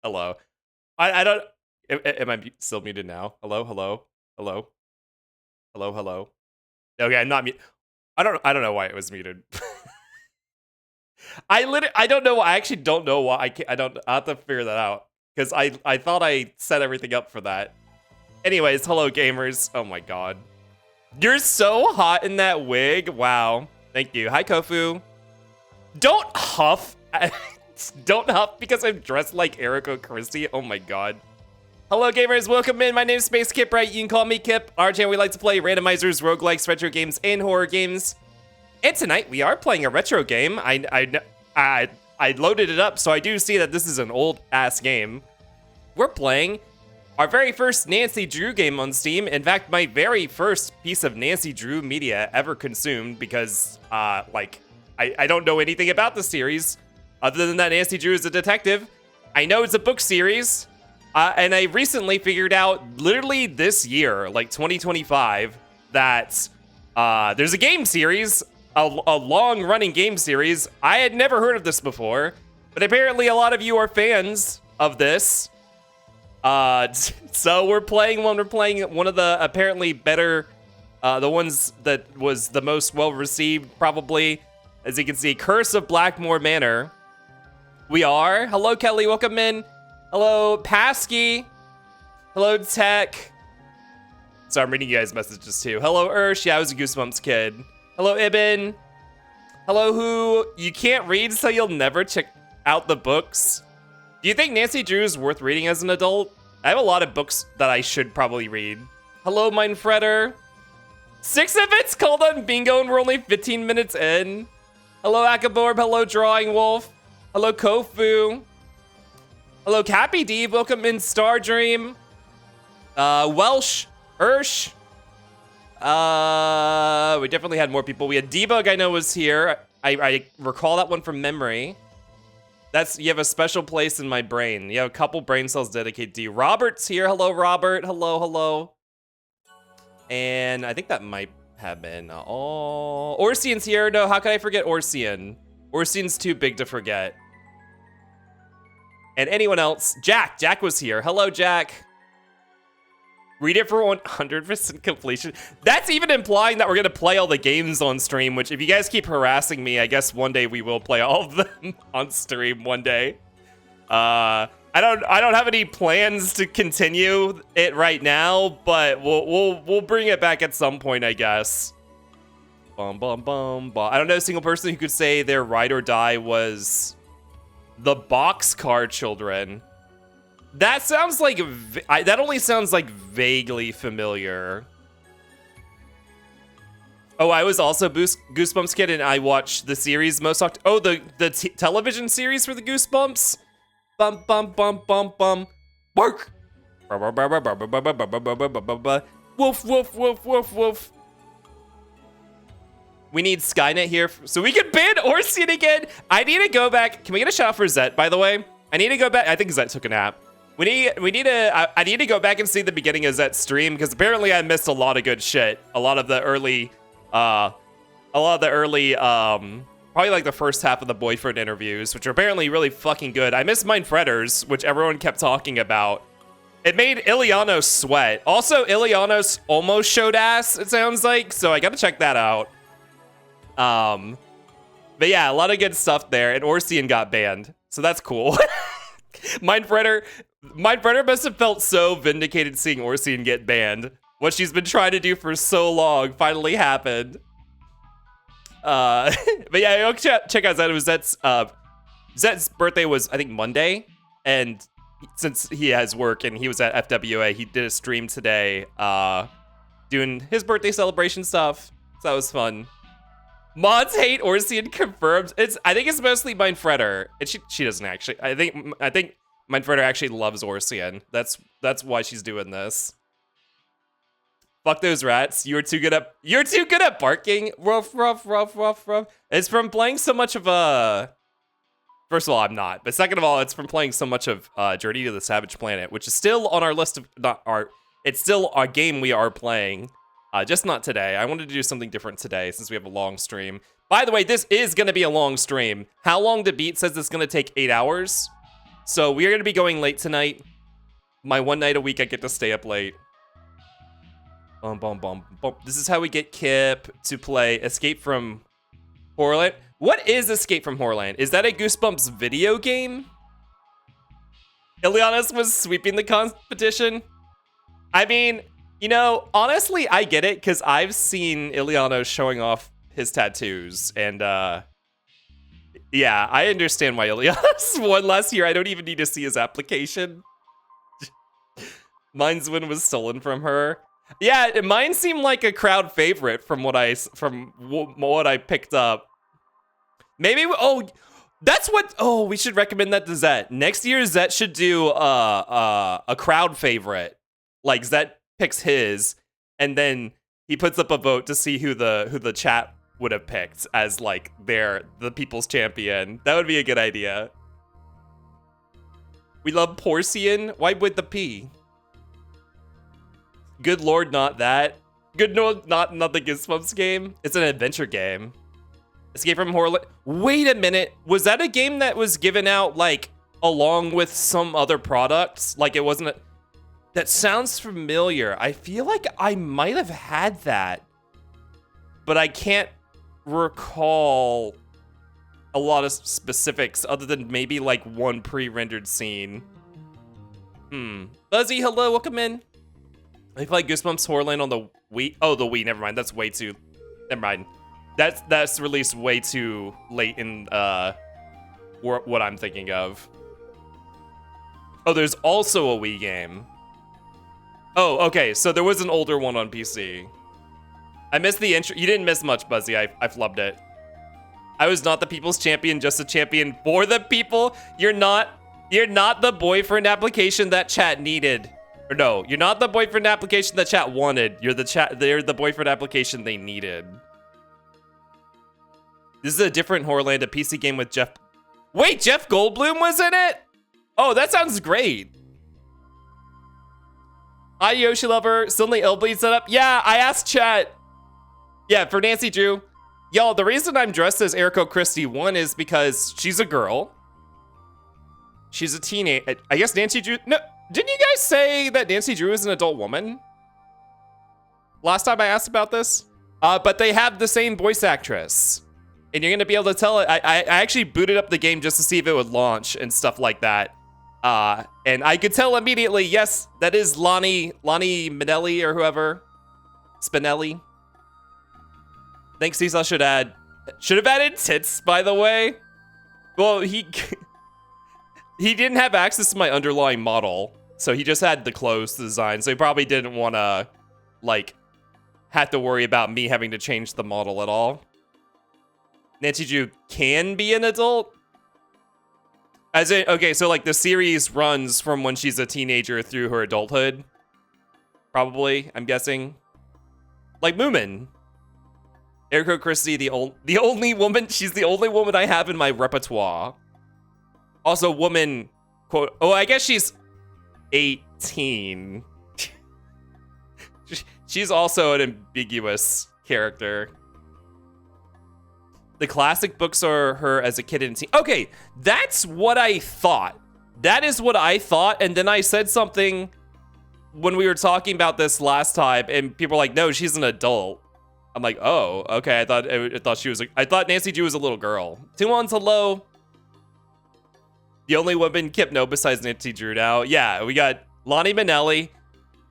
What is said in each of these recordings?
Hello. I don't. Am I still muted now? Hello, hello, hello, hello, hello. Okay, I'm not mute. I don't know why it was muted. I don't know. I actually don't know why. I don't. I have to figure that out because I thought I set everything up for that. Anyways, hello gamers. Oh my god, you're so hot in that wig. Wow. Thank you. Hi Kofu. Don't huff. Don't huff because I'm dressed like Eric Christie. Oh my god. Hello gamers, welcome in. My name is Space Kip, right? You can call me Kip. Our channel, we like to play randomizers, roguelikes, retro games, and horror games. And tonight we are playing a retro game. I loaded it up, so I do see that this is an old ass game. We're playing our very first Nancy Drew game on Steam. In fact, my very first piece of Nancy Drew media ever consumed because I don't know anything about the series other than that Nancy Drew is a detective. I know it's a book series. And I recently figured out, literally this year, like 2025, that there's a game series, a long-running game series. I had never heard of this before, but apparently a lot of you are fans of this. So we're playing one. We're playing one of the apparently better, the ones that was the most well-received, probably. As you can see, Curse of Blackmoor Manor. We are. Hello, Kelly. Welcome in. Hello, Pasky. Hello, Tech. So I'm reading you guys' messages too. Hello, Ursh. Yeah, I was a Goosebumps kid. Hello, Ibn. Hello, Who. You can't read, so you'll never check out the books. Do you think Nancy Drew is worth reading as an adult? I have a lot of books that I should probably read. Hello, Mindfredder. 6 events called on bingo and we're only 15 minutes in. Hello, Akaborb. Hello, Drawing Wolf. Hello, Kofu. Hello, Cappy D. Welcome in, Star Dream. Welsh, Ursh. We definitely had more people. We had Debug, I know, was here. I recall that one from memory. You have a special place in my brain. You have a couple brain cells dedicated to you. Robert's here. Hello, Robert. Hello, hello. And I think that might have been all. Orsian's here. No, how could I forget Orsian? Orsian's too big to forget. And anyone else? Jack was here. Hello, Jack. Read it for 100% completion. That's even implying that we're gonna play all the games on stream, which if you guys keep harassing me, I guess one day we will play all of them on stream one day. I don't have any plans to continue it right now, but we'll bring it back at some point, I guess. Bum bum bum bum. I don't know a single person who could say their ride or die was the Boxcar Children. That sounds like that only sounds like vaguely familiar. Oh, I was also Goosebumps kid, and I watched the series most. Oh, the television series for the Goosebumps. Bum bum bum bum bum. Bark. Woof woof woof woof woof. We need Skynet here so we can ban Orsian again. I need to go back. Can we get a shot for Zet, by the way? I need to go back. I think Zet took a nap. I need to go back and see the beginning of Zet's stream because apparently I missed a lot of good shit. A lot of the early, probably like the first half of the boyfriend interviews, which are apparently really fucking good. I missed Mindfredders, which everyone kept talking about. It made Ilianos sweat. Also, Ilianos almost showed ass, it sounds like, so I gotta check that out. But yeah, a lot of good stuff there, and Orsian got banned, so that's cool. Mindfredder must have felt so vindicated seeing Orsian get banned. What she's been trying to do for so long finally happened. But yeah, check out Zed. It was Zed's birthday was, I think, Monday, and since he has work and he was at FWA, he did a stream today, doing his birthday celebration stuff, so that was fun. Mods hate Orsian confirmed. I think it's mostly Mindfredder. And she doesn't actually. I think Mindfredder actually loves Orsian. That's why she's doing this. Fuck those rats. You're too good at barking. Ruff ruff ruff ruff ruff. It's from playing so much of first of all, I'm not. But second of all, it's from playing so much of Journey to the Savage Planet, which is still on our list of it's still a game we are playing. Just not today. I wanted to do something different today since we have a long stream. By the way, this is going to be a long stream. How long to beat says it's going to take 8 hours. So we are going to be going late tonight. My one night a week I get to stay up late. Bum, bum, bum, bum. This is how we get Kip to play Escape from Horrorland. What is Escape from Horrorland? Is that a Goosebumps video game? Ileana's was sweeping the competition. I mean, you know, honestly, I get it because I've seen Ileana showing off his tattoos, and yeah, I understand why Ileana's won last year. I don't even need to see his application. Mine's win was stolen from her. Yeah, mine seemed like a crowd favorite from what I picked up. Maybe that's what. Oh, we should recommend that to Zet. Next year, Zet should do a crowd favorite. Like Zet picks his, and then he puts up a vote to see who the chat would have picked as like the people's champion. That would be a good idea. We love Porcian. Why with the P? Good lord, not that. Good lord, not the Goosebumps game. It's an adventure game. Escape from Horrorland. Wait a minute. Was that a game that was given out like along with some other products? Like it wasn't. That sounds familiar. I feel like I might have had that, but I can't recall a lot of specifics other than maybe like one pre-rendered scene. Buzzy, hello, welcome in. I play Goosebumps Horrorland on the Wii. Oh, the Wii. Never mind. That's way too. Never mind. That's released way too late in what I'm thinking of. Oh, there's also a Wii game. Oh, okay. So there was an older one on PC. I missed the intro. You didn't miss much, Buzzy. I flubbed it. I was not the people's champion, just a champion for the people. You're not the boyfriend application that chat needed. Or no, you're not the boyfriend application that chat wanted. They're the boyfriend application they needed. This is a different Horrorland, a PC game with Jeff. Wait, Jeff Goldblum was in it? Oh, that sounds great. Hi, Yoshi Lover. Suddenly L-Bleed set up. Yeah, I asked chat. Yeah, for Nancy Drew. Y'all, the reason I'm dressed as Eriko Christie, one is because she's a girl. She's a teenage. I guess Nancy Drew. No, didn't you guys say that Nancy Drew is an adult woman? Last time I asked about this. But they have the same voice actress. And you're going to be able to tell it. I actually booted up the game just to see if it would launch and stuff like that. And I could tell immediately, yes, that is Lonnie Minelli or whoever. Spinelli. Thanks, Cecil should have added tits, by the way. Well, he didn't have access to my underlying model, so he just had the clothes design, so he probably didn't want to, like, have to worry about me having to change the model at all. Nancy Drew can be an adult? As in, okay, so, like, the series runs from when she's a teenager through her adulthood. Probably, I'm guessing. Like Moomin. Eriko Christie, the only woman, she's the only woman I have in my repertoire. Also, woman, quote, oh, I guess she's 18. She's also an ambiguous character. The classic books are her as a kid and teen. Okay, that's what I thought. That is what I thought, and then I said something when we were talking about this last time, and people were like, no, she's an adult. I'm like, oh, okay. I thought Nancy Drew was a little girl. 2-1's hello. The only woman Kip know besides Nancy Drew now. Yeah, we got Lonnie Minelli,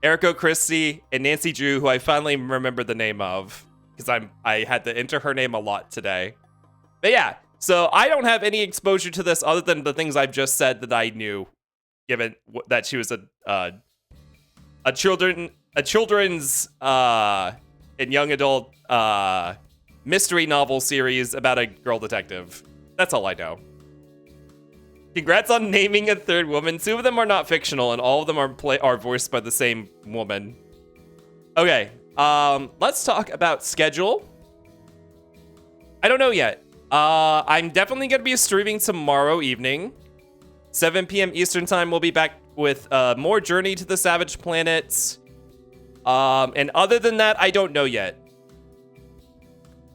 Eriko Christie, and Nancy Drew, who I finally remembered the name of because I had to enter her name a lot today. But yeah, so I don't have any exposure to this other than the things I've just said that I knew, given that she was a children's and young adult mystery novel series about a girl detective. That's all I know. Congrats on naming a third woman. 2 of them are not fictional, and all of them are voiced by the same woman. Okay, let's talk about schedule. I don't know yet. I'm definitely going to be streaming tomorrow evening. 7 p.m. Eastern time, we'll be back with more Journey to the Savage Planets. And other than that, I don't know yet.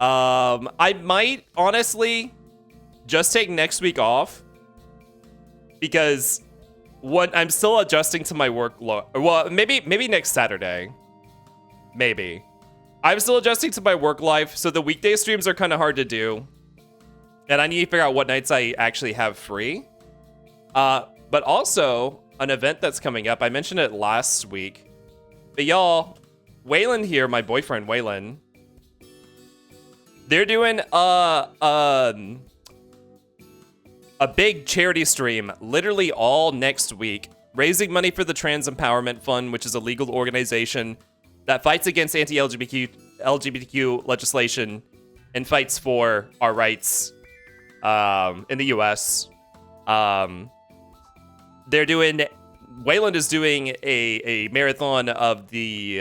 I might, honestly, just take next week off. because I'm still adjusting to my workload. Well, maybe next Saturday. Maybe. I'm still adjusting to my work life, so the weekday streams are kind of hard to do. And I need to figure out what nights I actually have free. But also, an event that's coming up, I mentioned it last week. But y'all, Waylon here, my boyfriend Waylon, they're doing a big charity stream literally all next week, raising money for the Trans Empowerment Fund, which is a legal organization that fights against anti-LGBTQ legislation and fights for our rights in the US. Wayland is doing a marathon of the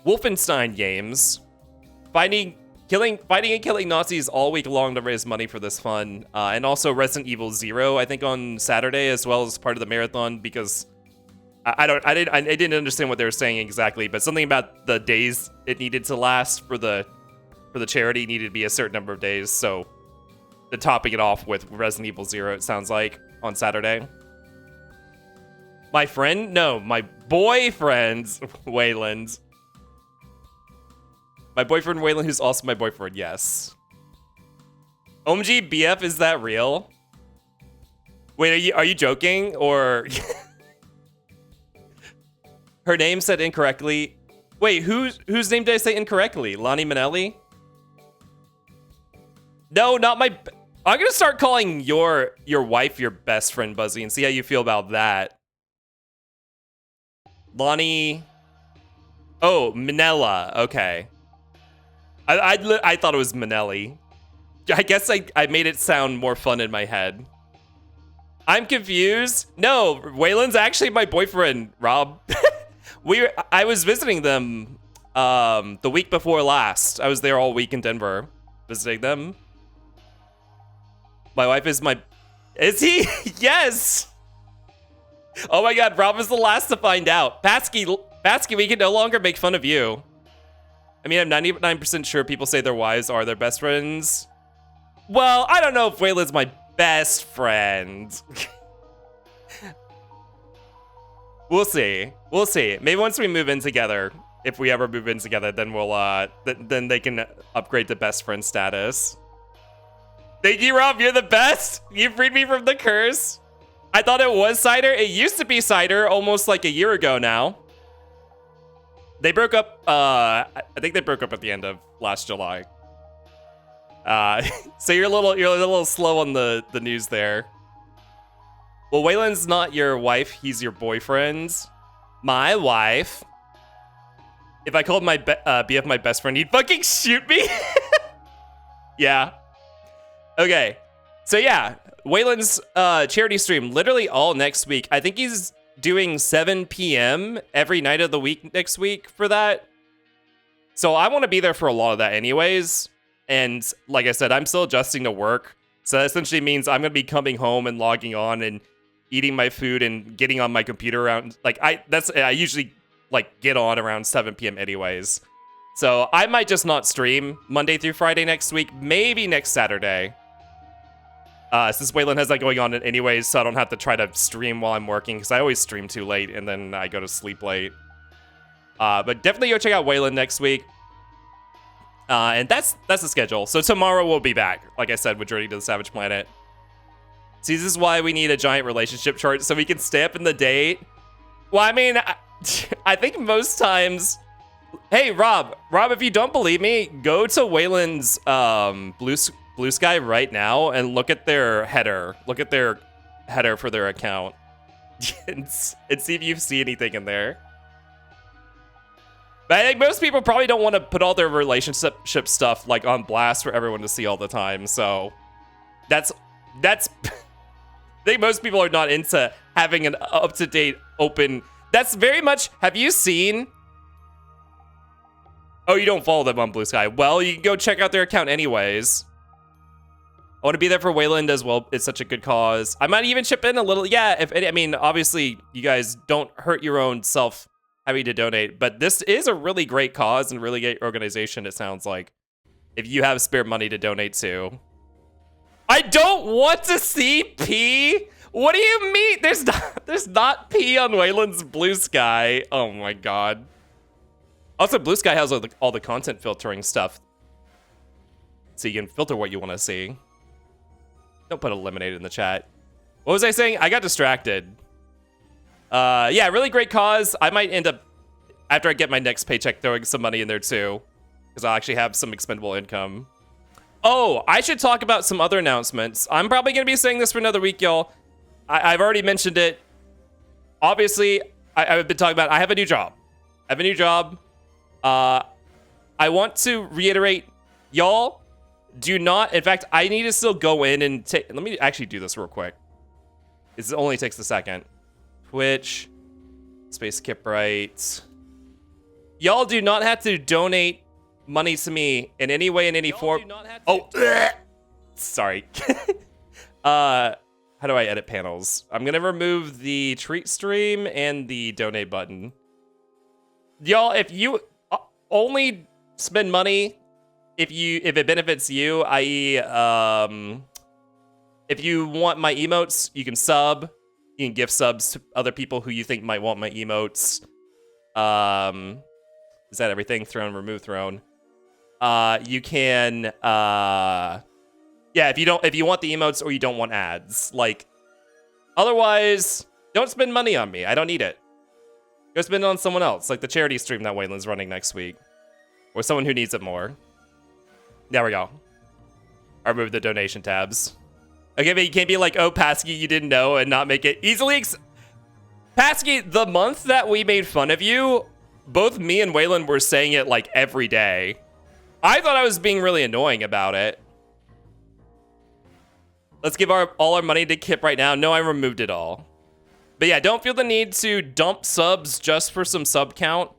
Wolfenstein games, fighting and killing Nazis all week long to raise money for this fund, and also Resident Evil 0, I think, on Saturday as well as part of the marathon, because I didn't understand what they were saying exactly, but something about the days it needed to last for the charity needed to be a certain number of days, so they're topping it off with Resident Evil 0, it sounds like, on Saturday. My friend? No, my boyfriend, Wayland. My boyfriend, Wayland, who's also my boyfriend, yes. OMG BF, is that real? Wait, are you joking? Or... Her name said incorrectly. Wait, whose name did I say incorrectly? Lonnie Manelli? No, not my... I'm gonna start calling your wife your best friend, Buzzy, and see how you feel about that. Lonnie... Oh, Manella. Okay. I thought it was Manelli. I guess I made it sound more fun in my head. I'm confused. No, Waylon's actually my boyfriend, Rob. I was visiting them the week before last. I was there all week in Denver visiting them. My wife is my... Is he? Yes! Oh my god, Rob is the last to find out. Patsky, we can no longer make fun of you. I mean, I'm 99% sure people say their wives are their best friends. Well, I don't know if Waylon's my best friend. We'll see. We'll see. Maybe once we move in together, if we ever move in together, then we'll then they can upgrade to best friend status. Thank you, Rob. You're the best. You freed me from the curse. I thought it was Cider. It used to be Cider almost like a year ago now. They broke up, I think they broke up at the end of last July. So you're a little slow on the news there. Well, Waylon's not your wife, he's your boyfriend. My wife. If I called my BF my best friend, he'd fucking shoot me. Yeah. Okay. So yeah, Waylon's charity stream literally all next week. I think he's doing 7 p.m. every night of the week next week for that. So I want to be there for a lot of that anyways. And like I said, I'm still adjusting to work. So that essentially means I'm going to be coming home and logging on and eating my food and getting on my computer around, like, I usually like get on around 7 p.m. anyways. So I might just not stream Monday through Friday next week, maybe next Saturday. Since Waylon has that going on anyways, so I don't have to try to stream while I'm working, because I always stream too late and then I go to sleep late. But definitely go check out Waylon next week. And that's the schedule. So tomorrow we'll be back, like I said, with Journey to the Savage Planet. See, this is why we need a giant relationship chart, so we can stay up in the date. Well, I mean, I think most times... Hey, Rob, if you don't believe me, go to Waylon's Blue Sky right now and look at their header. Look at their header for their account. and see if you see anything in there. But I think most people probably don't want to put all their relationship stuff like on blast for everyone to see all the time. So that's I think most people are not into having an up-to-date open. That's very much, have you seen? Oh, you don't follow them on Blue Sky. Well, you can go check out their account anyways. I want to be there for Wayland as well. It's such a good cause. I might even chip in a little. Yeah, I mean, obviously, you guys don't hurt your own self having to donate, but this is a really great cause and really great organization, it sounds like, if you have spare money to donate to. I don't want to see P. What do you mean? There's not pee on Wayland's Blue Sky. Oh my god. Also, Blue Sky has all the content filtering stuff. So you can filter what you want to see. Don't put eliminated in the chat. What was I saying? I got distracted. Yeah, really great cause. I might end up, after I get my next paycheck, throwing some money in there too. Because I'll actually have some expendable income. Oh, I should talk about some other announcements. I'm probably going to be saying this for another week, y'all. I've already mentioned it. Obviously, I've been talking about I have a new job. I want to reiterate, y'all, do not, in fact, I need to still go in and take, let me actually do this real quick. It only takes a second. Twitch, Space Kip Right. Y'all do not have to donate money to me in any way, in any form. Oh, sorry. How do I edit panels? I'm gonna remove the treat stream and the donate button. Y'all, if you only spend money if it benefits you, i.e., if you want my emotes, you can sub. You can gift subs to other people who you think might want my emotes. Is that everything? Throne, remove throne. You can, yeah, if you want the emotes or you don't want ads, like, otherwise, don't spend money on me. I don't need it. Go spend it on someone else, like the charity stream that Wayland's running next week, or someone who needs it more. There we go. I removed the donation tabs. Okay, but you can't be like, oh, Pasky, you didn't know, and not make it easily. Pasky, the month that we made fun of you, both me and Wayland were saying it like every day. I thought I was being really annoying about it. Let's give all our money to Kip right now. No, I removed it all. But yeah, don't feel the need to dump subs just for some sub count.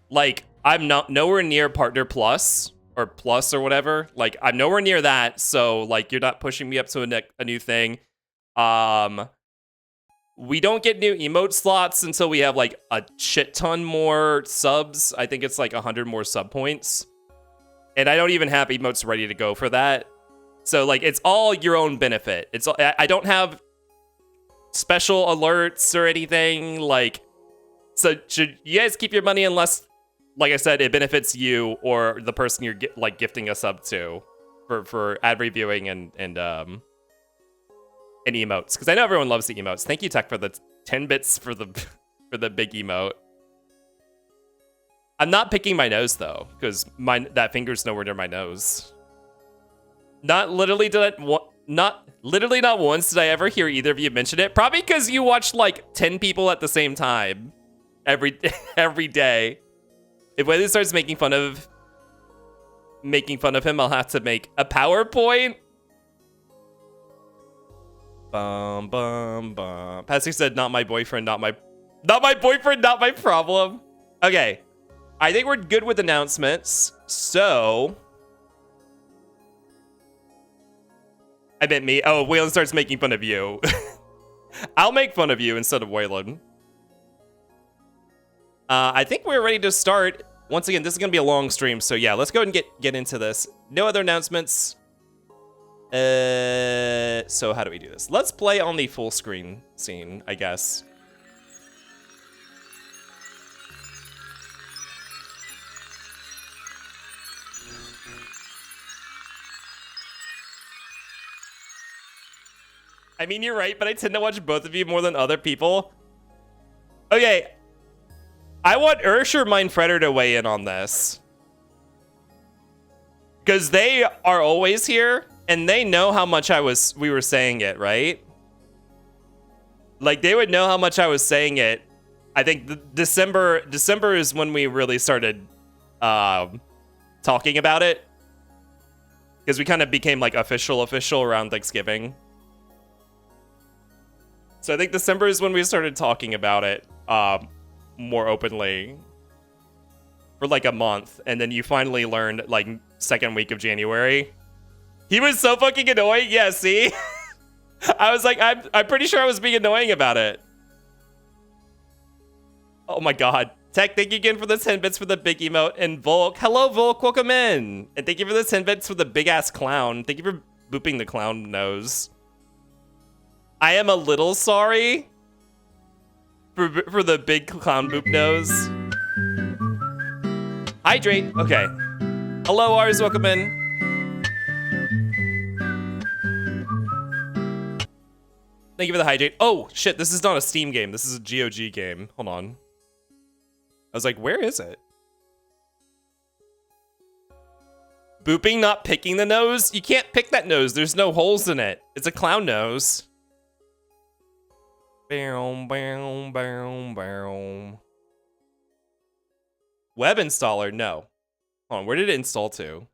Like, I'm nowhere near Partner Plus or Plus or whatever. Like, I'm nowhere near that. So, like, you're not pushing me up to a new thing. We don't get new emote slots until we have like a shit ton more subs. I think it's like 100 more sub points. And I don't even have emotes ready to go for that. So like, it's all your own benefit. I don't have special alerts or anything. Like, so should you guys keep your money unless, like I said, it benefits you or the person you're gifting a sub to for ad reviewing and emotes, because I know everyone loves the emotes. Thank you, Tech, for the 10 bits for the big emote. I'm not picking my nose though, because that finger's nowhere near my nose. Not literally not once did I ever hear either of you mention it. Probably because you watch like 10 people at the same time every day. If Whaley starts making fun of him, I'll have to make a PowerPoint. Bum bum bum. Patsy said, "Not my boyfriend, not my boyfriend, not my problem." Okay, I think we're good with announcements. So, I meant me. Oh, Waylon starts making fun of you. I'll make fun of you instead of Waylon. I think we're ready to start. Once again, this is gonna be a long stream, so yeah, let's go ahead and get into this. No other announcements. So how do we do this? Let's play on the full screen scene, I guess. I mean, you're right, but I tend to watch both of you more than other people. Okay. I want Ursh or Mindfredder to weigh in on this. Because they are always here. And they know how much we were saying it, right? Like, they would know how much I was saying it. I think December is when we really started talking about it. Because we kind of became, like, official around Thanksgiving. So I think December is when we started talking about it more openly. For, like, a month. And then you finally learned, like, second week of January. He was so fucking annoying. Yeah, see? I was like, I'm pretty sure I was being annoying about it. Oh my god. Tech, thank you again for the 10 bits for the big emote. And Volk, hello Volk, welcome in. And thank you for the 10 bits for the big ass clown. Thank you for booping the clown nose. I am a little sorry for the big clown boop nose. Hydrate. Okay. Hello, Ars. Welcome in. Thank you for the hydrate. Oh, shit. This is not a Steam game. This is a GOG game. Hold on. I was like, where is it? Booping, not picking the nose? You can't pick that nose. There's no holes in it. It's a clown nose. Boom, boom, boom, boom. Web installer? No. Hold on. Where did it install to?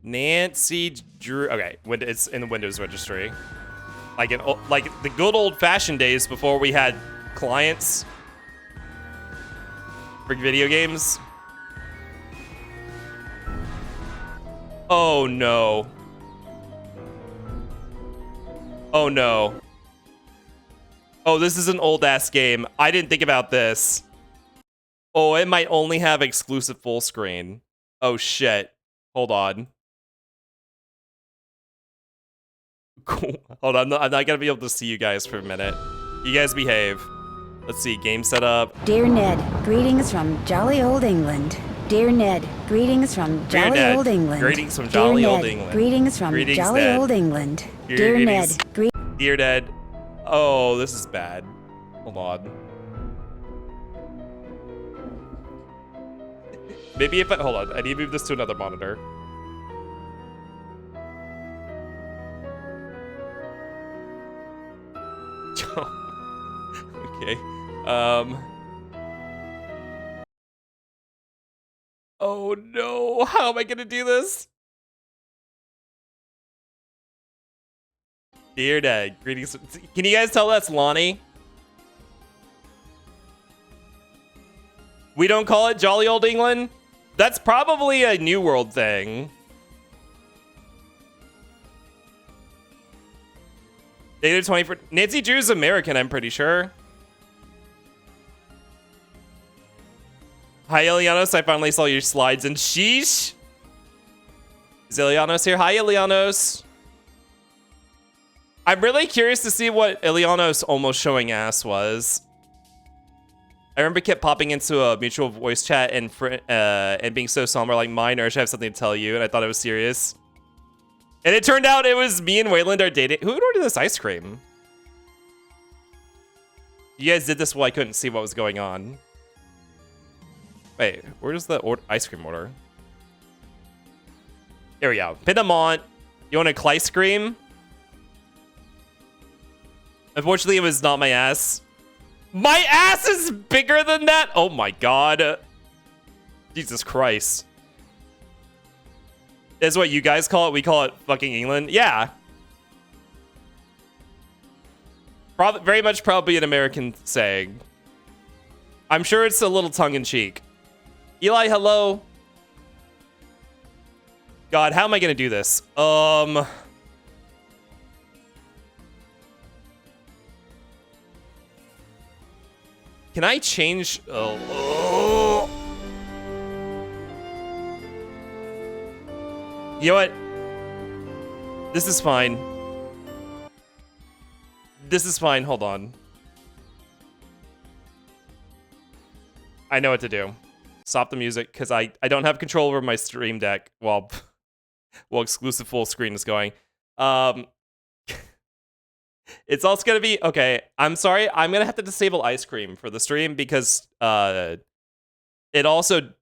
Nancy Drew. Okay, it's in the Windows registry. Like the good old-fashioned days before we had clients for video games. Oh no. Oh no. Oh, this is an old-ass game. I didn't think about this. Oh, it might only have exclusive full screen. Oh shit. Hold on. Cool. Hold on, I'm not gonna be able to see you guys for a minute. You guys behave. Let's see, game setup. Dear Ned, greetings from jolly old England. Dear Ned, greetings from jolly old England. Greetings from jolly old England. Greetings from jolly old England. Dear Ned, Dear Ned. Oh, this is bad. Hold on. Maybe if hold on, I need to move this to another monitor. Okay. Oh no, how am I gonna do this? Dear Dad, greetings. Can you guys tell that's Lonnie? We don't call it Jolly Old England? That's probably a New World thing. Dated 24. Nancy Drew's American, I'm pretty sure. Hi, Ilianos. I finally saw your slides and sheesh. Is Ilianos here? Hi, Ilianos. I'm really curious to see what Ilianos almost showing ass was. I remember kept popping into a mutual voice chat and being so somber, like, Manor, I should have something to tell you, and I thought it was serious. And it turned out it was me and Wayland are dating. Who would order this ice cream? You guys did this while I couldn't see what was going on. Wait, where's the ice cream order? Here we go. Pinamont. You want a Kleiss cream? Unfortunately, it was not my ass. My ass is bigger than that? Oh my god. Jesus Christ. Is what you guys call it? We call it fucking England? Yeah. Very much probably an American saying. I'm sure it's a little tongue-in-cheek. Eli, hello. God, how am I gonna do this? Can I change? Oh. You know what? This is fine. This is fine. Hold on. I know what to do. Stop the music because I don't have control over my stream deck while exclusive full screen is going. It's also gonna be okay. I'm sorry. I'm gonna have to disable ice cream for the stream because it also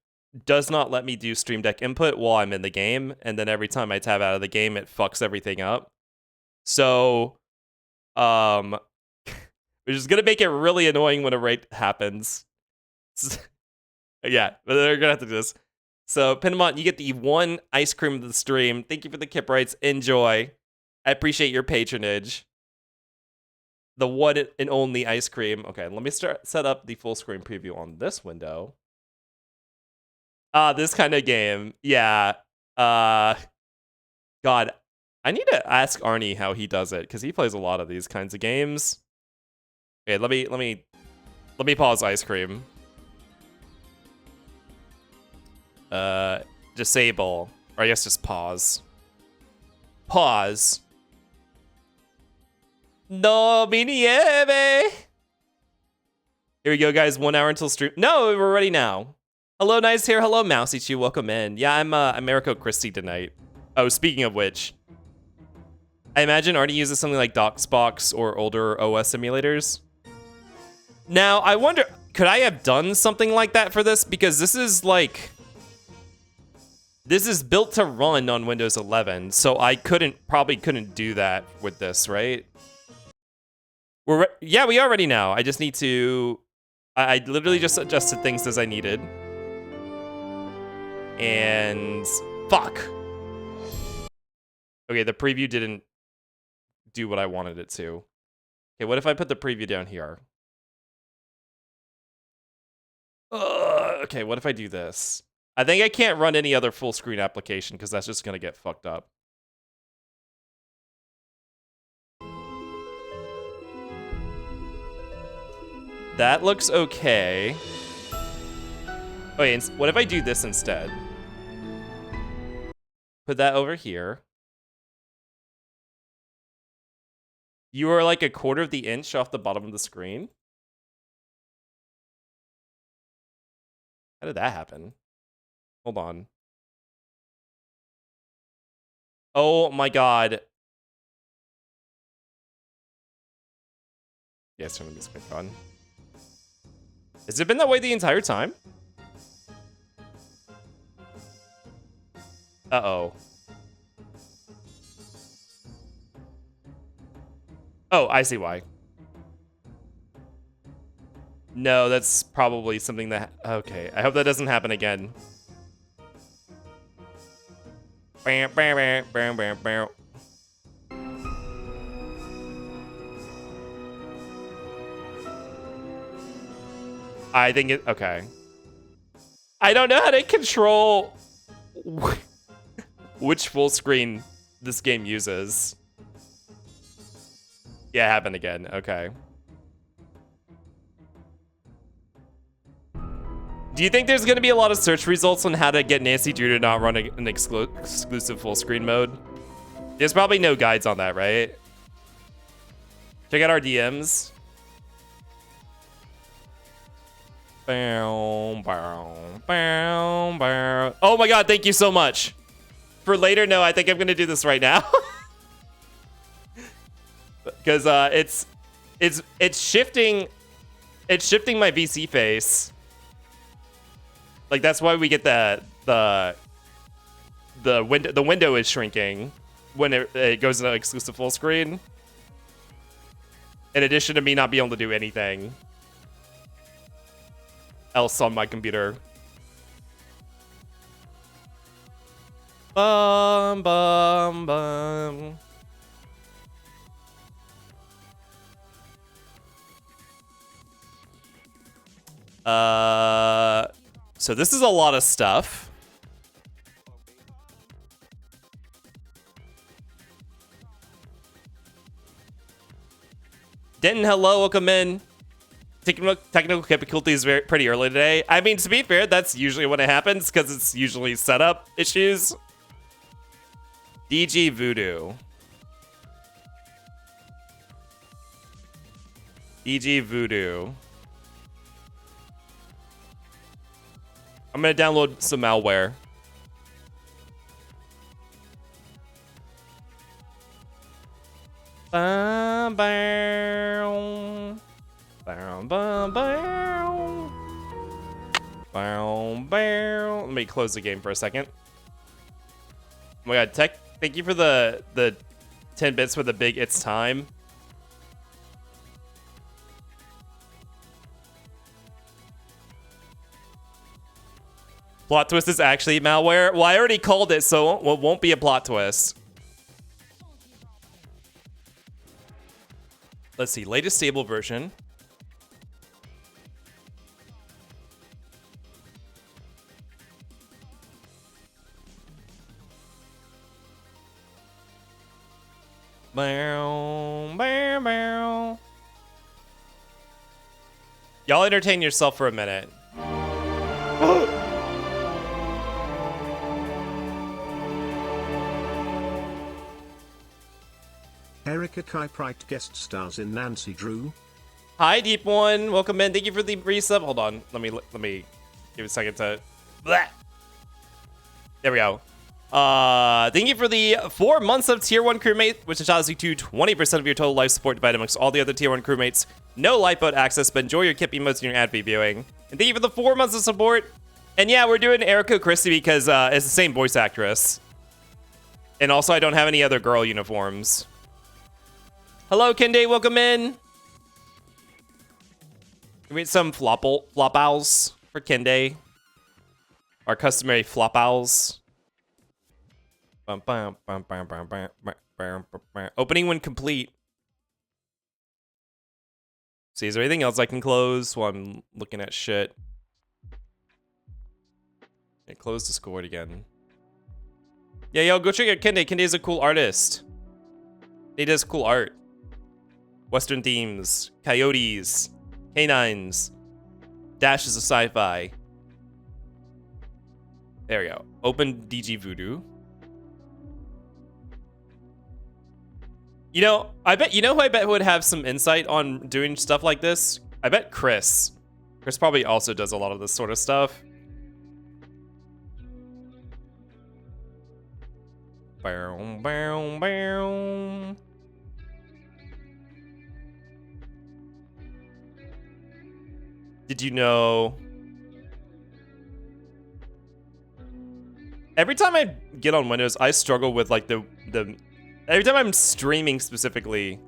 does not let me do stream deck input while I'm in the game, and then every time I tab out of the game, it fucks everything up. So, which is gonna make it really annoying when a raid happens. Yeah, but they're gonna have to do this. So, Pinamont, you get the one ice cream of the stream. Thank you for the kip rights. Enjoy. I appreciate your patronage. The one and only ice cream. Okay, let me set up the full screen preview on this window. This kind of game. Yeah. God, I need to ask Arnie how he does it because he plays a lot of these kinds of games. Okay, let me pause ice cream. disable, or I guess just pause. Pause. No me nieve. Here we go, guys. 1 hour until stream. No, we're ready now. Hello, Nice here. Hello, Mousy Chew. Welcome in. Yeah, I'm Americo Christie tonight. Oh, speaking of which, I imagine Artie uses something like DOSBox or older OS simulators. Now, I wonder, could I have done something like that for this? Because this is like, this is built to run on Windows 11, so I probably couldn't do that with this, right? Yeah, we are ready now. I just need to, I literally just adjusted things as I needed. And fuck. Okay, the preview didn't do what I wanted it to. Okay, what if I put the preview down here? Okay, what if I do this? I think I can't run any other full screen application because that's just gonna get fucked up. That looks okay. Wait, what if I do this instead? Put that over here. You are like 1/4 of the inch off the bottom of the screen. How did that happen? Hold on. Oh my god. Yes, turn the music back on. Has it been that way the entire time? Uh-oh. Oh, I see why. No, that's probably something that... Okay, I hope that doesn't happen again. Bam, bam, bam, bam, bam, bam. I think it... Okay. I don't know how to control which full screen this game uses. Yeah, it happened again. Okay. Do you think there's going to be a lot of search results on how to get Nancy Drew to not run an exclusive full screen mode? There's probably no guides on that, right? Check out our DMs. Oh my god, thank you so much. For later, no, I think I'm going to do this right now. Because it's shifting my VC face. Like that's why we get the window is shrinking when it goes into exclusive full screen. In addition to me not being able to do anything else on my computer. Bum bum bum. So this is a lot of stuff. Denton, hello, welcome in. Technical difficulties pretty early today. I mean, to be fair, that's usually when it happens because it's usually setup issues. DG Voodoo. DG Voodoo. I'm gonna download some malware. Bam, bam. Bam, bam, bam. Bam, bam. Let me close the game for a second. Oh my god, thank you for the 10 bits for the big it's time. Plot twist is actually malware. Well, I already called it, so it won't be a plot twist. Let's see, latest stable version. Bow, bow, bow. Y'all entertain yourself for a minute. Erica Kyprite guest stars in Nancy Drew. Hi, Deep One. Welcome in. Thank you for the resub. Hold on. Let me give it a second to. Bleh. There we go. Thank you for the 4 months of Tier 1 crewmate, which entitles you to 20% of your total life support divided amongst all the other Tier 1 crewmates. No lifeboat access, but enjoy your kip emotes and your ad viewing. And thank you for the 4 months of support. And yeah, we're doing Erica Christie because it's the same voice actress. And also, I don't have any other girl uniforms. Hello, Kende. Welcome in. Can we get some flop owls for Kende? Our customary flop owls. Opening when complete. See, is there anything else I can close while I'm looking at shit? Yeah, close Discord again. Yeah, yo, go check out Kende. Kende's a cool artist. He does cool art. Western themes, coyotes, canines, dashes of sci-fi. There we go. Open DG Voodoo. You know, I bet, you know who I bet would have some insight on doing stuff like this? I bet Chris. Chris probably also does a lot of this sort of stuff. Bow, bow, bow. Did you know? Every time I get on Windows, I struggle with like the every time I'm streaming specifically.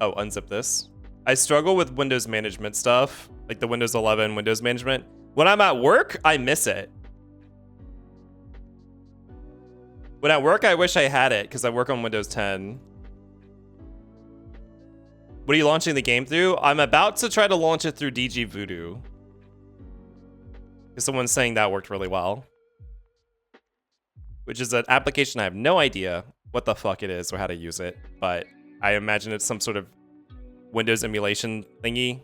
Oh, unzip this. I struggle with Windows management stuff, like the Windows 11 Windows management. When I'm at work, I miss it. When at work, I wish I had it because I work on Windows 10. What are you launching the game through? I'm about to try to launch it through DG Voodoo. Because someone's saying that worked really well. Which is an application I have no idea what the fuck it is or how to use it. But I imagine it's some sort of Windows emulation thingy.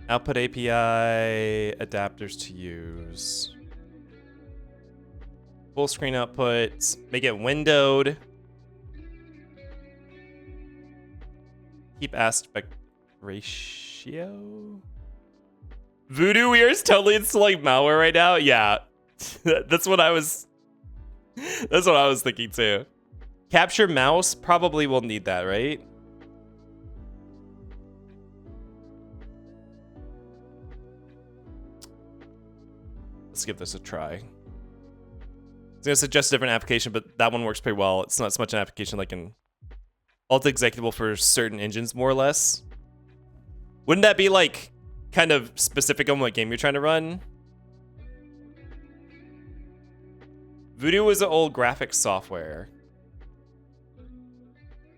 Output API adapters to use. Full screen output. Make it windowed. Keep aspect ratio. Voodoo Weir is totally installing malware right now. Yeah, that's what I was. That's what I was thinking too. Capture mouse probably will need that, right? Let's give this a try. I was gonna suggest a different application, but that one works pretty well. It's not so much an application like an alt executable for certain engines, more or less. Wouldn't that be like kind of specific on what game you're trying to run? Voodoo was an old graphics software.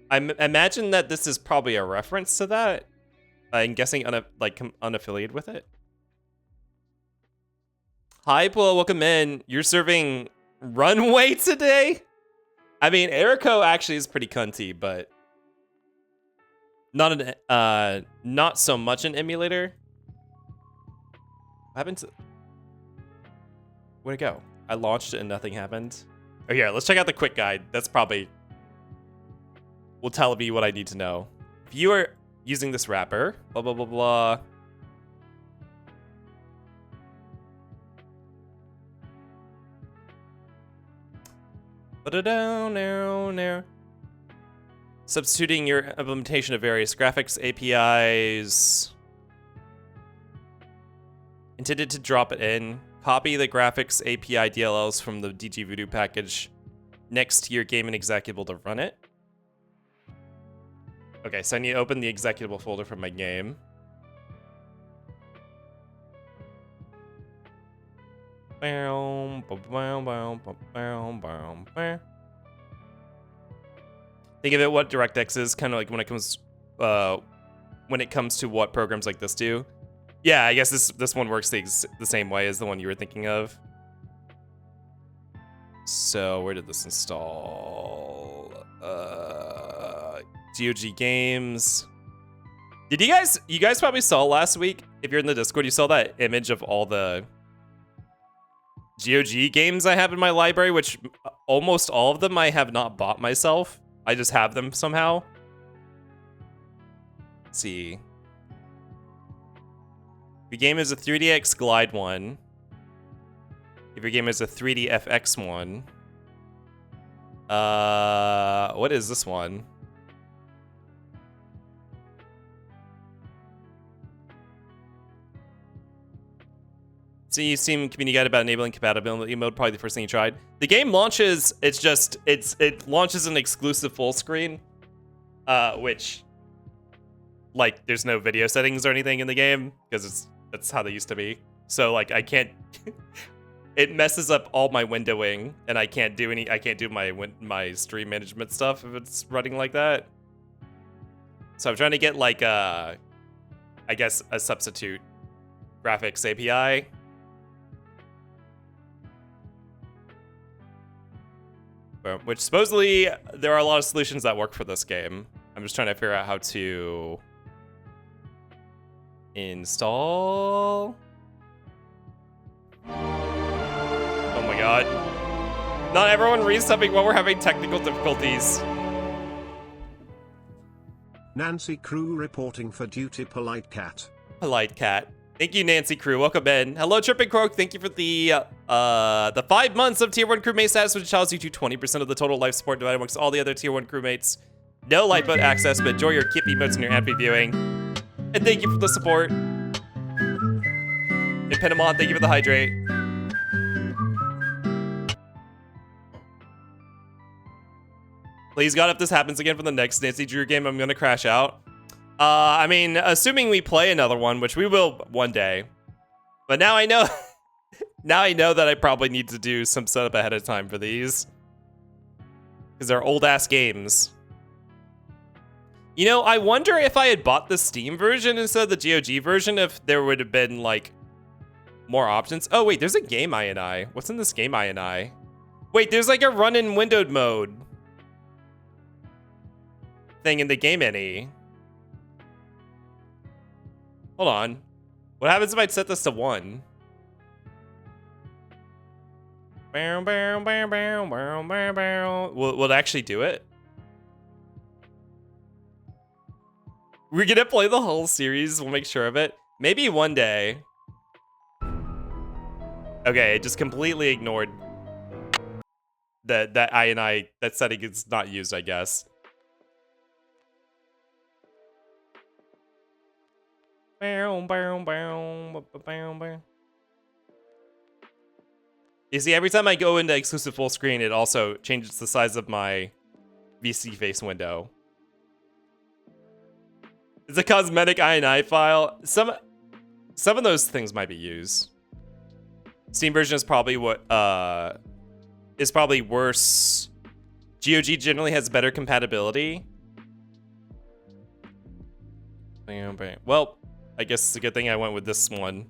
I imagine that this is probably a reference to that. I'm guessing unaffiliated with it. Hi, Pula, welcome in. You're serving Runway today? I mean, Erico actually is pretty cunty, but not so much an emulator. What happened to? Where'd it go? I launched it and nothing happened. Oh, here, let's check out the quick guide. That's probably will tell me what I need to know. If you are using this wrapper, blah blah blah blah. Now. Substituting your implementation of various graphics APIs. Intended to drop it in. Copy the graphics API DLLs from the DG Voodoo package next to your game and executable to run it. Okay, so I need to open the executable folder from my game. Think of it what DirectX is, kind of like when it comes to what programs like this do. Yeah, I guess this one works the same way as the one you were thinking of. So where did this install? GOG Games. Did you guys probably saw last week? If you're in the Discord, you saw that image of all the GOG games I have in my library, which almost all of them I have not bought myself. I just have them somehow. Let's see. If your game is a 3DX Glide one. If your game is a 3D FX one. What is this one? See, Steam community guide about enabling compatibility mode, probably the first thing you tried. The game launches, it launches an exclusive full screen, which, like, there's no video settings or anything in the game, because that's how they used to be. So, like, I can't, it messes up all my windowing, and I can't do my stream management stuff if it's running like that. So I'm trying to get, like, I guess, a substitute graphics API. Which supposedly there are a lot of solutions that work for this game. I'm just trying to figure out how to install. Oh my god. Not everyone resubbing while we're having technical difficulties. Nancy Crew reporting for duty. Polite cat. Polite cat. Thank you, Nancy Crew. Welcome in. Hello, Tripping Croak. Thank you for the 5 months of Tier 1 crewmate status, which allows you to 20% of the total life support divided amongst all the other Tier 1 crewmates. No lifeboat access, but enjoy your kit emotes and your ad viewing. And thank you for the support. And Penamon, thank you for the hydrate. Please God, if this happens again for the next Nancy Drew game, I'm gonna crash out. I mean, assuming we play another one, which we will one day. But now I know, now I know that I probably need to do some setup ahead of time for these. Because they're old-ass games. You know, I wonder if I had bought the Steam version instead of the GOG version, if there would have been, like, more options. Oh, wait, there's a game INI. What's in this game INI? Wait, there's, like, a run-in windowed mode thing in the game NE. Hold on. What happens if I set this to 1? Will it actually do it? We're gonna play the whole series. We'll make sure of it. Maybe one day. Okay, it just completely ignored that INI, that setting is not used, I guess. You see, every time I go into exclusive full screen, it also changes the size of my VC face window. It's a cosmetic INI file. Some of those things might be used. Steam version is probably worse. GOG generally has better compatibility. Well, I guess it's a good thing I went with this one.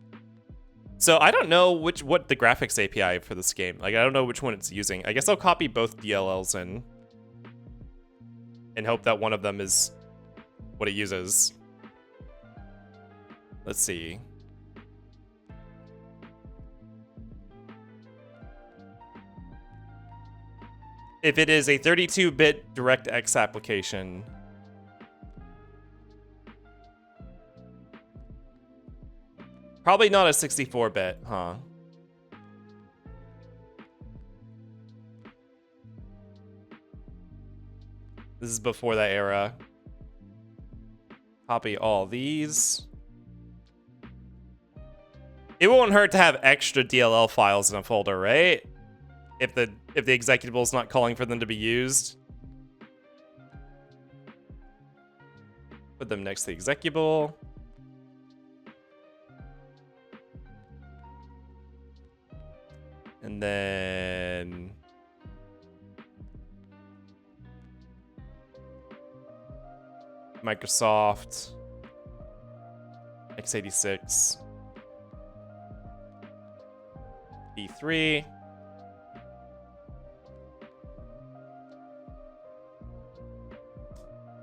So I don't know what the graphics API for this game. Like, I don't know which one it's using. I guess I'll copy both DLLs in and hope that one of them is what it uses. Let's see. If it is a 32-bit DirectX application, probably not a 64-bit, huh? This is before that era. Copy all these. It won't hurt to have extra DLL files in a folder, right? If the executable is not calling for them to be used. Put them next to the executable. And then Microsoft x86 B3.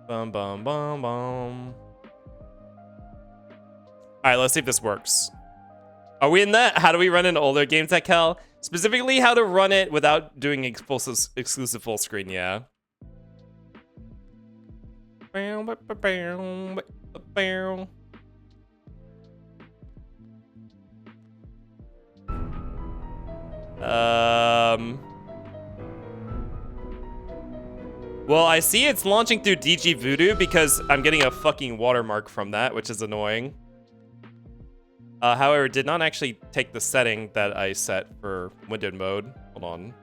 Bum bum bum bum. All right, let's see if this works. Are we in that? How do we run an older game tech hell? Specifically, how to run it without doing exclusive full screen, yeah. Well, I see it's launching through DG Voodoo because I'm getting a fucking watermark from that, which is annoying. However, did not actually take the setting that I set for windowed mode. Hold on.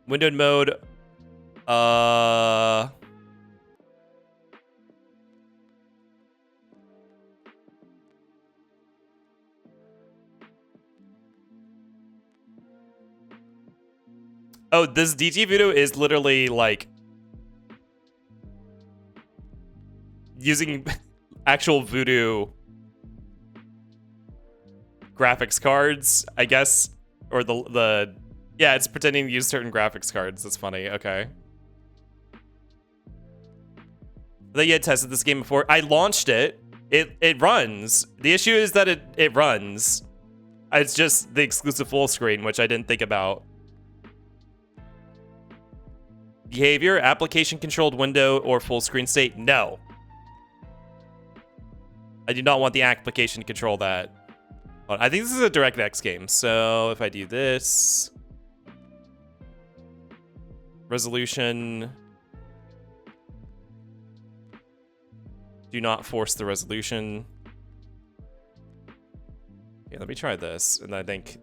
Windowed mode. Oh, this DG Voodoo is literally like using actual Voodoo graphics cards, I guess, or the yeah, it's pretending to use certain graphics cards. That's funny. Okay. I thought you had tested this game before. I launched it. It runs. The issue is that it runs. It's just the exclusive full screen, which I didn't think about. Behavior, application controlled window, or full screen state? No. I do not want the application to control that. But I think this is a DirectX game, so if I do this... Resolution... Do not force the resolution. Yeah, let me try this, and I think...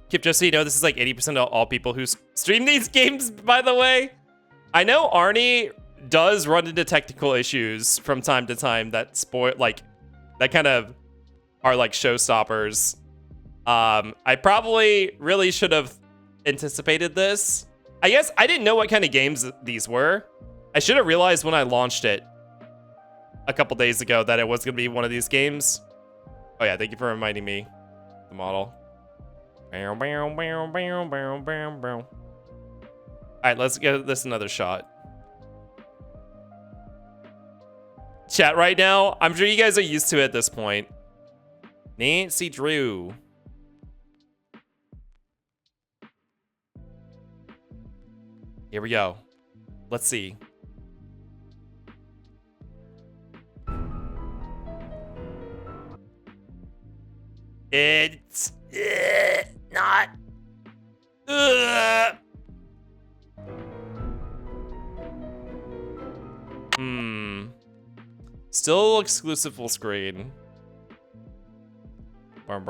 Kip, just so you know, this is like 80% of all people who stream these games, by the way. I know Arnie does run into technical issues from time to time that spoil, like, that kind of are like showstoppers. I probably really should have anticipated this. I guess I didn't know what kind of games these were. I should have realized when I launched it a couple days ago that it was going to be one of these games. Oh yeah, thank you for reminding me. The model. All right, let's get this another shot. Chat right now, I'm sure you guys are used to it at this point. Nancy Drew. Here we go. Let's see. It's not. Still exclusive full screen. Well,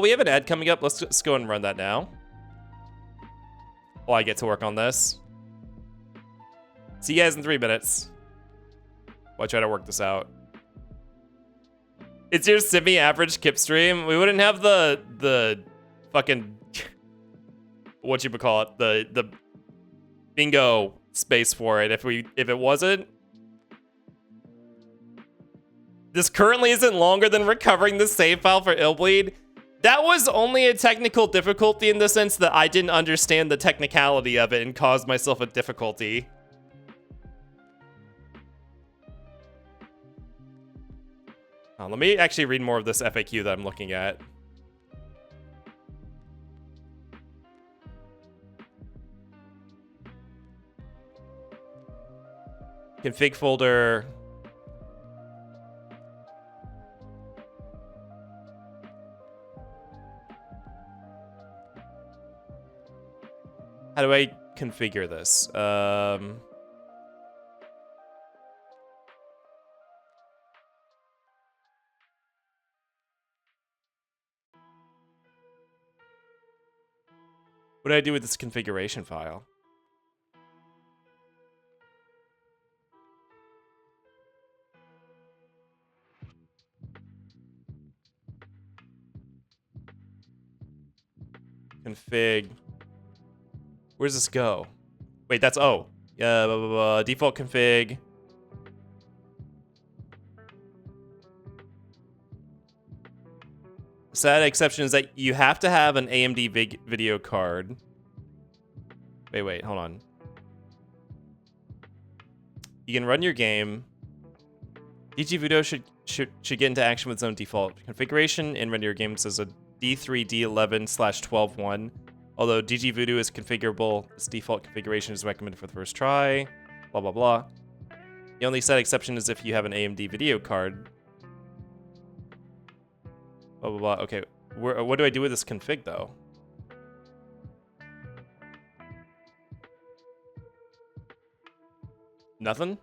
we have an ad coming up. Let's just go and run that now. While I get to work on this. See you guys in 3 minutes. While I try to work this out. It's your semi-average Kip stream. We wouldn't have the fucking what you would call it, the bingo space for it if it wasn't. This currently isn't longer than recovering the save file for Illbleed. That was only a technical difficulty in the sense that I didn't understand the technicality of it and caused myself a difficulty. Let me actually read more of this FAQ that I'm looking at. Config folder. How do I configure this? What do I do with this configuration file? Config Where does this go? Wait, that's default config. Sad exception is that you have to have an AMD video card. Wait, hold on. You can run your game. DG Voodoo should get into action with its own default configuration and run your games as a D3, D11/12.1. Although DG Voodoo is configurable, its default configuration is recommended for the first try. Blah, blah, blah. The only sad exception is if you have an AMD video card. Blah, blah, blah. Okay, what do I do with this config, though? Nothing?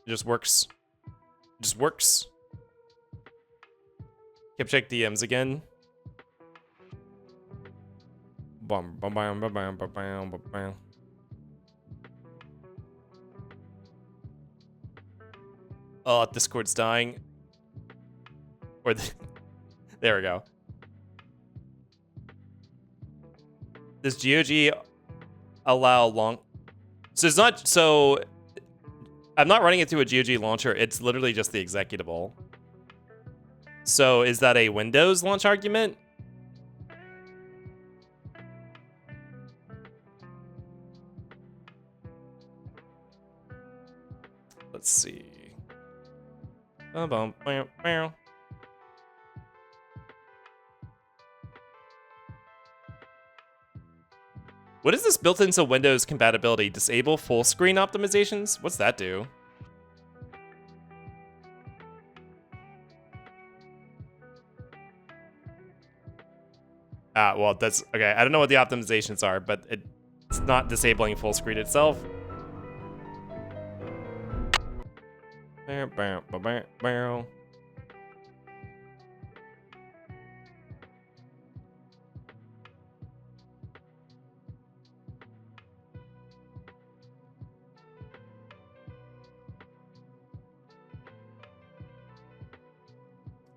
It just works. It just works. Keep check DMs again. Bum, bum, bum, bum, bum, bum, bum, bum. Oh, Discord's dying. Or there we go. Does GOG allow long? So it's not. So I'm not running it through a GOG launcher. It's literally just the executable. So is that a Windows launch argument? Let's see. What is this built into Windows compatibility? Disable full screen optimizations? What's that do? Well, that's okay. I don't know what the optimizations are, but it's not disabling full screen itself.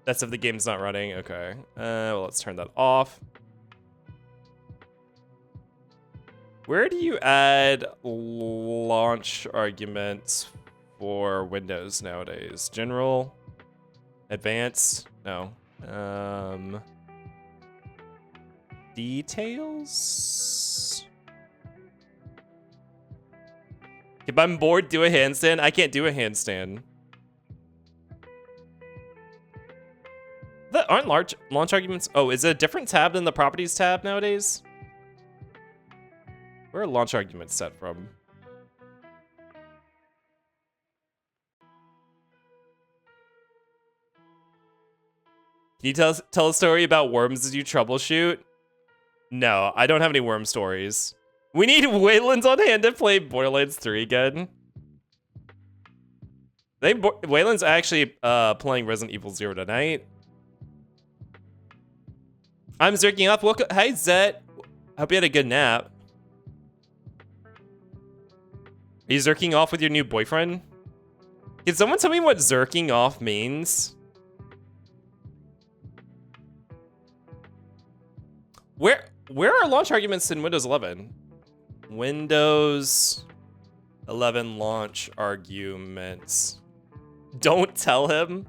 That's if the game's not running. Okay. Well, let's turn that off. Where do you add launch arguments for Windows nowadays? General? Advanced? No. Details? If I'm bored, do a handstand. I can't do a handstand. That aren't launch arguments. Oh, is it a different tab than the properties tab nowadays? Where are launch arguments set from? Can you tell a story about worms as you troubleshoot? No, I don't have any worm stories. We need Wayland's on hand to play Borderlands 3 again. Wayland's actually playing Resident Evil 0 tonight. I'm zerking off. Welcome. Hi, Zet. Hope you had a good nap. Are you zerking off with your new boyfriend? Can someone tell me what zerking off means? Where are launch arguments in Windows 11? Windows 11 launch arguments. Don't tell him.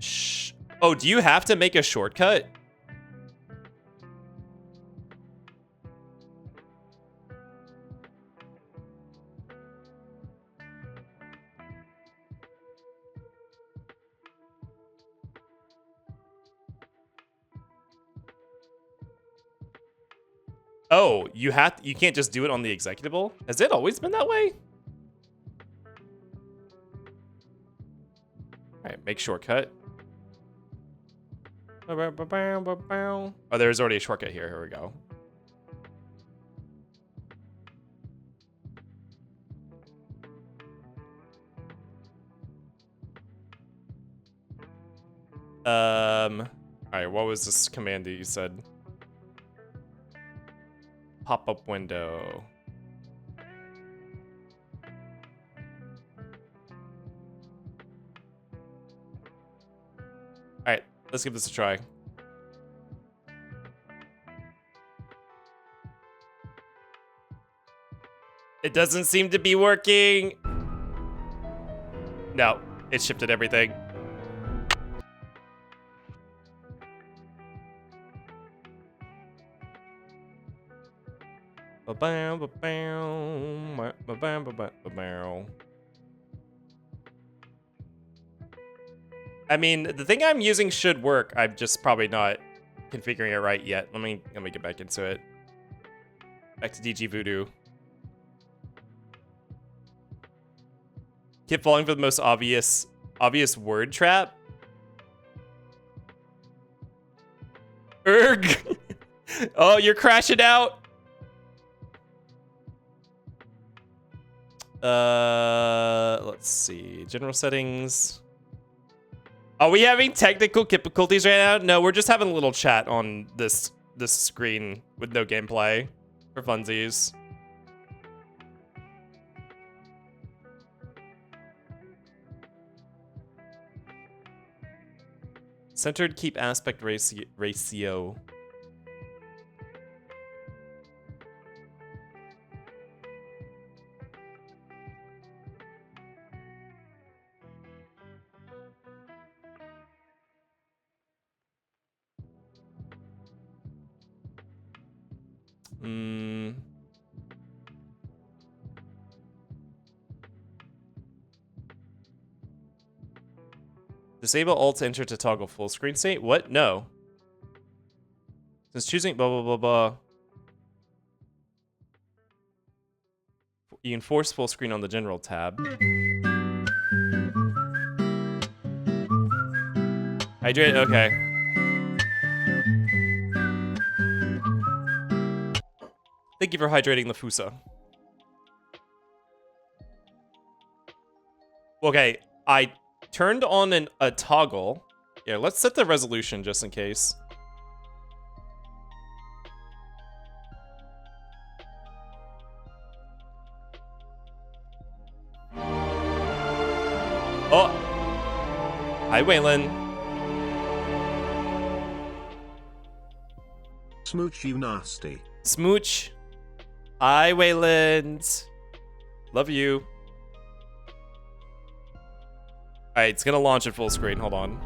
Shh. Oh, do you have to make a shortcut? Oh, you can't just do it on the executable? Has it always been that way? Alright, make shortcut. Oh, there's already a shortcut here. Here we go. Alright, what was this command that you said? Pop-up window. Alright, let's give this a try. It doesn't seem to be working. No, it shifted everything. I mean, the thing I'm using should work. I'm just probably not configuring it right yet. Let me get back into it. Back to DG Voodoo. Keep falling for the most obvious word trap. Erg. Oh, you're crashing out. Let's see. General settings. Are we having technical difficulties right now? No, we're just having a little chat on this screen with no gameplay for funsies. Centered keep aspect ratio. Disable alt enter to toggle full screen state. What? No. Since choosing blah blah blah blah. You can force full screen on the general tab. Hydrate, okay. Thank you for hydrating the Fusa. Okay, I turned on a toggle. Yeah, let's set the resolution just in case. Oh! Hi, Waylon. Smooch, you nasty. Smooch. Hi, Wayland. Love you. Alright, it's gonna launch at full screen. Hold on.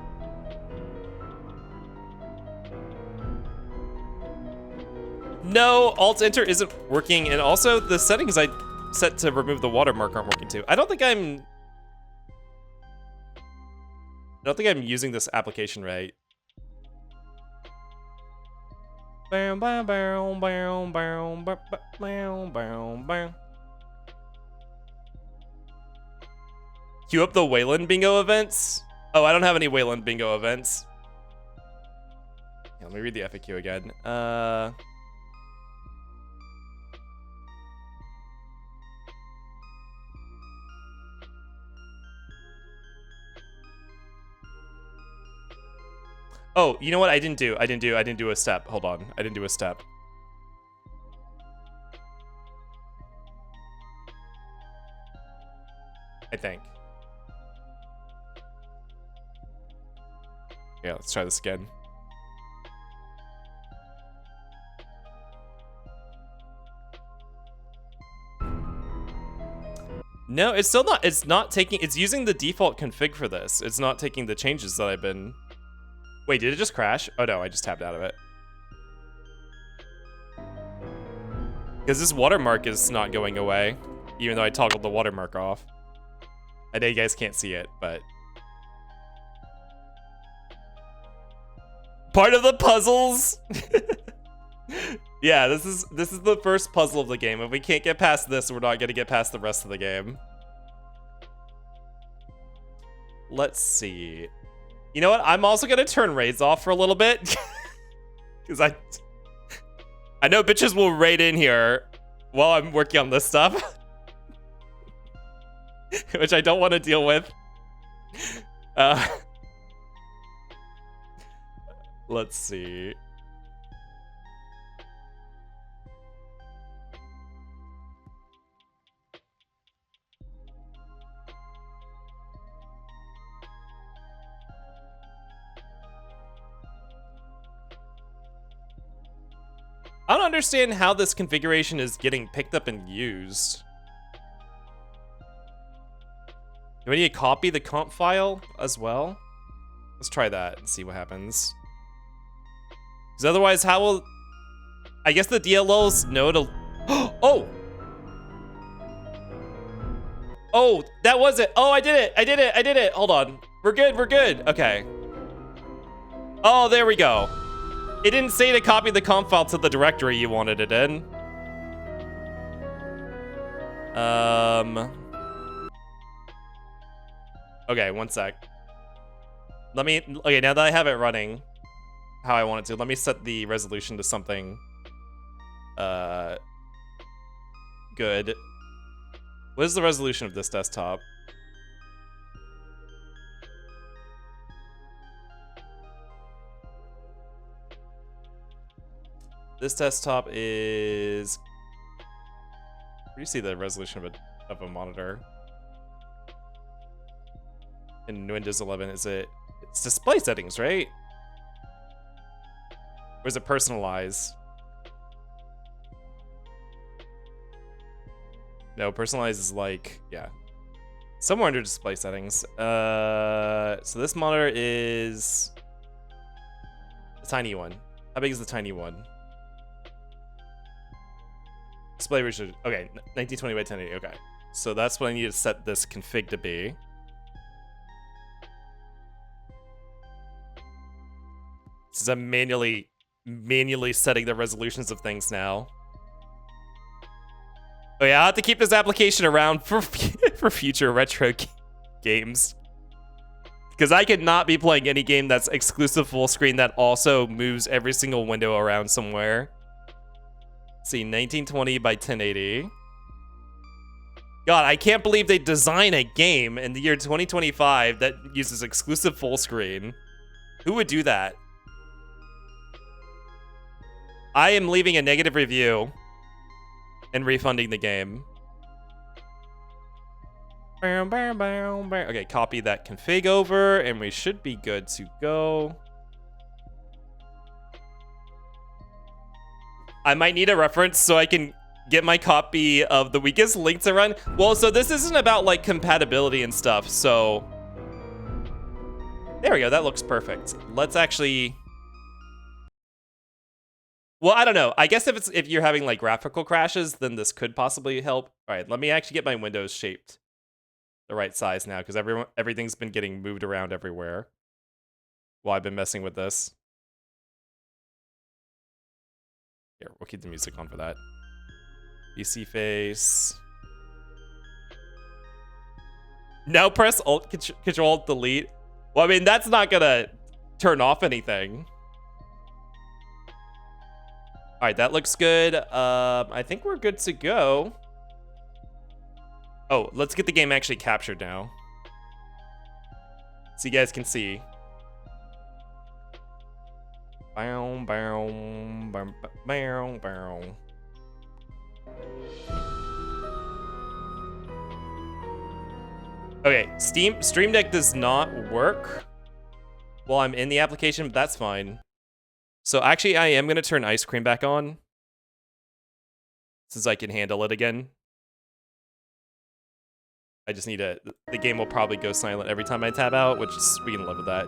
No, Alt-Enter isn't working, and also the settings I set to remove the watermark aren't working too. I don't think I'm using this application right. Queue up the Wayland bingo events. Oh, I don't have any Wayland bingo events. Yeah, let me read the FAQ again. Oh, you know what? I didn't do a step. Hold on. I didn't do a step. I think. Yeah, let's try this again. No, it's still not. It's not taking. It's using the default config for this. It's not taking the changes that I've been. Wait, did it just crash? Oh no, I just tapped out of it. Because this watermark is not going away, even though I toggled the watermark off. I know you guys can't see it, but part of the puzzles. Yeah, this is the first puzzle of the game. If we can't get past this, we're not gonna get past the rest of the game. Let's see. You know what? I'm also gonna turn raids off for a little bit. Because I know bitches will raid in here while I'm working on this stuff. Which I don't want to deal with. Let's see. I don't understand how this configuration is getting picked up and used. Do we need to copy the comp file as well? Let's try that and see what happens. Because otherwise, how will... I guess the DLLs know to... Oh! Oh, that was it. Oh, I did it. I did it. I did it. Hold on. We're good. We're good. Okay. Oh, there we go. It didn't say to copy the comp file to the directory you wanted it in. Okay, one sec. Let me... Okay, now that I have it running how I want it to, let me set the resolution to something... good. What is the resolution of this desktop? This desktop is... Where do you see the resolution of a monitor? In Windows 11, is it... It's display settings, right? Or is it personalize? No, personalize is like, yeah. Somewhere under display settings. So this monitor is... a tiny one. How big is the tiny one? Display resolution. Okay, 1920 by 1080. Okay, so that's what I need to set this config to be. Since I'm manually setting the resolutions of things now. Oh yeah, I'll have to keep this application around for future retro games. Because I could not be playing any game that's exclusive full screen that also moves every single window around somewhere. Let's see, 1920 by 1080. God, I can't believe they design a game in the year 2025 that uses exclusive full screen. Who would do that? I am leaving a negative review and refunding the game. Okay, copy that config over, and we should be good to go. I might need a reference so I can get my copy of the weakest link to run. Well, so this isn't about like compatibility and stuff, so... There we go, that looks perfect. Let's actually... Well, I don't know. I guess if you're having like graphical crashes, then this could possibly help. All right, let me actually get my windows shaped the right size now, because everything's been getting moved around everywhere while I've been messing with this. Here, we'll keep the music on for that. PC face. Now press Alt Control Delete. Well, I mean, that's not gonna turn off anything. All right, that looks good. I think we're good to go. Oh, let's get the game actually captured now, so you guys can see. Bow, bow, bow, bow, bow. Okay, Stream Deck does not work while I'm in the application, but that's fine. So actually, I am gonna turn Ice Cream back on, since I can handle it again. I just need to... The game will probably go silent every time I tab out, which is... We can live with that.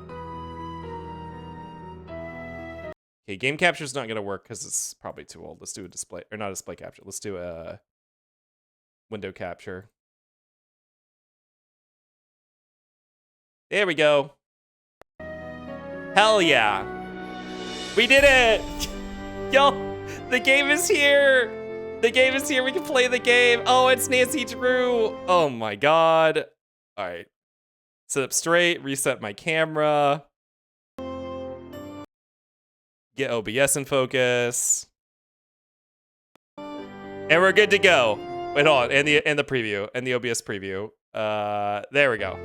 Okay, game capture's not gonna work because it's probably too old. Let's do a display... Or not a display capture. Let's do a... window capture. There we go. Hell yeah. We did it! Yo, the game is here! The game is here, we can play the game. Oh, it's Nancy Drew. Oh my God. All right. Sit up straight, reset my camera. Get OBS in focus. And we're good to go. Wait, hold on, and the preview, and the OBS preview. There we go.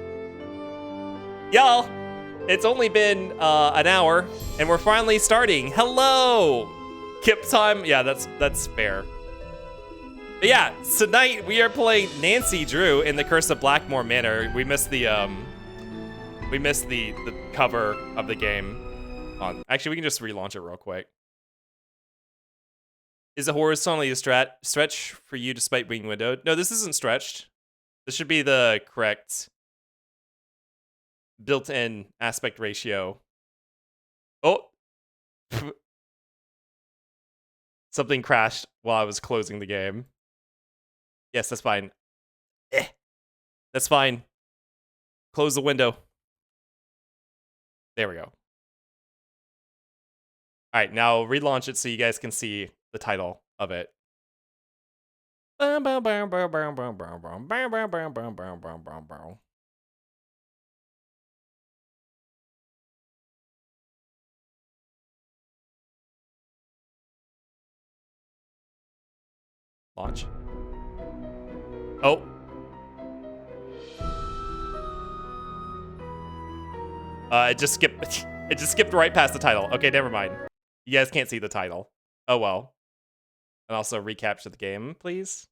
Y'all, it's only been an hour, and we're finally starting. Hello! Kip time, yeah, that's fair. But yeah, tonight we are playing Nancy Drew in The Curse of Blackmoor Manor. We missed the cover of the game. Actually, we can just relaunch it real quick. Is it horizontally a stretch for you despite being windowed? No, this isn't stretched. This should be the correct built-in aspect ratio. Oh, something crashed while I was closing the game. Yes, that's fine. That's fine. Close the window. There we go. All right, now relaunch it so you guys can see the title of it. Launch. Oh. It just skipped. It just skipped right past the title. Okay, never mind. You guys can't see the title. Oh well. And also recapture the game, please.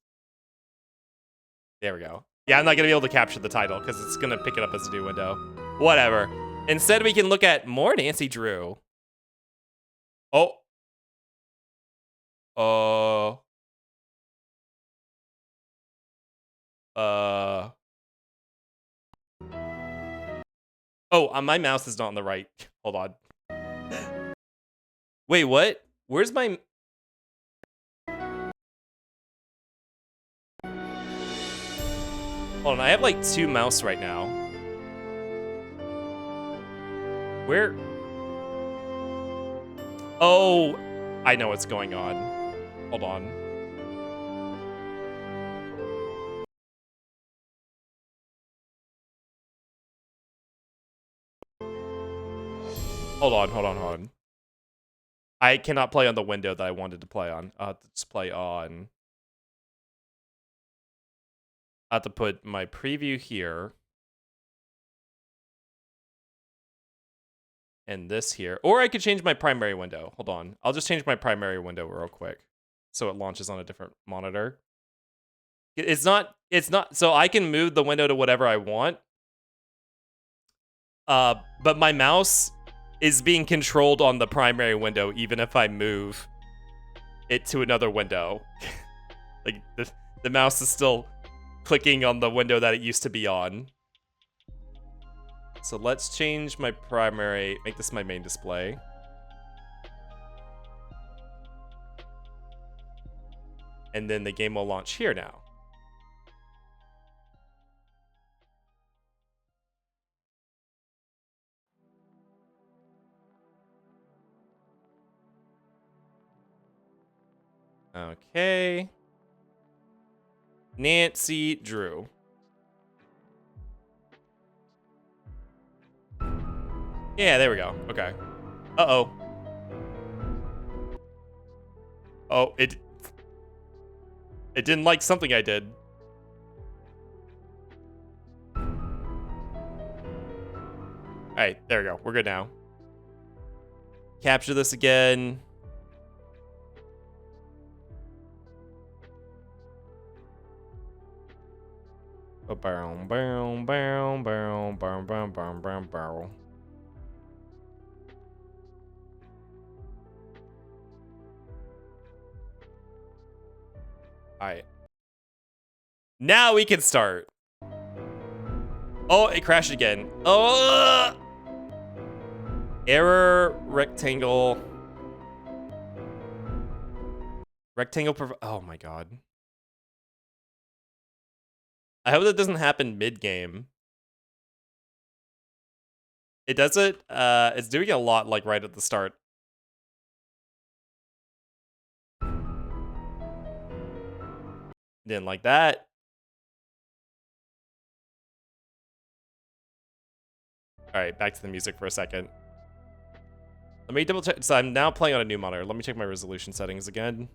There we go. Yeah, I'm not gonna be able to capture the title because it's gonna pick it up as a new window. Whatever. Instead, we can look at more Nancy Drew. Oh. Oh, my mouse is not on the right. Hold on. Wait, what? Where's my... Hold on, I have like 2 mouse right now. Where? Oh, I know what's going on. Hold on. Hold on. I cannot play on the window that I wanted to play on. I'll have to just play on... I have to put my preview here. And this here. Or I could change my primary window. Hold on. I'll just change my primary window real quick. So it launches on a different monitor. It's not, so I can move the window to whatever I want. But my mouse is being controlled on the primary window, even if I move it to another window. Like, the mouse is still clicking on the window that it used to be on. So let's change my primary, make this my main display. And then the game will launch here now. Okay. Nancy Drew. Yeah, there we go. Okay. Uh-oh. Oh, it didn't like something I did. Alright, there we go. We're good now. Capture this again. Alright. Now we can start. Oh, it crashed again. Oh! Error rectangle. Oh my god. I hope that doesn't happen mid-game. It does it. It's doing a lot like right at the start. Didn't like that. All right, back to the music for a second. Let me double check. So I'm now playing on a new monitor. Let me check my resolution settings again.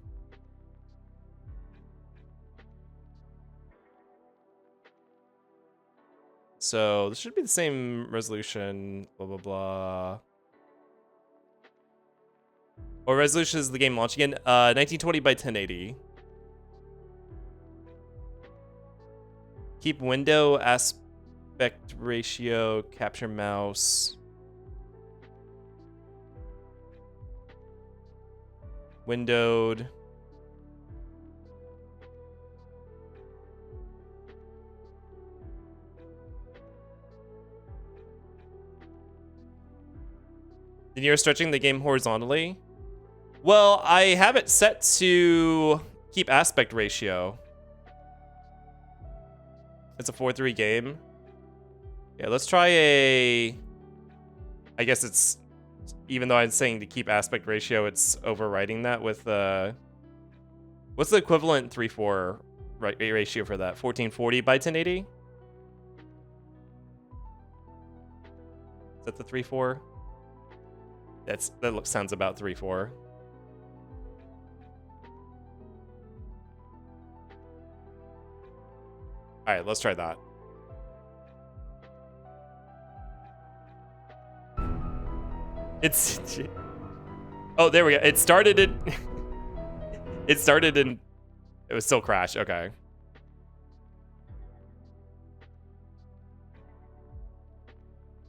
So this should be the same resolution, blah, blah, blah. What resolution is the game launching in? 1920 by 1080. Keep window aspect ratio, capture mouse. Windowed. Then you're stretching the game horizontally? Well, I have it set to keep aspect ratio. It's a 4:3 game. Yeah, let's try a... I guess it's... Even though I'm saying to keep aspect ratio, it's overriding that with... What's the equivalent 3:4 ratio for that? 1440 by 1080? Is that the 3:4? Sounds about 3:4. All right, let's try that. It's... Oh, there we go. It started in... It started in... It was still crash. Okay.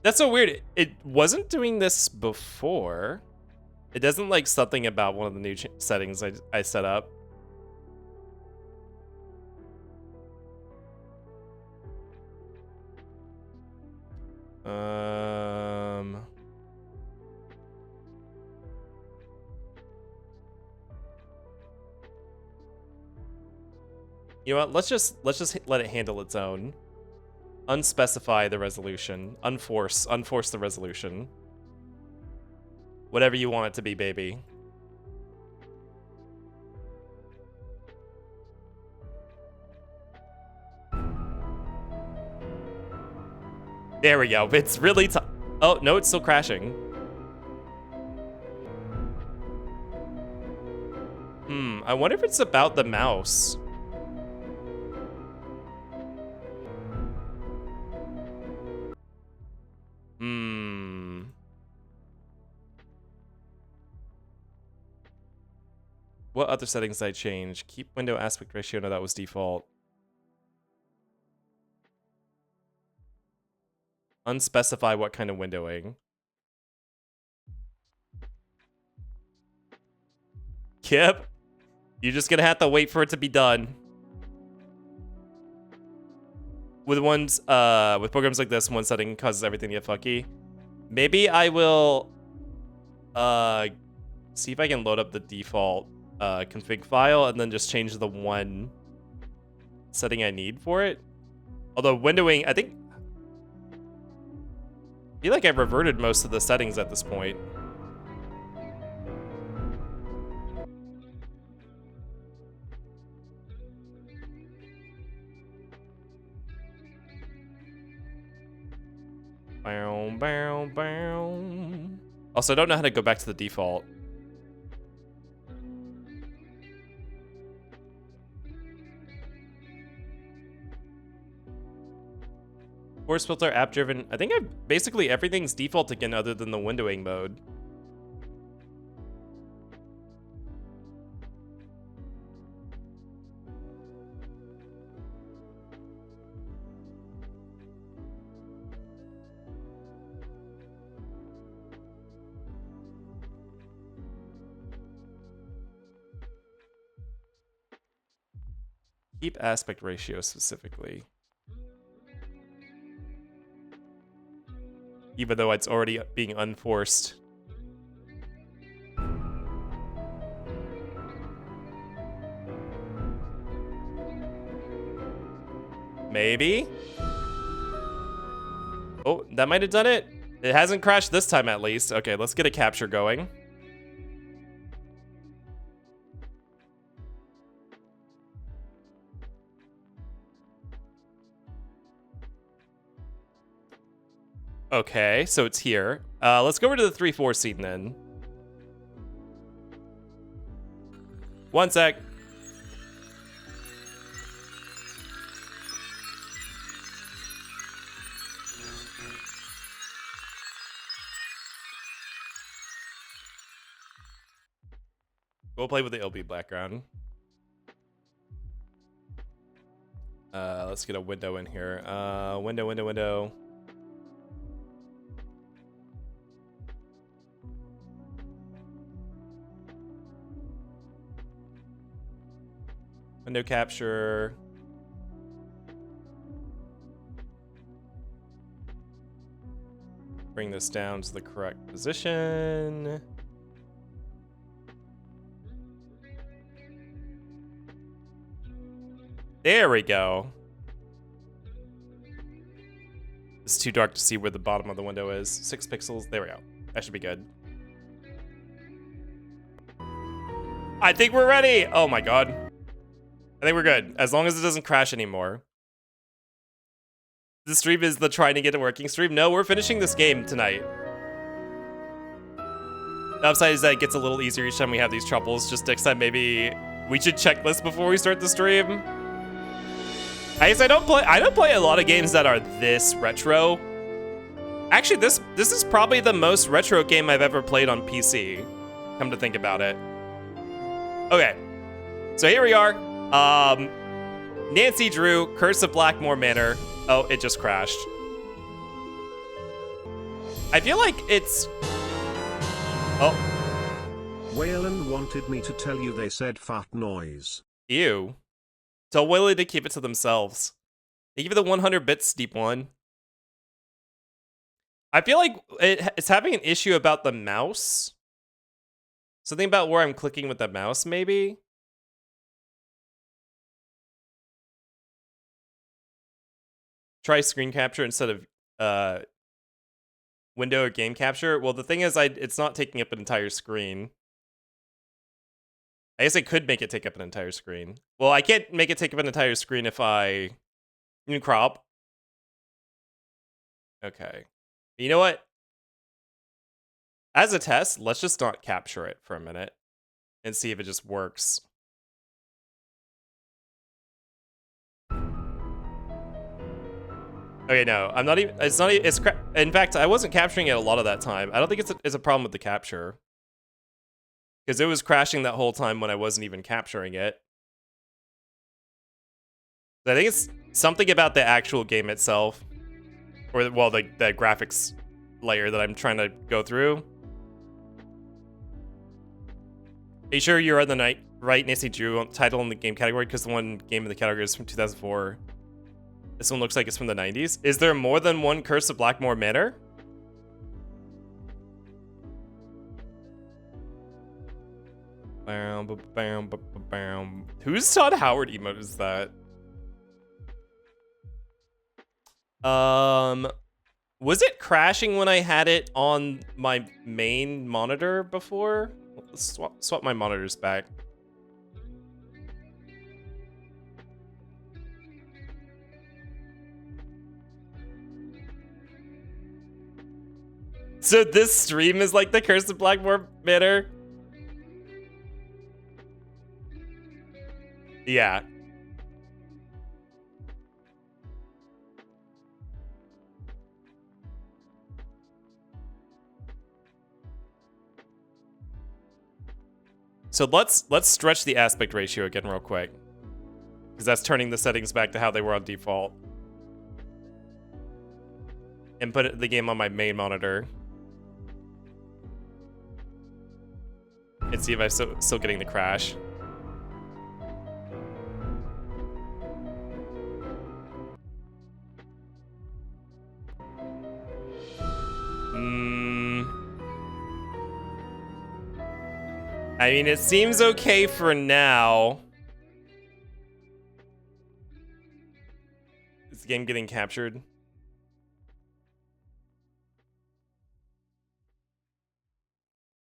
That's so weird. It wasn't doing this before. It doesn't like something about one of the new settings I set up. You know what? Let's just let it handle its own. Unspecify the resolution. Unforce the resolution. Whatever you want it to be, baby. There we go. It's really oh, no, it's still crashing. I wonder if it's about the mouse. What other settings did I change? Keep window aspect ratio. No, that was default. Unspecify what kind of windowing. Kip, you're just gonna have to wait for it to be done. With programs like this, one setting causes everything to get fucky. Maybe I will see if I can load up the default config file and then just change the one setting I need for it. Although windowing, I feel like I've reverted most of the settings at this point. Bow, bow, bow. Also, I don't know how to go back to the default. Force filter, app driven. I think basically everything's default again other than the windowing mode. Keep aspect ratio specifically. Even though it's already being unforced. Maybe? Oh, that might have done it. It hasn't crashed this time at least. Okay, let's get a capture going. Okay, so it's here. Let's go over to the 3-4 scene then. One sec. We'll play with the LB background. Let's get a window in here. Window. Window capture. bring this down to the correct position. There we go. It's too dark to see where the bottom of the window is. 6 pixels. There we go. That should be good. I think we're ready. Oh my god. I think we're good. As long as it doesn't crash anymore. The stream is the trying to get it working stream. No, we're finishing this game tonight. The upside is that it gets a little easier each time we have these troubles. Just next time, maybe we should checklist before we start the stream. I guess I don't play a lot of games that are this retro. Actually, this is probably the most retro game I've ever played on PC. Come to think about it. Okay, so here we are. Nancy Drew, Curse of Blackmoor Manor. Oh, it just crashed. I feel like it's... Oh. Wayland wanted me to tell you they said fart noise. Ew. Tell Willie to keep it to themselves. They give you the 100 bits steep one. I feel like it's having an issue about the mouse. Something about where I'm clicking with the mouse, maybe? Try screen capture instead of window or game capture. Well, the thing is, it's not taking up an entire screen. I guess I could make it take up an entire screen. Well, I can't make it take up an entire screen if I crop. Okay. You know what? As a test, let's just not capture it for a minute and see if it just works. Okay, no, I'm not even. It's not. It's. In fact, I wasn't capturing it a lot of that time. I don't think it's a problem with the capture, because it was crashing that whole time when I wasn't even capturing it. I think it's something about the actual game itself, or well, the graphics layer that I'm trying to go through. Are you sure you're on the right Nancy Drew title in the game category? Because the one game in the category is from 2004. This one looks like it's from the 90s. Is there more than one Curse of Blackmoor Manor? Whose Todd Howard emote is that? Was it crashing when I had it on my main monitor before? Let's swap my monitors back. So this stream is like the Curse of Blackmoor Manor? Yeah. So let's stretch the aspect ratio again real quick, because that's turning the settings back to how they were on default. And put the game on my main monitor. And see if I'm still getting the crash. I mean, it seems okay for now. Is the game getting captured?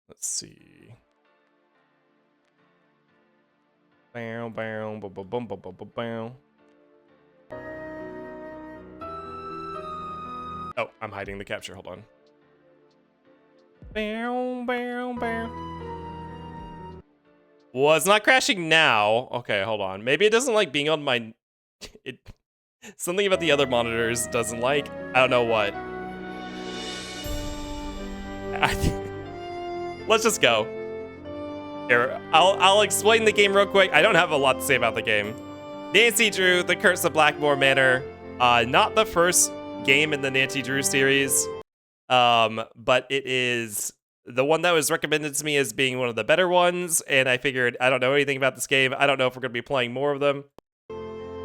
Let's see. Bow, bow, bow, bow, bow, bow, bow, bow. Oh, I'm hiding the capture. Hold on. Bow, bow, bow. Well, it's not crashing now. Okay, hold on. Maybe it doesn't like being on my... Something about the other monitors doesn't like. I don't know what. Let's just go. Here, I'll explain the game real quick. I don't have a lot to say about the game. Nancy Drew, The Curse of Blackmoor Manor. Not the first game in the Nancy Drew series, but it is the one that was recommended to me as being one of the better ones, and I figured I don't know anything about this game. I don't know if we're going to be playing more of them.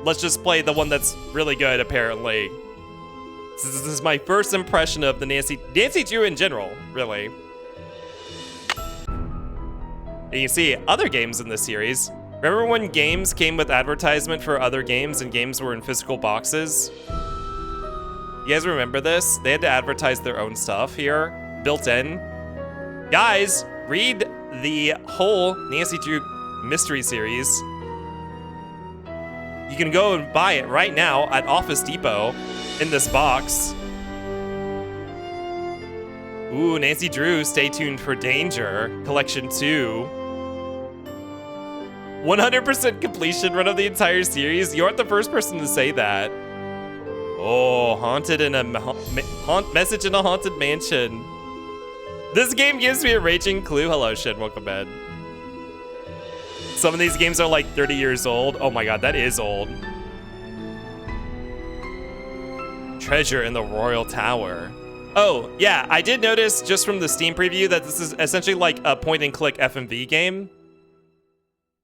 Let's just play the one that's really good, apparently. This is my first impression of the Nancy Drew in general, really. And you see other games in this series. Remember when games came with advertisement for other games and games were in physical boxes? You guys remember this? They had to advertise their own stuff here, built in. Guys, read the whole Nancy Drew mystery series. You can go and buy it right now at Office Depot in this box. Ooh, Nancy Drew, stay tuned for Danger, Collection 2. 100% completion run of the entire series. You aren't the first person to say that. Oh, haunted in a message in a haunted mansion. This game gives me a raging clue. Hello, Shin, welcome back. Some of these games are like 30 years old. Oh my god, that is old. Treasure in the Royal Tower. Oh, yeah, I did notice just from the Steam preview that this is essentially like a point-and-click FMV game.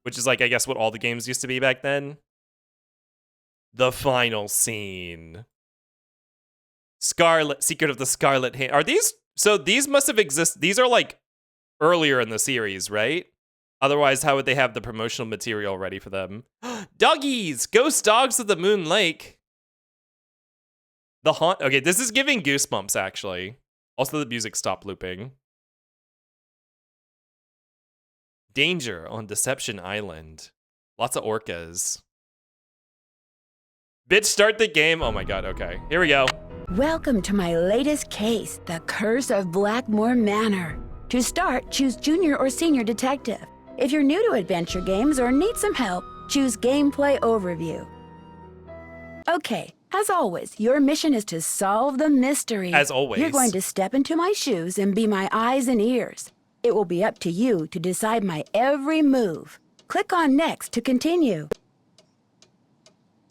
Which is like, I guess, what all the games used to be back then. The final scene. Secret of the Scarlet Hand. Are these... So these must have existed... These are like earlier in the series, right? Otherwise, how would they have the promotional material ready for them? Doggies! Ghost dogs of the Moon Lake. The haunt... Okay, this is giving goosebumps, actually. Also, the music stopped looping. Danger on Deception Island. Lots of orcas. Bitch, start the game. Oh my god, okay. Here we go. Welcome to my latest case, The Curse of Blackmoor Manor. To start, choose Junior or Senior Detective. If you're new to adventure games or need some help, choose Gameplay Overview. Okay, as always, your mission is to solve the mystery. As always. You're going to step into my shoes and be my eyes and ears. It will be up to you to decide my every move. Click on Next to continue.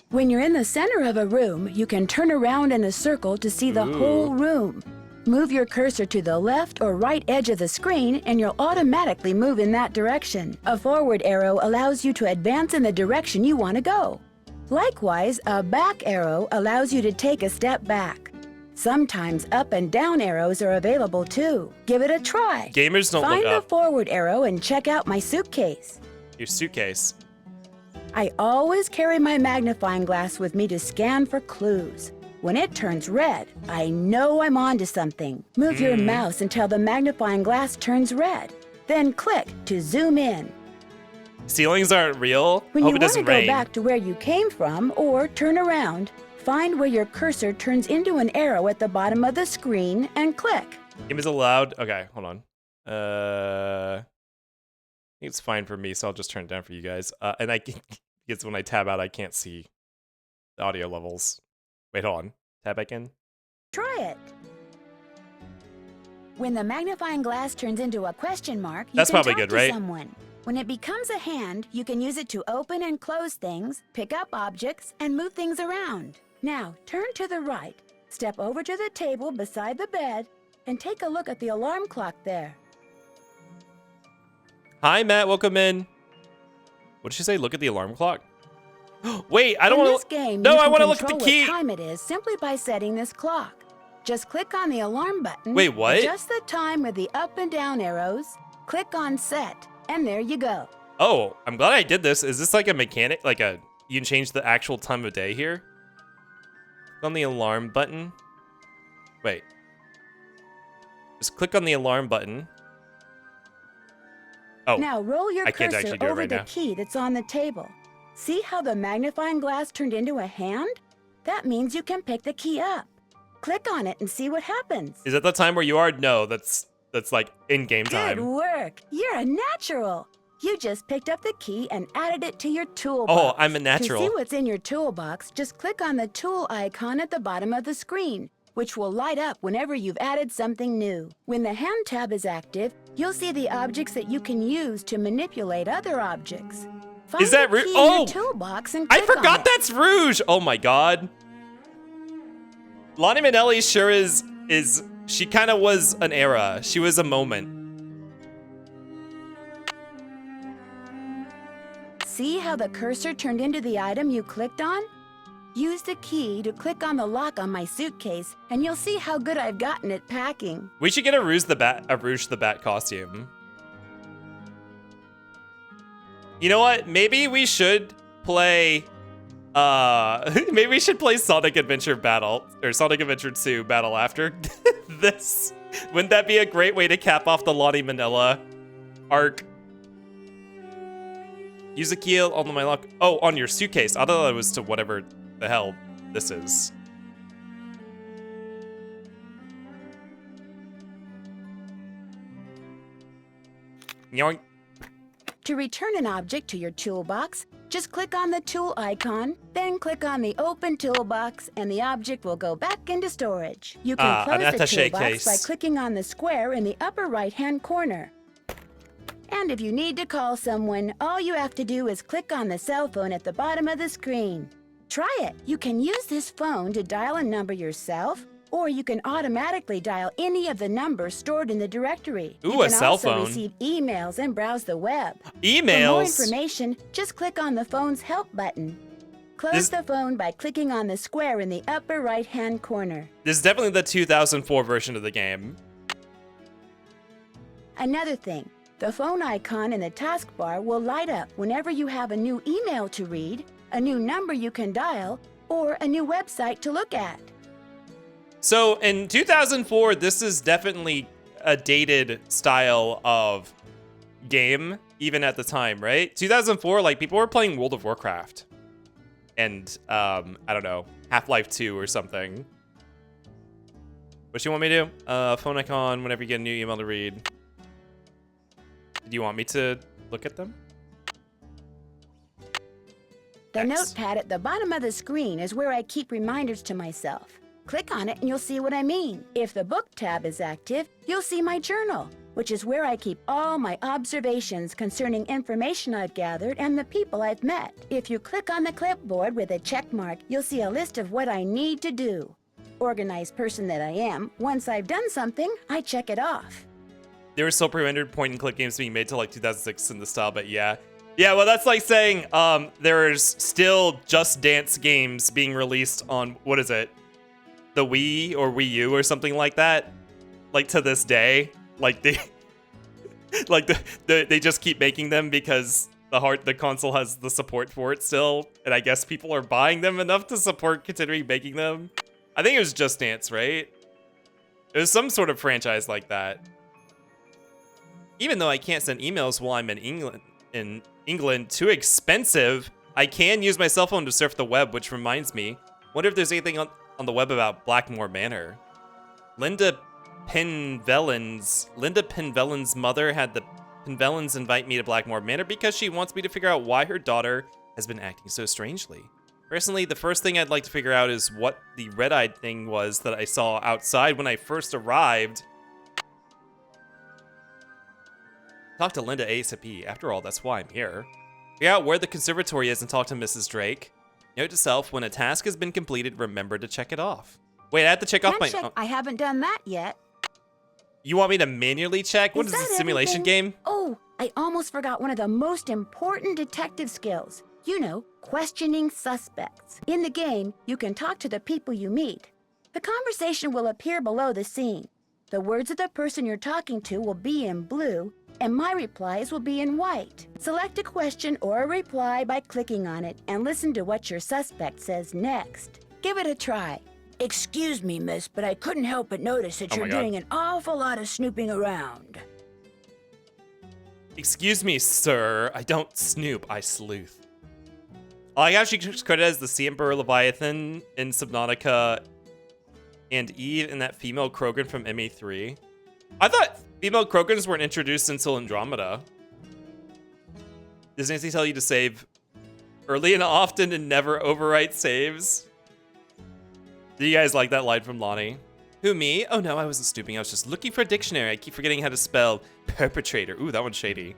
When you're in the center of a room, you can turn around in a circle to see the whole room. Move your cursor to the left or right edge of the screen and you'll automatically move in that direction. A forward arrow allows you to advance in the direction you want to go. Likewise, a back arrow allows you to take a step back. Sometimes up and down arrows are available too. Give it a try. Gamers don't Find look the up. forward arrow and check out my suitcase. Your suitcase. I always carry my magnifying glass with me to scan for clues. When it turns red, I know I'm onto something. Move your mouse until the magnifying glass turns red. Then click to zoom in. Ceilings aren't real. When Hope you it want to doesn't go rain. back to where you came from or turn around, find where your cursor turns into an arrow at the bottom of the screen and click. Game is allowed. Okay, hold on. I think it's fine for me, so I'll just turn it down for you guys. And I can, because when I tab out, I can't see the audio levels. Wait, hold on. Tab back in. Try it. When the magnifying glass turns into a question mark, you That's can probably talk good, to right? someone. When it becomes a hand, you can use it to open and close things, pick up objects, and move things around. Now, turn to the right, step over to the table beside the bed, and take a look at the alarm clock there. Hi, Matt. Welcome in. What did she say? Look at the alarm clock? Wait, I don't In want this game, No, you I can want to look at the control key. what time it is simply by setting this clock. Just click on the alarm button. Wait, what? Adjust the time with the up and down arrows. Click on set, and there you go. Oh, I'm glad I did this. Is this like a mechanic? Like a you can change the actual time of day here? Click on the alarm button. Wait. Just click on the alarm button. Oh. Now roll your I can't cursor actually do it over right the now. key that's on the table. See how the magnifying glass turned into a hand? That means you can pick the key up. Click on it and see what happens. Is that the time where you are? No, that's like in-game Good time. work. You're a natural. You just picked up the key and added it to your toolbox. Oh, I'm a natural. To see what's in your toolbox, just click on the tool icon at the bottom of the screen, which will light up whenever you've added something new. When the hand tab is active, you'll see the objects that you can use to manipulate other objects. Find Is that the Rouge? key in Oh! your toolbox and I click on forgot it. that's Rouge. Oh my god. Lonnie Manelli sure is she kind of was an era. She was a moment. See how the cursor turned into the item you clicked on? Use the key to click on the lock on my suitcase, and you'll see how good I've gotten at packing. We should get a Rouge the Bat costume. You know what? Maybe we should play maybe we should play Sonic Adventure Battle or Sonic Adventure 2 Battle after this. Wouldn't that be a great way to cap off the Lonnie Manila arc? Use a key on my lock. Oh, on your suitcase. I thought it was to whatever the hell this is. Yoink. To return an object to your toolbox, just click on the tool icon, then click on the open toolbox, and the object will go back into storage. You can close the toolbox by clicking on the square in the upper right-hand corner. And if you need to call someone, all you have to do is click on the cell phone at the bottom of the screen. Try it. You can use this phone to dial a number yourself, or you can automatically dial any of the numbers stored in the directory. Ooh, a cell phone. You can also receive emails and browse the web. Emails? For more information, just click on the phone's help button. Close the phone by clicking on the square in the upper right-hand corner. This is definitely the 2004 version of the game. Another thing, the phone icon in the taskbar will light up whenever you have a new email to read, a new number you can dial, or a new website to look at. So in 2004, this is definitely a dated style of game, even at the time, right? 2004, like people were playing World of Warcraft and I don't know, Half-Life 2 or something. What you want me to do? Phone icon whenever you get a new email to read. Do you want me to look at them? The notepad at the bottom of the screen is where I keep reminders to myself. Click on it and you'll see what I mean. If the book tab is active, you'll see my journal, which is where I keep all my observations concerning information I've gathered and the people I've met. If you click on the clipboard with a check mark, you'll see a list of what I need to do. Organized person that I am, once I've done something, I check it off. There were still pre-rendered point-and-click games being made till like 2006 in the style, but yeah. Yeah, well, that's like saying there's still Just Dance games being released on, what is it? The Wii or Wii U or something like that, like to this day, like they, they just keep making them because the console has the support for it still, and I guess people are buying them enough to support continuing making them. I think it was Just Dance, right? It was some sort of franchise like that. Even though I can't send emails while I'm in England, too expensive, I can use my cell phone to surf the web, which reminds me, wonder if there's anything on the web about Blackmoor Manor. Linda Penvellin's mother had the Penvellins invite me to Blackmoor Manor because she wants me to figure out why her daughter has been acting so strangely. Personally, the first thing I'd like to figure out is what the red-eyed thing was that I saw outside when I first arrived. Talk to Linda ASAP. After all, that's why I'm here. Figure out where the conservatory is and talk to Mrs. Drake. Note to self, when a task has been completed, remember to check it off. Wait, I have to check off my... I haven't done that yet. You want me to manually check? What is this, a simulation game? Oh, I almost forgot one of the most important detective skills. You know, questioning suspects. In the game, you can talk to the people you meet. The conversation will appear below the scene. The words of the person you're talking to will be in blue, and my replies will be in white. Select a question or a reply by clicking on it and listen to what your suspect says next. Give it a try. Excuse me, miss, but I couldn't help but notice that you're doing an awful lot of snooping around. Excuse me, sir. I don't snoop, I sleuth. Oh, I actually credited as the Sea Emperor Leviathan in Subnautica and Eve and that female Krogan from ME3. I thought female Krogans weren't introduced until Andromeda. Does anything tell you to save early and often and never overwrite saves? Do you guys like that line from Lonnie? Who, me? Oh no, I wasn't snooping. I was just looking for a dictionary. I keep forgetting how to spell perpetrator. Ooh, that one's shady.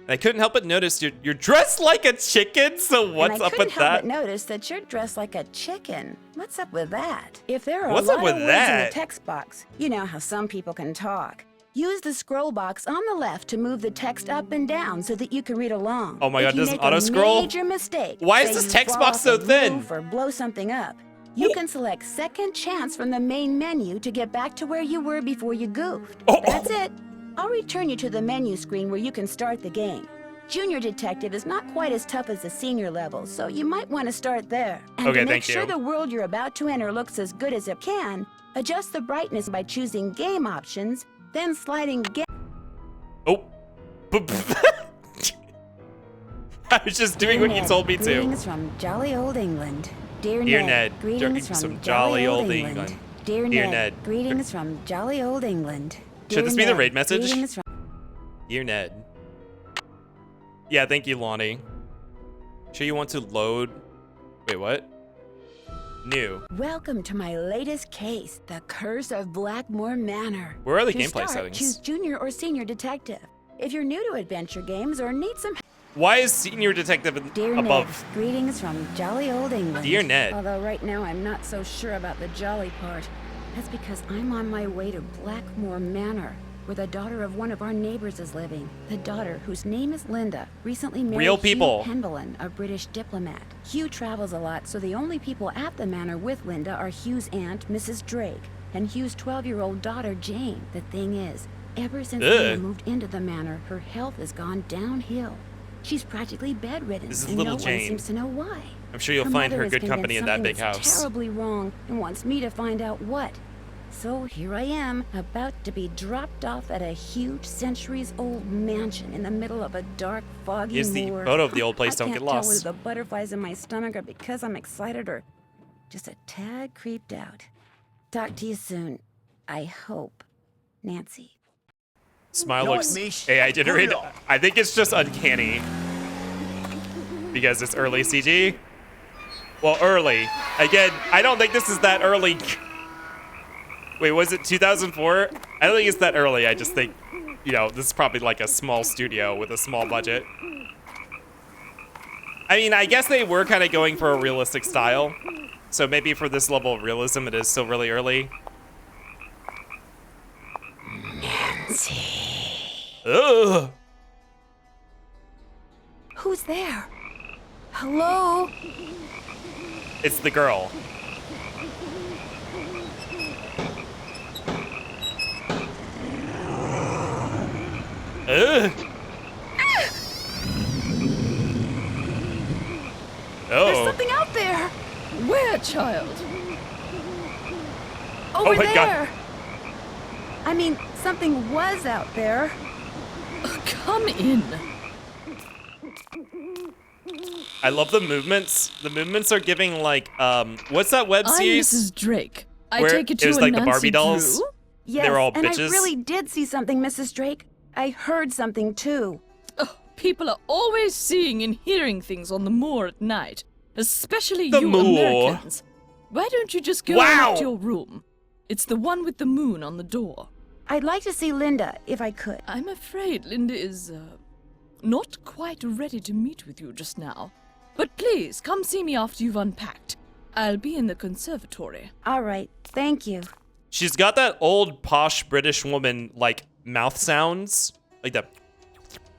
And I couldn't help but notice you're dressed like a chicken, so what's up with that? I couldn't help but notice that you're dressed like a chicken. What's up with that? If there are a lot of words in the text box, you know how some people can talk. Use the scroll box on the left to move the text up and down so that you can read along. Oh my God, if you doesn't make auto-scroll? a major mistake, Why is say this you text fall box off so a thin? roof or blow something up, you can select Second Chance from the main menu to get back to where you were before you goofed. Oh. That's it. I'll return you to the menu screen where you can start the game. Junior Detective is not quite as tough as the senior level, so you might want to start there. And Okay, to make thank sure you. the world you're about to enter looks as good as it can, adjust the brightness by choosing Game Options, then sliding Oh. I was just doing what you told me to. Greetings from jolly old England. Dear Ned, greetings some from jolly old England. England. Dear Ned, greetings from jolly old England. Should this be the Ned, raid message? greetings from- Dear Ned. Yeah, thank you, Lonnie. Sure you want to load... Wait, what? New. Welcome to my latest case, The Curse of Blackmoor Manor. Where are the To gameplay start, settings? choose Junior or Senior Detective. If you're new to adventure games or need some Why is Senior Detective Dear above? Ned, greetings from jolly old England. Dear Ned. Although right now I'm not so sure about the jolly part. That's because I'm on my way to Blackmoor Manor, where the daughter of one of our neighbors is living. The daughter, whose name is Linda, recently married Real people. Hugh Pendleton, a British diplomat. Hugh travels a lot, so the only people at the manor with Linda are Hugh's aunt, Mrs. Drake, and Hugh's 12-year-old daughter, Jane. The thing is, ever since Linda moved into the manor, her health has gone downhill. She's practically bedridden, This is and little no Jane. one seems to know why. I'm sure you'll Her find mother her is good company in that big convinced something house. is terribly wrong and wants me to find out what. So here I am, about to be dropped off at a huge centuries-old mansion in the middle of a dark, foggy Here's the moor. photo of the old place. I Don't can't get tell lost. whether the butterflies in my stomach are because I'm excited or just a tad creeped out. Talk to you soon. I hope. Nancy. Smile Not looks me. AI generated. Hold on. I think it's just uncanny. Because it's early CG. Well, early. Again, I don't think this is that early. Wait, was it 2004? I don't think it's that early. I just think, you know, this is probably like a small studio with a small budget. I mean, I guess they were kind of going for a realistic style. So maybe for this level of realism, it is still really early. Ugh. Who's there? Hello? It's the girl. Ugh. There's Oh. something out there! Where, child? Over my there! God. I mean, something was out there. Come in. I love the movements. The movements are giving like what's that web I'm series? Mrs. Drake. I Where take it it was you like and the Nancy Barbie dolls? Drew? Yes, were all and bitches? I really did see something, Mrs. Drake. I heard something too. Oh, people are always seeing and hearing things on the moor at night, especially The you moor. Americans. Why don't you just go Wow. up to your room? It's the one with the moon on the door. I'd like to see Linda, if I could. I'm afraid Linda is, not quite ready to meet with you just now. But please, come see me after you've unpacked. I'll be in the conservatory. All right, thank you. She's got that old posh British woman like mouth sounds, like that.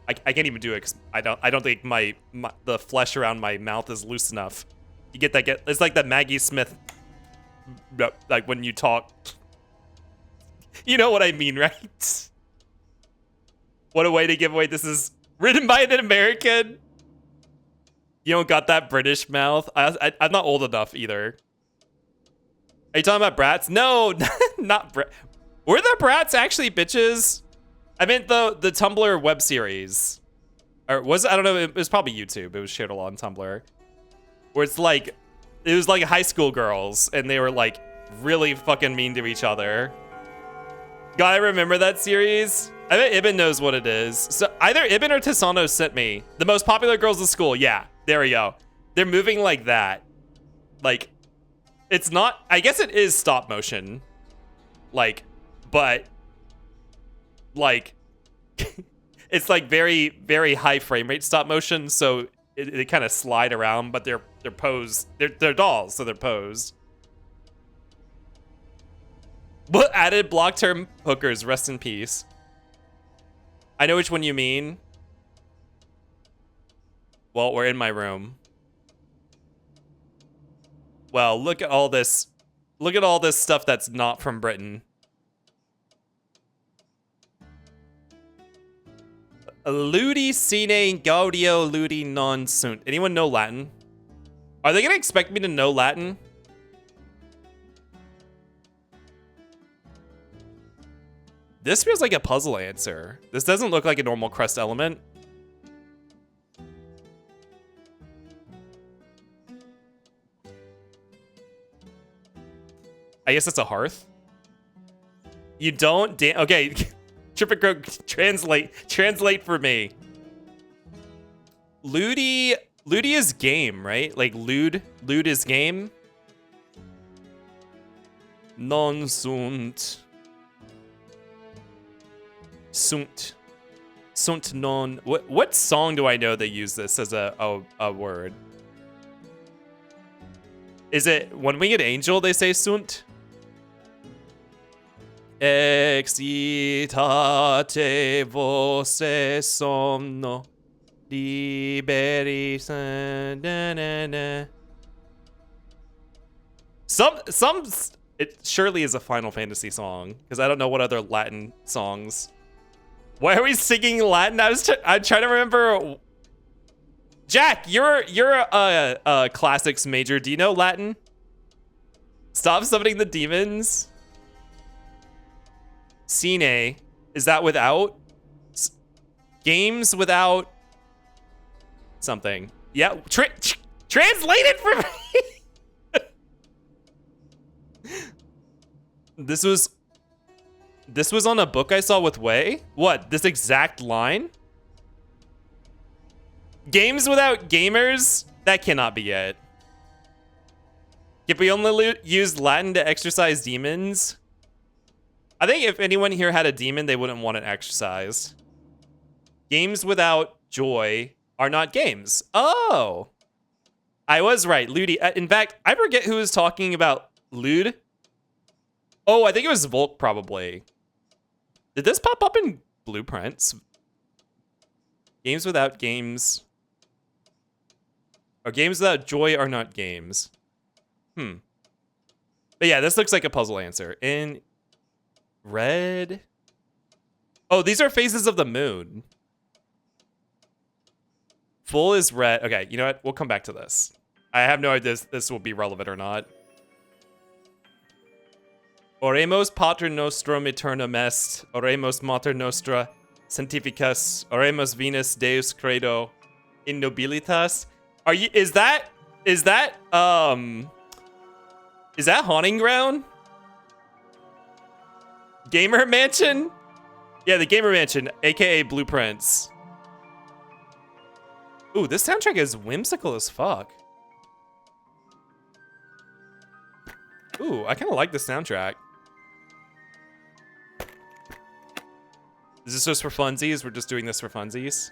I can't even do it. 'Cause I don't think my the flesh around my mouth is loose enough. You get that? It's like that Maggie Smith, like when you talk. You know what I mean, right? What a way to give away this is written by an American. You don't got that British mouth. I'm not old enough either. Are you talking about brats? No, not brat. Were the brats actually bitches? I meant the Tumblr web series. Or was it? I don't know. It was probably YouTube. It was shared a lot on Tumblr. Where it's like, it was like high school girls and they were like really fucking mean to each other. God, I remember that series. I bet Ibn knows what it is. So either Ibn or Tisano sent me the most popular girls in school. Yeah, there we go. They're moving like that. Like, it's not, I guess it is stop motion. Like, but like, it's like very, very high frame rate stop motion. So they kind of slide around, but they're posed. They're dolls, so they're posed. What added block term hookers? Rest in peace. I know which one you mean. Well, we're in my room. Well, look at all this. Look at all this stuff that's not from Britain. Ludi sine gaudio ludi non sunt. Anyone know Latin? Are they gonna expect me to know Latin? This feels like a puzzle answer. This doesn't look like a normal crust element. I guess it's a hearth. You don't okay. Tripic translate for me. Ludi is game, right? Like lude is game. Non sunt. Sunt non. What song do I know that use this as a word? Is it One Winged Angel they say sunt? Excitate voce somno liberi it surely is a Final Fantasy song because I don't know what other Latin songs. Why are we singing Latin? I'm trying to remember. Jack, you're a classics major. Do you know Latin? Stop summoning the demons. Cine, is that without? Games without something. Yeah, translate it for me. This was on a book I saw with Wei. What, this exact line? Games without gamers? That cannot be it. If we only used Latin to exorcise demons, I think if anyone here had a demon, they wouldn't want it exorcised. Games without joy are not games. Oh. I was right. Ludi. In fact, I forget who was talking about Lude. Oh, I think it was Volk, probably. Did this pop up in blueprints? Games without games. Or games without joy are not games. But yeah, this looks like a puzzle answer. In red. Oh, these are phases of the moon. Full is red. Okay, you know what? We'll come back to this. I have no idea if this will be relevant or not. Oremus pater nostrum aeternum est. Oremus mater nostra sanctificus. Oremus Venus Deus credo in nobilitas. Are you? Is that Haunting Ground? Gamer Mansion? Yeah, the Gamer Mansion, aka Blueprints. Ooh, this soundtrack is whimsical as fuck. Ooh, I kind of like the soundtrack. Is this just for funsies? We're just doing this for funsies.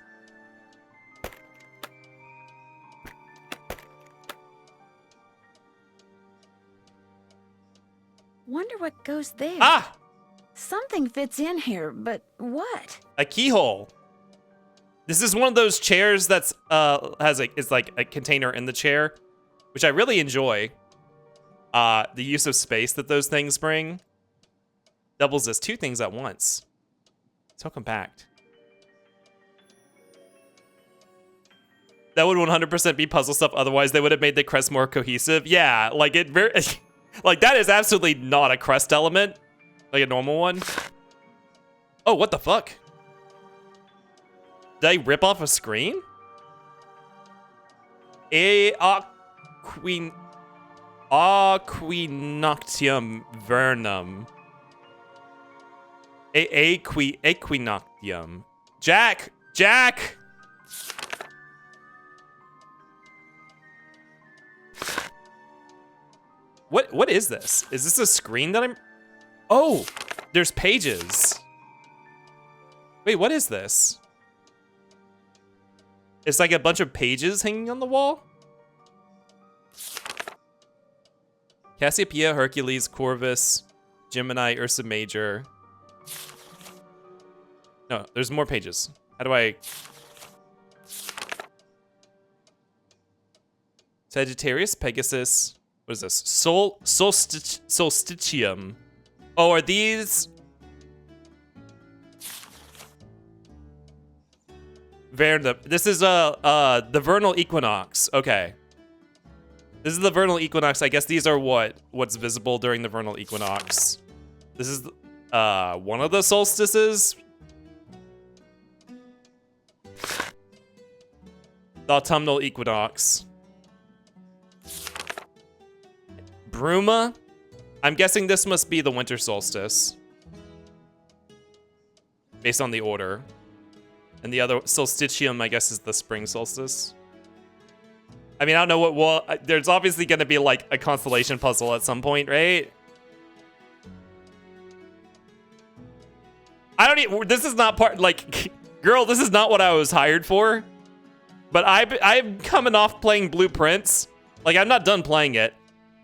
Wonder what goes there. Ah! Something fits in here, but what? A keyhole. This is one of those chairs that's is like a container in the chair, which I really enjoy. The use of space that those things bring doubles as two things at once. So compact. That would 100% be puzzle stuff. Otherwise, they would have made the crest more cohesive. Yeah, like it very, like that is absolutely not a crest element, like a normal one. Oh, what the fuck? Did I rip off a screen? Aquinoctium vernum. Equinoctium. Jack! What is this? Is this a screen that I'm... Oh, there's pages. Wait, what is this? It's like a bunch of pages hanging on the wall? Cassiopeia, Hercules, Corvus, Gemini, Ursa Major. No, there's more pages. How do I... Sagittarius, Pegasus. What is this? Solstitium. Oh, are these... This is the vernal equinox. Okay. This is the vernal equinox. I guess these are what's visible during the vernal equinox. This is one of the solstices. The autumnal equinox. Bruma. I'm guessing this must be the winter solstice. Based on the order. And the other solstitium, I guess, is the spring solstice. I mean, I don't know what. Well, there's obviously going to be like a constellation puzzle at some point, right? I don't even. This is not part. Like, girl, this is not what I was hired for. But I'm coming off playing Blueprints. Like, I'm not done playing it.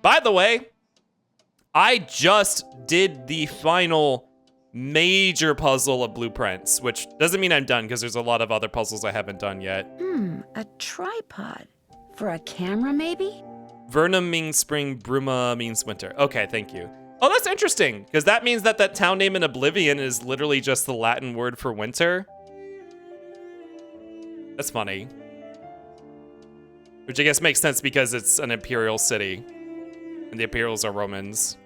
By the way, I just did the final major puzzle of Blueprints, which doesn't mean I'm done because there's a lot of other puzzles I haven't done yet. A tripod. For a camera, maybe? Vernum means spring, Bruma means winter. Okay, thank you. Oh, that's interesting, because that means that town name in Oblivion is literally just the Latin word for winter. That's funny. Which I guess makes sense because it's an imperial city. And the Imperials are Romans.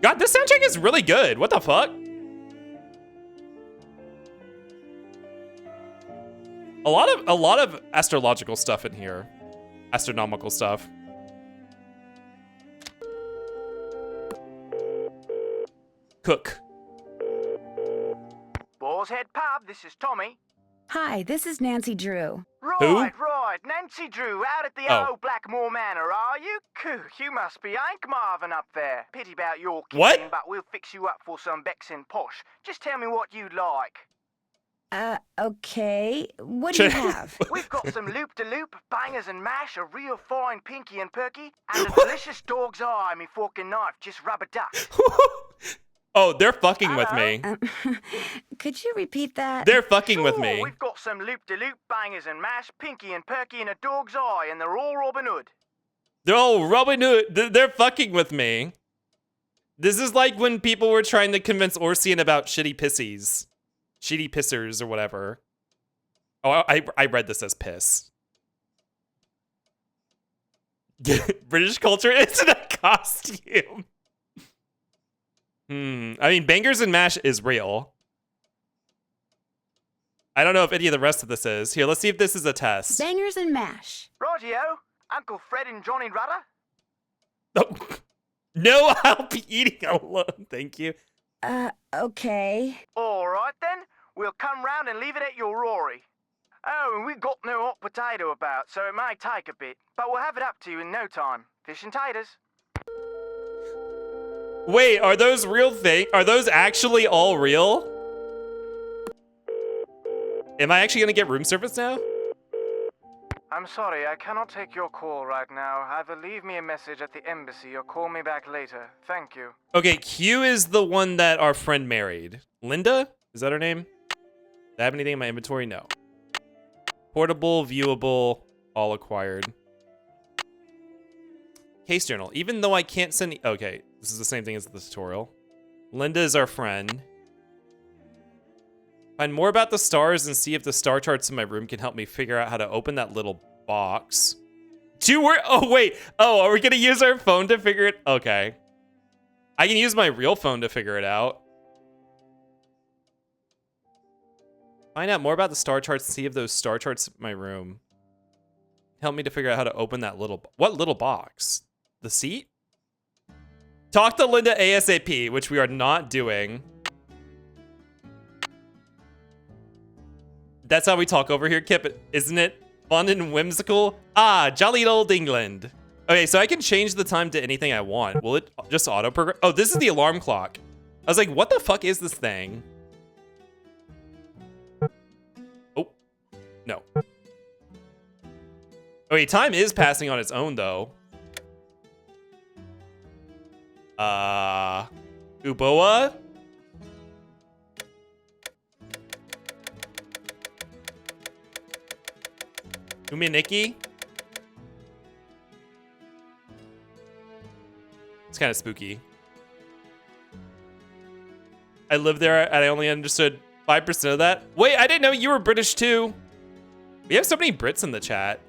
God, this soundtrack is really good. What the fuck? A lot of astrological stuff in here. Astronomical stuff. Cook. Boar's Head Pub, this is Tommy. Hi, this is Nancy Drew. Right, Nancy Drew, out at the Oh. old Blackmoor Manor, are you? Coo, you must be Hank Marvin up there. Pity about your kitchen, What? but we'll fix you up for some Bexin posh. Just tell me what you'd like. Okay. What do you have? We've got some loop-de-loop, bangers and mash, a real fine pinky and perky, and a delicious dog's eye, me fork and knife, just rub a duck. Oh, they're fucking with me. Could you repeat that? They're fucking with Sure, me. We've got some loop-de-loop, bangers and mash, pinky and perky, and a dog's eye, and they're all Robin Hood. They're all Robin Hood. They're fucking with me. This is like when people were trying to convince Orsian about shitty pissies. Shitty pissers or whatever. Oh, I read this as piss. British culture isn't a costume. I mean, Bangers and Mash is real. I don't know if any of the rest of this is. Here, let's see if this is a test. Bangers and mash. Rightio, Uncle Fred and Johnny Rudder. Oh. No, I'll be eating alone. Thank you. Okay. All right then, we'll come round and leave it at your Rory. Oh, and we've got no hot potato about, so it may take a bit, but we'll have it up to you in no time. Fish and taters. Wait, are those real things? Are those actually all real? Am I actually gonna get room service now? I'm sorry, I cannot take your call right now. Either leave me a message at the embassy or call me back later. Thank you. Okay, Q is the one that our friend married. Linda? Is that her name? Do I have anything in my inventory? No. Portable, viewable, all acquired. Case journal. Even though I can't send... Okay, this is the same thing as the tutorial. Linda is our friend. Find more about the stars and see if the star charts in my room can help me figure out how to open that little box. Oh, wait. Oh, are we going to use our phone to figure it? Okay. I can use my real phone to figure it out. Find out more about the star charts and see if those star charts in my room help me to figure out how to open that little... What little box? The seat? Talk to Linda ASAP, which we are not doing. That's how we talk over here, Kip. Isn't it fun and whimsical? Ah, jolly old England. Okay, so I can change the time to anything I want. Will it just auto-program? Oh, this is the alarm clock. I was like, what the fuck is this thing? Oh, no. Okay, time is passing on its own, though. Uboa? Uminiki? It's kind of spooky. I lived there and I only understood 5% of that. Wait, I didn't know you were British too. We have so many Brits in the chat.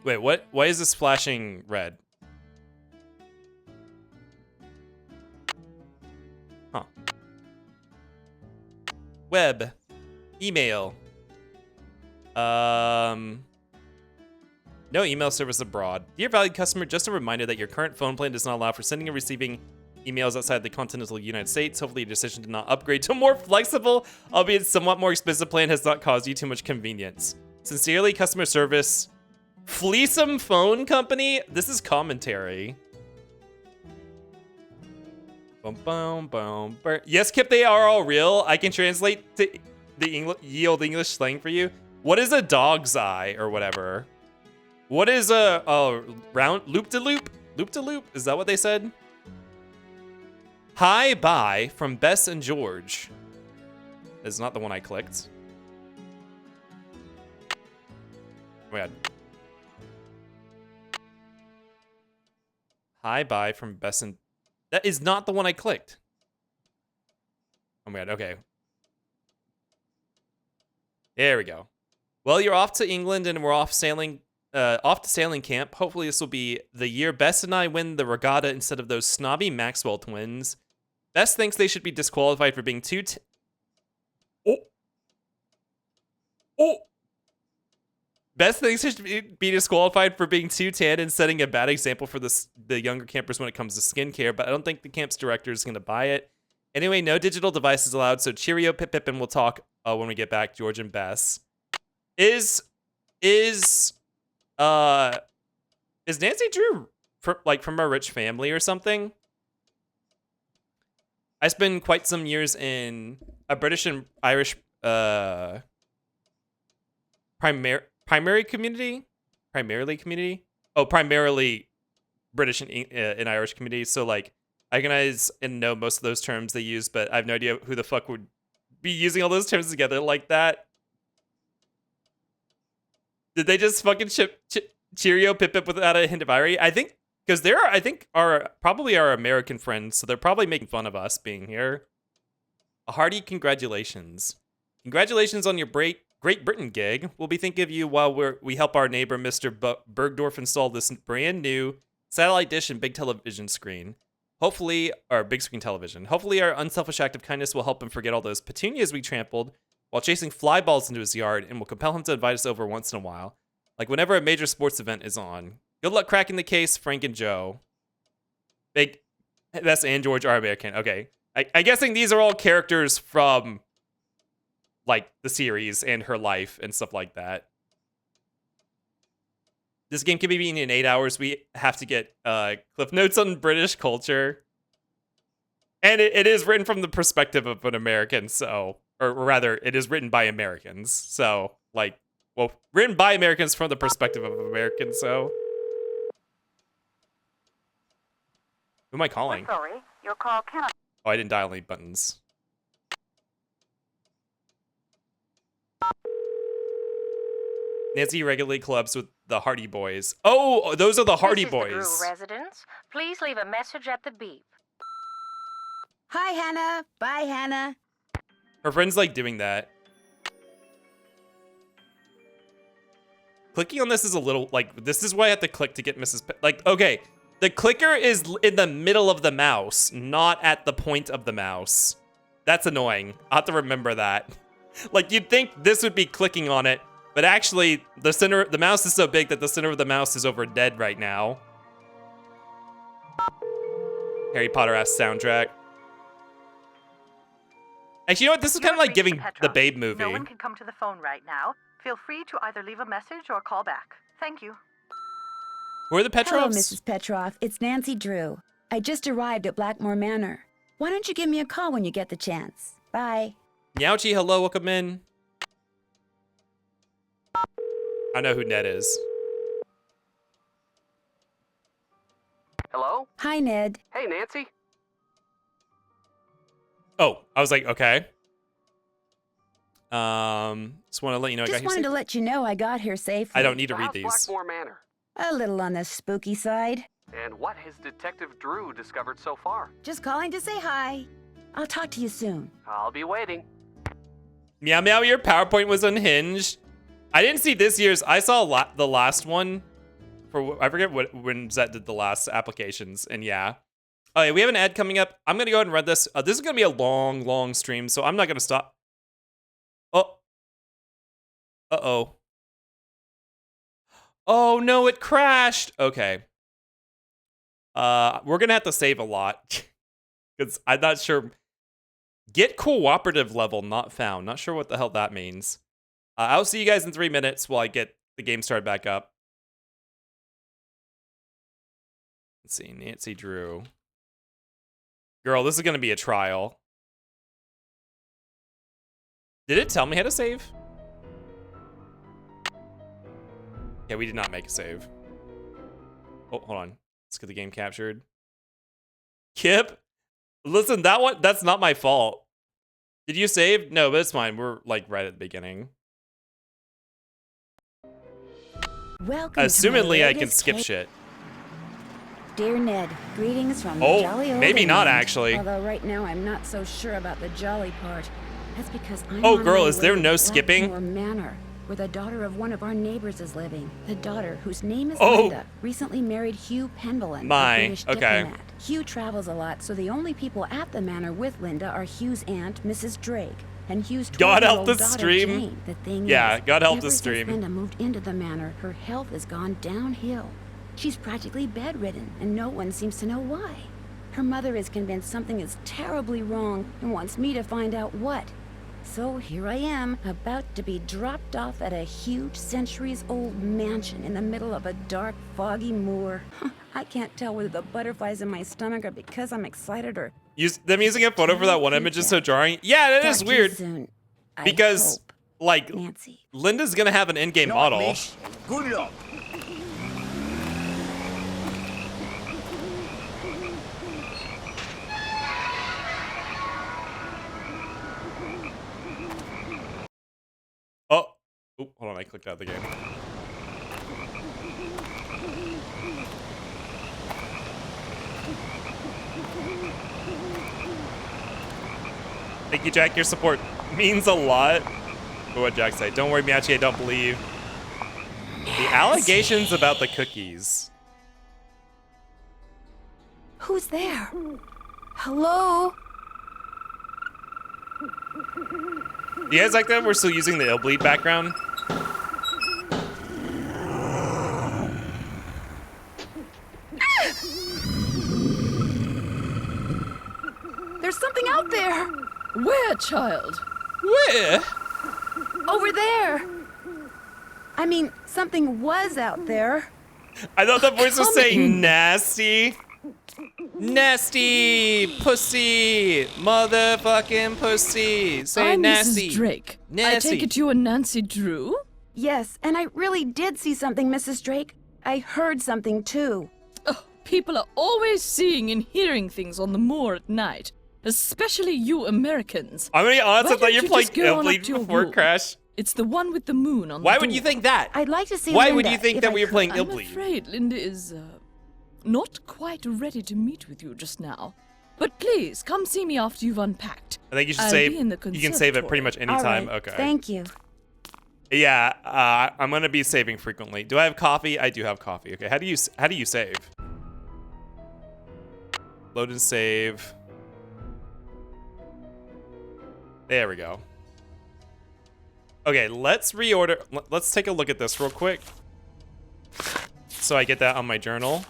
Wait, what? Why is this flashing red? Huh. Web. Email. No email service abroad. Dear valued customer, just a reminder that your current phone plan does not allow for sending and receiving emails outside the continental United States. Hopefully your decision to not upgrade to a more flexible, albeit somewhat more expensive plan has not caused you too much convenience. Sincerely, customer service. Fleesome Phone Company? This is commentary. Boom, boom, boom. Yes, Kip, they are all real. I can translate to the ye old English slang for you. What is a dog's eye or whatever? What is a round loop-de-loop? Loop-de-loop? Is that what they said? Hi, bye from Bess and George. That's not the one I clicked. Oh my god. Hi, bye from Bess and... That is not the one I clicked. Oh my god, okay. There we go. Well, you're off to England and we're off sailing... off to sailing camp. Hopefully this will be the year Bess and I win the regatta instead of those snobby Maxwell twins. Bess thinks they should be disqualified for being too... Oh! Bess thinks they should be disqualified for being too tan and setting a bad example for the younger campers when it comes to skincare, but I don't think the camp's director is going to buy it. Anyway, no digital devices allowed, so cheerio, Pip Pip, and we'll talk when we get back, George and Bess. Is Nancy Drew from a rich family or something? I spent quite some years in a British and Irish primarily community. Oh, primarily British and Irish communities. So like, I recognize and know most of those terms they use, but I have no idea who the fuck would be using all those terms together like that. Did they just fucking cheerio Pip Pip without a hint of irony? I think because are probably our American friends, so they're probably making fun of us being here. A hearty congratulations. Congratulations on your Great Britain gig. We'll be thinking of you while we help our neighbor Mr. Bergdorf install this brand new satellite dish and big television screen. Hopefully, our big screen television. Hopefully, our unselfish act of kindness will help him forget all those petunias we trampled while chasing fly balls into his yard and will compel him to invite us over once in a while. Like whenever a major sports event is on. Good luck cracking the case, Frank and Joe. Bess and George are American. Okay. I'm guessing these are all characters from like the series and her life and stuff like that. This game can be beaten in 8 hours. We have to get cliff notes on British culture. And it is written from the perspective of an American, so... Or rather, it is written by Americans. So, like... Well, written by Americans from the perspective of Americans, so... Who am I calling? We're sorry, your call cannot... Oh, I didn't dial any buttons. Nancy regularly clubs with the Hardy Boys. Oh, those are the Hardy Boys. This is the Drew residence. Please leave a message at the beep. Hi, Hannah. Bye, Hannah. Her friend's like doing that. Clicking on this is a little like this is why I have to click to get Mrs. Like, okay, the clicker is in the middle of the mouse, not at the point of the mouse. That's annoying. I have to remember that. Like, you'd think this would be clicking on it, but actually the mouse is so big that the center of the mouse is over dead right now. Harry Potter-ass soundtrack. Actually, you know what? This is kind of like giving the Babe movie. No one can come to the phone right now. Feel free to either leave a message or call back. Thank you. Who are the Petrovs? Hello, Mrs. Petrov. It's Nancy Drew. I just arrived at Blackmoor Manor. Why don't you give me a call when you get the chance? Bye. Meowchi, hello, welcome in. I know who Ned is. Hello? Hi, Ned. Hey, Nancy? Oh, I was like, okay. Just want to let you know I got Just here wanted safe. to let you know I got here safely. I don't need to So read how's these. Blackmoor Manor? A little on the spooky side. And what has Detective Drew discovered so far? Just calling to say hi. I'll talk to you soon. I'll be waiting. Meow Meow, your PowerPoint was unhinged. I didn't see this year's. I saw the last one. I forget when Zet did the last applications, and yeah. Oh yeah, we have an ad coming up. I'm gonna go ahead and run this. This is gonna be a long stream, so I'm not gonna stop. Oh. Uh-oh. Oh no, it crashed. Okay. We're gonna have to save a lot. Because I'm not sure. Get cooperative level not found. Not sure what the hell that means. I'll see you guys in 3 minutes while I get the game started back up. Let's see, Nancy Drew. Girl, this is gonna be a trial. Did it tell me how to save? Yeah, we did not make a save. Oh, hold on. Let's get the game captured. Kip? Listen, that's not my fault. Did you save? No, but it's fine. We're like right at the beginning. Welcome Assumedly, to my I can latest skip cake. shit. Dear Ned, greetings from Oh, the jolly old maybe not, England. actually. Although right now I'm not so sure about the jolly part. That's because I'm Oh, on girl, my is there way no to skipping? Blackmoor Manor, where the daughter of one of our neighbors is living. The daughter, whose name is Oh. Linda, recently married Hugh Pendleton, My, a British okay. diplomat. Hugh travels a lot, so the only people at the manor with Linda are Hugh's aunt, Mrs. Drake, and Hugh's God help 12-year-old the daughter, stream. Jane. The thing Yeah, is, God help the ever stream. since Linda moved into the manor, her health has gone downhill. She's practically bedridden, and no one seems to know why. Her mother is convinced something is terribly wrong and wants me to find out what. So here I am, about to be dropped off at a huge centuries-old mansion in the middle of a dark, foggy moor. I can't tell whether the butterflies in my stomach are because I'm excited or... Them using a photo for that one image is so jarring. Yeah, that is Talk to you weird. soon. I Because, hope. like, Nancy. Linda's gonna have an in-game model. Good luck. Oh. Oop, hold on, I clicked out of the game. Thank you, Jack. Your support means a lot. For what Jack said. Don't worry, Miyachi, I don't believe. The allegations about the cookies. Who's there? Hello? Do you guys like that? We're still using the Illbleed background. There's something out there! Where, child? Where? Over there! I mean, something was out there. I thought that voice was Come saying in. nasty. Nasty pussy, motherfucking pussy. Say I'm nasty. Mrs. Drake. I Nasty. take it you are Nancy Drew? Yes, and I really did see something, Mrs. Drake. I heard something too. Oh, people are always seeing and hearing things on the moor at night. Especially you Americans. I'm gonna be honest, Why I thought don't you you played just go on up Illbleed to your before room? Crash. It's the one with the moon on Why the would door. you think that? I'd like to see Why Linda, would you think if that I we were could. playing I'm Illbleed? afraid Linda is, not quite ready to meet with you just now. But please, come see me after you've unpacked. I think you should I'll save. be in the You can save it pretty much All anytime. right, Okay. thank you. Yeah, I'm gonna be saving frequently. Do I have coffee? I do have coffee. Okay, how do you save? Load and save. There we go. Okay, let's reorder. Let's take a look at this real quick. So I get that on my journal.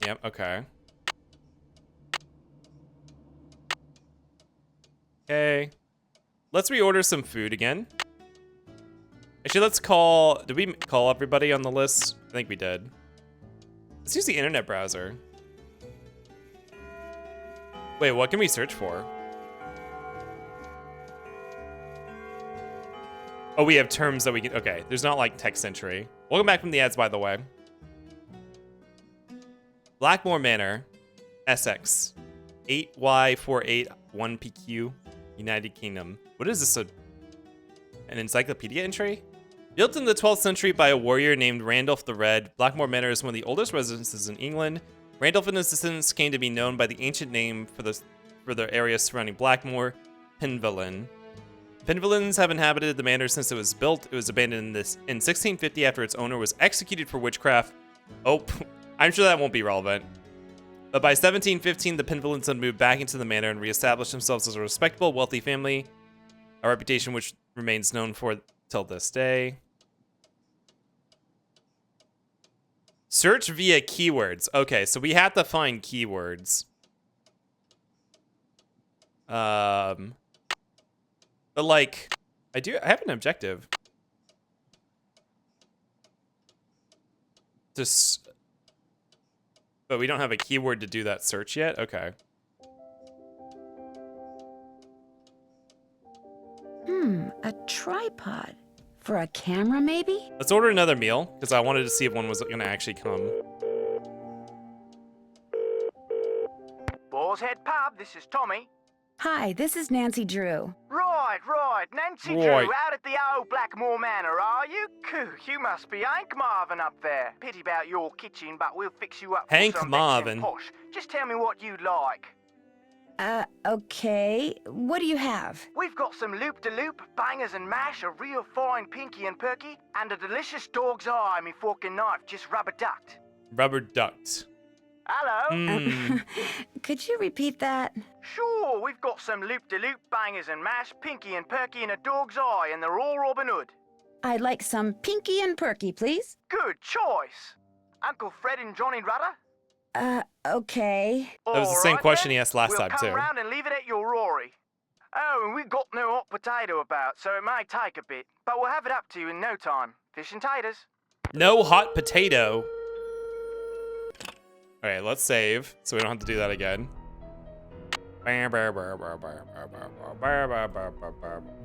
Yep, okay. Okay. Let's reorder some food again. Actually, let's call... Did we call everybody on the list? I think we did. Let's use the internet browser. Wait, what can we search for? Oh, we have terms that we can... Okay, there's not, like, text entry. Welcome back from the ads, by the way. Blackmoor Manor, Essex. 8Y481PQ, United Kingdom. What is this? An encyclopedia entry? Built in the 12th century by a warrior named Randolph the Red, Blackmoor Manor is one of the oldest residences in England. Randolph and his descendants came to be known by the ancient name for the area surrounding Blackmoor, Penvillin. Penvillins have inhabited the manor since it was built. It was abandoned in 1650 after its owner was executed for witchcraft. Oh, I'm sure that won't be relevant. But by 1715, the Penvillins had moved back into the manor and reestablished themselves as a respectable, wealthy family, a reputation which remains known for till this day. Search via keywords. Okay, so we have to find keywords. But like, I have an objective. But we don't have a keyword to do that search yet? Okay. A tripod. For a camera, maybe? Let's order another meal, because I wanted to see if one was going to actually come. Boar's Head Pub, this is Tommy. Hi, this is Nancy Drew. Right. Nancy Drew, Right. out at the old Blackmoor Manor, are you? Coo, you must be Hank Marvin up there. Pity about your kitchen, but we'll fix you up Hank with some Marvin. posh. Just tell me what you'd like. Okay. What do you have? We've got some loop-de-loop, bangers and mash, a real fine pinky and perky, and a delicious dog's eye, me fork and knife, just rubber-ducked. Rubber ducked. Hello? Could you repeat that? Sure, we've got some loop-de-loop, bangers and mash, pinky and perky, and a dog's eye, and they're all Robin Hood. I'd like some pinky and perky, please. Good choice. Uncle Fred and Johnny Rudder? Okay. That was the same Alright question then. he asked last we'll time, come too. round and leave it at your Rory. Oh, and we've got no hot potato about, so it may take a bit, but we'll have it up to you in no time. Fish and taters. No hot potato. All right, let's save, so we don't have to do that again.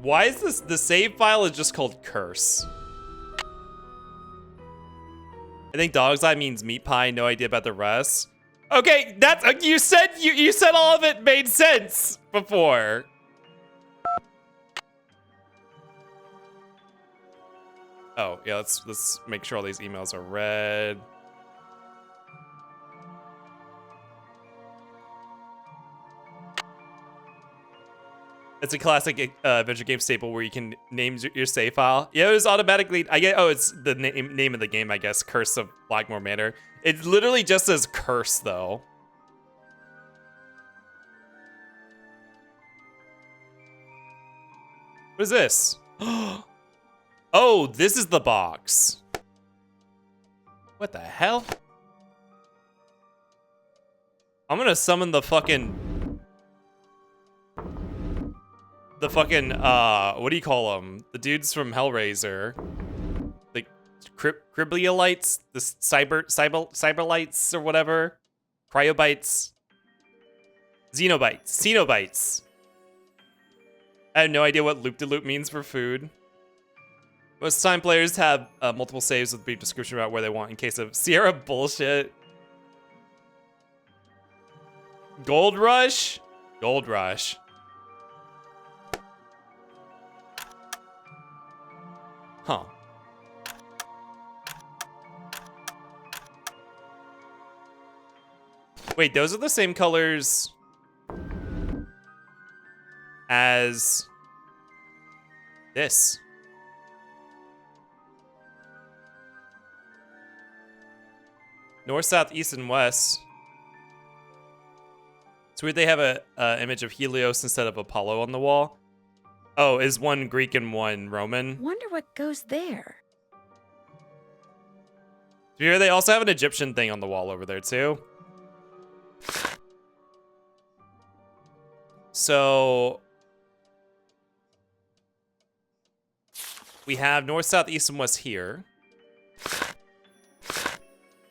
Why is this? The save file is just called curse. I think dog's eye means meat pie. No idea about the rest. Okay, that's you said all of it made sense before. Oh yeah, let's make sure all these emails are read. It's a classic adventure game staple where you can name your save file. Yeah, it was automatically. It's the name of the game, I guess. Curse of Blackmoor Manor. It literally just says curse, though. What is this? Oh, this is the box. What the hell? I'm gonna summon the fucking, what do you call them? The dudes from Hellraiser. The Cribliolites? The Cyberlights or whatever? Cryobites? Xenobites. I have no idea what loop-de-loop means for food. Most of the time, players have multiple saves with brief description about where they want in case of Sierra bullshit. Gold Rush? Gold Rush. Huh. Wait, those are the same colors as this. North, south, east, and west. It's weird they have a image of Helios instead of Apollo on the wall. Oh, is one Greek and one Roman? Wonder what goes there. Here they also have an Egyptian thing on the wall over there too. So we have north, south, east, and west here.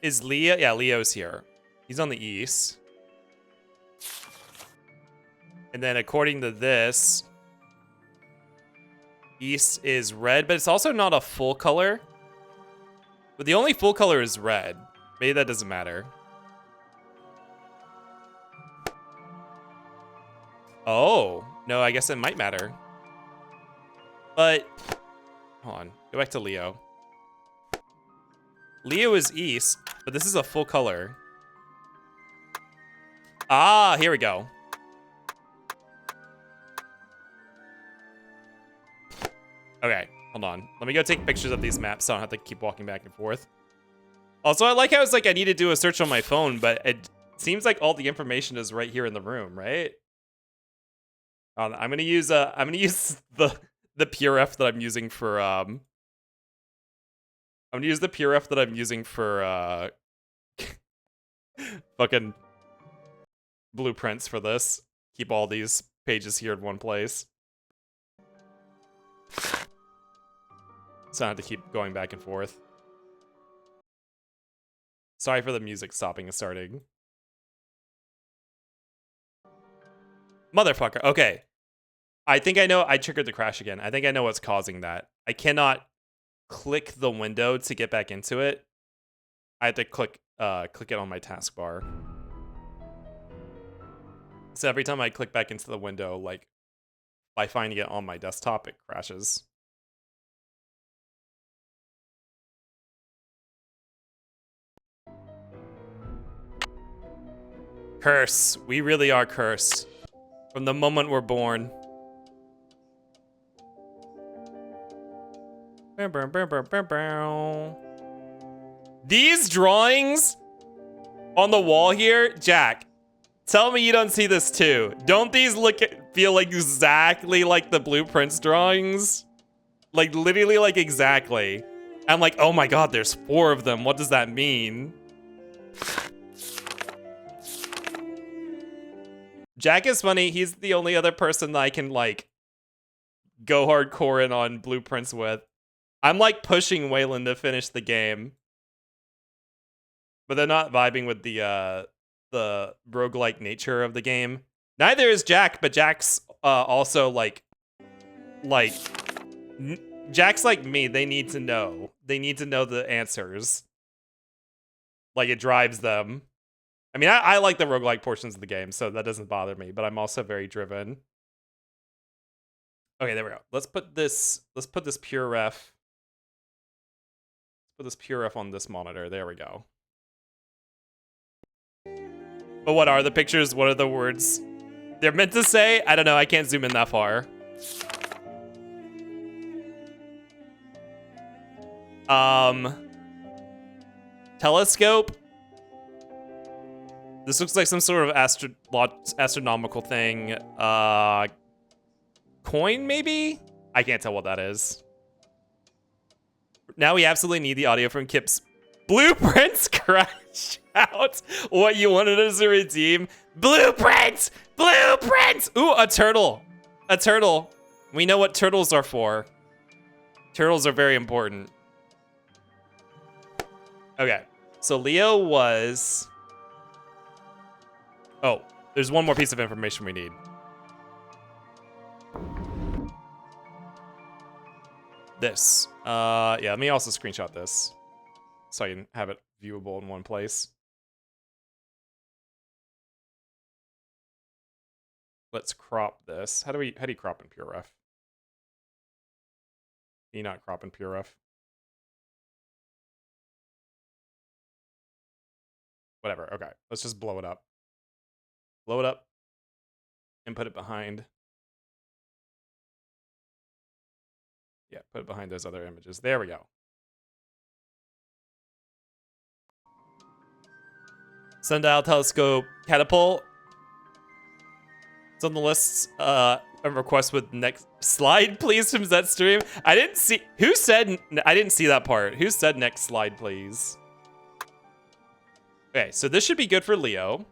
Is Leah? Yeah, Leo's here. He's on the east. And then according to this, East is red, but it's also not a full color. But the only full color is red. Maybe that doesn't matter. Oh, no, I guess it might matter. But, hold on, go back to Leo. Leo is east, but this is a full color. Ah, here we go. Okay, hold on. Let me go take pictures of these maps so I don't have to keep walking back and forth. Also, I like how it's like I need to do a search on my phone, but it seems like all the information is right here in the room, right? I'm gonna use the PureF that I'm using for I'm gonna use the PureF that I'm using for fucking blueprints for this. Keep all these pages here in one place. So I don't have to keep going back and forth. Sorry for the music stopping and starting. Motherfucker. Okay. I think I know. I triggered the crash again. I think I know what's causing that. I cannot click the window to get back into it. I have to click it on my taskbar. So every time I click back into the window, like by finding it on my desktop, it crashes. Curse. We really are cursed. From the moment we're born. These drawings on the wall here, Jack, tell me you don't see this too. Don't these feel exactly like the blueprints drawings? Like literally like exactly. I'm like, oh my god, there's 4 of them. What does that mean? Jack is funny. He's the only other person that I can like go hardcore in on blueprints with. I'm like pushing Waylon to finish the game. But they're not vibing with the roguelike nature of the game. Neither is Jack, but Jack's also like Jack's like me. They need to know. They need to know the answers. Like it drives them. I mean, I like the roguelike portions of the game, so that doesn't bother me, but I'm also very driven. Okay, there we go. Let's put this pure ref. Let's put this pure ref on this monitor. There we go. But what are the pictures? What are the words they're meant to say? I don't know. I can't zoom in that far. Telescope. This looks like some sort of astronomical thing. Coin, maybe? I can't tell what that is. Now we absolutely need the audio from Kip's blueprints. Crash out what you wanted us to redeem. Blueprints! Blueprints! Ooh, a turtle. A turtle. We know what turtles are for. Turtles are very important. Okay, so Leo was... Oh, there's one more piece of information we need. This. Yeah, let me also screenshot this so I can have it viewable in one place. Let's crop this. How do you crop in PureRef? Can you not crop in PureRef? Whatever, okay. Let's just blow it up. Blow it up and put it behind. Yeah, put it behind those other images. There we go. Sundial, telescope, catapult. It's on the list. A request with next slide, please, from that stream. I didn't see. Who said? I didn't see that part. Who said next slide, please? Okay, so this should be good for Leo.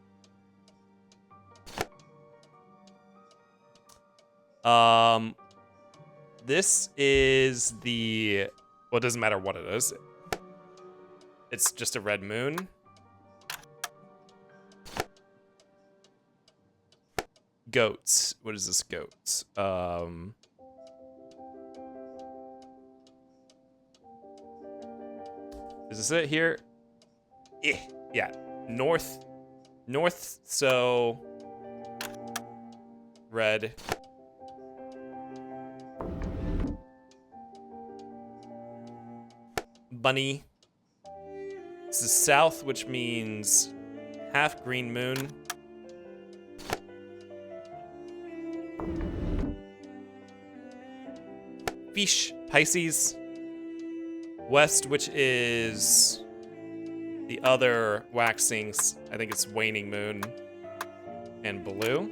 This is the... Well, it doesn't matter what it is. It's just a red moon. Goats. What is this goat? Is this it here? Yeah. North. North, so... red. Bunny. This is south, which means half green moon. Fish, Pisces. West, which is the other waxing, I think it's waning moon. And blue.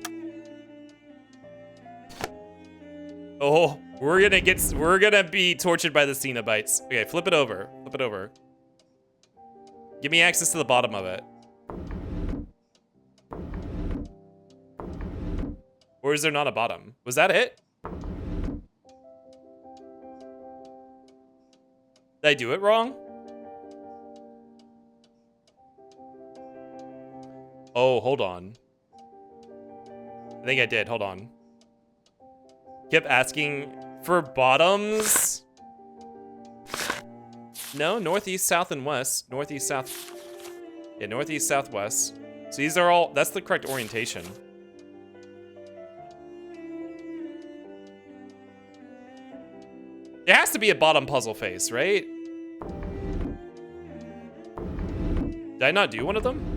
Oh, we're gonna be tortured by the Cenobites. Okay, flip it over. Flip it over. Give me access to the bottom of it. Or is there not a bottom? Was that it? Did I do it wrong? Oh, hold on. I think I did. Hold on. Kept asking for bottoms. No, northeast, south, and west. Northeast, south. Yeah, northeast, southwest. So these are all, that's the correct orientation. There has to be a bottom puzzle face, right? Did I not do one of them?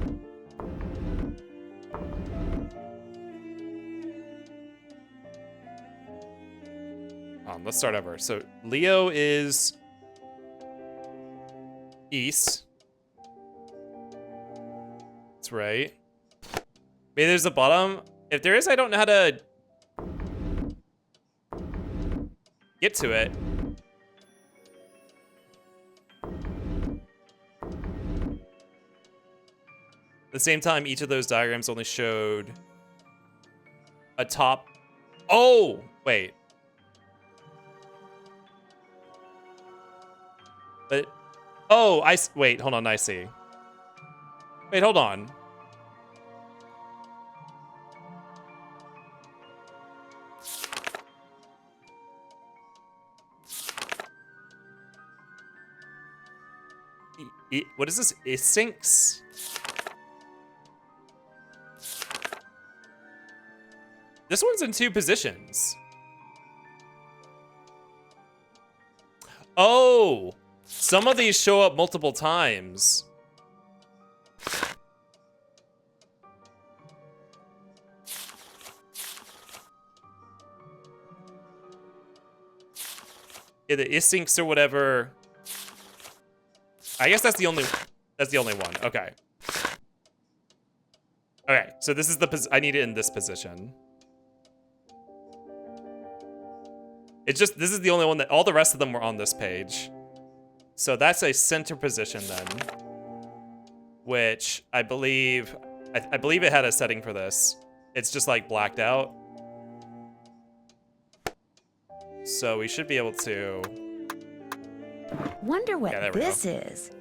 Let's start over. So Leo is east. That's right. Maybe there's a bottom. If there is, I don't know how to get to it. At the same time, each of those diagrams only showed a top. Oh, wait. But, oh, wait, hold on, I see. Wait, hold on. What is this? Isyncs? This one's in 2 positions. Oh! Some of these show up multiple times. Yeah, the Isyncs or whatever. I guess that's the only one. Okay. Okay, so this is the I need it in this position. It's just this is the only one that all the rest of them were on this page. So that's a center position then, which I believe it had a setting for this. It's just like blacked out. So we should be able to. Wonder what this is.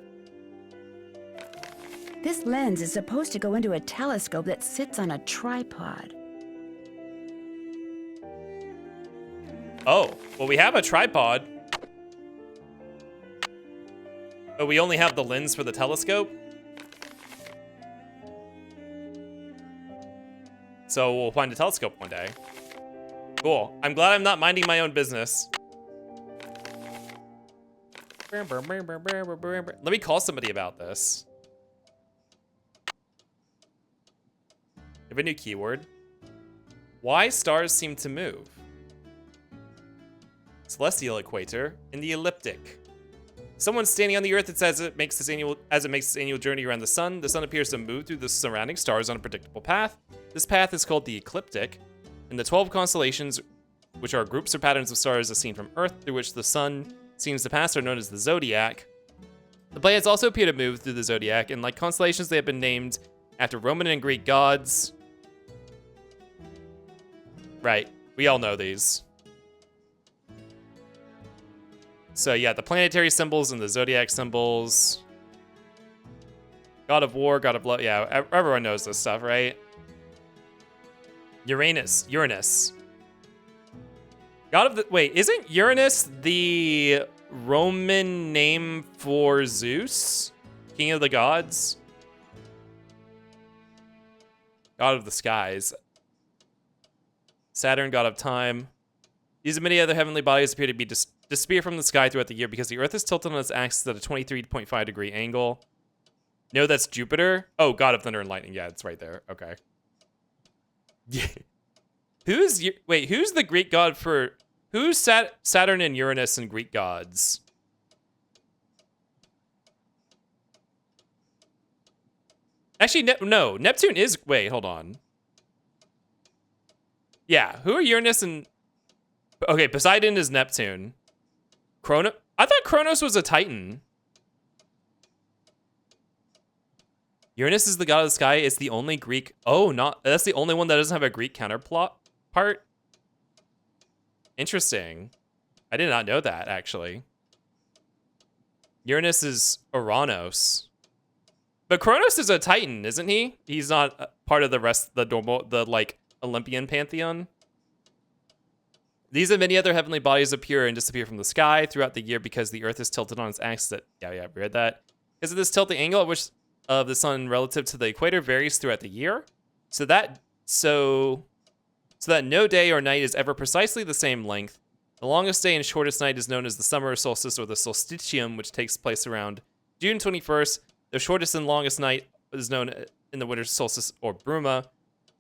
This lens is supposed to go into a telescope that sits on a tripod. Oh, well, we have a tripod. But we only have the lens for the telescope. So we'll find a telescope one day. Cool. I'm glad I'm not minding my own business. Let me call somebody about this. I have a new keyword. Why stars seem to move. Celestial equator in the ecliptic. Someone's standing on the Earth as it makes its annual journey around the sun. The sun appears to move through the surrounding stars on a predictable path. This path is called the ecliptic, and the 12 constellations, which are groups or patterns of stars as seen from Earth, through which the sun seems to pass, are known as the zodiac. The planets also appear to move through the zodiac, and like constellations, they have been named after Roman and Greek gods. Right, we all know these. So yeah, the planetary symbols and the zodiac symbols. God of War, God of Love. Yeah, everyone knows this stuff, right? Uranus. God of the... Wait, isn't Uranus the Roman name for Zeus? King of the gods? God of the skies. Saturn, god of time. These and many other heavenly bodies appear to be disappear from the sky throughout the year because the Earth is tilted on its axis at a 23.5 degree angle. No, that's Jupiter. Oh, god of thunder and lightning. Yeah, it's right there. Okay. Yeah. Who's the Greek god for... Who's Saturn and Uranus and Greek gods? Actually, no. Neptune is... Wait, hold on. Yeah, who are Uranus and... Okay, Poseidon is Neptune. I thought Kronos was a Titan. Uranus is the god of the sky. It's the only Greek... Oh, that's the only one that doesn't have a Greek counterplot part? Interesting. I did not know that, actually. Uranus is Uranus. But Kronos is a Titan, isn't he? He's not part of the rest, like, Olympian pantheon. These and many other heavenly bodies appear and disappear from the sky throughout the year because the Earth is tilted on its axis. Yeah, we read that. Because of this tilt, the angle at which of the sun relative to the equator varies throughout the year. So that no day or night is ever precisely the same length. The longest day and shortest night is known as the summer solstice or the solstitium, which takes place around June 21st. The shortest and longest night is known in the winter solstice or bruma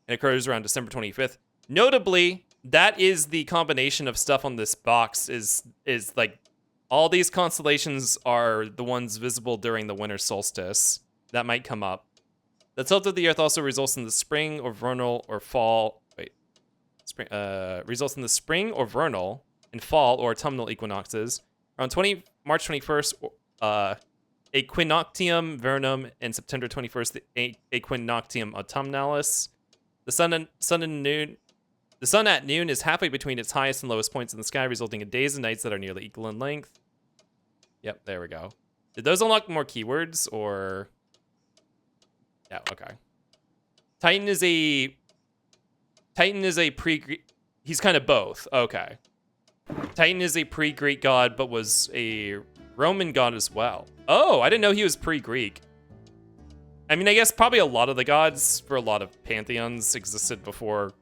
and occurs around December 25th. Notably, that is the combination of stuff on this box is like all these constellations are the ones visible during the winter solstice. That might come up. The tilt of the Earth also results in the spring or vernal or fall. Results in the spring or vernal and fall or autumnal equinoxes. Around March 21st, Equinoctium vernum, and September 21st, the Equinoctium autumnalis. The sun at noon is halfway between its highest and lowest points in the sky, resulting in days and nights that are nearly equal in length. Yep, there we go. Did those unlock more keywords or? Yeah, okay. Titan is a pre-Greek. He's kind of both. Okay. Titan is a pre-Greek god, but was a Roman god as well. Oh, I didn't know he was pre-Greek. I mean, I guess probably a lot of the gods for a lot of pantheons existed before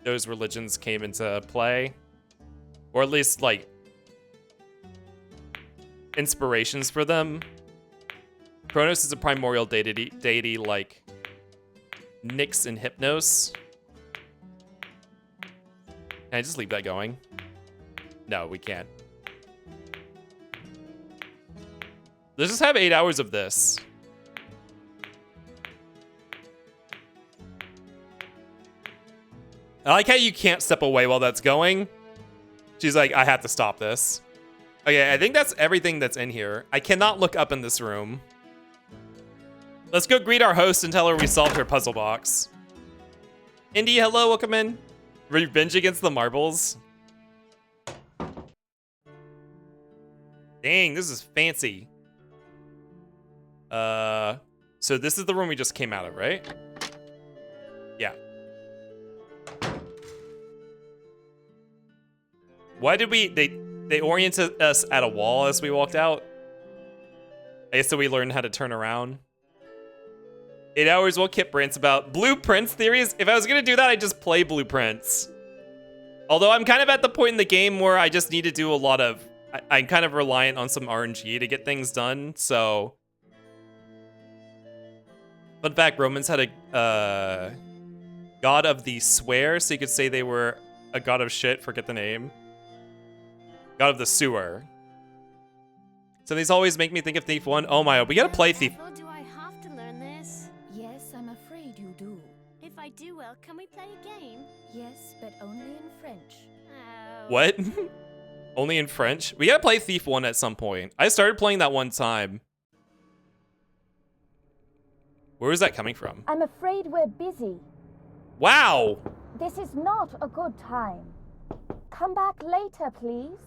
those religions came into play. Or at least, like, inspirations for them. Kronos is a primordial deity like Nyx and Hypnos. Can I just leave that going? No, we can't. Let's just have 8 hours of this. I like how you can't step away while that's going. She's like, I have to stop this. Okay, I think that's everything that's in here. I cannot look up in this room. Let's go greet our host and tell her we solved her puzzle box. Indy, hello, welcome in. Revenge against the marbles. Dang, this is fancy. So this is the room we just came out of, right? Yeah. Why did they oriented us at a wall as we walked out? I guess so we learned how to turn around. 8 hours, what Kip rants about. Blueprints theories? If I was gonna do that, I'd just play Blueprints. Although I'm kind of at the point in the game where I just need to do a lot of... I'm kind of reliant on some RNG to get things done, so... Fun fact, Romans had a god of the swear, so you could say they were a god of shit, forget the name. God of the sewer. So these always make me think of Thief 1. Oh my, we gotta play Thief. Do I have to learn this? Yes, I'm afraid you do. If I do well, can we play a game? Yes, but only in French. Oh. What? Only in French? We gotta play Thief 1 at some point. I started playing that one time. Where is that coming from? I'm afraid we're busy. Wow! This is not a good time. Come back later, please.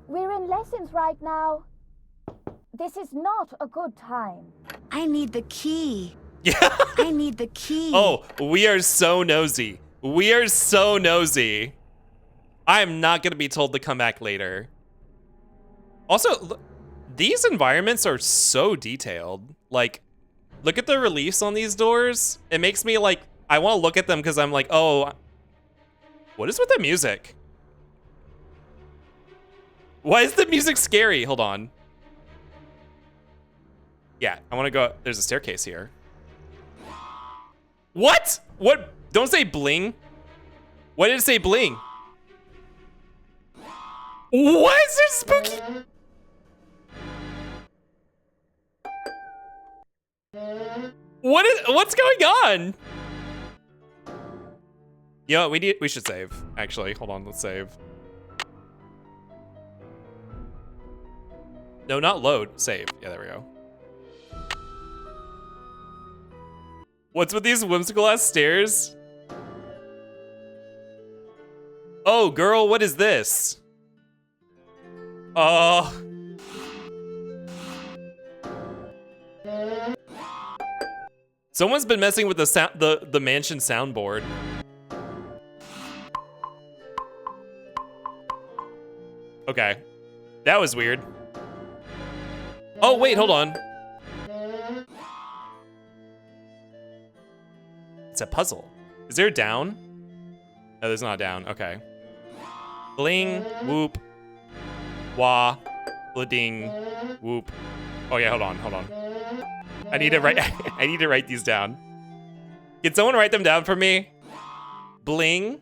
We're in lessons right now. This is not a good time. I need the key. Yeah. I need the key. Oh, we are so nosy. We are so nosy. I am not gonna be told to come back later. Also, these environments are so detailed. Like, look at the reliefs on these doors. It makes me like, I want to look at them because I'm like, oh, what is with the music? Why is the music scary? Hold on. Yeah, I want to go. There's a staircase here. What? What? Don't say bling. Why did it say bling? What is this spooky? What's going on? You know what, we should save. Actually, hold on, let's save. No, not load, save. Yeah, there we go. What's with these whimsical ass stairs? Oh, girl, what is this? Oh. Someone's been messing with the sound, the mansion soundboard. Okay, that was weird. Oh wait, hold on. It's a puzzle. Is there a down? No, there's not a down. Okay. Bling, whoop, wah, blading, whoop. Oh yeah, hold on. I need to write. I need to write these down. Can someone write them down for me? Bling,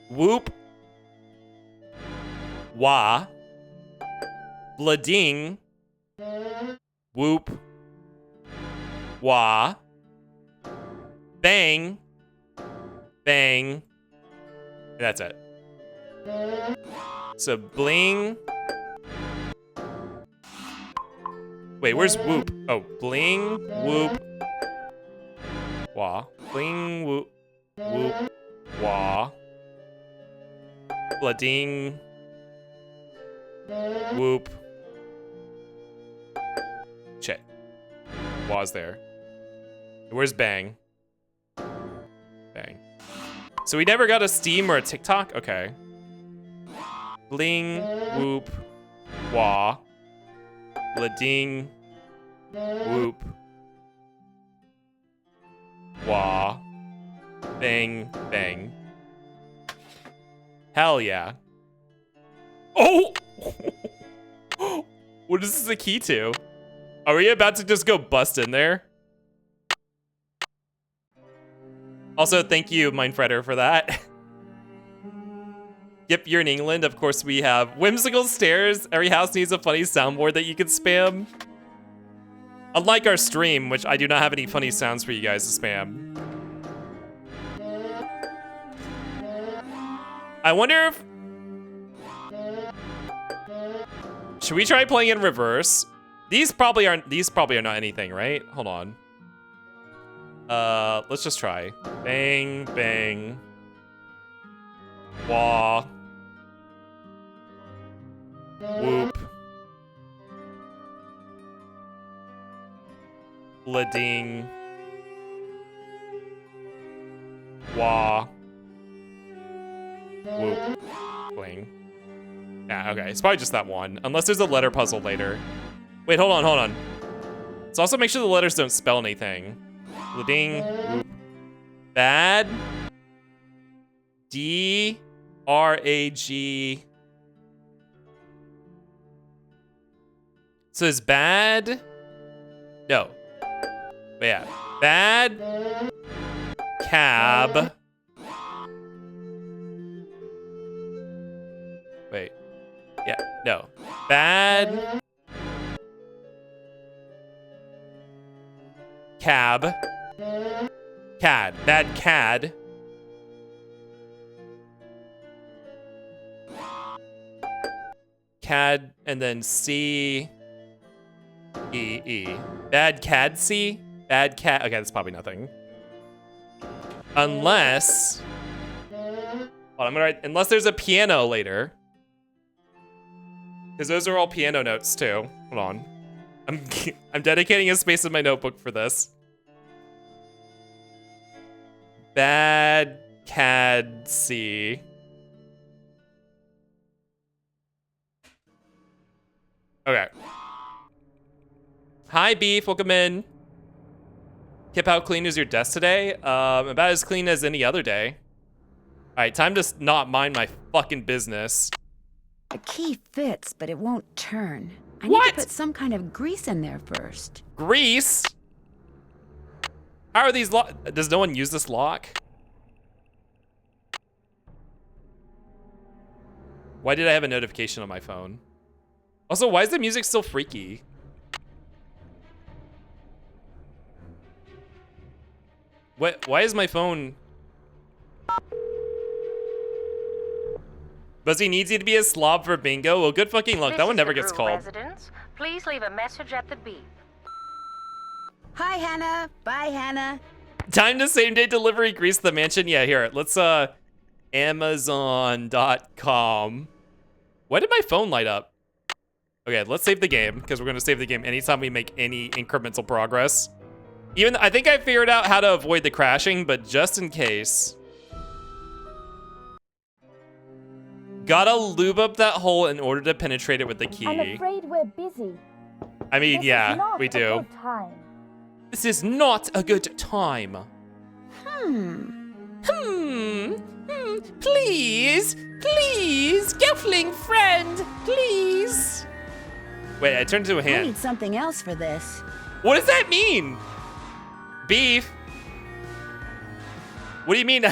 whoop, wah, blading, whoop, wah, bang, bang, and that's it. So bling. Wait, where's whoop? Oh, bling, whoop, wah, bling, whoop, whoop, wah, blading, whoop. Shit. Wah's there. Where's bang? Bang. So we never got a Steam or a TikTok? Okay. Bling, whoop, wah, blading, whoop, wah, bang, bang. Hell yeah. Oh! What is this a key to? Are we about to just go bust in there? Also, thank you, Mindfredder, for that. Yep, you're in England. Of course, we have whimsical stairs. Every house needs a funny soundboard that you can spam. Unlike our stream, which I do not have any funny sounds for you guys to spam. I wonder if... Should we try playing in reverse? These probably are not anything, right? Hold on. Let's just try. Bang, bang. Wah. Whoop. Blading. Wah. Whoop. Bling. Yeah, okay. It's probably just that one. Unless there's a letter puzzle later. Wait, hold on. Let's also make sure the letters don't spell anything. Blading. Whoop. Bad. D-R-A-G. So is bad? No. But yeah. Bad. Cab. Wait. Yeah, no. Bad. Cab. Cad. Bad cad. Cad, and then C, E, E. Bad cad C? Bad cat. Okay, that's probably nothing. Unless... Well, I'm gonna write, unless there's a piano later. Because those are all piano notes, too. Hold on. I'm dedicating a space in my notebook for this. Bad cad C. Okay. Hi, Beef. Welcome in. Kip, how clean is your desk today? About as clean as any other day. All right, time to not mind my fucking business. The key fits, but it won't turn. I need What? to put some kind of grease in there first. Grease? How are these does no one use this lock? Why did I have a notification on my phone? Also, why is the music still freaky? Why is my phone... Buzzy needs you to be a slob for bingo? Well, good fucking luck. That one never gets called. Residence. Please leave a message at the beep. Hi, Hannah. Bye, Hannah. Time to same day delivery grease the mansion. Yeah, here. Let's Amazon.com. Why did my phone light up? Okay, let's save the game because we're gonna save the game anytime we make any incremental progress. Even I think I figured out how to avoid the crashing, but just in case. Gotta lube up that hole in order to penetrate it with the key. I'm afraid we're busy. I mean, This yeah, is not we a do. good time. This is not a good time. Please, Gelfling friend, please. Wait, I turned into a I hand. need something else for this. What does that mean? Beef? What do you mean?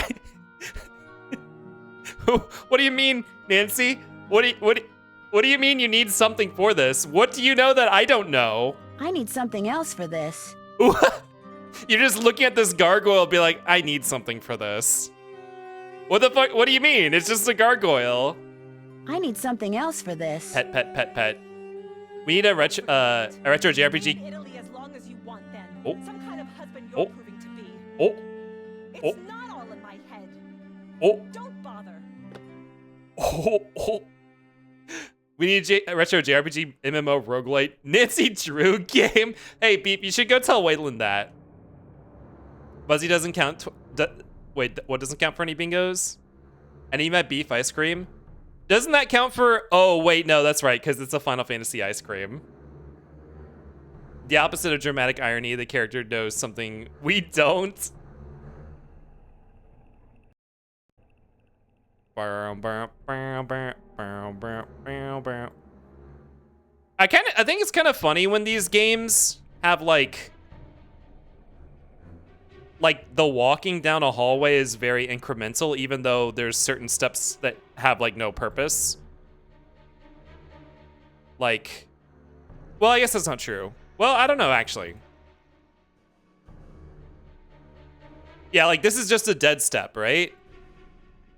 What do you mean, Nancy? What do you mean you need something for this? What do you know that I don't know? I need something else for this. You're just looking at this gargoyle and be like, I need something for this. What the fuck? What do you mean? It's just a gargoyle. I need something else for this. Pet. We need a retro JRPG. Italy as long as you want then. Oh. Some kind of husband you're Oh. proving to be. Oh. It's not all in my head. Oh. Don't bother. Oh. We need a retro JRPG MMO roguelite Nancy Drew game. Hey, Beep, you should go tell Waylon that. Buzzy doesn't count. Wait, what doesn't count for any bingos? And he met Beef ice cream. Doesn't that count for? Oh wait, no, that's right, because it's a Final Fantasy ice cream. The opposite of dramatic irony, the character knows something we don't. I think it's kind of funny when these games have like the walking down a hallway is very incremental, even though there's certain steps that have like no purpose. Like, well, I guess that's not true. Well, I don't know actually. Yeah, like this is just a dead step, right?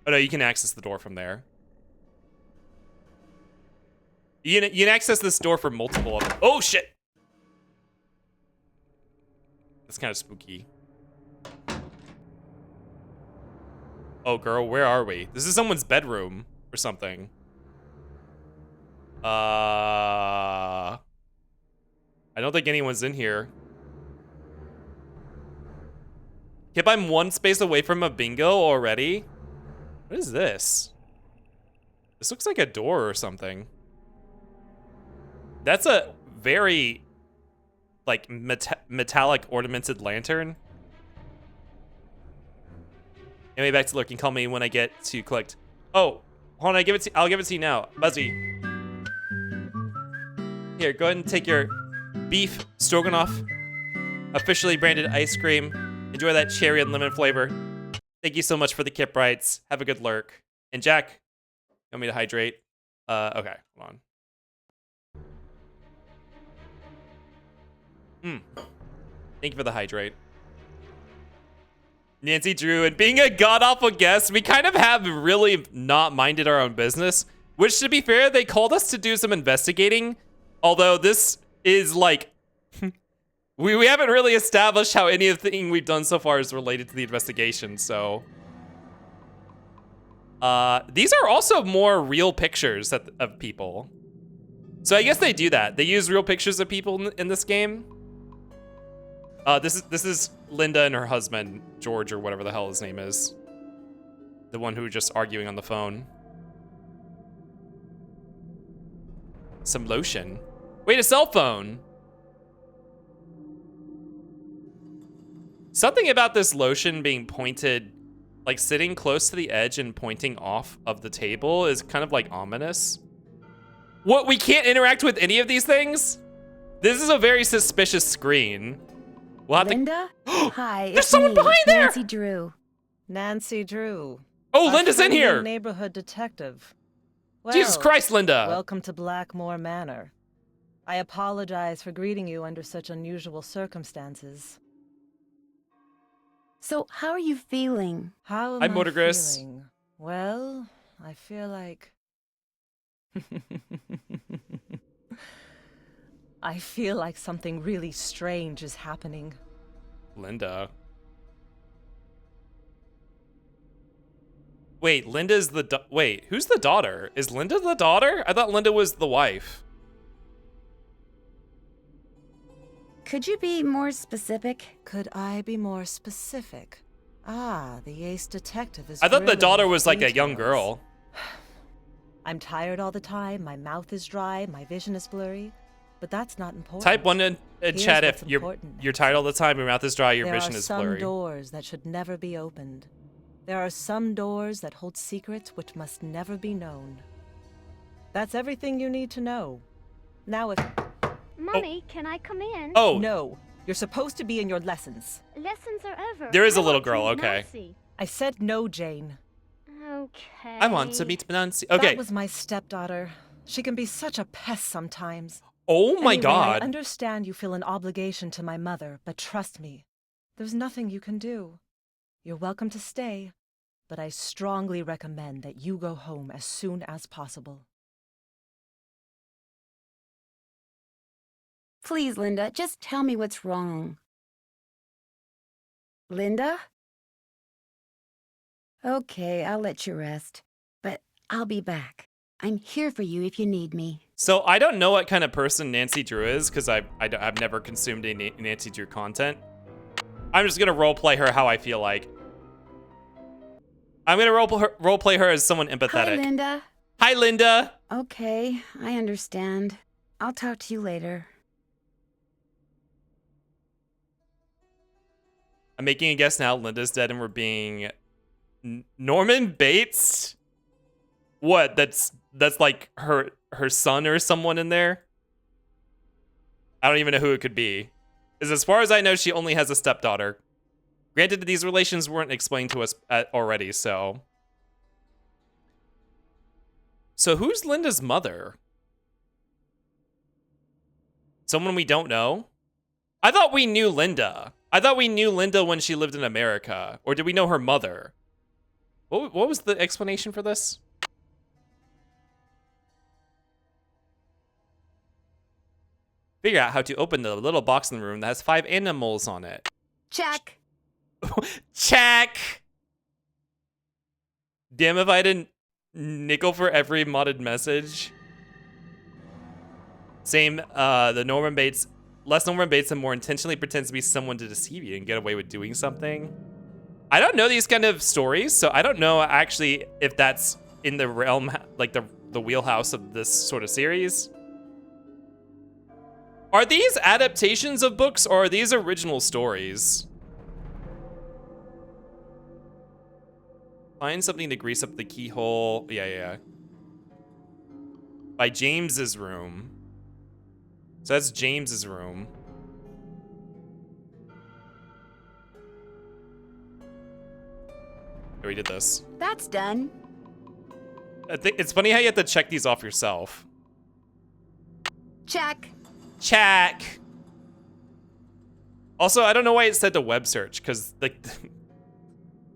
Oh no, you can access the door from there. You can access this door from multiple of them. Oh shit! That's kind of spooky. Oh girl, where are we? This is someone's bedroom or something. I don't think anyone's in here. Kip, I'm one space away from a bingo already. What is this? This looks like a door or something. That's a very, like, metallic ornamented lantern. Anyway, back to lurking. Call me when I get to clicked. Oh, hold on. I'll give it to you now. Buzzy. Here, go ahead and take your beef stroganoff, officially branded ice cream. Enjoy that cherry and lemon flavor. Thank you so much for the Kip Rights. Have a good lurk. And Jack, you want me to hydrate? Okay, hold on. Thank you for the hydrate. Nancy Drew, and being a god-awful guest, we kind of have really not minded our own business. Which, to be fair, they called us to do some investigating. Although this is like... we haven't really established how anything we've done so far is related to the investigation, so... these are also more real pictures of people. So I guess they do that. They use real pictures of people in this game. This is Linda and her husband, George, or whatever the hell his name is. The one who was just arguing on the phone. Some lotion. Wait, a cell phone. Something about this lotion being pointed, like sitting close to the edge and pointing off of the table is kind of like ominous. What, we can't interact with any of these things? This is a very suspicious screen. We'll have Linda? to... Hi, There's it's someone me, behind there! Nancy Drew. Nancy Drew. Oh, Our Linda's in friendly here! Neighborhood detective. Jesus Well, Christ, Linda! Welcome to Blackmoor Manor. I apologize for greeting you under such unusual circumstances. So, how are you feeling? How am I'm I Motorgris. feeling? Well, I feel like... I feel like something really strange is happening. Linda. Wait, Linda's the wait, who's the daughter? Is Linda the daughter? I thought Linda was the wife. Could you be more specific? Could I be more specific? Ah, the ace detective is I thought the grilling daughter with was like a young details. girl. I'm tired all the time, my mouth is dry, my vision is blurry, but that's not important. Type 1 in Here's chat if what's you're important. tired all the time, your mouth is dry, your There vision are is some blurry. doors that should never be opened. There are some doors that hold secrets which must never be known. That's everything you need to know. Now if... Mummy, can I come in? Oh, No, you're supposed to be in your lessons. Lessons are over. There is I a little want to girl, meet okay. Nancy. I said no, Jane. Okay. I want to meet Nancy. Okay. That was my stepdaughter. She can be such a pest sometimes. Oh my Anyway, god. I understand you feel an obligation to my mother, but trust me, there's nothing you can do. You're welcome to stay, but I strongly recommend that you go home as soon as possible. Please, Linda, just tell me what's wrong. Linda? Okay, I'll let you rest. But I'll be back. I'm here for you if you need me. So I don't know what kind of person Nancy Drew is because I've never consumed any Nancy Drew content. I'm just gonna roleplay her how I feel like. I'm gonna roleplay her as someone empathetic. Hi, Linda. Hi, Linda. Okay, I understand. I'll talk to you later. I'm making a guess now. Linda's dead and we're being Norman Bates. What? That's like her son or someone in there. I don't even know who it could be. Because as far as I know, she only has a stepdaughter. Granted, these relations weren't explained to us already, so. So who's Linda's mother? Someone we don't know? I thought we knew Linda. I thought we knew Linda when she lived in America. Or did we know her mother? What was the explanation for this? Figure out how to open the little box in the room that has 5 animals on it. Check. Check! Damn if I didn't nickel for every modded message. Same, the Norman Bates, less Norman Bates and more intentionally pretends to be someone to deceive you and get away with doing something. I don't know these kind of stories, so I don't know actually if that's in the realm, like the wheelhouse of this sort of series. Are these adaptations of books or are these original stories? Find something to grease up the keyhole. Yeah. By James's room. So that's James's room. Oh, we did this. That's done. I think it's funny how you have to check these off yourself. Check. Check. Also, I don't know why it said the web search, because the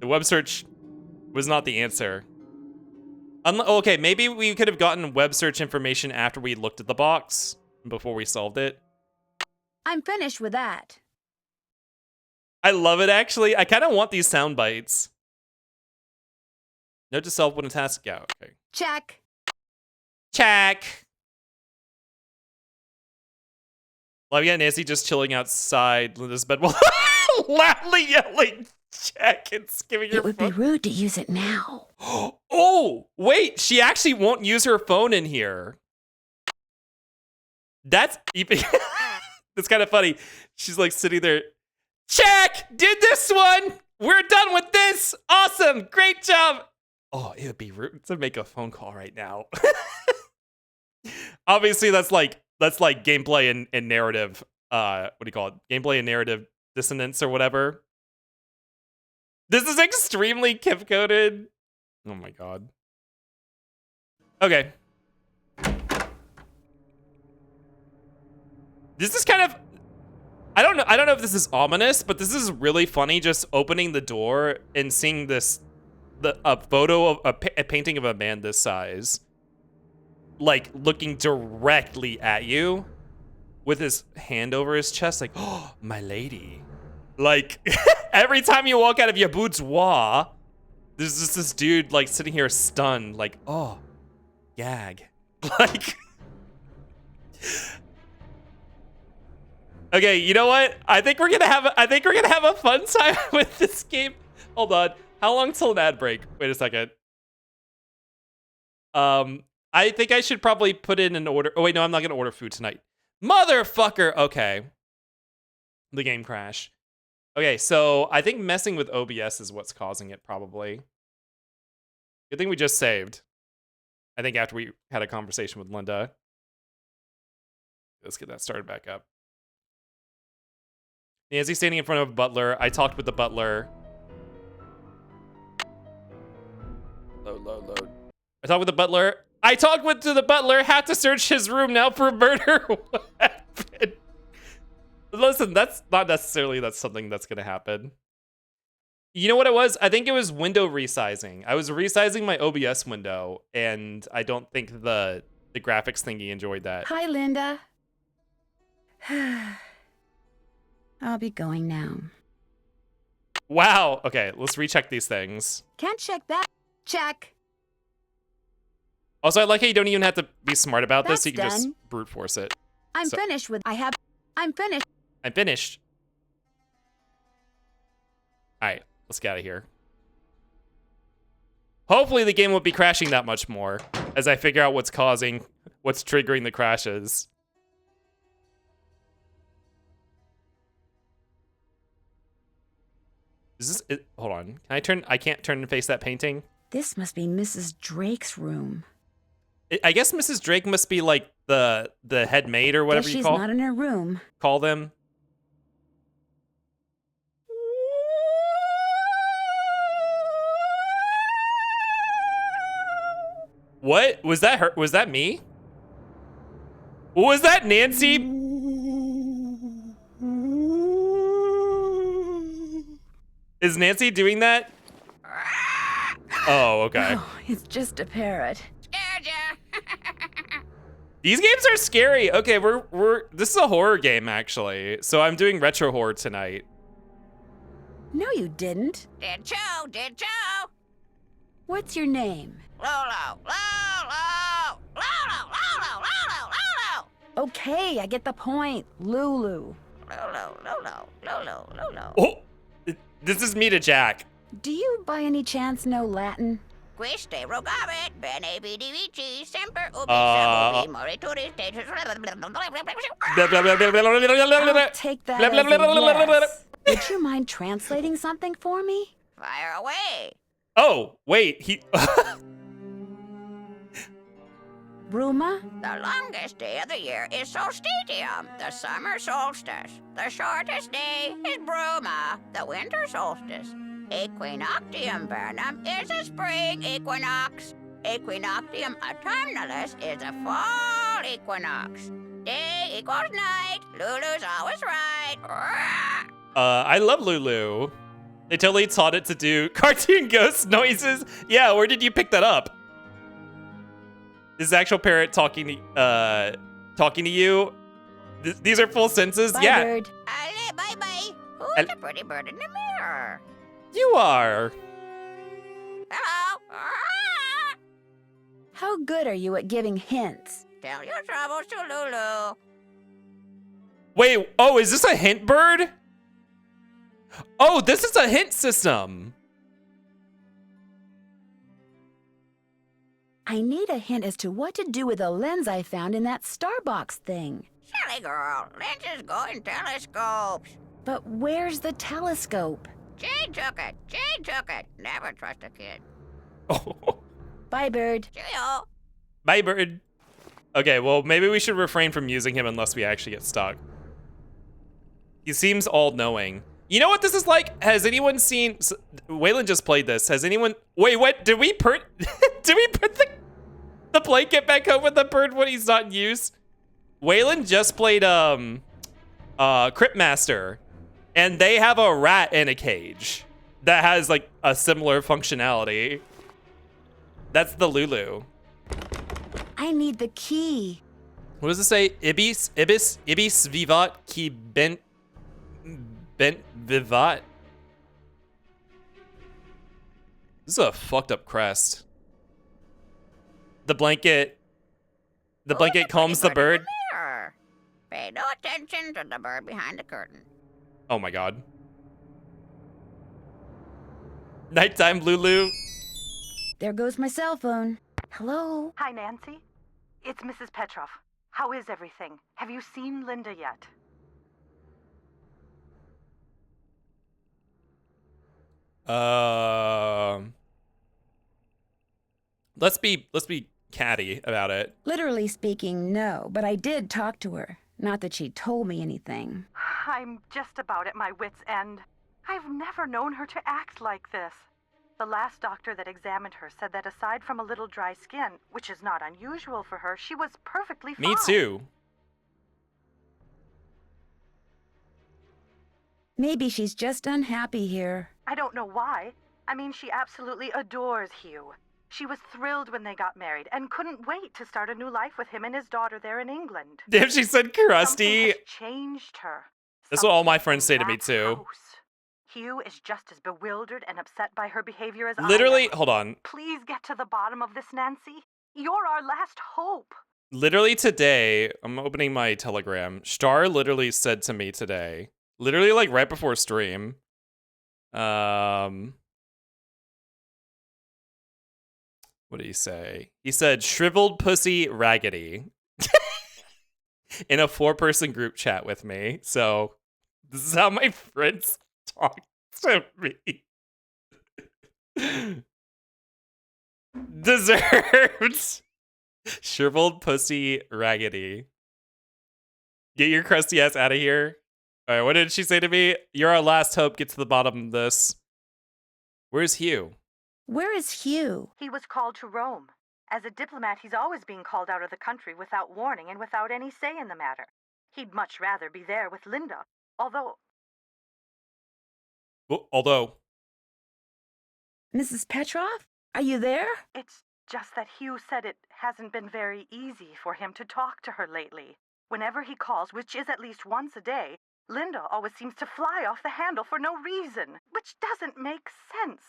web search was not the answer. Okay, maybe we could have gotten web search information after we looked at the box before we solved it. I'm finished with that. I love it, actually. I kind of want these sound bites. Note to self when a task. Yeah, okay. Check. Check. Love yeah, Nancy just chilling outside Linda's bed while loudly yelling, check, and giving her It would be rude to use it now. Oh, wait, she actually won't use her phone in here. That's even. It's kind of funny. She's like sitting there. Check! Did this one! We're done with this! Awesome! Great job! Oh, it would be rude to make a phone call right now. Obviously, that's like gameplay and narrative. What do you call it? Gameplay and narrative dissonance or whatever. This is extremely Kip coded. Oh my god. Okay. This is kind of, I don't know if this is ominous, but this is really funny. Just opening the door and seeing a photo of a painting of a man this size, like looking directly at you, with his hand over his chest, like, oh, my lady. Like every time you walk out of your boudoir, there's just this dude like sitting here stunned, like, oh, gag, like. Okay, you know what? I think we're gonna have a fun time with this game. Hold on. How long till an ad break? Wait a second. I think I should probably put in an order. Oh wait, no, I'm not gonna order food tonight. Motherfucker. Okay. The game crash. Okay, so I think messing with OBS is what's causing it, probably. Good thing we just saved. I think after we had a conversation with Linda. Let's get that started back up. Nancy standing in front of a butler. I talked with the butler. Load. I talked with the butler. I talked to the butler. Had to search his room now for murder weapon. Listen, that's not necessarily something that's gonna happen. You know what it was? I think it was window resizing. I was resizing my OBS window, and I don't think the graphics thingy enjoyed that. Hi, Linda. I'll be going now. Wow. Okay, let's recheck these things. Can't check that. Check. Also, I like how you don't even have to be smart about this. That's You can just done. brute force it. I'm finished with. I'm finished. I'm finished. All right, let's get out of here. Hopefully the game won't be crashing that much more as I figure out what's triggering the crashes. Is this it? Hold on. I can't turn and face that painting. This must be Mrs. Drake's room. I guess Mrs. Drake must be like the head maid or whatever Guess you she's call not in her room. Call them. What? Was that her? Was that me? Was that Nancy? Is Nancy doing that? Oh, okay. Oh, it's just a parrot. These games are scary. Okay, this is a horror game actually. So I'm doing retro horror tonight. No, you didn't. Did you? What's your name? Lolo. Okay, I get the point. Lulu. Lolo. Oh, this is me to Jack. Do you by any chance know Latin? Quiste rogavit, bene vidi vici, semper ubi samuvi morituri status. I'll take that as a yes. Would you mind translating something for me? Fire away. Oh, wait, he... Bruma? The longest day of the year is solstitium, the summer solstice. The shortest day is Bruma, the winter solstice. Equinoctium vernum is a spring equinox. Equinoctium autumnalis is a fall equinox. Day equals night. Lulu's always right. I love Lulu. They totally taught it to do cartoon ghost noises. Yeah, where did you pick that up? Is the actual parrot talking to you? These are full sentences? Bye, yeah. bird. Ale, bye-bye. Who's the pretty bird in the mirror? You are. Hello. How good are you at giving hints? Tell your troubles to Lulu. Wait, oh, is this a hint bird? Oh, this is a hint system. I need a hint as to what to do with the lens I found in that Starbucks thing. Silly girl, lenses go in telescopes. But where's the telescope? Jane took it. Jane took it. Never trust a kid. Bye, Bird. Cheerio. Bye, Bird. Okay, well, maybe we should refrain from using him unless we actually get stuck. He seems all-knowing. You know what this is like? Has anyone seen... Waylon just played this. Has anyone... Wait, what? Did we put... Did we put the blanket back over the bird when he's not in use? Waylon just played, Crypt Master. And they have a rat in a cage that has, like, a similar functionality. That's the Lulu. I need the key. What does it say? Ibis vivat qui bent vivat. This is a fucked up crest. The blanket calms the bird. Mirror. Pay no attention to the bird behind the curtain. Oh my god. Nighttime Lulu. There goes my cell phone. Hello? Hi, Nancy. It's Mrs. Petrov. How is everything? Have you seen Linda yet? Let's be catty about it. Literally speaking, no, but I did talk to her. Not that she told me anything. I'm just about at my wit's end. I've never known her to act like this. The last doctor that examined her said that aside from a little dry skin, which is not unusual for her, she was perfectly fine. Me too. Maybe she's just unhappy here. I don't know why. I mean, she absolutely adores Hugh. She was thrilled when they got married and couldn't wait to start a new life with him and his daughter there in England. Damn, she said crusty. Something has changed her. That's what all my friends say to me too. House. Hugh is just as bewildered and upset by her behavior as Literally, I am. hold on. Please get to the bottom of this, Nancy. You're our last hope. Literally today, I'm opening my Telegram. Star literally said to me today, literally like right before stream, what did he say? He said, shriveled pussy raggedy in a 4-person group chat with me. So this is how my friends talk to me. Deserved. Shriveled pussy raggedy. Get your crusty ass out of here. All right, what did she say to me? You're our last hope. Get to the bottom of this. Where's Hugh? Where is Hugh? He was called to Rome. As a diplomat, he's always being called out of the country without warning and without any say in the matter. He'd much rather be there with Linda, although... Although... Mrs. Petrov? Are you there? It's just that Hugh said it hasn't been very easy for him to talk to her lately. Whenever he calls, which is at least once a day, Linda always seems to fly off the handle for no reason, which doesn't make sense.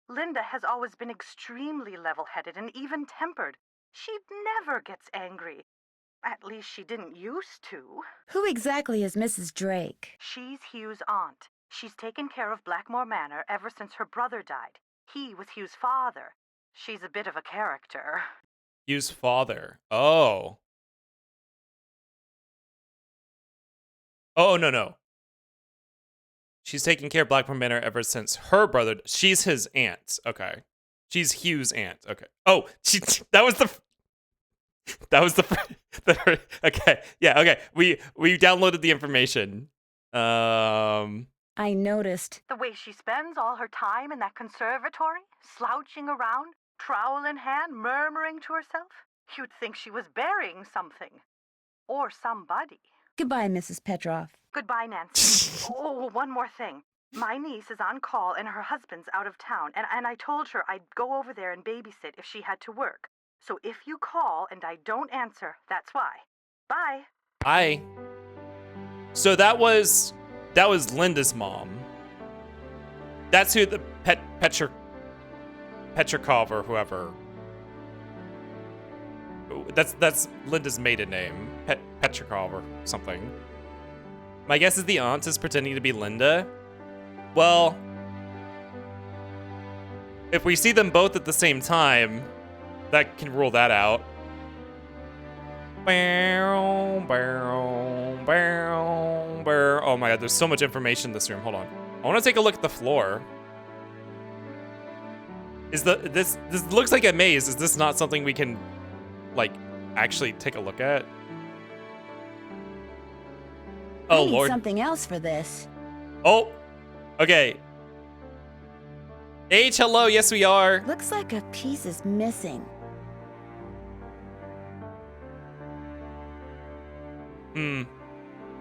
Linda has always been extremely level-headed and even-tempered. She never gets angry. At least she didn't used to. Who exactly is Mrs. Drake? She's Hugh's aunt. She's taken care of Blackmoor Manor ever since her brother died. He was Hugh's father. She's a bit of a character. Hugh's father. Oh. Oh, no. She's taken care of Blackmoor Manor ever since her brother... She's his aunt. Okay. She's Hugh's aunt. Okay. Oh, that was the... Okay. Yeah, okay. We downloaded the information. I noticed. The way she spends all her time in that conservatory, slouching around, trowel in hand, murmuring to herself. You'd think she was burying something. Or somebody. Goodbye, Mrs. Petrov. Goodbye, Nancy. Oh, one more thing. My niece is on call and her husband's out of town, and I told her I'd go over there and babysit if she had to work. So if you call and I don't answer, that's why. Bye. Bye. So that was Linda's mom. That's who the Petrikov or whoever. That's Linda's maiden name. Petrikov or something. My guess is the aunt is pretending to be Linda. Well, if we see them both at the same time, that can rule that out. Oh my god, there's so much information in this room. Hold on. I want to take a look at the floor. This looks like a maze. Is this not something we can like actually take a look at? Oh I need Lord. something else for this. Oh. Okay. H, hello. Yes, we are. Looks like a piece is missing.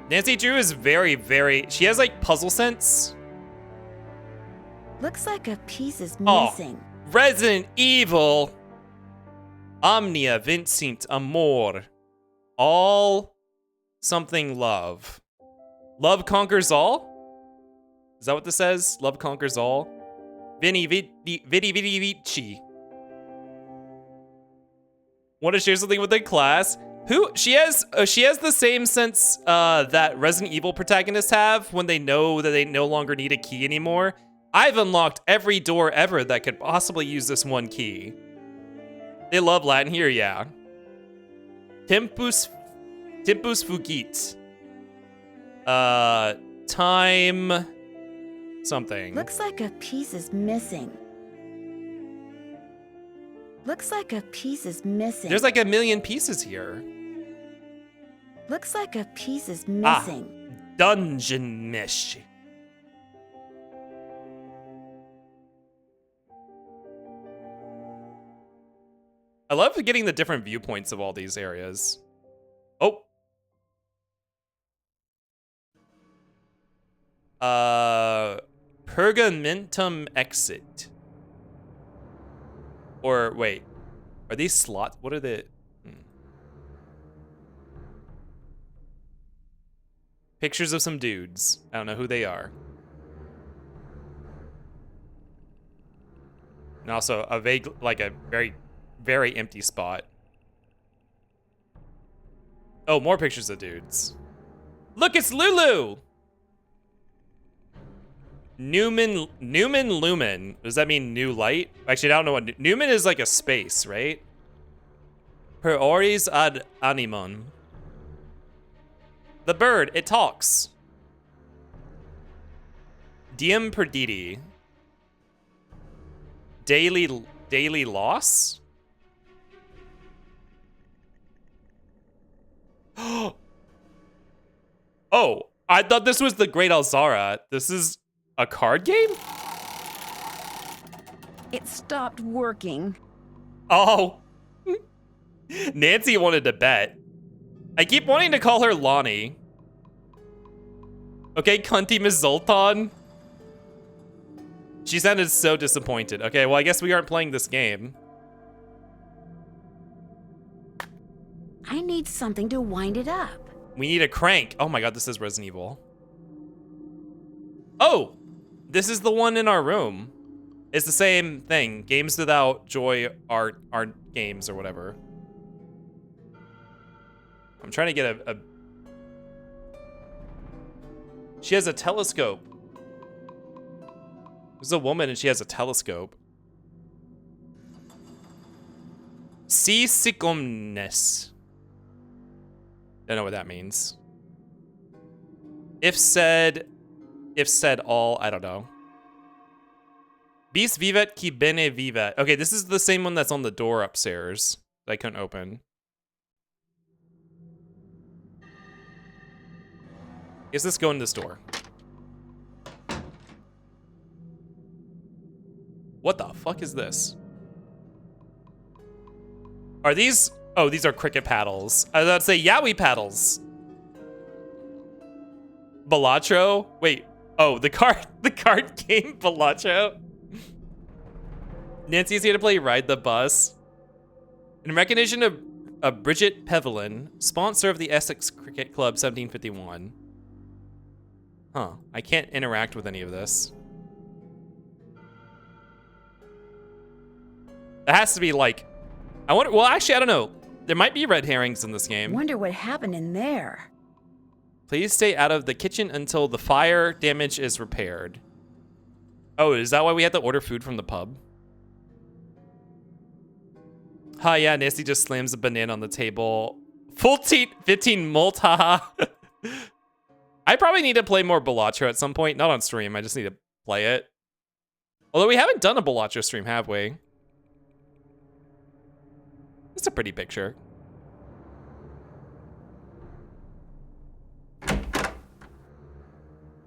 Nancy Drew is very, very... She has, like, puzzle sense. Looks like a piece is Oh, missing. Resident Evil. Omnia Vincent Amor. All something love. Love conquers all? Is that what this says? Love conquers all? Vini Vidi Vici. Want to share something with the class? Who she has the same sense that Resident Evil protagonists have when they know that they no longer need a key anymore. I've unlocked every door ever that could possibly use this one key. They love Latin here, yeah. Tempus fugit. Time something. Looks like a piece is missing. Looks like a piece is missing. There's like a million pieces here. Looks like a piece is missing. Dungeon mesh. I love getting the different viewpoints of all these areas. Oh. Pergamentum exit. Or wait, are these slots? What are the... Pictures of some dudes. I don't know who they are. And also a vague, like a very, very empty spot. Oh, more pictures of dudes. Look, it's Lulu! Newman Lumen. Does that mean new light? Actually, I don't know what... Newman is like a space, right? Per oris ad animum. The bird, it talks. Diem perditi. Daily loss? Oh, I thought this was the Great Alzara. This is a card game? It stopped working. Oh. Nancy wanted to bet. I keep wanting to call her Lonnie. Okay, Cunty Miss Zoltan. She sounded so disappointed. Okay, well, I guess we aren't playing this game. I need something to wind it up. We need a crank. Oh my god, this is Resident Evil. Oh, this is the one in our room. It's the same thing. Games without joy aren't games or whatever. I'm trying to get a... She has a telescope. There's a woman and she has a telescope. Si omnes. Don't know what that means. If said all, I don't know. Bis vivet qui bene vivet. Okay, this is the same one that's on the door upstairs that I couldn't open. Guess let's go in this door. What the fuck is this? Are these... Oh, these are cricket paddles. I was about to say Yowie paddles. Balatro? Wait. Oh, the card game Balatro? Nancy's here to play Ride the Bus. In recognition of Bridget Pevelin, sponsor of the Essex Cricket Club 1751. Huh. I can't interact with any of this. That has to be like... I wonder... Well, actually, I don't know. There might be red herrings in this game. Wonder what happened in there. Please stay out of the kitchen until the fire damage is repaired. Oh, is that why we had to order food from the pub? Hi, yeah, Nancy just slams a banana on the table Full 15 mult, haha. I probably need to play more Balatro at some point. Not on stream, I just need to play it. Although we haven't done a Balatro stream, have we? It's a pretty picture.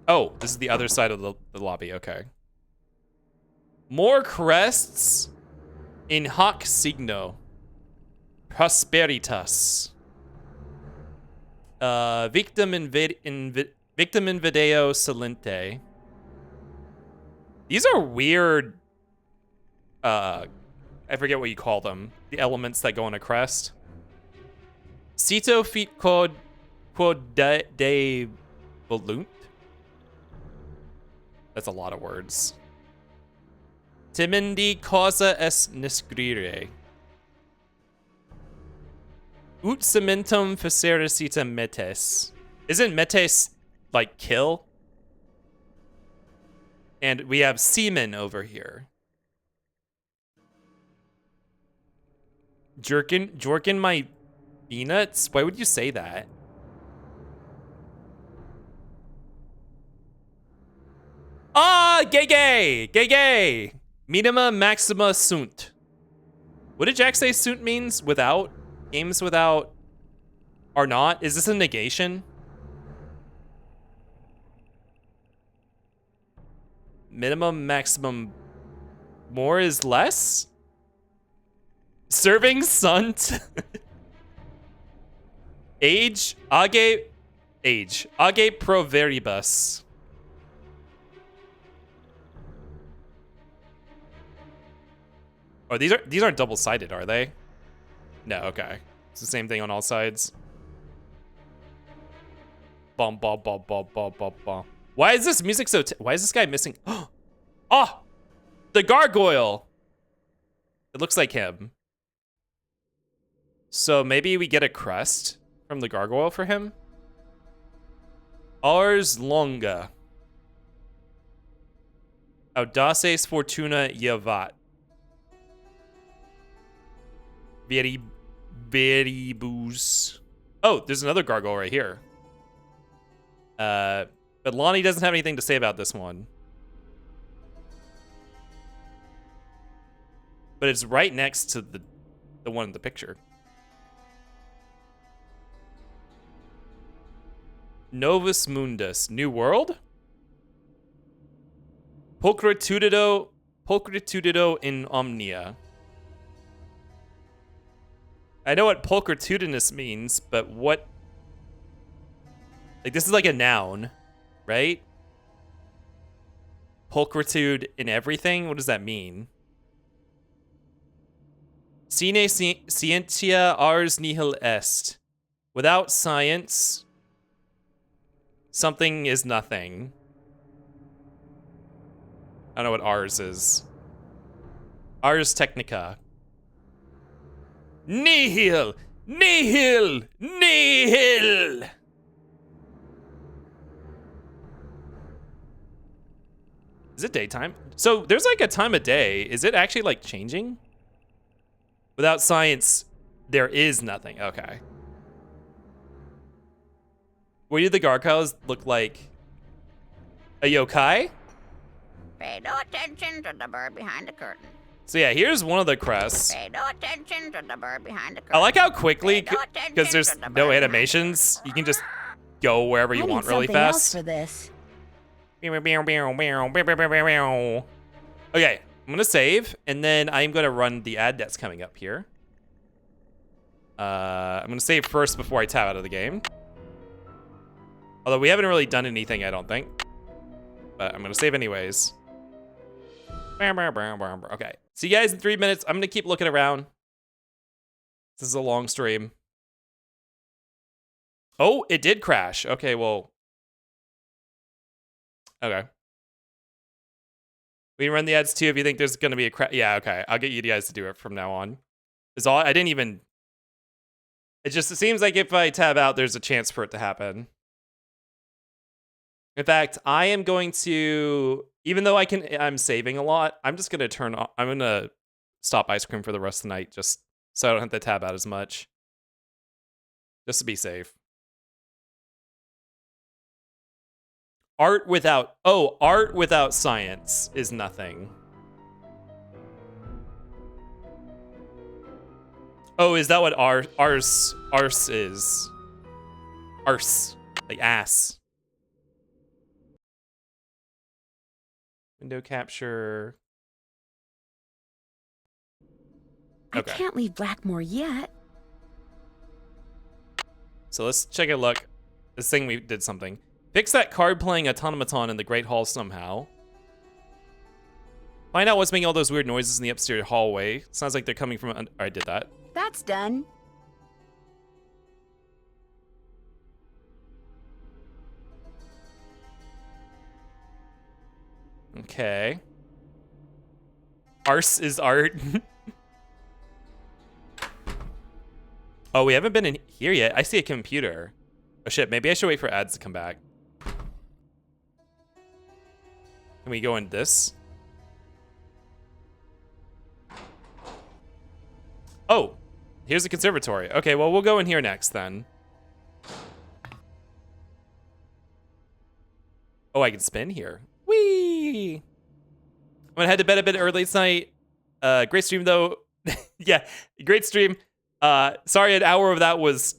Oh, this is the other side of the lobby, okay. More crests in hoc signo. Prosperitas. Victim invideo silente. These are weird, I forget what you call them. The elements that go on a crest. Cito fit quod de volunt. That's a lot of words. Timindi causa es niscrire. Ut cementum facericita metes. Isn't metes like kill? And we have semen over here. Jorkin my peanuts? Why would you say that? Ah, gay. Minima maxima sunt. What did Jack say sunt means? Without? Games without are not? Is this a negation? Minimum, maximum, more is less? Serving sunt? Age pro veribus. Oh, these aren't double-sided, are they? No, okay. It's the same thing on all sides. Bum bum bum bum bum bum bum. Why is this music so why is this guy missing? Oh! The gargoyle! It looks like him. So maybe we get a crest from the gargoyle for him? Ars longa. Audaces fortuna javat. Very booze. Oh, there's another gargoyle right here. But Lonnie doesn't have anything to say about this one. But it's right next to the one in the picture. Novus Mundus. New World? Pulchritudido in omnia. I know what pulchritudinous means, but what... Like, this is like a noun, right? Pulchritude in everything? What does that mean? Sine scientia ars nihil est. Without science, something is nothing. I don't know what ars is. Ars technica. Nihil! Nihil! Nihil! Is it daytime? So there's like a time of day. Is it actually like changing? Without science, there is nothing. Okay. What do the gargoyles look like? A yokai? Pay no attention to the bird behind the curtain. So yeah, here's one of the crests. Pay no attention to the bird behind the curtain. I like how quickly, because there's no animations, you can just go wherever you want really fast. I need something else for this. Okay, I'm gonna save, and then I'm gonna run the ad that's coming up here. I'm gonna save first before I tab out of the game. Although we haven't really done anything, I don't think. But I'm gonna save anyways. Okay, see you guys in 3 minutes. I'm gonna keep looking around. This is a long stream. Oh, it did crash. Okay, well. Okay. We can run the ads too if you think there's gonna be a crash. Yeah, okay. I'll get you guys to do it from now on. It's all I didn't even. It seems like if I tab out, there's a chance for it to happen. In fact, I am going to, even though I'm saving a lot, I'm just gonna I'm gonna stop ice cream for the rest of the night, just so I don't have to tab out as much. just to be safe. Art without science is nothing. Oh, is that what arse is? Arse, like ass. Window capture. Okay. I can't leave Blackmoor yet. So let's check a look. This thing, we did something. Fix that card-playing automaton in the Great Hall somehow. Find out what's making all those weird noises in the upstairs hallway. Sounds like they're coming from... I did that. That's done. Okay. Arse is art. Oh, we haven't been in here yet. I see a computer. Oh shit, maybe I should wait for ads to come back. Can we go in this? Oh, here's the conservatory. Okay, well, we'll go in here next then. Oh, I can spin here. Whee! I'm gonna head to bed a bit early tonight. Great stream though. Yeah, great stream. Sorry, an hour of that was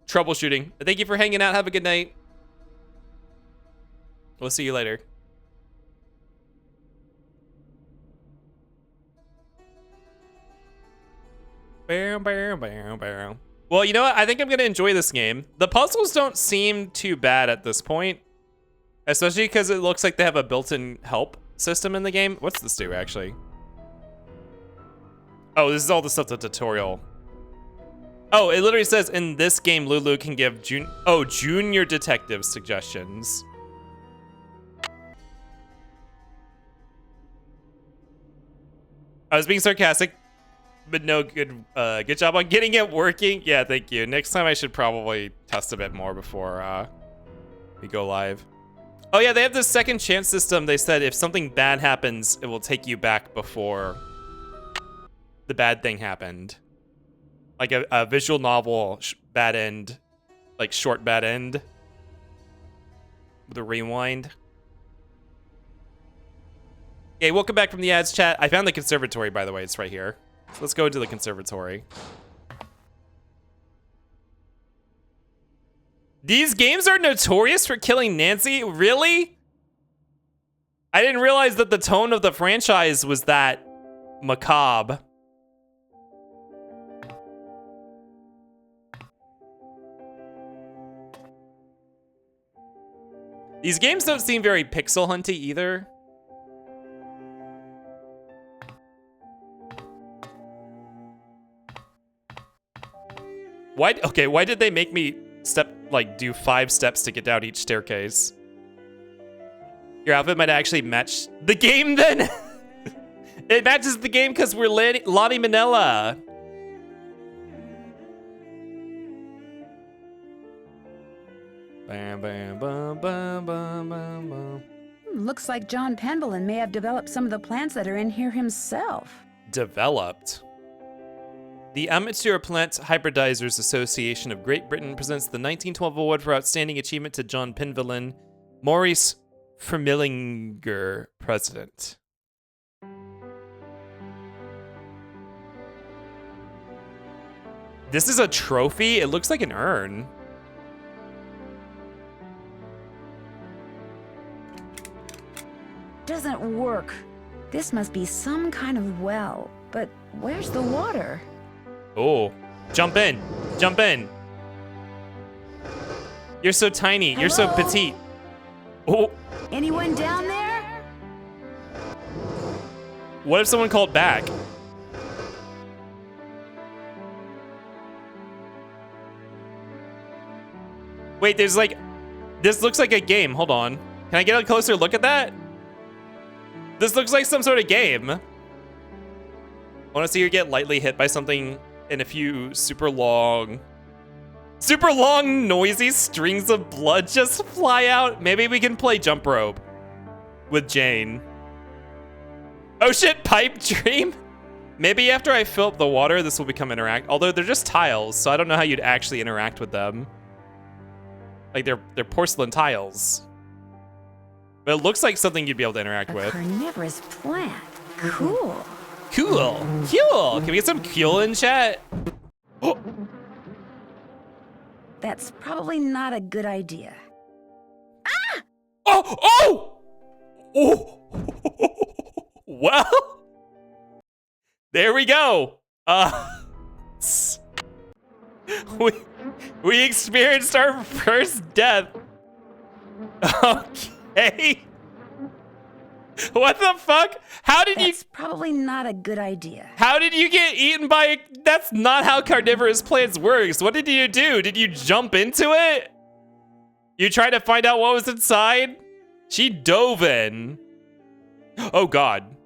troubleshooting. Thank you for hanging out. Have a good night. We'll see you later. Well, you know what? I think I'm gonna enjoy this game. The puzzles don't seem too bad at this point, especially because it looks like they have a built-in help system in the game. What's this do, actually? Oh, this is all the stuff the tutorial. Oh, it literally says in this game, Lulu can give junior detective suggestions. I was being sarcastic, but no, good job on getting it working. Yeah, thank you. Next time I should probably test a bit more before we go live. Oh yeah, they have this second chance system. They said if something bad happens, it will take you back before the bad thing happened. Like a visual novel bad end, like short bad end with a rewind. Okay, welcome back from the ads chat. I found the conservatory, by the way. It's right here. So let's go into the conservatory. These games are notorious for killing Nancy? Really? I didn't realize that the tone of the franchise was that macabre. These games don't seem very pixel hunty either. Why did they make me do 5 steps to get down each staircase? Your outfit might actually match the game then? It matches the game because we're Lottie Manila. Bam, bam, bam, bam, bam, bam, bam. Looks like John Pendleton may have developed some of the plants that are in here himself. Developed? The Amateur Plant Hybridizers Association of Great Britain presents the 1912 award for outstanding achievement to John Pendleton, Maurice Vermillinger, president. This is a trophy? It looks like an urn. Doesn't work. This must be some kind of well, but where's the water? Oh, jump in, jump in. You're so tiny, you're so petite. Oh. Anyone down there? What if someone called back? Wait, there's like, this looks like a game. Hold on. Can I get a closer look at that? This looks like some sort of game. I want to see her get lightly hit by something and a few super long, noisy strings of blood just fly out. Maybe we can play jump rope with Jane. Oh shit, pipe dream? Maybe after I fill up the water, this will become although they're just tiles, so I don't know how you'd actually interact with them. Like they're porcelain tiles. But it looks like something you'd be able to interact A with. carnivorous plant. Cool. Cool. Cool. Can we get some cool in chat? Oh. That's probably not a good idea. Oh! Oh! Oh! Well, there we go. We experienced our first death. Okay. What the fuck? How did That's probably not a good idea. How did you get eaten by? That's not how carnivorous plants works. What did you do? Did you jump into it? You tried to find out what was inside? She dove in. Oh God.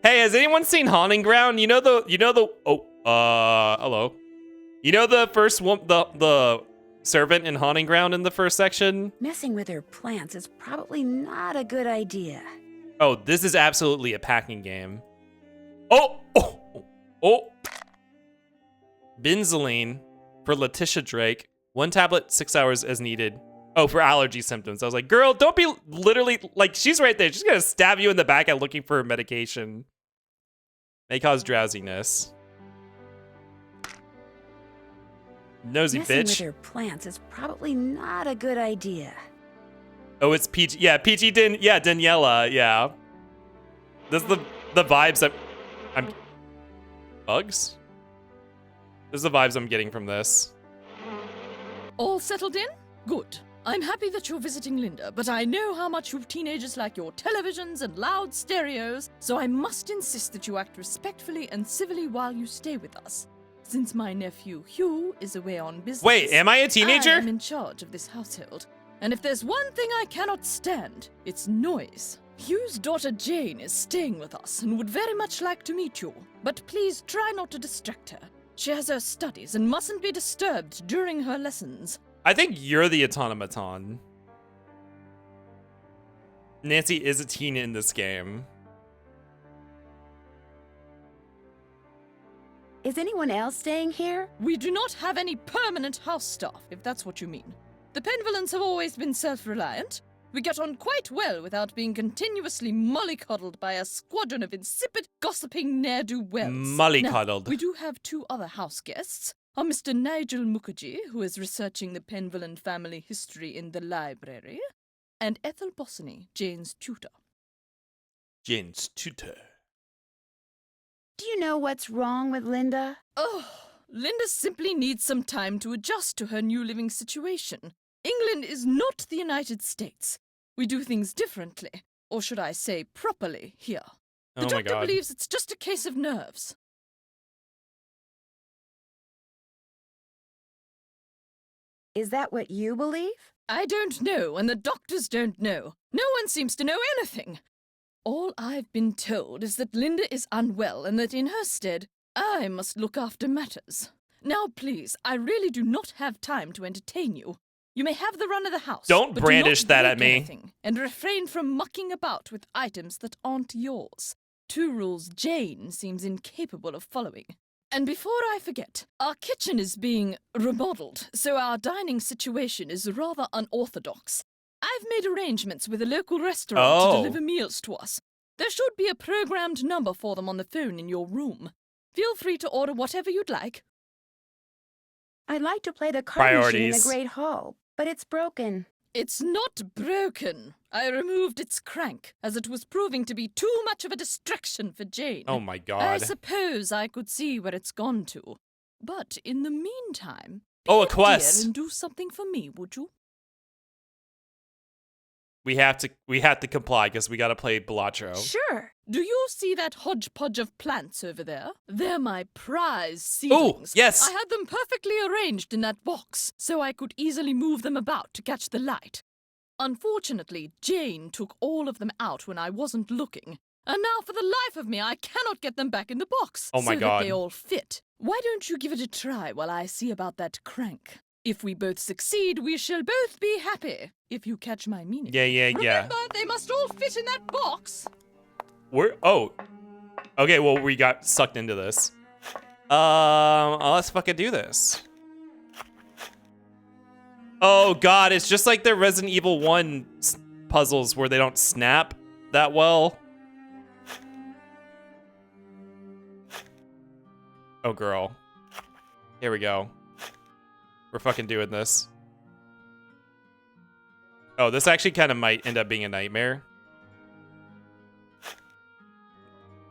Hey, has anyone seen Haunting Ground? Hello. You know the first one, the servant in Haunting Ground in the first section? Messing with her plants is probably not a good idea. Oh, this is absolutely a packing game. Oh. Benzoline for Letitia Drake. 1 tablet, 6 hours as needed. Oh, for allergy symptoms. I was like, girl, don't be literally, like, she's right there. She's gonna stab you in the back at looking for medication. May cause drowsiness. Nosy Messing bitch. with her plants is probably not a good idea. Oh, it's PG. Yeah, PG Daniela. Yeah. This is the vibes I'm. Bugs? This is the vibes I'm getting from this. All settled in? Good. I'm happy that you're visiting Linda, but I know how much you teenagers like your televisions and loud stereos, so I must insist that you act respectfully and civilly while you stay with us. Since my nephew Hugh is away on business. Wait, am I a teenager? I am in charge of this household. And if there's one thing I cannot stand, it's noise. Hugh's daughter Jane is staying with us and would very much like to meet you, but please try not to distract her. She has her studies and mustn't be disturbed during her lessons. I think you're the automaton. Nancy is a teen in this game. Is anyone else staying here? We do not have any permanent house staff, if that's what you mean. The Penvillans have always been self-reliant. We get on quite well without being continuously mollycoddled by a squadron of insipid, gossiping ne'er-do-wells. Mollycoddled. Now, we do have 2 other house guests. Are Mr. Nigel Mukherjee, who is researching the Penvillan family history in the library, and Ethel Bossany, Jane's tutor. Jane's tutor. Do you know what's wrong with Linda? Oh, Linda simply needs some time to adjust to her new living situation. England is not the United States. We do things differently, or should I say properly, here. The Oh my doctor God. believes it's just a case of nerves. Is that what you believe? I don't know, and the doctors don't know. No one seems to know anything. All I've been told is that Linda is unwell and that in her stead, I must look after matters. Now, please, I really do not have time to entertain you. You may have the run of the house. Don't but brandish do not that at break me. anything, and refrain from mucking about with items that aren't yours. 2 rules Jane seems incapable of following. And before I forget, our kitchen is being remodeled, so our dining situation is rather unorthodox. I've made arrangements with a local restaurant to deliver meals to us. There should be a programmed number for them on the phone in your room. Feel free to order whatever you'd like. I'd like to play the card machine in the Priorities. Great Hall, but it's broken. It's not broken. I removed its crank, as it was proving to be too much of a distraction for Jane. Oh my I God. suppose I could see where it's gone to. But in the meantime, Oh, a be dear quest. and do something for me, would you? We have to comply because we gotta play Bellatrix. Sure. Do you see that hodgepodge of plants over there? They're my prize seedlings. yes. I had them perfectly arranged in that box, so I could easily move them about to catch the light. Unfortunately, Jane took all of them out when I wasn't looking, and now for the life of me I cannot get them back in the box Oh my so God. that they all fit. Why don't you give it a try while I see about that crank? If we both succeed, we shall both be happy, if you catch my meaning. Yeah. Remember, they must all fit in that box. Oh. Okay, well, we got sucked into this. Let's fucking do this. Oh god, it's just like the Resident Evil 1 puzzles where they don't snap that well. Oh girl. Here we go. We're fucking doing this. Oh, this actually kind of might end up being a nightmare.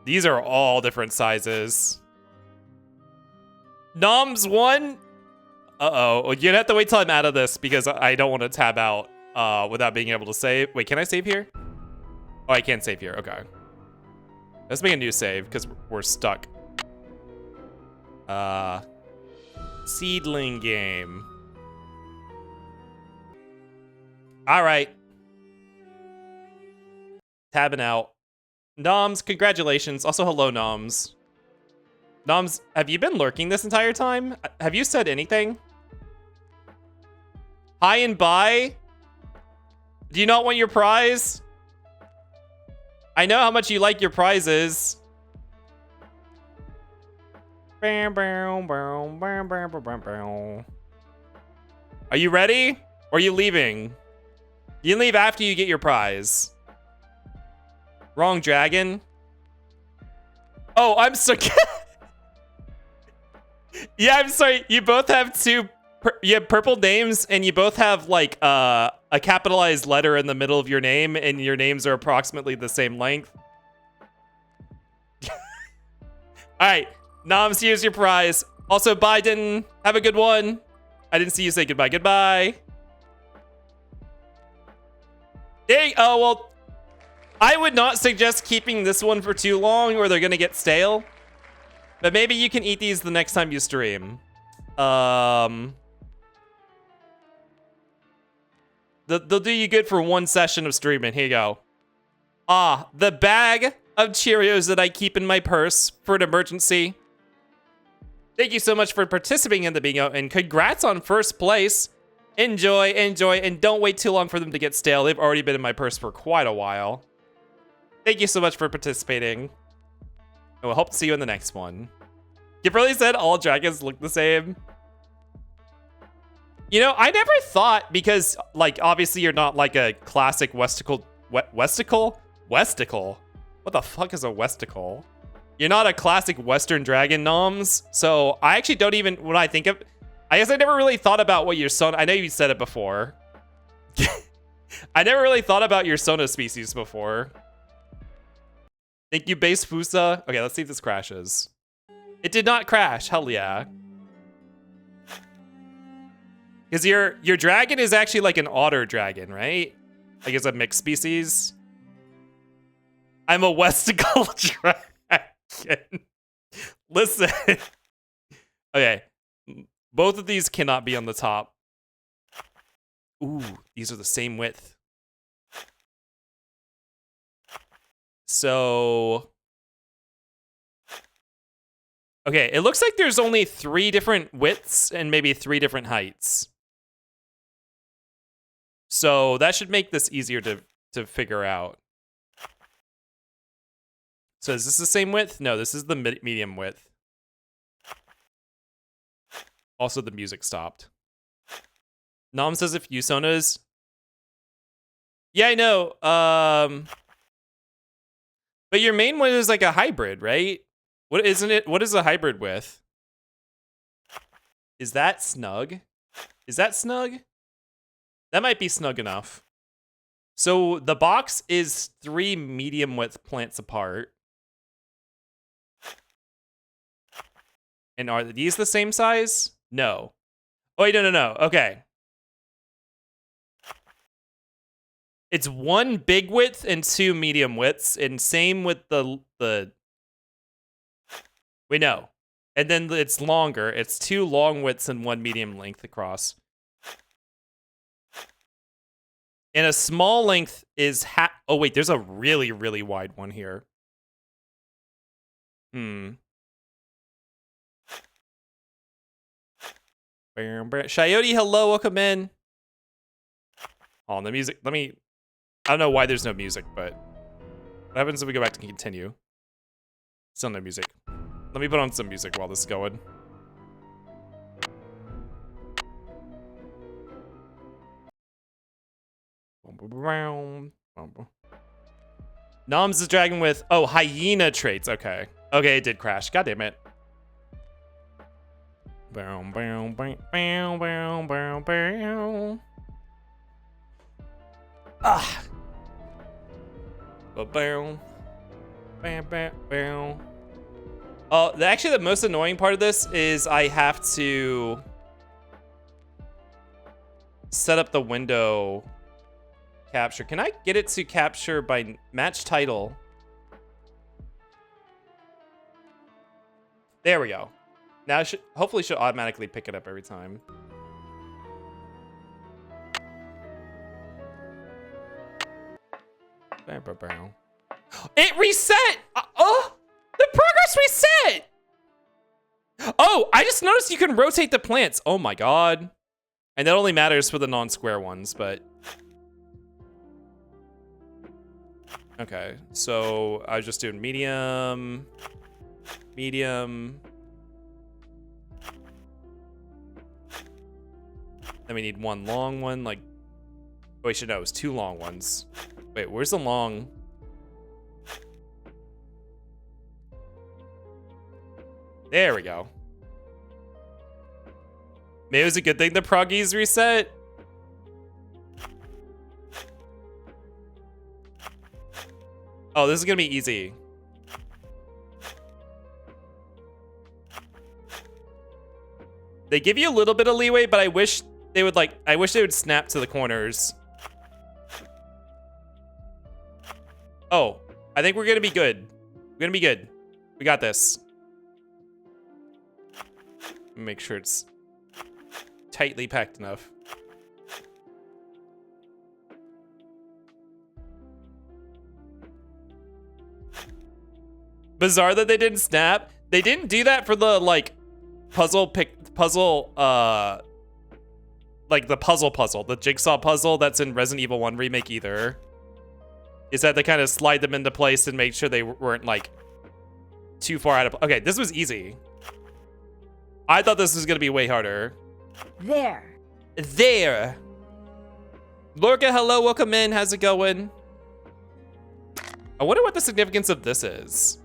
These are all different sizes. Noms 1? Uh-oh. You're gonna have to wait till I'm out of this because I don't want to tab out without being able to save. Wait, can I save here? Oh, I can't save here. Okay. Let's make a new save because we're stuck. Seedling game. All right. Tabbing out. Noms, congratulations. Also, hello, Noms. Noms, have you been lurking this entire time? Have you said anything? Hi and bye? Do you not want your prize? I know how much you like your prizes. Are you ready? Or are you leaving? You can leave after you get your prize. Wrong dragon. Oh, I'm so... Yeah, I'm sorry. You both have you have purple names, and you both have, like, a capitalized letter in the middle of your name, and your names are approximately the same length. All right. Noms, here's your prize. Also, Biden, have a good one. I didn't see you say goodbye. Goodbye. Hey, oh, well, I would not suggest keeping this one for too long or they're going to get stale. But maybe you can eat these the next time you stream. They'll do you good for one session of streaming. Here you go. Ah, the bag of Cheerios that I keep in my purse for an emergency. Thank you so much for participating in the bingo, and congrats on first place. Enjoy, and don't wait too long for them to get stale. They've already been in my purse for quite a while. Thank you so much for participating. And we'll hope to see you in the next one. Kimberly said all dragons look the same. You know, I never thought, because, like, obviously you're not like a classic Westicle. Westicle? What the fuck is a Westicle? You're not a classic Western dragon, Noms. So I actually don't even, when I think of, I guess I never really thought about what your Sona, I know you said it before. I never really thought about your Sona species before. Thank you, Base Fusa. Okay, let's see if this crashes. It did not crash, hell yeah. Because your dragon is actually like an otter dragon, right? Like it's a mixed species. I'm a Westicle dragon. Listen. Okay. Both of these cannot be on the top. Ooh, these are the same width. So... Okay, it looks like there's only 3 different widths and maybe 3 different heights. So that should make this easier to figure out. So is this the same width? No, this is the medium width. Also, the music stopped. Nom says a few Sonas. Yeah, I know. But your main one is like a hybrid, right? What isn't it? What is a hybrid with? Is that snug? Is that snug? That might be snug enough. So the box is 3 medium width plants apart. And are these the same size? No. Oh, wait, no. Okay. It's 1 big width and 2 medium widths, and same with the wait, no. And then it's longer. It's 2 long widths and 1 medium length across. And a small length is oh wait, there's a really, really wide one here. Coyote, hello, welcome in. Oh, the music. I don't know why there's no music, but what happens if we go back to continue? Still no music. Let me put on some music while this is going. Noms is dragging with, oh, hyena traits. Okay. Okay, it did crash. God damn it. Ah. Actually, the most annoying part of this is I have to set up the window capture. Can I get it to capture by match title? There we go. Now it hopefully should automatically pick it up every time. It reset! Oh! The progress reset! Oh, I just noticed you can rotate the plants. Oh my god. And that only matters for the non-square ones, but... Okay, so I was just doing medium... Medium... Then we need one long one, like... Oh, wait, no, it was two long ones. Wait, where's the long... There we go. Maybe it was a good thing the proggies reset. Oh, this is gonna be easy. They give you a little bit of leeway, but I wish they would snap to the corners. Oh, I think we're gonna be good. We're gonna be good. We got this. Make sure it's tightly packed enough. Bizarre that they didn't snap. They didn't do that for the like puzzle, the puzzle, the jigsaw puzzle that's in Resident Evil 1 remake either. Is that they kind of slide them into place and make sure they weren't like too far out of. Okay, this was easy. I thought this was gonna be way harder. There. There. Lorca, hello, welcome in. How's it going? I wonder what the significance of this is.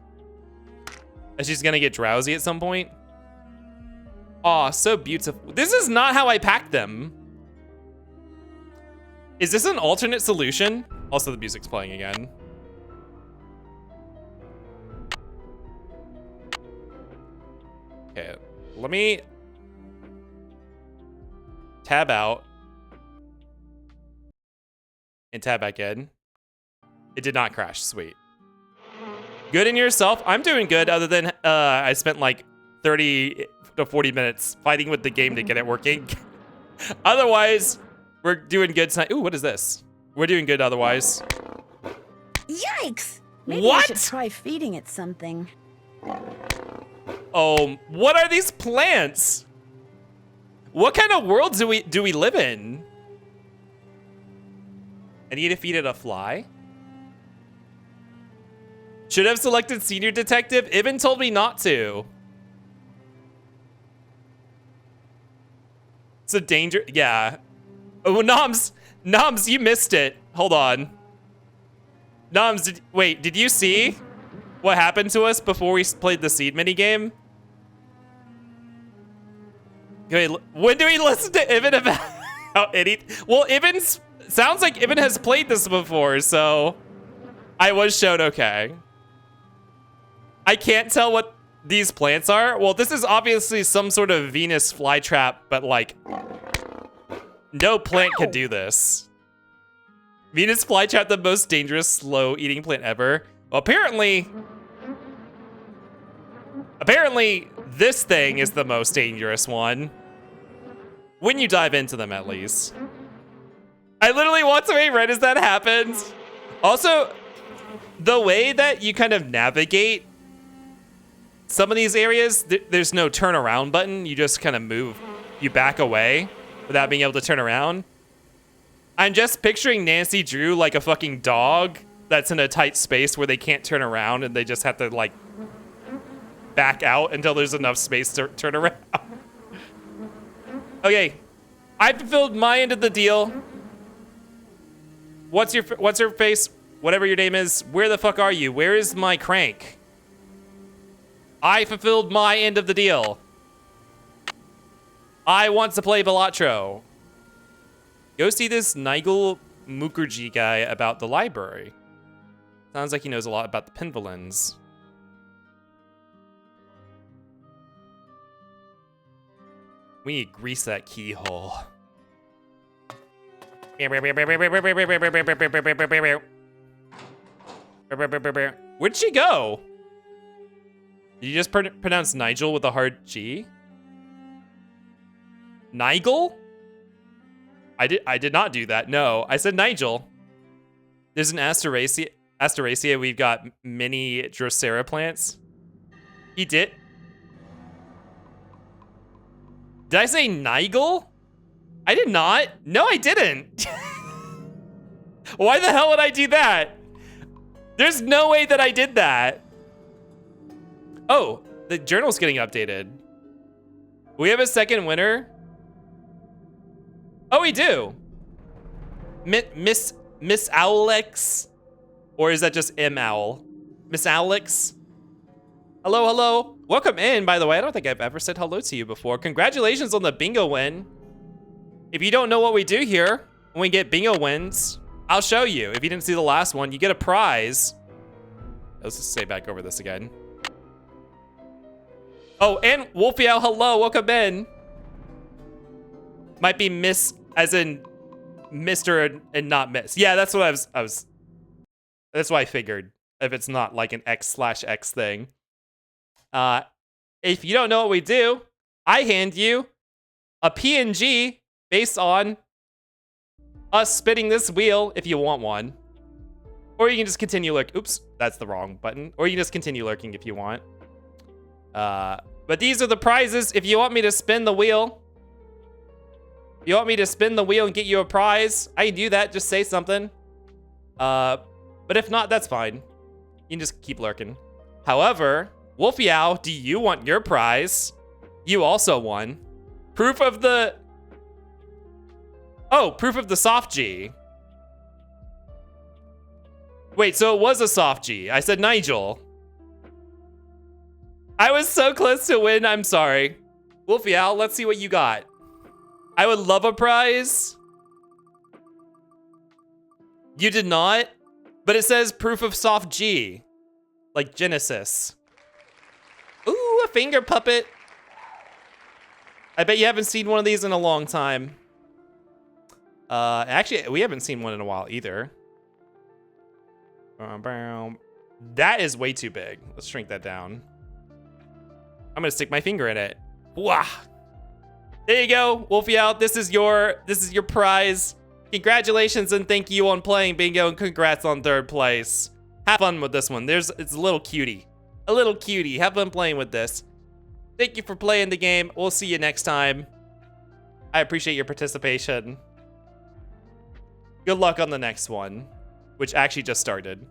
Is she's gonna get drowsy at some point? Aw, so beautiful. This is not how I packed them. Is this an alternate solution? Also, the music's playing again. Okay, let me tab out and tab back in. It did not crash, sweet. Good in yourself? I'm doing good, other than I spent like 30 to 40 minutes fighting with the game to get it working. Otherwise, we're doing good tonight. Ooh, what is this? We're doing good otherwise. Yikes! Maybe What? I should try feeding it something. Oh, what are these plants? What kind of world do we live in? I need to feed it a fly. Should have selected senior detective. Ibn told me not to. It's a danger. Yeah. Oh, Noms, you missed it. Hold on. Noms, did you see what happened to us before we played the seed minigame? Okay, when do we listen to Ibn about anything? Well, sounds like Ibn has played this before, so I was shown okay. I can't tell what these plants are. Well, this is obviously some sort of Venus flytrap, but like, no plant can do this. Venus flytrap, the most dangerous slow-eating plant ever. Well, apparently, this thing is the most dangerous one. When you dive into them, at least. I literally want to make red as that happens. Also, the way that you kind of navigate some of these areas, there's no turnaround button. You just kind of move you back away without being able to turn around. I'm just picturing Nancy Drew like a fucking dog that's in a tight space where they can't turn around and they just have to like back out until there's enough space to turn around. Okay, I fulfilled my end of the deal. What's her face? Whatever your name is, where the fuck are you? Where is my crank? I fulfilled my end of the deal. I want to play Balatro. Go see this Nigel Mukherjee guy about the library. Sounds like he knows a lot about the Pinvalins. We need to grease that keyhole. Where'd she go? Did you just pronounce Nigel with a hard G? Nigel? I did not do that. No, I said Nigel. There's an Asteraceae. We've got mini Drosera plants. He did. Did I say Nigel? I did not. No, I didn't. Why the hell would I do that? There's no way that I did that. Oh, the journal's getting updated. We have a second winner. Oh, we do. Miss Owlex, or is that just M Owl? Miss Owlex. Hello, hello. Welcome in, by the way. I don't think I've ever said hello to you before. Congratulations on the bingo win. If you don't know what we do here, when we get bingo wins, I'll show you. If you didn't see the last one, you get a prize. Let's just say back over this again. Oh, and Wolfie Owl, hello, welcome in. Might be Miss, as in Mr. and not Miss. Yeah, that's what I was. That's what I figured. If it's not like an X/X thing. If you don't know what we do, I hand you a PNG based on us spinning this wheel if you want one. Or you can just continue lurking. Oops, that's the wrong button. Or you can just continue lurking if you want. But these are the prizes. If you want me to spin the wheel, you want me to spin the wheel and get you a prize, I can do that. Just say something. But if not, that's fine. You can just keep lurking. However, Wolfie Owl, do you want your prize? You also won. Proof of the... Oh, proof of the soft G. Wait, so it was a soft G. I said Nigel. I was so close to win. I'm sorry. Wolfie Owl, let's see what you got. I would love a prize. You did not? But it says proof of soft G. Like Genesis. Ooh, a finger puppet. I bet you haven't seen one of these in a long time. Actually, we haven't seen one in a while either. That is way too big. Let's shrink that down. I'm gonna stick my finger in it. Wah! There you go, Wolfie Out. This is your prize. Congratulations and thank you on playing bingo, and congrats on 3rd place. Have fun with this one. It's a little cutie. A little cutie. Have fun playing with this. Thank you for playing the game. We'll see you next time. I appreciate your participation. Good luck on the next one, which actually just started.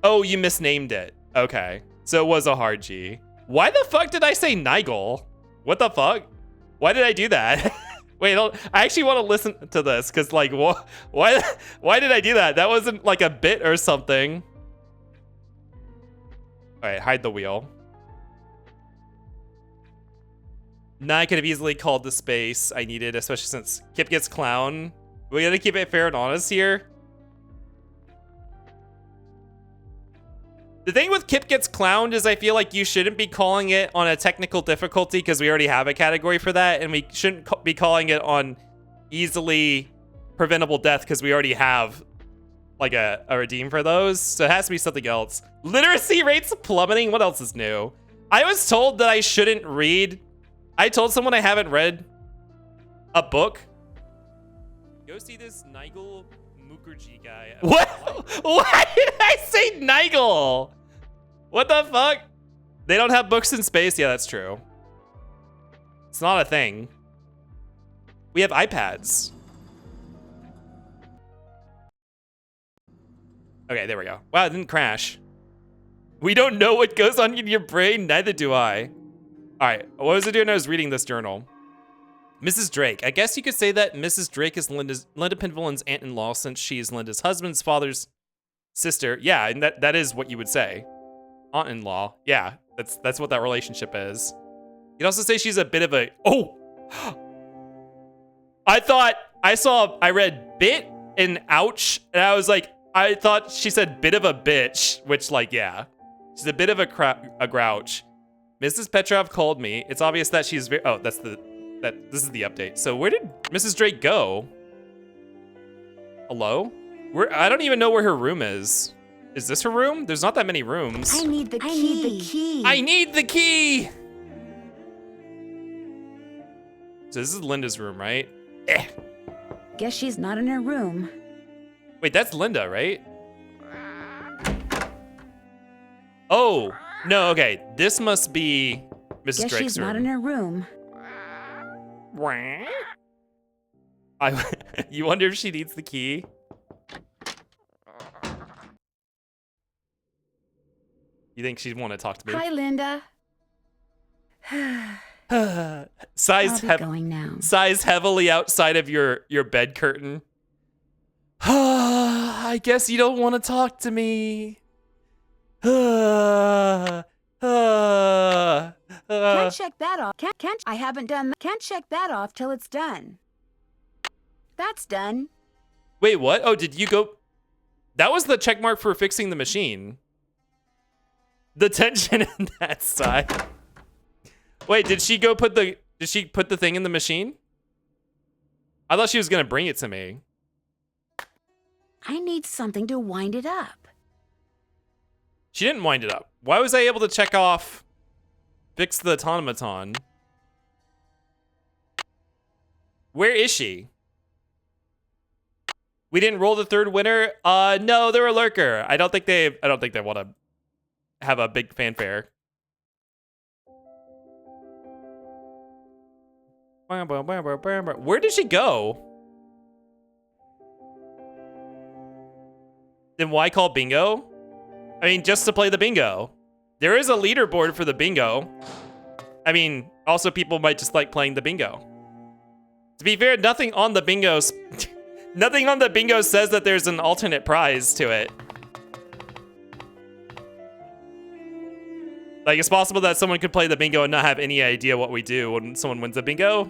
Oh, you misnamed it. Okay, so it was a hard G. Why the fuck did I say Nigel? What the fuck? Why did I do that? Wait, I actually want to listen to this, because, like, why did I do that? That wasn't, like, a bit or something. All right, hide the wheel. Now I could have easily called the space I needed, especially since Kip gets clown. We gotta keep it fair and honest here. The thing with Kip gets clowned is I feel like you shouldn't be calling it on a technical difficulty because we already have a category for that, and we shouldn't be calling it on easily preventable death because we already have like a redeem for those. So it has to be something else. Literacy rates plummeting. What else is new? I was told that I shouldn't read. I told someone I haven't read a book. Go see this Nigel Mukherjee guy. What? Why did I say Nigel? What the fuck? They don't have books in space? Yeah, that's true. It's not a thing. We have iPads. Okay, there we go. Wow, it didn't crash. We don't know what goes on in your brain, neither do I. All right, what was I doing? I was reading this journal. Mrs. Drake. I guess you could say that Mrs. Drake is Linda Penvillen's aunt-in-law since she is Linda's husband's father's sister. Yeah, and that is what you would say. Aunt-in-law. Yeah, that's what that relationship is. You'd also say she's a bit of a... Oh! I read bit and ouch, and I was like, I thought she said bit of a bitch, which, like, yeah. She's a bit of a grouch. Mrs. Petrov called me. It's obvious that she's very... Oh, this is the update. So where did Mrs. Drake go? Hello? I don't even know where her room is. Is this her room? There's not that many rooms. I need the key. I need the key! So this is Linda's room, right? Guess she's not in her room. Wait, that's Linda, right? Oh, no, okay. This must be Mrs. Guess Drake's she's room. not in her room. You wonder if she needs the key? You think she'd want to talk to me? Hi, Linda. Sighs going now. Sighs heavily outside of your bed curtain. I guess you don't want to talk to me. Can't check that off. I haven't done. Can't check that off till it's done. That's done. Wait, what? Oh, did you go? That was the check mark for fixing the machine. The tension in that side. Wait, did she put the thing in the machine? I thought she was gonna bring it to me. I need something to wind it up. She didn't wind it up. Why was I able to check off fix the automaton? Where is she? We didn't roll the third winner. No, they're a lurker. I don't think they want to have a big fanfare. Where did she go? Then why call bingo? I mean, just to play the bingo. There is a leaderboard for the bingo. I mean, also people might just like playing the bingo. To be fair, nothing on the bingo says that there's an alternate prize to it. Like, it's possible that someone could play the bingo and not have any idea what we do when someone wins the bingo.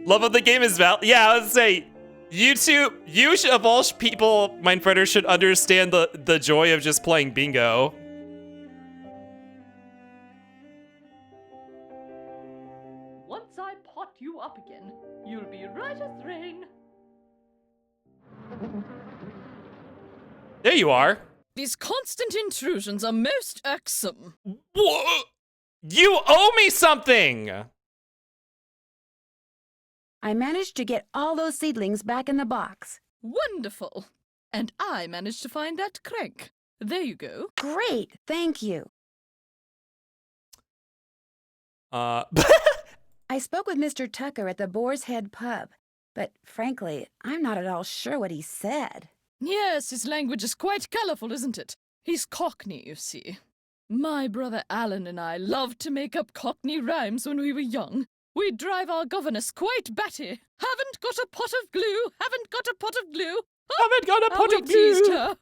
Love of the game is valid. Yeah, I would say, you of all people, Mindfritter, should understand the joy of just playing bingo. Once I pot you up again, you'll be right as rain. There you are. These constant intrusions are most irksome. What? You owe me something! I managed to get all those seedlings back in the box. Wonderful. And I managed to find that crank. There you go. Great, thank you. I spoke with Mr. Tucker at the Boar's Head pub, but frankly, I'm not at all sure what he said. Yes, his language is quite colourful, isn't it? He's Cockney, you see. My brother Alan and I loved to make up Cockney rhymes when we were young. We'd drive our governess quite batty. Haven't got a pot of glue, haven't got a pot of glue. Haven't got a pot of glue. Teased her.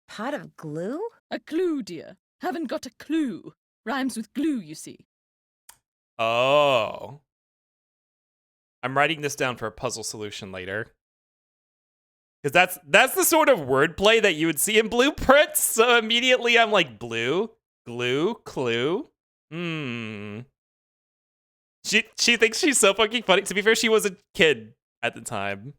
Pot of glue? A clue, dear. Haven't got a clue. Rhymes with glue, you see. Oh. I'm writing this down for a puzzle solution later. Because that's the sort of wordplay that you would see in blueprints. So immediately I'm like, blue, glue, clue. She thinks she's so fucking funny. To be fair, she was a kid at the time.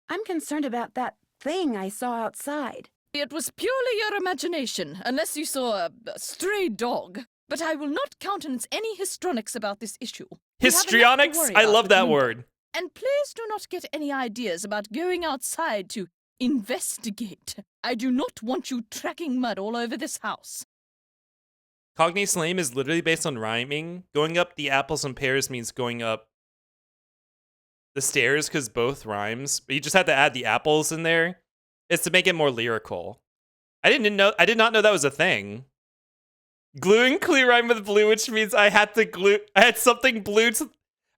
I'm concerned about that thing I saw outside. It was purely your imagination, unless you saw a stray dog. But I will not countenance any histrionics about this issue. Histrionics? I love that word. And please do not get any ideas about going outside to investigate. I do not want you tracking mud all over this house. Cockney's name is literally based on rhyming. Going up the apples and pears means going up the stairs because both rhymes. But you just had to add the apples in there. It's to make it more lyrical. I did not know that was a thing. Gluing clear rhyme with blue, which means I had to glue something blue to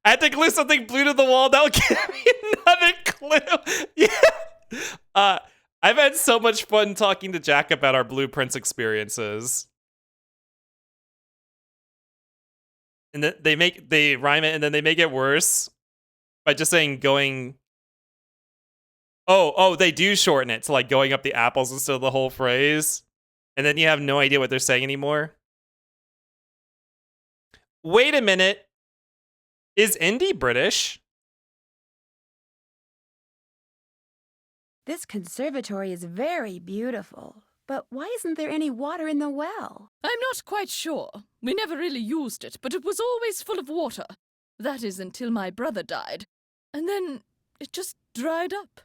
the wall. That'll give me another clue. Yeah. I've had so much fun talking to Jack about our blueprints experiences. And then they rhyme it and then they make it worse by just saying going. Oh, they do shorten it to like going up the apples instead of the whole phrase. And then you have no idea what they're saying anymore. Wait a minute. Is Indy British? This conservatory is very beautiful, but why isn't there any water in the well? I'm not quite sure. We never really used it, but it was always full of water. That is until my brother died. And then it just dried up.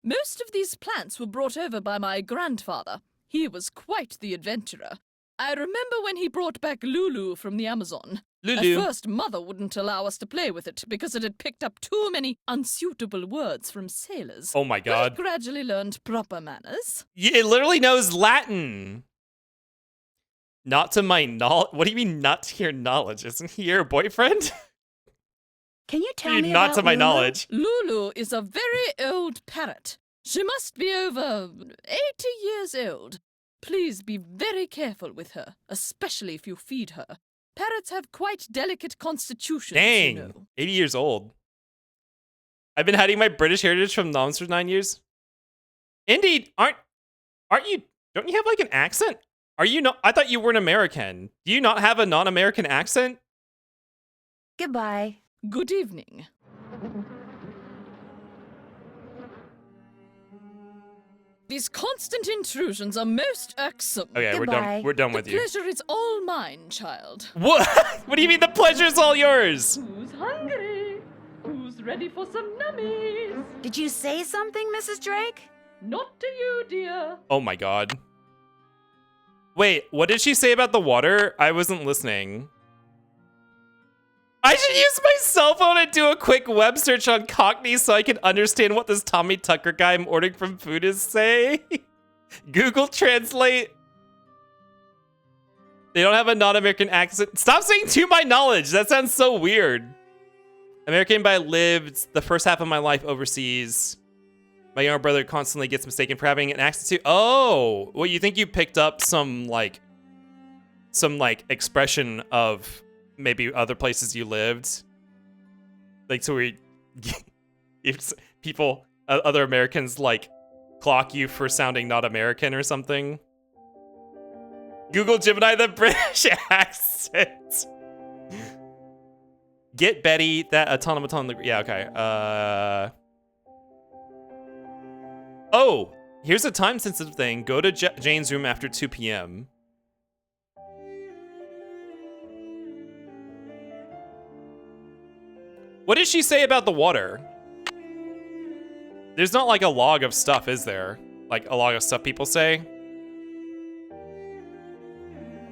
Most of these plants were brought over by my grandfather. He was quite the adventurer. I remember when he brought back Lulu from the Amazon. Lulu. At first, Mother wouldn't allow us to play with it because it had picked up too many unsuitable words from sailors. Oh my god. But I gradually learned proper manners. It literally knows Latin. Not to my knowledge. What do you mean, not to your knowledge? Isn't he your boyfriend? Can you tell me not about to my Lulu? knowledge. Lulu is a very old parrot. She must be over 80 years old. Please be very careful with her, especially if you feed her. Parrots have quite delicate constitutions, Dang, you know. 80 years old. I've been hiding my British heritage from noms for 9 years. Indeed, aren't you? Don't you have like an accent? Are you not? I thought you were an American. Do you not have a non-American accent? Goodbye. Good evening. These constant intrusions are most irksome. Okay, Goodbye. we're done with The you. pleasure is all mine, child. What? What do you mean the pleasure's all yours? Who's hungry? Who's ready for some nummies? Did you say something, Mrs. Drake? Not to you, dear. Oh my god. Wait, what did she say about the water? I wasn't listening. I should use my cell phone and do a quick web search on Cockney so I can understand what this Tommy Tucker guy I'm ordering from food is saying. Google Translate. They don't have a non-American accent. Stop saying to my knowledge. That sounds so weird. American, but I lived the first half of my life overseas. My younger brother constantly gets mistaken for having an accent too. Oh, well, you think you picked up some expression of maybe other places you lived? Like, so if people, other Americans, like, clock you for sounding not American or something? Google Gemini the British accent. Get Betty, that automaton. Yeah, okay. Oh, here's a time-sensitive thing. Go to Jane's room after 2 p.m. What did she say about the water? There's not like a log of stuff, is there? Like a log of stuff people say?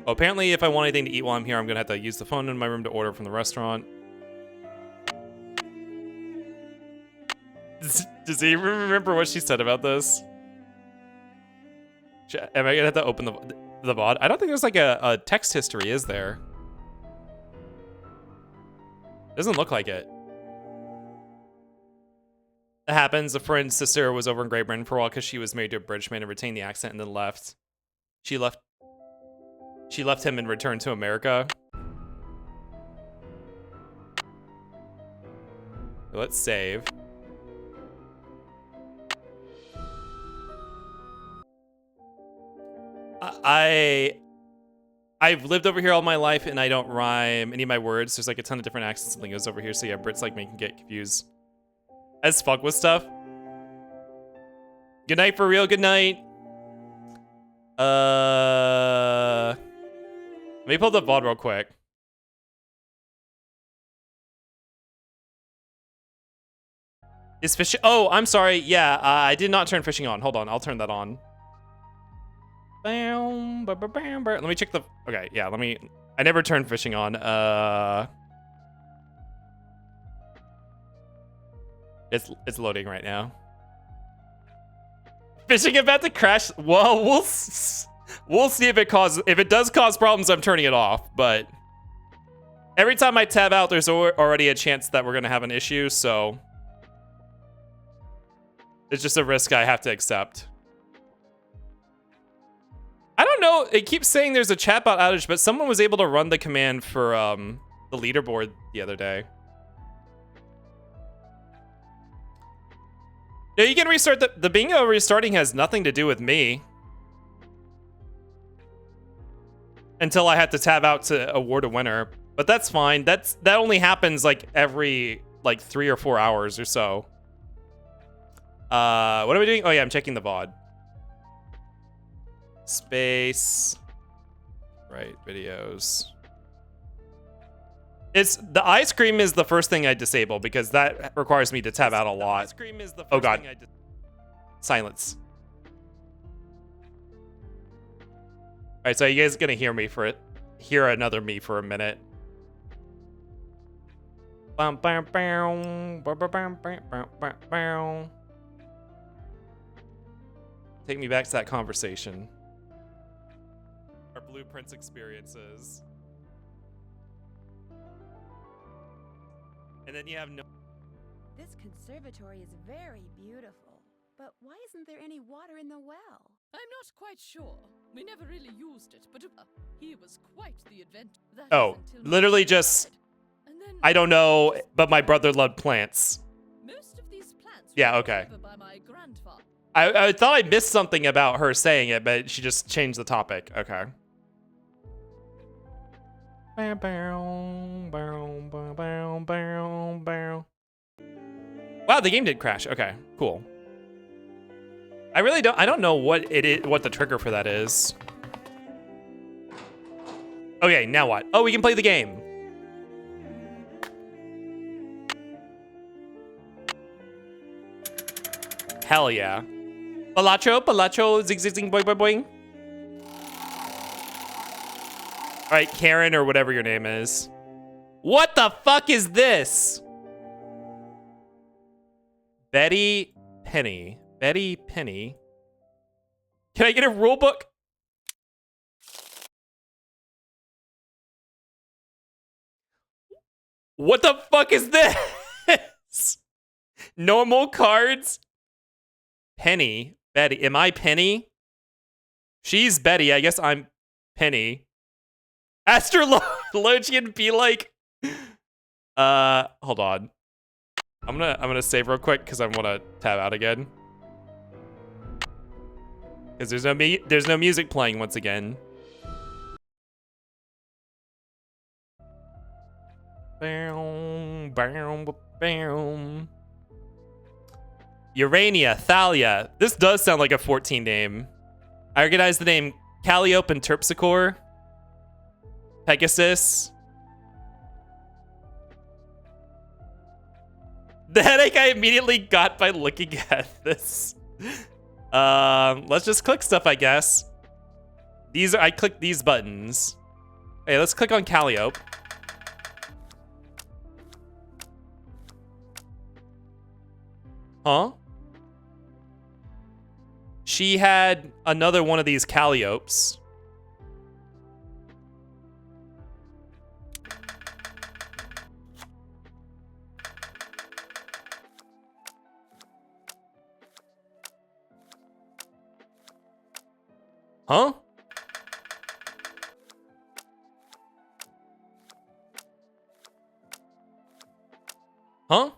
Oh, apparently if I want anything to eat while I'm here, I'm gonna have to use the phone in my room to order from the restaurant. Does he remember what she said about this? Am I gonna have to open the VOD? I don't think there's like a text history, is there? Doesn't look like it. It happens. A friend's sister was over in Great Britain for a while because she was married to a British man and retained the accent and then left. She left him and returned to America. Let's save. I've lived over here all my life and I don't rhyme any of my words. There's like a ton of different accents and lingo's over here, so yeah, Brits like me can get confused as fuck with stuff. Good night for real, good night. Let me pull the VOD real quick. Is fishing? Oh, I'm sorry. Yeah, I did not turn fishing on. Hold on, I'll turn that on. Let me check the... Okay, yeah, let me... I never turned fishing on. It's loading right now. Fishing about to crash. Well, we'll see if it does cause problems. I'm turning it off. But every time I tab out, there's already a chance that we're gonna have an issue. So it's just a risk I have to accept. I don't know. It keeps saying there's a chatbot outage, but someone was able to run the command for the leaderboard the other day. Yeah, you can restart the bingo. Restarting has nothing to do with me. Until I have to tab out to award a winner. But that's fine. That only happens like every 3 or 4 hours or so. What are we doing? Oh yeah, I'm checking the VOD. Space. Right, videos. It's the ice cream is the first thing I disable because that requires me to tab out a lot. Ice cream is the first thing I silence. All right, so you guys gonna hear another me for a minute. Take me back to that conversation. Our blueprints experiences. And then you have no... This conservatory is very beautiful, but why isn't there any water in the well? I'm not quite sure. We never really used it, but he was quite the adventure. Oh, literally just... I don't know, but my brother loved plants. Most of these plants yeah, okay. were by my grandfather. I thought I missed something about her saying it, but she just changed the topic. Okay. Wow, the game did crash. Okay, cool. I don't know what the trigger for that is. Okay, now what? Oh, we can play the game. Hell yeah. Palacho, zig zig zing boing boing boing. All right, Karen or whatever your name is. What the fuck is this? Betty Penny. Betty Penny. Can I get a rule book? What the fuck is this? Normal cards? Penny. Betty. Am I Penny? She's Betty. I guess I'm Penny. Astrologian be like... hold on. I'm gonna save real quick because I want to tab out again. Because there's no music playing once again. Boom, boom, boom. Urania, Thalia. This does sound like a 14 name. I recognize the name Calliope and Terpsichore. Pegasus. The headache I immediately got by looking at this. Let's just click stuff, I guess. I clicked these buttons. Hey, let's click on Calliope. Huh? She had another one of these Calliopes. Huh? Huh?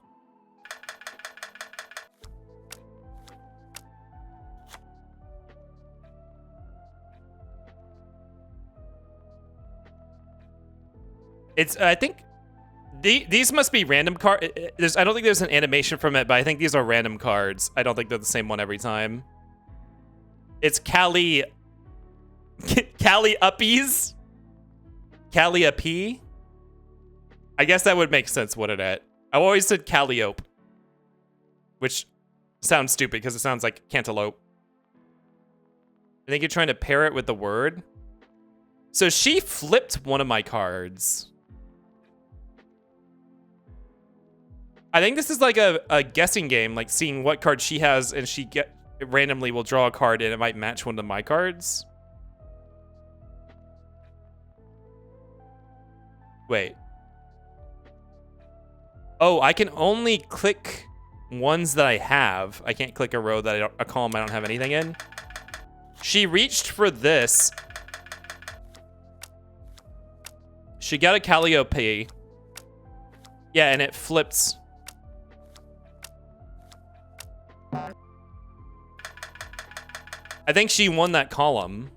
I think these must be random cards. I don't think there's an animation from it, but I think these are random cards. I don't think they're the same one every time. It's Calliope? Calliope? I guess that would make sense, wouldn't it? I always said Calliope, which sounds stupid because it sounds like cantaloupe. think you're trying to pair it with the word. So she flipped one of my cards. I think this is like a guessing game, like seeing what card she has, and she randomly will draw a card and it might match one of my cards. Wait. Oh, I can only click ones that I have. I can't click a row that a column I don't have anything in. She reached for this. She got a Calliope. Yeah, and it flipped. I think she won that column.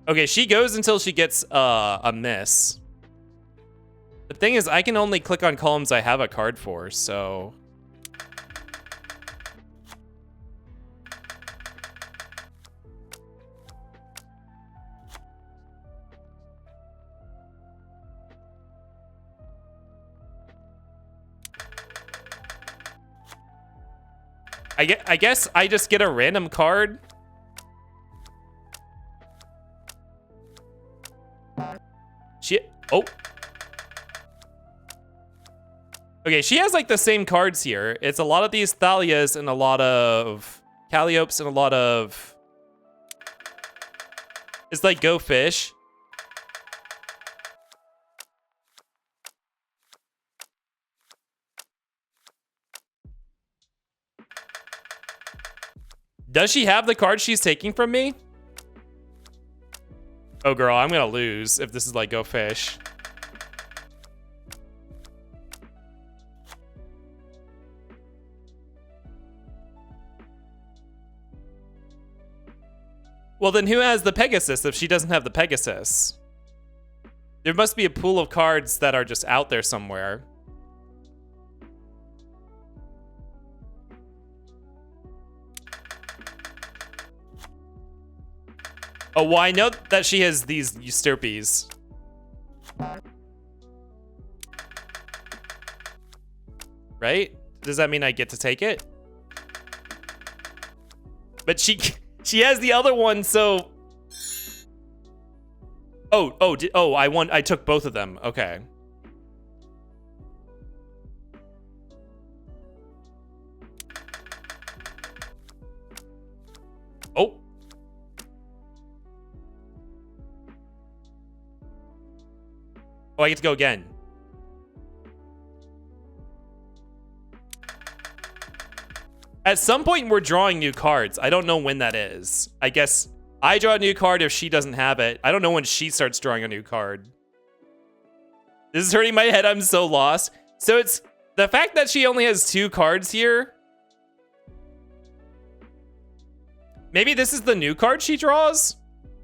Okay, she goes until she gets a miss. The thing is, I can only click on columns I have a card for, so... I guess I just get a random card. Oh. Okay, she has like the same cards here. It's a lot of these Thalias and a lot of Calliopes and a lot of... It's like Go Fish. Does she have the card she's taking from me? Oh, girl, I'm gonna lose if this is like Go Fish. Well, then who has the Pegasus if she doesn't have the Pegasus? There must be a pool of cards that are just out there somewhere. Oh, well, I know that she has these Usurpies. Right? Does that mean I get to take it? But she has the other one, so... I took both of them. Okay. Oh. Oh, I get to go again. At some point, we're drawing new cards. I don't know when that is. I guess I draw a new card if she doesn't have it. I don't know when she starts drawing a new card. This is hurting my head. I'm so lost. So it's the fact that she only has 2 cards here. Maybe this is the new card she draws?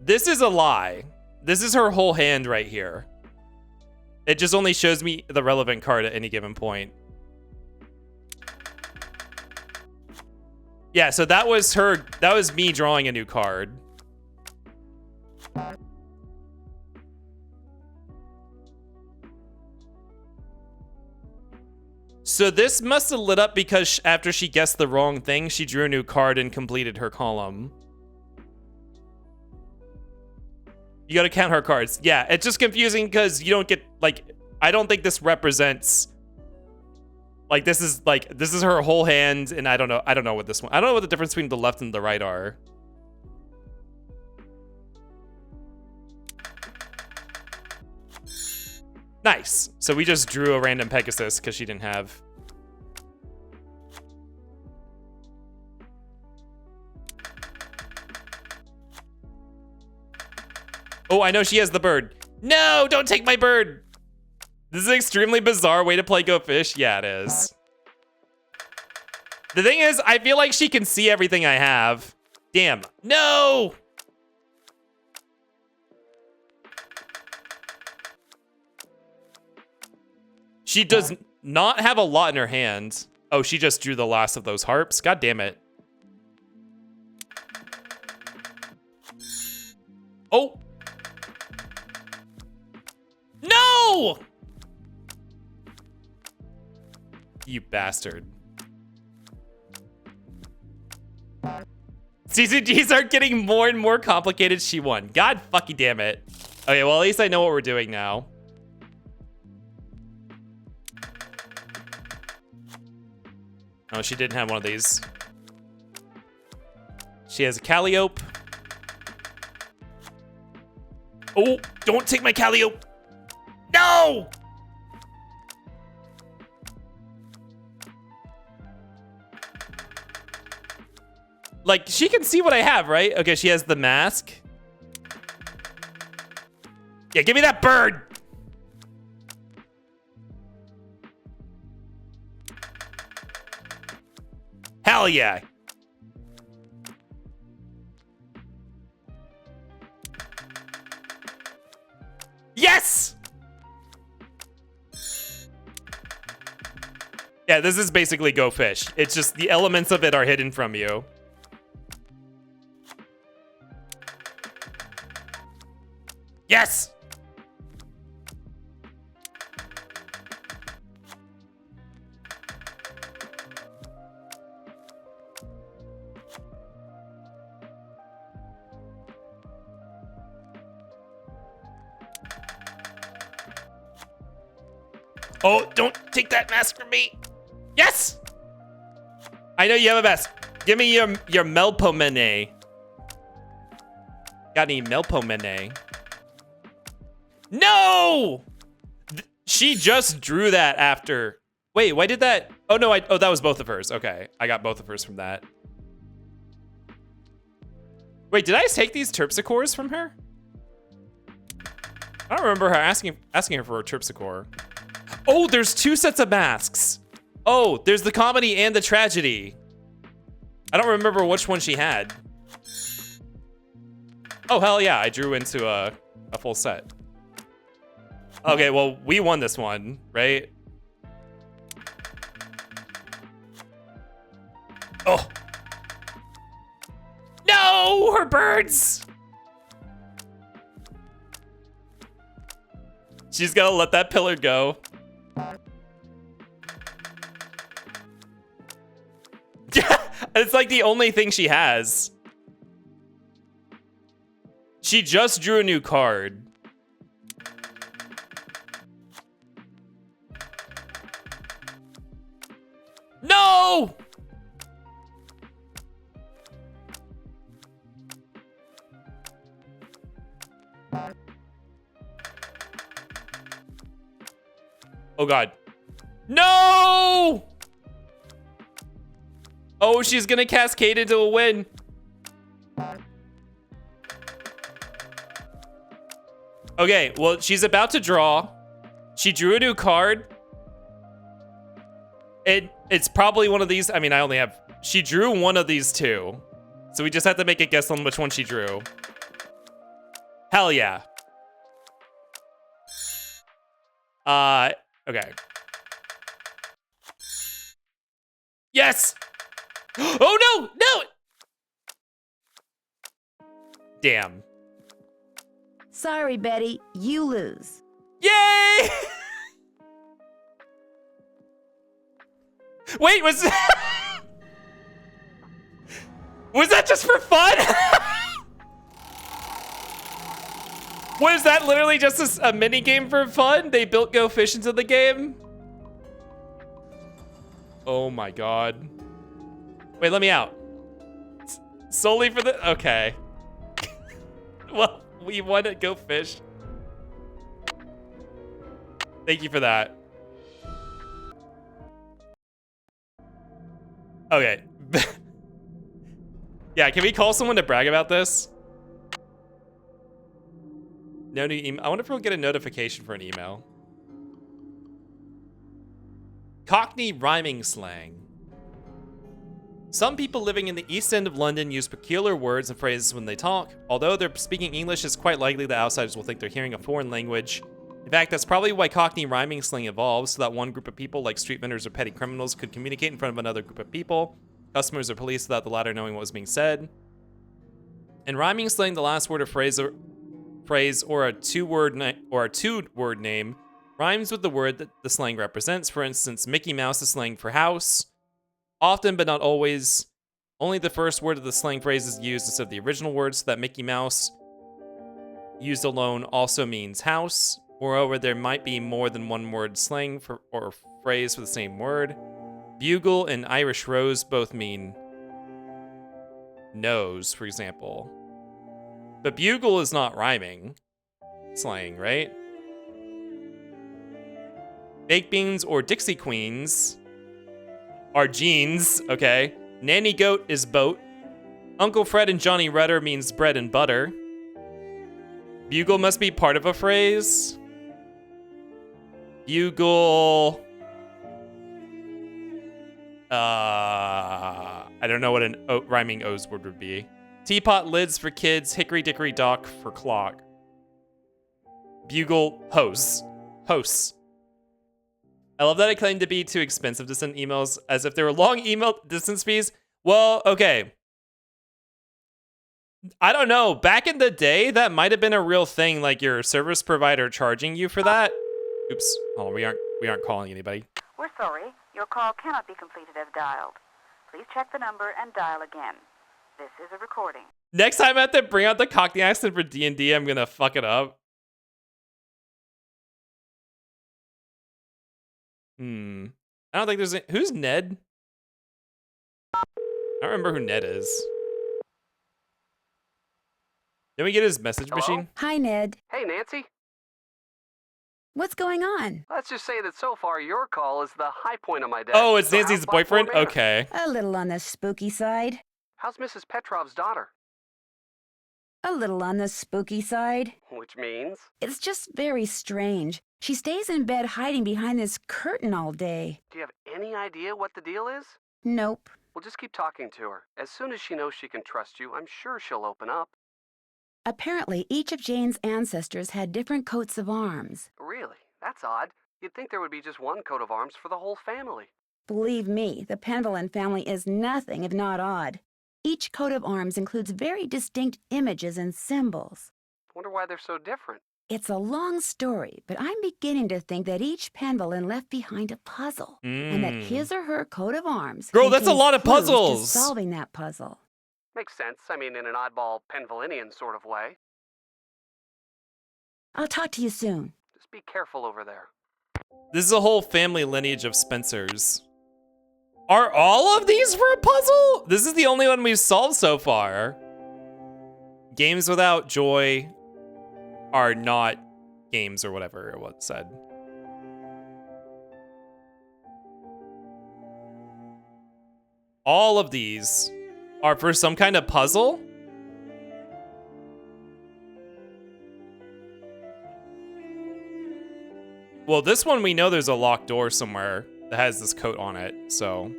This is a lie. This is her whole hand right here. It just only shows me the relevant card at any given point. Yeah, so that was her. That was me drawing a new card. So this must have lit up because after she guessed the wrong thing, she drew a new card and completed her column. You gotta count her cards. Yeah, it's just confusing because you don't get, like, I don't think this represents, like, this is her whole hand, and I don't know what this one, I don't know what the difference between the left and the right are. Nice. So we just drew a random Pegasus because she didn't have. Oh, I know she has the bird. No, don't take my bird. This is an extremely bizarre way to play Go Fish. Yeah, it is. The thing is, I feel like she can see everything I have. Damn. No! She does not have a lot in her hand. Oh, she just drew the last of those harps. God damn it. Oh! No! You bastard. CCGs are getting more and more complicated. She won. God fucking damn it. Okay, well, at least I know what we're doing now. Oh, she didn't have one of these. She has a Calliope. Oh, don't take my Calliope. No! Like, she can see what I have, right? Okay, she has the mask. Yeah, give me that bird! Hell yeah. Yes! Yeah, this is basically Go Fish. It's just the elements of it are hidden from you. Yes! Oh, don't take that mask from me. Yes! I know you have a mask. Give me your Melpomene. Got any Melpomene? No! She just drew that after. Wait, why did that? Oh, no, oh, that was both of hers. Okay, I got both of hers from that. Wait, did I take these terpsichores from her? I don't remember her asking her for a terpsichore. Oh, there's 2 sets of masks. Oh, there's the comedy and the tragedy. I don't remember which one she had. Oh, hell yeah, I drew into a full set. Okay, well, we won this one, right? Oh. No, her birds. She's gotta let that pillar go. Yeah, it's like the only thing she has. She just drew a new card. No! Oh God. No! Oh, she's gonna cascade into a win. Okay, well, she's about to draw. She drew a new card. It's probably one of these. I mean, I only have... She drew one of these 2. So we just have to make a guess on which one she drew. Hell yeah. Okay. Yes! Oh, no! No! Damn. Sorry, Betty, you lose. Yay! Wait, was that just for fun? Was that literally just a mini game for fun? They built Go Fish into the game? Oh my God. Wait, let me out. Solely for the... Okay. Well, we won at Go Fish. Thank you for that. Okay. Yeah, can we call someone to brag about this? No new email. I wonder if we'll get a notification for an email. Cockney rhyming slang. Some people living in the East End of London use peculiar words and phrases when they talk. Although they're speaking English, it's quite likely that outsiders will think they're hearing a foreign language. In fact, that's probably why Cockney rhyming slang evolved, so that one group of people, like street vendors or petty criminals, could communicate in front of another group of people, customers or police, without the latter knowing what was being said. In rhyming slang, the last word or phrase or a two-word name rhymes with the word that the slang represents. For instance, Mickey Mouse is slang for house. Often, but not always, Only the first word of the slang phrase is used instead of the original word, so that Mickey Mouse used alone also means house. Moreover, there might be more than one word slang or phrase for the same word. Bugle and Irish rose both mean nose, for example. But bugle is not rhyming slang, right? Baked beans or Dixie Queens are jeans, okay. Nanny goat is boat. Uncle Fred and Johnny Rudder means bread and butter. Bugle must be part of a phrase. Bugle. I don't know what an rhyming O's word would be. Teapot lids for kids. Hickory dickory dock for clock. Bugle hose. Hosts. I love that I claim to be too expensive to send emails as if they were long email distance fees. Well, okay. I don't know. Back in the day, that might have been a real thing, like your service provider charging you for that. Oops. Oh, we aren't calling anybody. We're sorry. Your call cannot be completed as dialed. Please check the number and dial again. This is a recording. Next time I have to bring out the Cockney accent for D&D, I'm gonna fuck it up. I don't think there's who's Ned? I don't remember who Ned is. Did we get his message machine? Hi, Ned. Hey, Nancy. What's going on? Let's just say that so far your call is the high point of my day. Oh, it's So Nancy's how's boyfriend? Blackmoor Manor? Okay. A little on the spooky side. How's Mrs. Petrov's daughter? A little on the spooky side. Which means? It's just very strange. She stays in bed hiding behind this curtain all day. Do you have any idea what the deal is? Nope. We'll just keep talking to her. As soon as she knows she can trust you, I'm sure she'll open up. Apparently, each of Jane's ancestors had different coats of arms. Really? That's odd. You'd think there would be just one coat of arms for the whole family. Believe me, the Penvillin family is nothing if not odd. Each coat of arms includes very distinct images and symbols. Wonder why they're so different. It's a long story, but I'm beginning to think that each Penvillin left behind a puzzle, and that his or her coat of arms Girl, that's a contains lot of clues to puzzles. solving that puzzle. Makes sense. I mean, in an oddball Penvillinian sort of way. I'll talk to you soon. Just be careful over there. This is a whole family lineage of Spencers. Are all of these for a puzzle? This is the only one we've solved so far. Games without joy are not games or whatever it was said. All of these are for some kind of puzzle? Well, this one we know there's a locked door somewhere that has this coat on it, so.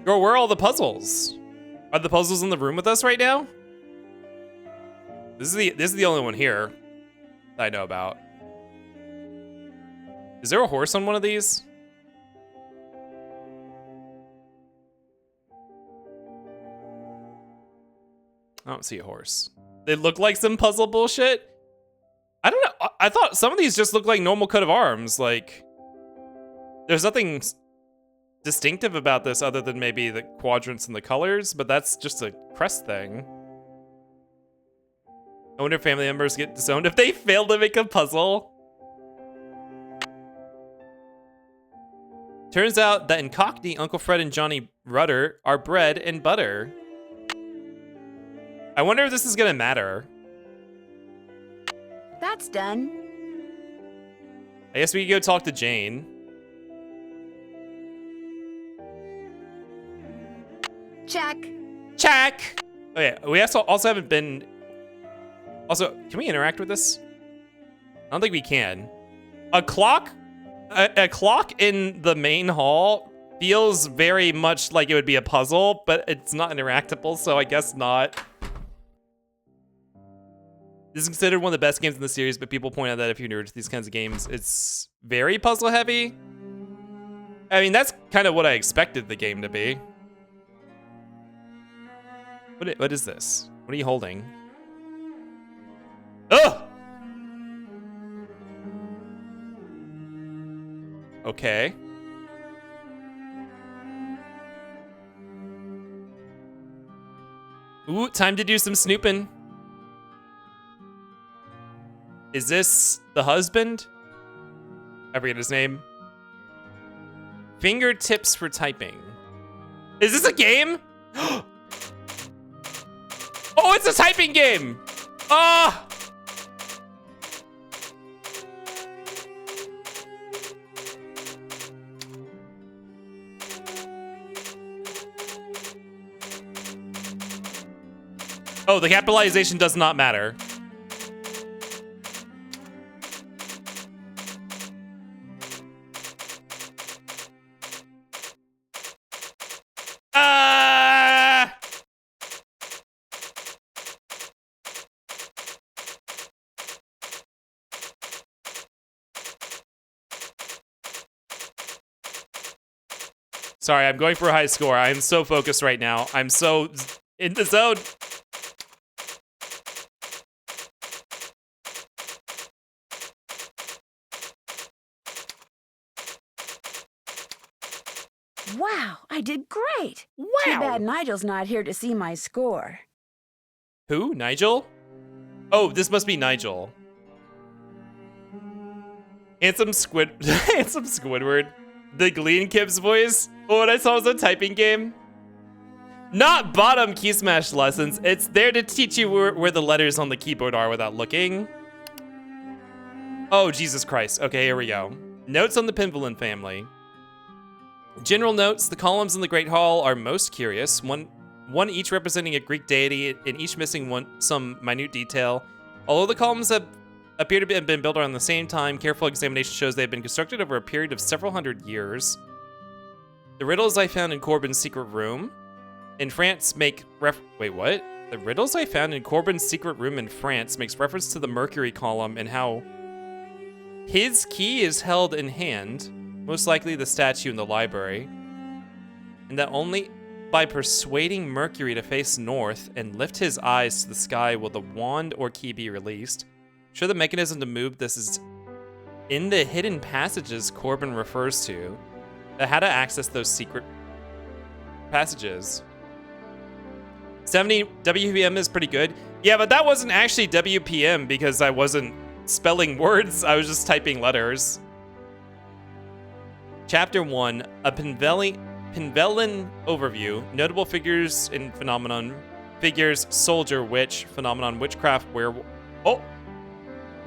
Girl, where are all the puzzles? Are the puzzles in the room with us right now? This is the only one here that I know about. Is there a horse on one of these? I don't see a horse. They look like some puzzle bullshit. I don't know. I thought some of these just look like normal coat of arms. Like, there's nothing distinctive about this other than maybe the quadrants and the colors, but that's just a crest thing. I wonder if family members get disowned if they fail to make a puzzle. Turns out that in Cockney, Uncle Fred and Johnny Rudder are bread and butter. I wonder if this is gonna matter. That's done. I guess we could go talk to Jane. Check. Check! Oh yeah, we also haven't been... Also, can we interact with this? I don't think we can. A clock in the main hall feels very much like it would be a puzzle, but it's not interactable, so I guess not. This is considered one of the best games in the series, but people point out that if you're new to these kinds of games, it's very puzzle heavy. I mean, that's kind of what I expected the game to be. What is this? What are you holding? Ugh! Ooh, time to do some snooping. Is this the husband? I forget his name. Fingertips for typing. Is this a game? Oh, it's a typing game. Ah! Oh, the capitalization does not matter. Sorry, I'm going for a high score. I am so focused right now. I'm so in the zone. Wow, I did great. Wow. Too bad Nigel's not here to see my score. Who? Nigel? Oh, this must be Nigel. Handsome Handsome Squidward. The Glean Kip's voice. Oh, what I saw was a typing game. Not bottom key smash lessons. It's there to teach you where the letters on the keyboard are without looking. Oh, Jesus Christ. Okay, here we go. Notes on the Pinvolin family. General notes, the columns in the Great Hall are most curious, one each representing a Greek deity and each missing some minute detail. Although the columns appear to have been built around the same time, careful examination shows they have been constructed over a period of several hundred years. The riddles I found in Corbin's secret room in France make wait, what? The riddles I found in Corbin's secret room in France makes reference to the Mercury column and how his key is held in hand, most likely the statue in the library, and that only by persuading Mercury to face north and lift his eyes to the sky will the wand or key be released. Sure, the mechanism to move this is in the hidden passages Corbin refers to. How to access those secret passages. 70 WPM is pretty good. Yeah, but that wasn't actually WPM because I wasn't spelling words. I was just typing letters. Chapter 1, a Pinvelin overview. Notable figures in phenomenon. Figures, soldier, witch, phenomenon, witchcraft, werewolf. Oh!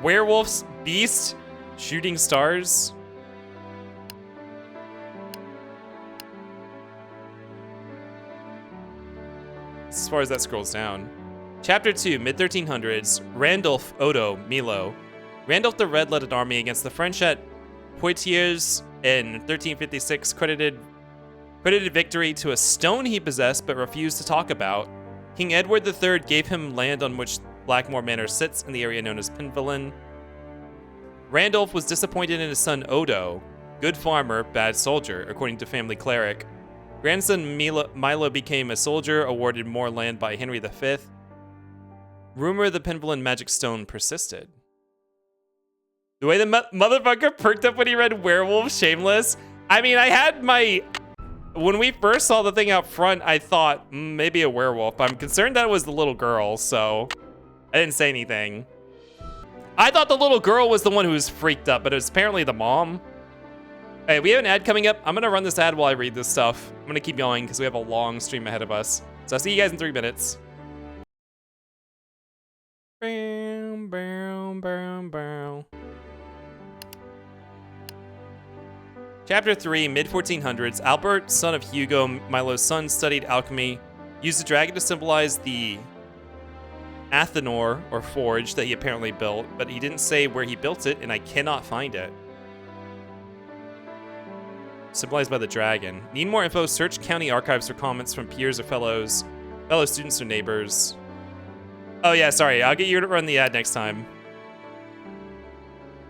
Werewolves, beast, shooting stars. As far as that scrolls down. Chapter 2, mid-1300s. Randolph, Odo, Milo. Randolph the Red led an army against the French at Poitiers in 1356, credited victory to a stone he possessed but refused to talk about. King Edward III gave him land on which Blackmoor Manor sits in the area known as Pinvolin. Randolph was disappointed in his son Odo. Good farmer, bad soldier, according to family cleric. Grandson Milo became a soldier, awarded more land by Henry V. Rumor of the Pinvolin magic stone persisted. The way the motherfucker perked up when he read Werewolf, shameless. I mean, I had my... When we first saw the thing out front, I thought, maybe a werewolf. I'm concerned that it was the little girl, so I didn't say anything. I thought the little girl was the one who was freaked up, but it was apparently the mom. Hey, we have an ad coming up. I'm gonna run this ad while I read this stuff. I'm gonna keep going because we have a long stream ahead of us. So I'll see you guys in 3 minutes. Bow, bow, bow, bow. Chapter 3, mid-1400s. Albert, son of Hugo, Milo's son, studied alchemy, used the dragon to symbolize the Athenor, or forge, that he apparently built, but he didn't say where he built it, and I cannot find it. Symbolized by the dragon. Need more info? Search county archives for comments from peers or fellow students or neighbors. Oh yeah, sorry. I'll get you to run the ad next time.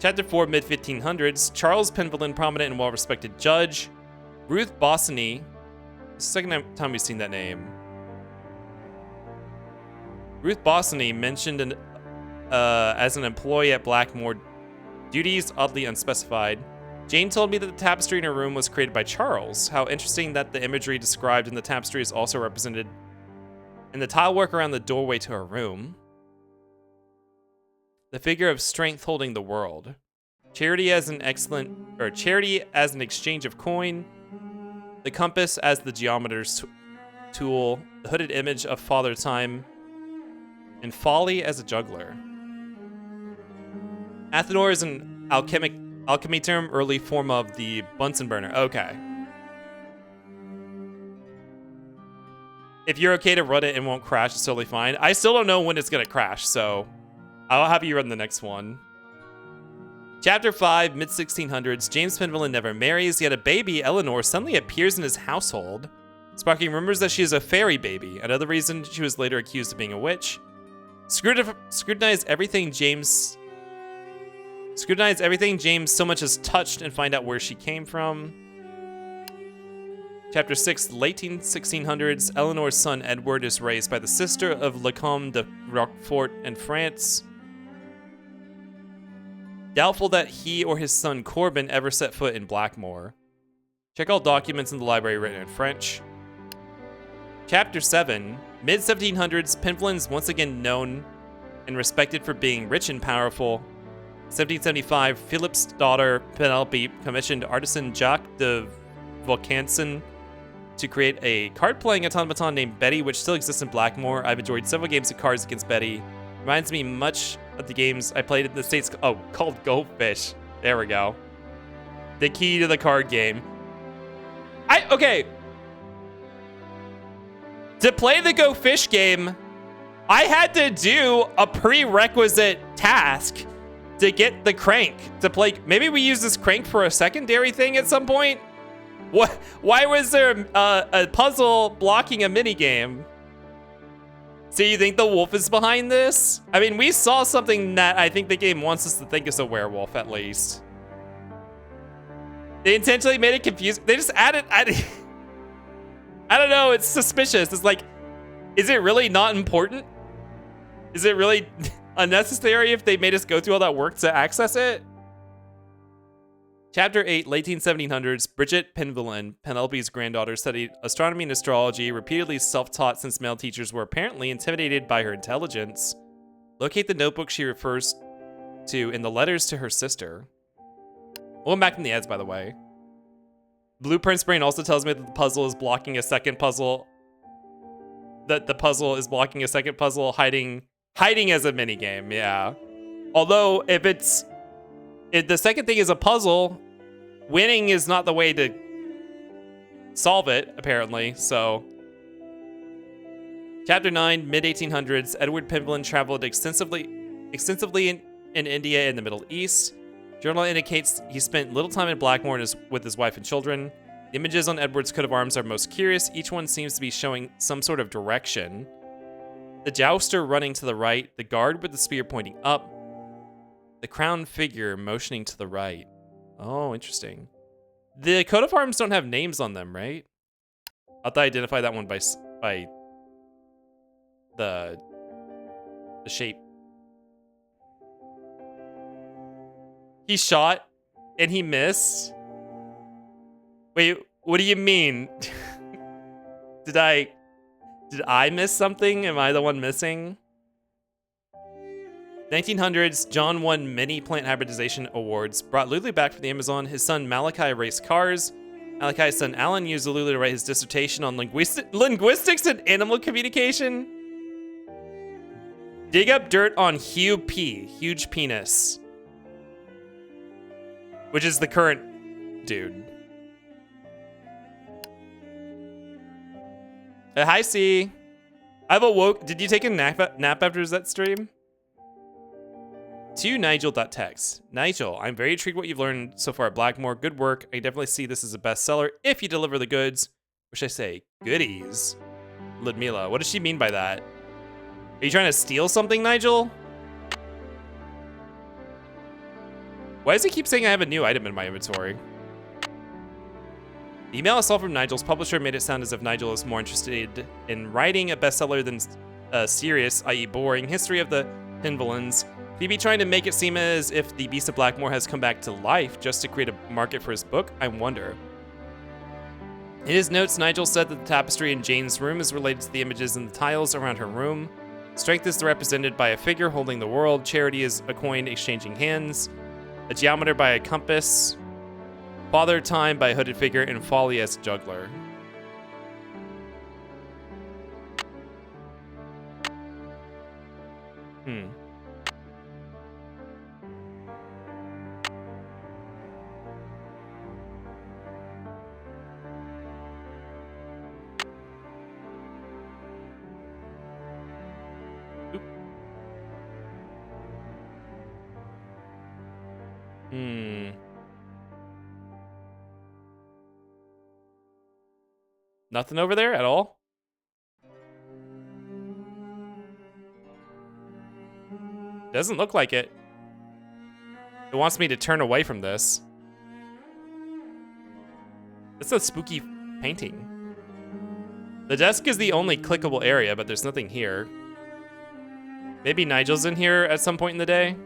Chapter 4, mid-1500s. Charles Pinvolin, prominent and well-respected judge. Ruth Bossany. This is the second time we've seen that name. Ruth Bossany mentioned as an employee at Blackmoor. Duties oddly unspecified. Jane told me that the tapestry in her room was created by Charles. How interesting that the imagery described in the tapestry is also represented and the tile work around the doorway to her room. The figure of strength holding the world. Charity as an exchange of coin. The compass as the geometer's tool. The hooded image of Father Time. And folly as a juggler. Athenor is an alchemy term, early form of the Bunsen burner. Okay. If you're okay to run it and won't crash, it's totally fine. I still don't know when it's gonna crash, so I'll have you run the next one. Chapter 5, mid-1600s. James Penvillin never marries, yet a baby, Eleanor, suddenly appears in his household, sparking rumors that she is a fairy baby. Another reason she was later accused of being a witch. Scrutinize everything James so much as touched and find out where she came from. Chapter 6, late 1600s. Eleanor's son Edward is raised by the sister of Lecomte de Roquefort in France. Doubtful that he or his son Corbin ever set foot in Blackmoor. Check all documents in the library written in French. Chapter 7, mid-1700s. Penvillin's once again known and respected for being rich and powerful. 1775, Philip's daughter Penelope commissioned artisan Jacques de Vaucanson to create a card-playing automaton named Betty, which still exists in Blackmoor. I've enjoyed several games of cards against Betty. Reminds me much of the games I played in the States. Oh, called Go Fish. There we go. The key to the card game. Okay. To play the Go Fish game, I had to do a prerequisite task to get the crank to play. Maybe we use this crank for a secondary thing at some point? What? Why was there a puzzle blocking a minigame? So you think the wolf is behind this? I mean, we saw something that I think the game wants us to think is a werewolf, at least. They intentionally made it confusing. They just added... I don't know, it's suspicious. It's like, is it really not important? Is it really unnecessary if they made us go through all that work to access it? Chapter 8, late 1700s. Bridget Penvillin, Penelope's granddaughter, studied astronomy and astrology, repeatedly self-taught since male teachers were apparently intimidated by her intelligence. Locate the notebook she refers to in the letters to her sister. Going back from the ads, by the way. Blueprints Brain also tells me that the puzzle is blocking a second puzzle. That the puzzle is blocking a second puzzle, hiding as a minigame, yeah. Although, if the second thing is a puzzle, winning is not the way to solve it, apparently, so. Chapter 9, mid-1800s. Edward Penvillin traveled extensively in India and the Middle East. Journal indicates he spent little time in Blackmoor with his wife and children. The images on Edward's coat of arms are most curious. Each one seems to be showing some sort of direction. The jouster running to the right, the guard with the spear pointing up, the crowned figure motioning to the right. Oh, interesting. The coat of arms don't have names on them, right? I'll have to identify that one by the shape. He shot and he missed. Wait, what do you mean? Did I miss something? Am I the one missing? 1900s, John won many plant hybridization awards, brought Lulu back from the Amazon. His son Malachi raced cars. Malachi's son Alan used Lulu to write his dissertation on linguistics and animal communication. Dig up dirt on Hugh P, huge penis, which is the current dude. Hi, C. I've awoke. Did you take a nap after that stream? To Nigel.text. Nigel, I'm very intrigued what you've learned so far at Blackmoor. Good work. I definitely see this as a bestseller if you deliver the goods. Or should I say, goodies? Ludmila, what does she mean by that? Are you trying to steal something, Nigel? Why does he keep saying I have a new item in my inventory? The email I saw from Nigel's publisher made it sound as if Nigel is more interested in writing a bestseller than a serious, i.e. boring, history of the Penvillins. Could he be trying to make it seem as if the Beast of Blackmoor has come back to life just to create a market for his book? I wonder. In his notes, Nigel said that the tapestry in Jane's room is related to the images in the tiles around her room. Strength is represented by a figure holding the world. Charity is a coin exchanging hands. A geometer by a compass. Father Time by a hooded figure. And Folly as a juggler. Nothing over there at all? Doesn't look like it. It wants me to turn away from this. It's a spooky painting. The desk is the only clickable area, but there's nothing here. Maybe Nigel's in here at some point in the day?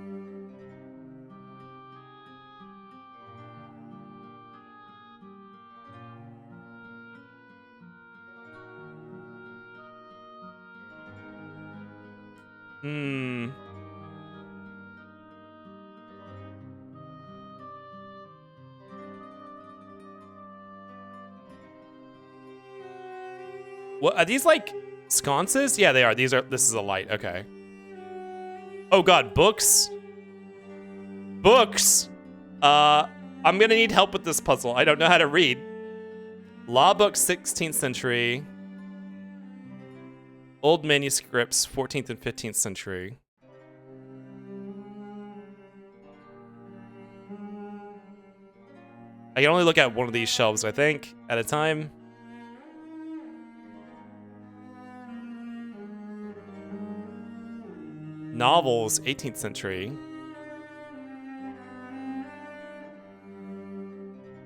What are these, like sconces? Yeah, they are. This is a light. Okay. Oh god, books. Books. I'm gonna need help with this puzzle. I don't know how to read. Law books, 16th century. Old manuscripts, 14th and 15th century. I can only look at one of these shelves, I think, at a time. Novels, 18th century.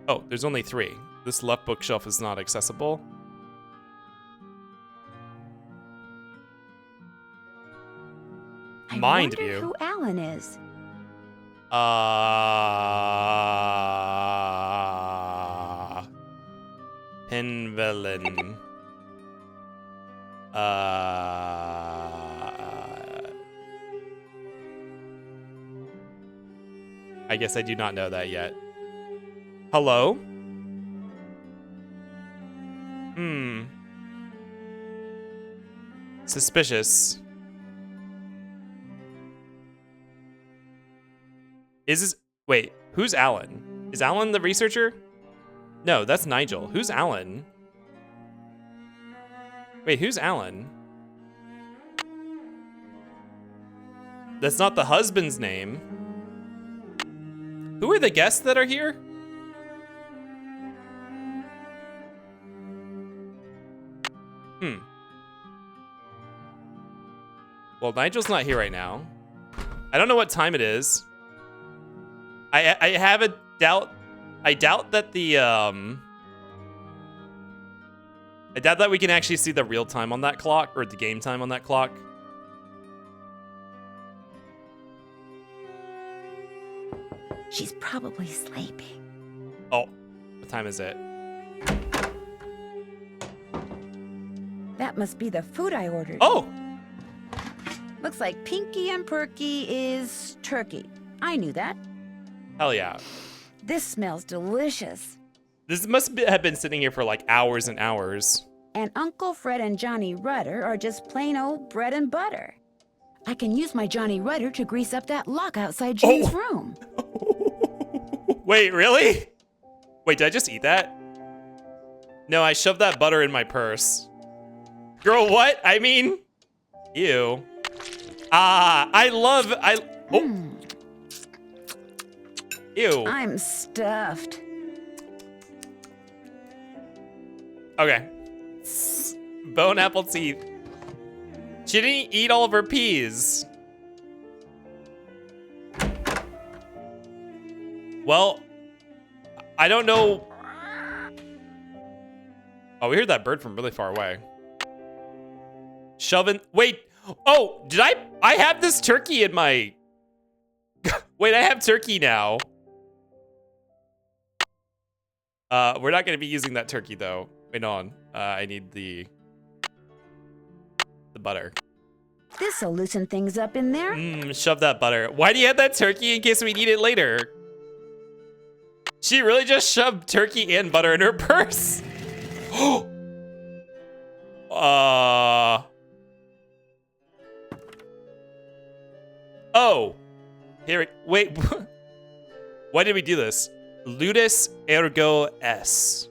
Oh, there's only 3. This left bookshelf is not accessible. Mind wonder view. who Alan is. Penvelin. I guess I do not know that yet. Hello? Suspicious. Wait, who's Alan? Is Alan the researcher? No, that's Nigel. Who's Alan? Wait, who's Alan? That's not the husband's name. Who are the guests that are here? Well, Nigel's not here right now. I don't know what time it is. I have a doubt. I doubt that the I doubt that we can actually see the real time on that clock, or the game time on that clock. She's probably sleeping. Oh, what time is it? That must be the food I ordered. Oh! Looks like Pinky and Perky is turkey. I knew that. Hell yeah. This smells delicious. This must have been sitting here for like hours and hours. And Uncle Fred and Johnny Rudder are just plain old bread and butter. I can use my Johnny Rudder to grease up that lock outside Jane's room. Wait, really? Wait, did I just eat that? No, I shoved that butter in my purse. Girl, what? I mean, ew. Ew. I'm stuffed. Okay. Bone apple teeth. She didn't eat all of her peas. Well, I don't know. Oh, we heard that bird from really far away. Shoving. Wait. Oh, did I have this turkey in my. Wait, I have turkey now. We're not going to be using that turkey, though. Wait on. I need the butter. This'll loosen things up in there. Shove that butter. Why do you have that turkey in case we need it later? She really just shoved turkey and butter in her purse. Oh. Here, wait. Why did we do this? Ludus ergo S.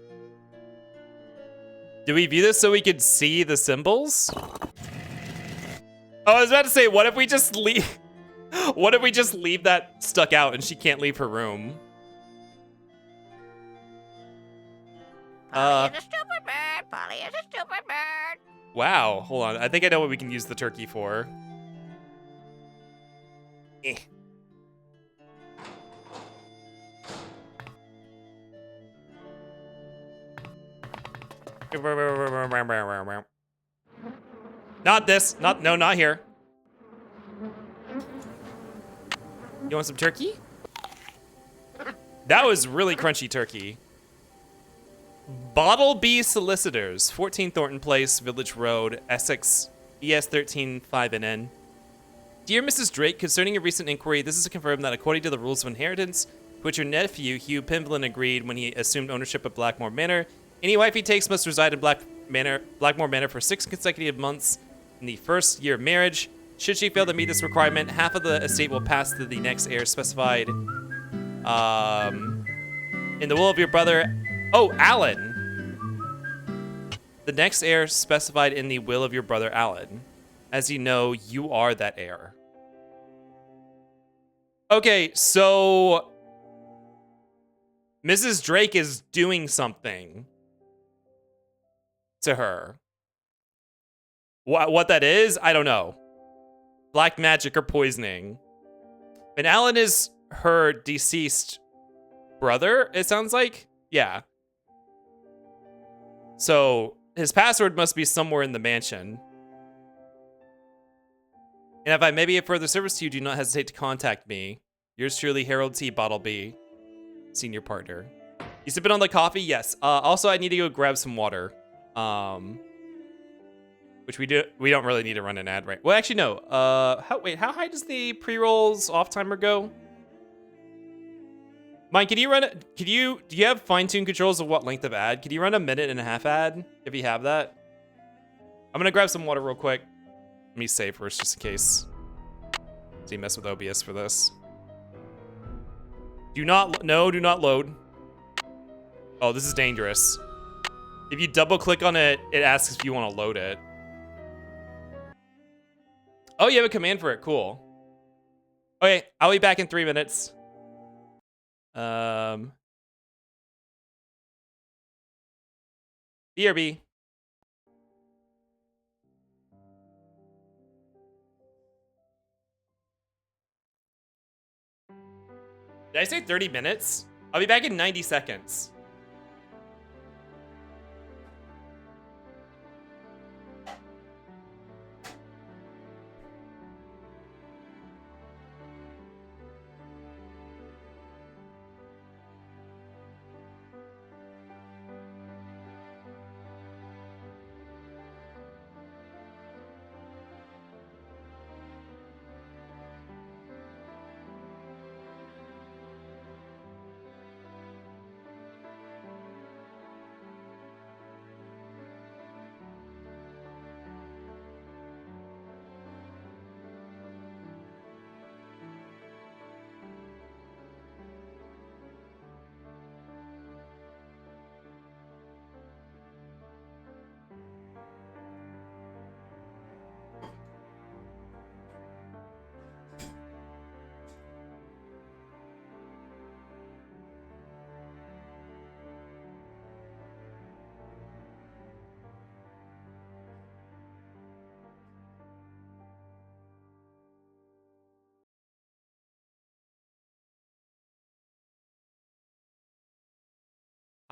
Did we view this so we could see the symbols? Oh, I was about to say, what if we just leave? What if we just leave that stuck out and she can't leave her room? Polly is a stupid bird. Polly is a stupid bird. Wow, hold on. I think I know what we can use the turkey for. Eh. Not this. No, not here. You want some turkey? That was really crunchy turkey. Bottle Bee Solicitors, 14 Thornton Place, Village Road, Essex, ES 135NN. Dear Mrs. Drake, concerning a recent inquiry, this is to confirm that according to the rules of inheritance, to which your nephew, Hugh Pimblin, agreed when he assumed ownership of Blackmoor Manor, any wife he takes must reside in Blackmoor Manor for 6 consecutive months in the first year of marriage. Should she fail to meet this requirement, half of the estate will pass to the next heir specified in the will of your brother. Oh, Alan. The next heir specified in the will of your brother Alan. As you know, you are that heir. Okay, so Mrs. Drake is doing something to her. What that is, I don't know. Black magic or poisoning. And Alan is her deceased brother, it sounds like. Yeah. So his password must be somewhere in the mansion. And if I may be of further service to you, do not hesitate to contact me. Yours truly, Harold T. Bottleby, senior partner. You sipping on the coffee? Yes. Also, I need to go grab some water. Which we don't really need to run an ad, right? Well, actually, no. How high does the pre-rolls off timer go? Mine, can you run it? Do you have fine-tuned controls of what length of ad? Can you run a 1.5-minute ad if you have that? I'm gonna grab some water real quick. Let me save first just in case. So you mess with OBS for this. Do not load. Oh, this is dangerous. If you double click on it, it asks if you want to load it. Oh, you have a command for it, cool. Okay, I'll be back in 3 minutes. BRB. Did I say 30 minutes? I'll be back in 90 seconds.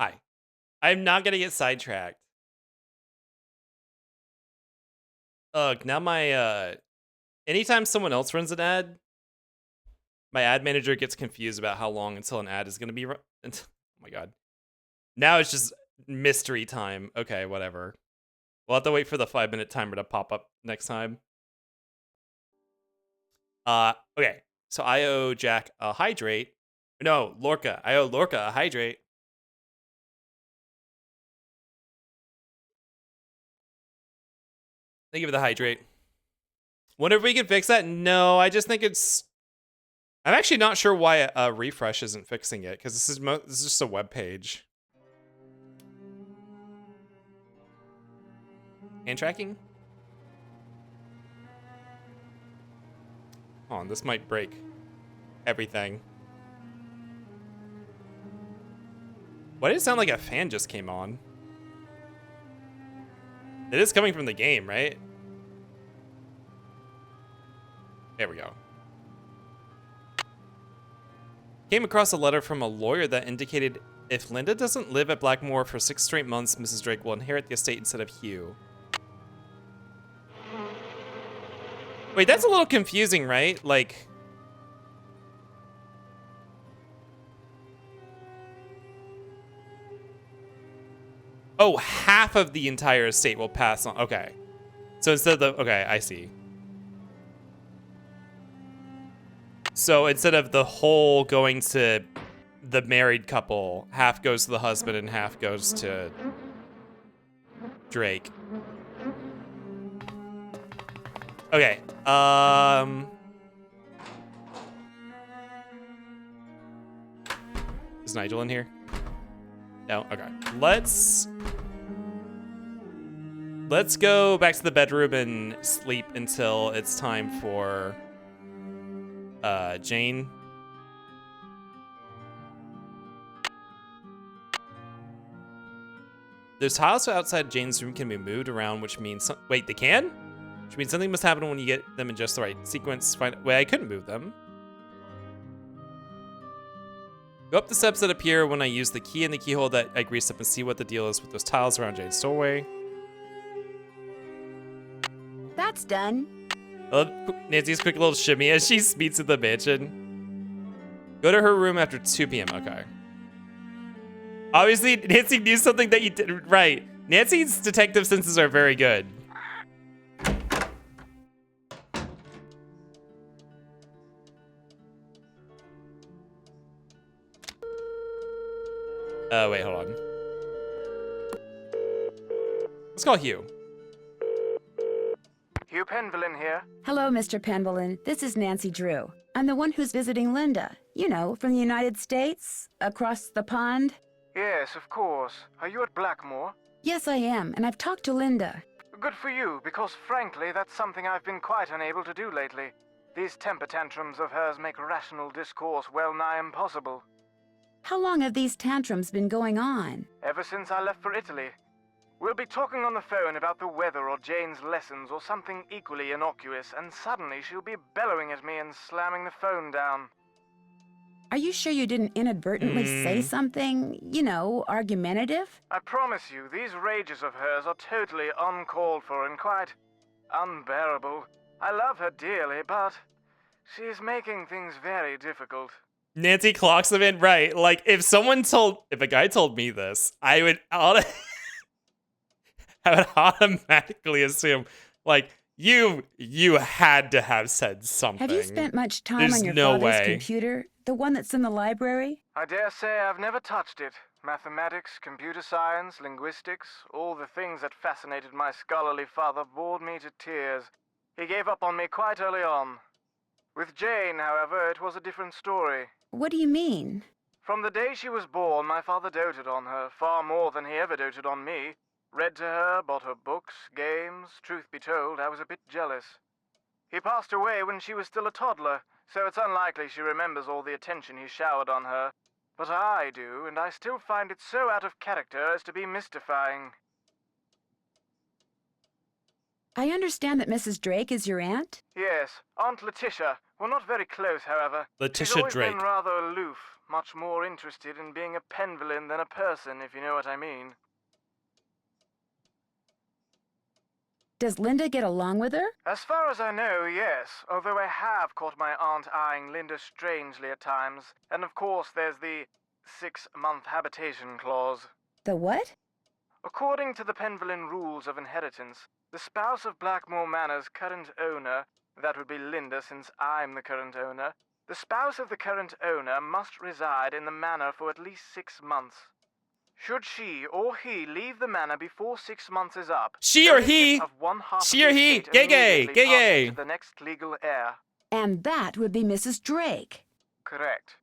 Hi. I'm not gonna get sidetracked. Ugh, now my, anytime someone else runs an ad, my ad manager gets confused about how long until an ad is gonna be run. Oh my god. Now it's just, mystery time. Okay, whatever. We'll have to wait for the 5-minute timer to pop up next time. Okay. So I owe Jack a hydrate. No, Lorca. I owe Lorca a hydrate. Thank you for the hydrate. Wonder if we can fix that? No, I just think it's... I'm actually not sure why a refresh isn't fixing it, because this is just a web page. Hand tracking? Hold on, this might break everything. Why did it sound like a fan just came on? It is coming from the game, right? There we go. Came across a letter from a lawyer that indicated if Linda doesn't live at Blackmoor for 6 straight months, Mrs. Drake will inherit the estate instead of Hugh. Wait, that's a little confusing, right? Like... Oh, half of the entire estate will pass on. Okay. So instead of the... Okay, I see. So instead of the whole going to the married couple, half goes to the husband and half goes to Drake. Okay. Is Nigel in here? No? Okay. Let's go back to the bedroom and sleep until it's time for Jane. Those tiles outside Jane's room can be moved around, which means... Wait, they can? Which means something must happen when you get them in just the right sequence. Wait, I couldn't move them. Go up the steps that appear when I use the key in the keyhole that I greased up and see what the deal is with those tiles around Jane's doorway. That's done. I love Nancy's quick little shimmy as she speeds to the mansion. Go to her room after 2 p.m. Okay. Obviously, Nancy knew something that you did right. Nancy's detective senses are very good. Wait, hold on. Let's call Hugh. Hugh Penvillin here. Hello, Mr. Penvillin. This is Nancy Drew. I'm the one who's visiting Linda. You know, from the United States, across the pond. Yes, of course. Are you at Blackmoor? Yes, I am, and I've talked to Linda. Good for you, because frankly, that's something I've been quite unable to do lately. These temper tantrums of hers make rational discourse well nigh impossible. How long have these tantrums been going on? Ever since I left for Italy. We'll be talking on the phone about the weather or Jane's lessons or something equally innocuous, and suddenly she'll be bellowing at me and slamming the phone down. Are you sure you didn't inadvertently say something, you know, argumentative? I promise you, these rages of hers are totally uncalled for and quite unbearable. I love her dearly, but she's making things very difficult. Nancy clocks them in right. Like, if a guy told me this, I would automatically assume, like, you had to have said something. Have you spent much time on your father's computer? The one that's in the library? I dare say I've never touched it. Mathematics, computer science, linguistics, all the things that fascinated my scholarly father bored me to tears. He gave up on me quite early on. With Jane, however, it was a different story. What do you mean? From the day she was born, my father doted on her, far more than he ever doted on me. Read to her, bought her books, games. Truth be told, I was a bit jealous. He passed away when she was still a toddler, so it's unlikely she remembers all the attention he showered on her. But I do, and I still find it so out of character as to be mystifying. I understand that Mrs. Drake is your aunt? Yes, Aunt Letitia. We're not very close, however. Letitia She's always Drake. been rather aloof, much more interested in being a Penvillin than a person, if you know what I mean. Does Linda get along with her? As far as I know, yes, although I have caught my aunt eyeing Linda strangely at times. And of course there's the 6-month habitation clause. The what? According to the Penvillin rules of inheritance, the spouse of Blackmoor Manor's current owner, that would be Linda since I'm the current owner, the spouse of the current owner must reside in the manor for at least 6 months. Should she or he leave the manor before 6 months is up, She or he, ownership of one half she of or the he, estate gay gay, immediately gay passes gay. to the next legal heir. And that would be Mrs. Drake. Correct.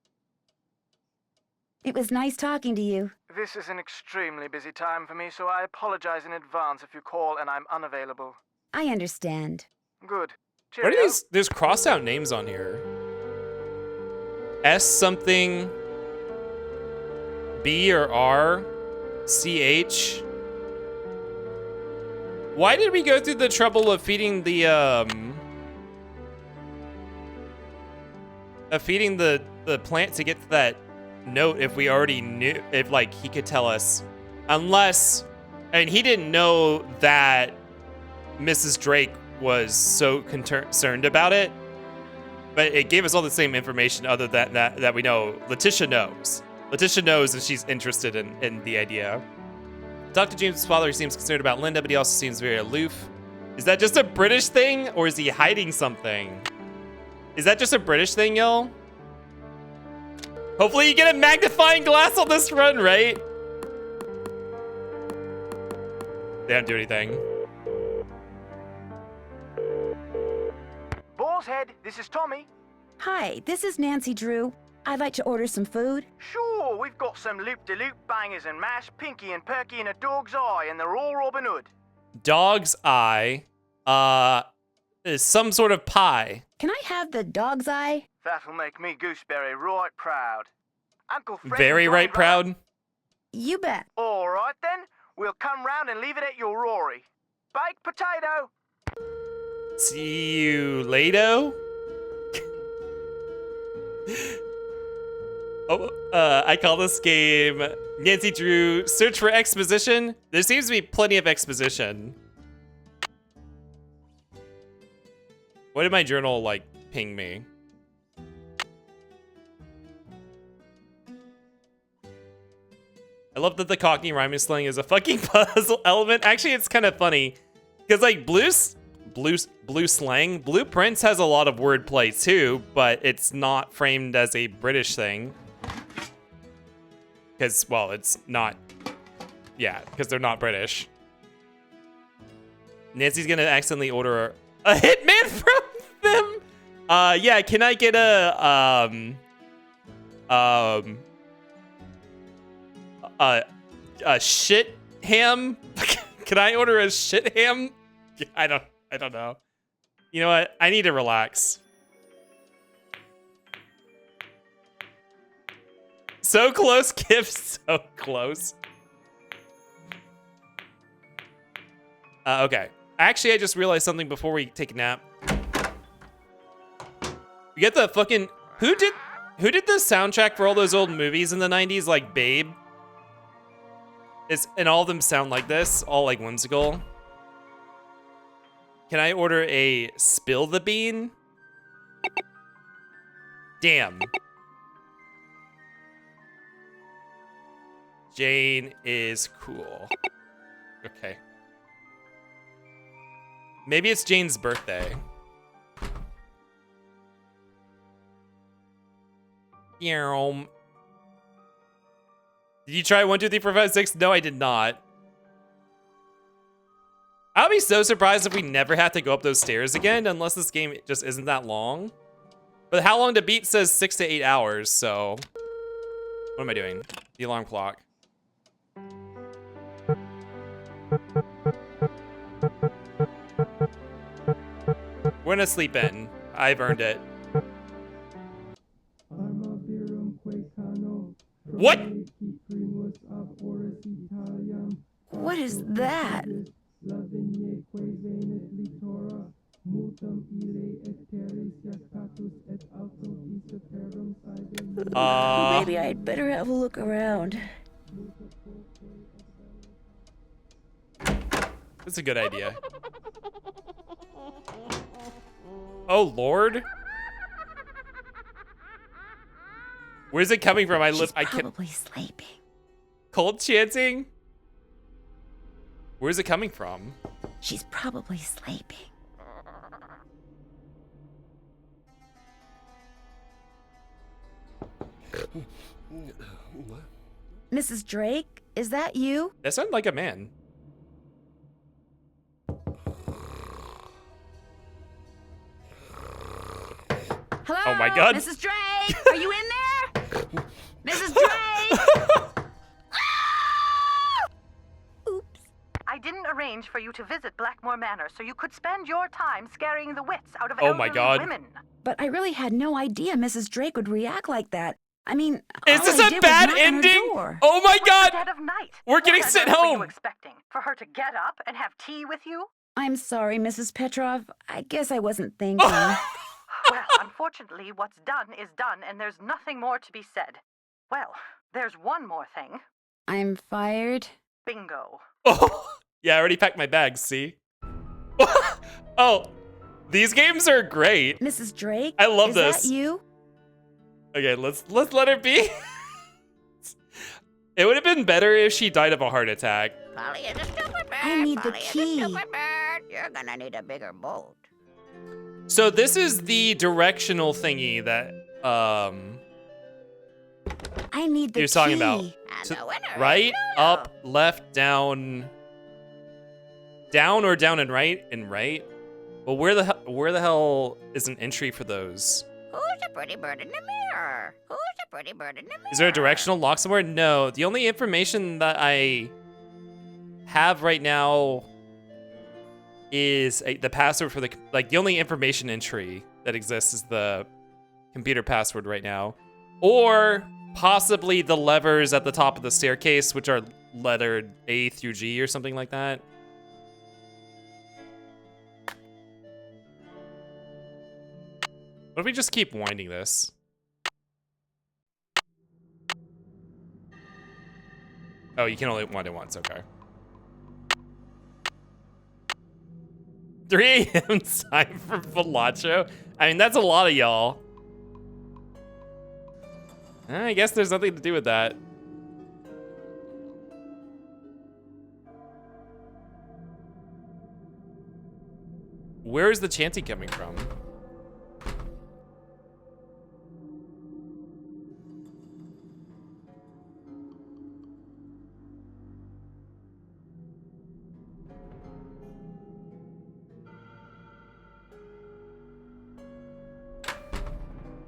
It was nice talking to you. This is an extremely busy time for me, so I apologize in advance if you call and I'm unavailable. I understand. Good. What are Cheerio. these? There's crossed out names on here. S something. B or R. CH. Why did we go through the trouble of feeding the plant to get to that note if we already knew, if like he could tell us, unless, I mean, he didn't know that Mrs. Drake was so concerned about it, but it gave us all the same information other than that we know. Letitia knows and she's interested in the idea. Dr. James' father seems concerned about Linda, but he also seems very aloof. Is that just a British thing, or is he hiding something? Is that just a British thing, y'all? Hopefully you get a magnifying glass on this run, right? They don't do anything. Boar's Head, this is Tommy. Hi, this is Nancy Drew. I'd like to order some food. Sure, we've got some loop-de-loop bangers and mash, pinky and perky and a dog's eye, and they're all Robin Hood. Dog's eye, is some sort of pie. Can I have the dog's eye? That'll make me Gooseberry right proud. Uncle Fred. Very right proud. You bet. All right then, we'll come round and leave it at your Rory. Baked potato. See you later. I call this game Nancy Drew Search for Exposition. There seems to be plenty of exposition. What did my journal, like, ping me? I love that the Cockney rhyming slang is a fucking puzzle element. Actually, it's kind of funny. Because, like, blue slang, Blueprints has a lot of wordplay, too, but it's not framed as a British thing. Because, well, it's not. Yeah, because they're not British. Nancy's gonna accidentally order a hitman from them. Yeah, can I get a shit ham? Can I order a shit ham? I don't know. You know what? I need to relax. So close, Gift. So close. Okay. Actually, I just realized something before we take a nap. You get the fucking... Who did the soundtrack for all those old movies in the 90s, like Babe? And all of them sound like this, all like whimsical. Can I order a Spill the Bean? Damn. Jane is cool. Okay. Maybe it's Jane's birthday. Did you try 1, 2, 3, 4, 5, 6? No, I did not. I'll be so surprised if we never have to go up those stairs again, unless this game just isn't that long. But how long to beat says 6 to 8 hours, so... What am I doing? The alarm clock. We're gonna sleep in. I've earned it. What? What is that? Maybe I'd better have a look around. That's a good idea. Oh, Lord. Where's it coming from? I can't. Probably sleeping. Cold chanting? Where's it coming from? She's probably sleeping. Mrs. Drake, is that you? That sounded like a man. Hello? Oh my God. Mrs. Drake, are you in there? Mrs. Drake! Oops. I didn't arrange for you to visit Blackmoor Manor so you could spend your time scaring the wits out of Oh my elderly God. women. But I really had no idea Mrs. Drake would react like that. I mean, Is all this I a did was bad knock on her ending? door. Oh my God! Dead of night. We're getting What on sent earth were home. you expecting? For her to get up and have tea with you? I'm sorry, Mrs. Petrov. I guess I wasn't thinking. Well, unfortunately, what's done is done, and there's nothing more to be said. Well, there's one more thing. I'm fired. Bingo. Oh, yeah, I already packed my bags, see? Oh, these games are great. Mrs. Drake, I love is this. that you? Okay, let's let her be. It would have been better if she died of a heart attack. Polly is a stupid bird. I need the Polly key. Is a stupid bird. You're gonna need a bigger boat. So this is the directional thingy that I need the he was talking about. And So- the winner is right, Lulu. up, left, down. Down or down and right? And right? Well, where the hell is an entry for those? Who's the pretty bird in the mirror? Who's the pretty bird in the mirror? Is there a directional lock somewhere? No. The only information that I have right now is the password for the, like, the only information entry that exists is the computer password right now. Or possibly the levers at the top of the staircase, which are lettered A through G or something like that. What if we just keep winding this? Oh, you can only wind it once, okay. 3 a.m. time for Villaggio? I mean, that's a lot of y'all. I guess there's nothing to do with that. Where is the chanting coming from?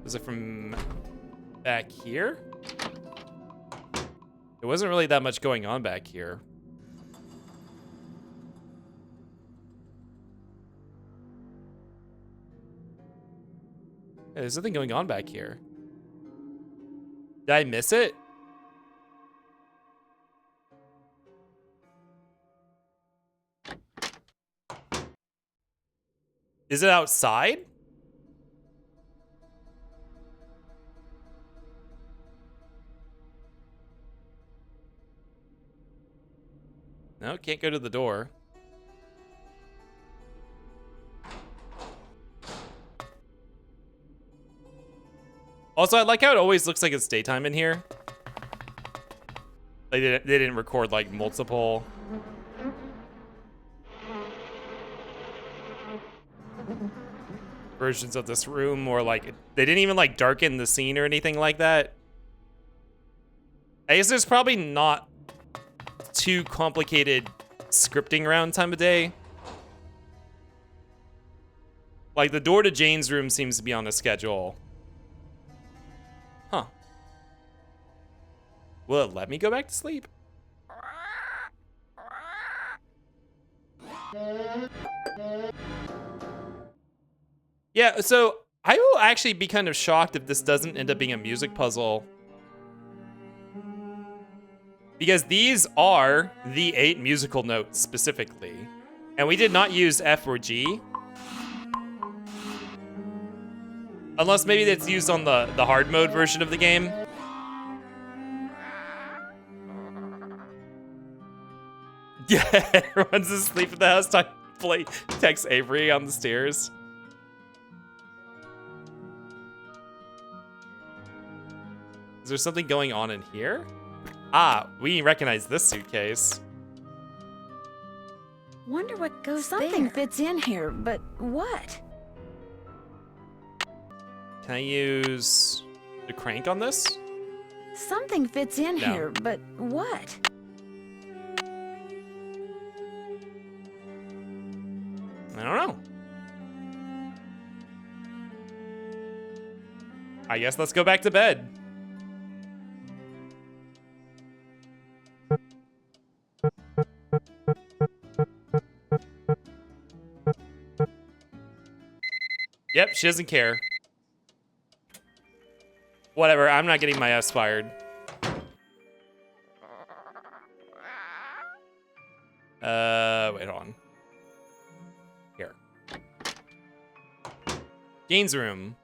Was it from back here? There wasn't really that much going on back here. Hey, there's nothing going on back here. Did I miss it? Is it outside? No, can't go to the door. Also, I like how it always looks like it's daytime in here. Like they didn't record like multiple. Versions of this room, or like they didn't even like darken the scene or anything like that. I guess there's probably not too complicated scripting around time of day. Like the door to Jane's room seems to be on a schedule. Huh. Will it let me go back to sleep? Yeah, so I will actually be kind of shocked if this doesn't end up being a music puzzle. Because these are the 8 musical notes specifically. And we did not use F or G. Unless maybe that's used on the hard mode version of the game. Yeah, everyone's asleep at the house. Text Avery on the stairs. Is there something going on in here? Ah, we recognize this suitcase. Wonder what goes Something there. Fits in here, but what? Can I use the crank on this? Something fits in No. here, but what? I don't know. I guess let's go back to bed. Yep, she doesn't care. Whatever, I'm not getting my ass fired. Wait, hold on. Here. Gaines room.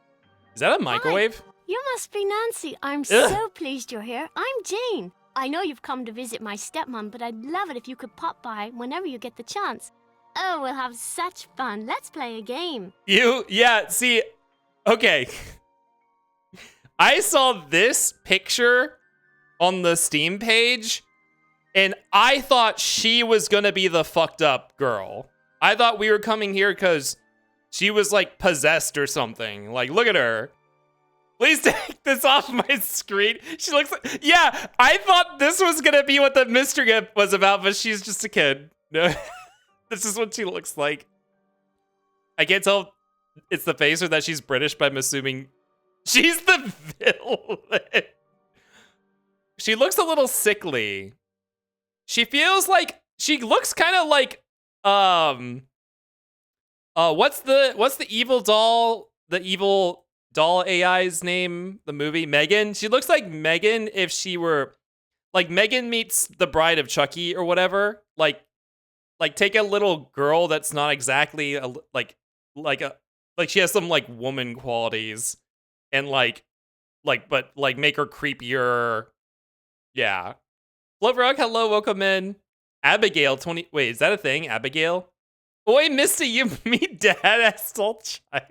Is that a microwave? Hi. You must be Nancy. I'm Ugh. so pleased you're here. I'm Jane. I know you've come to visit my stepmom, but I'd love it if you could pop by whenever you get the chance. Oh, we'll have such fun. Let's play a game. Yeah, see, okay. I saw this picture on the Steam page, and I thought she was gonna be the fucked up girl. I thought we were coming here because she was like possessed or something. Like, look at her. Please take this off my screen. She looks like, yeah, I thought this was gonna be what the mystery was about, but she's just a kid. No, this is what she looks like. I can't tell if it's the face or that she's British, but I'm assuming she's the villain. She looks a little sickly. She feels like, she looks kind of like, what's the evil doll, AI's name, the movie? Megan? She looks like Megan if she were, like Megan meets the Bride of Chucky or whatever. Like take a little girl that's not exactly like she has some like woman qualities and but make her creepier. Yeah. Floatrock, hello, welcome in. Abigail 20, wait, is that a thing? Abigail? Oi, Misty, you meet Dad as Soul Child.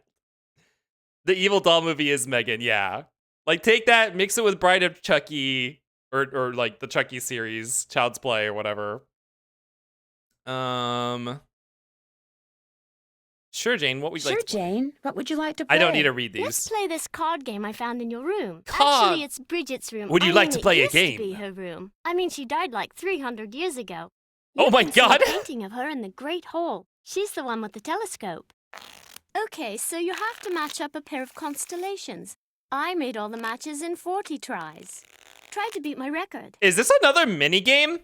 The evil doll movie is Megan, yeah. Like, take that, mix it with Bride of Chucky, or like the Chucky series, Child's Play, or whatever. Sure, Jane, what would you Sure, like to play? Jane. What would you like to play? I don't need to read Let's these. play this card game I found in your room. Card? Actually, it's Bridget's room. Would you like to play a it used game? to be her room. I mean, she died like 300 years ago. Oh You my can see God. a painting of her in the Great Hall. She's the one with the telescope. Okay, so you have to match up a pair of constellations. I made all the matches in 40 tries. Try to beat my record. Is this another mini game?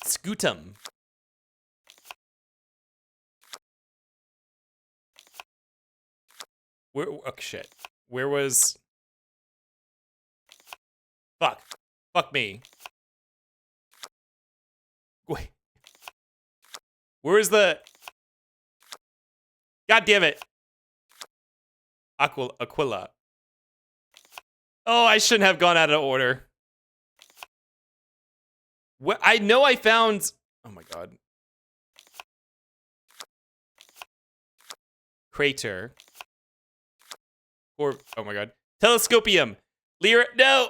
Scootum. Where? Oh shit. Where was? Fuck me. Wait. Where's the? God damn it. Aquila. Oh, I shouldn't have gone out of order. What? I know I found. Oh my god. Crater. Or oh my god. Telescopium. Lyra. No.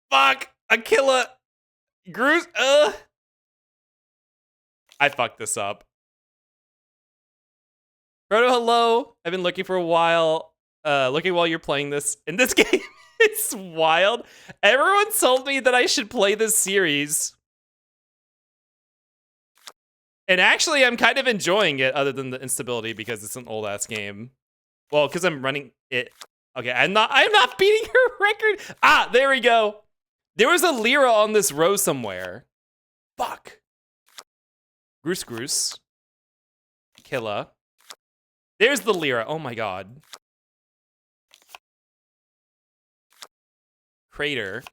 Fuck. Aquila. Groose. I fucked this up. Proto, hello. I've been looking for a while. Looking while you're playing this. In this game, it's wild. Everyone told me that I should play this series. And actually, I'm kind of enjoying it, other than the instability, because it's an old ass game. Well, because I'm running it. Okay, I'm not beating her record. Ah, there we go. There was a Lyra on this row somewhere. Fuck. Groose. Killa. There's the Lyra. Oh my god. Crater.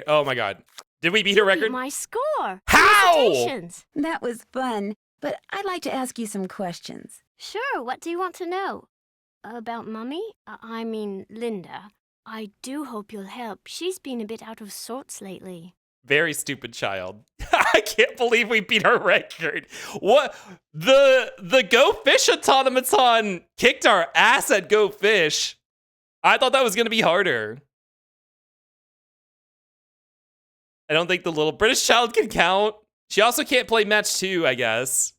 Oh my god. Did we beat her record? My score. How? Felicitations. That was fun, but I'd like to ask you some questions. Sure, what do you want to know? About Mummy? I mean, Linda. I do hope you'll help. She's been a bit out of sorts lately. Very stupid child. I can't believe we beat our record. What? The Go Fish automaton kicked our ass at Go Fish. I thought that was going to be harder. I don't think the little British child can count. She also can't play match 2, I guess.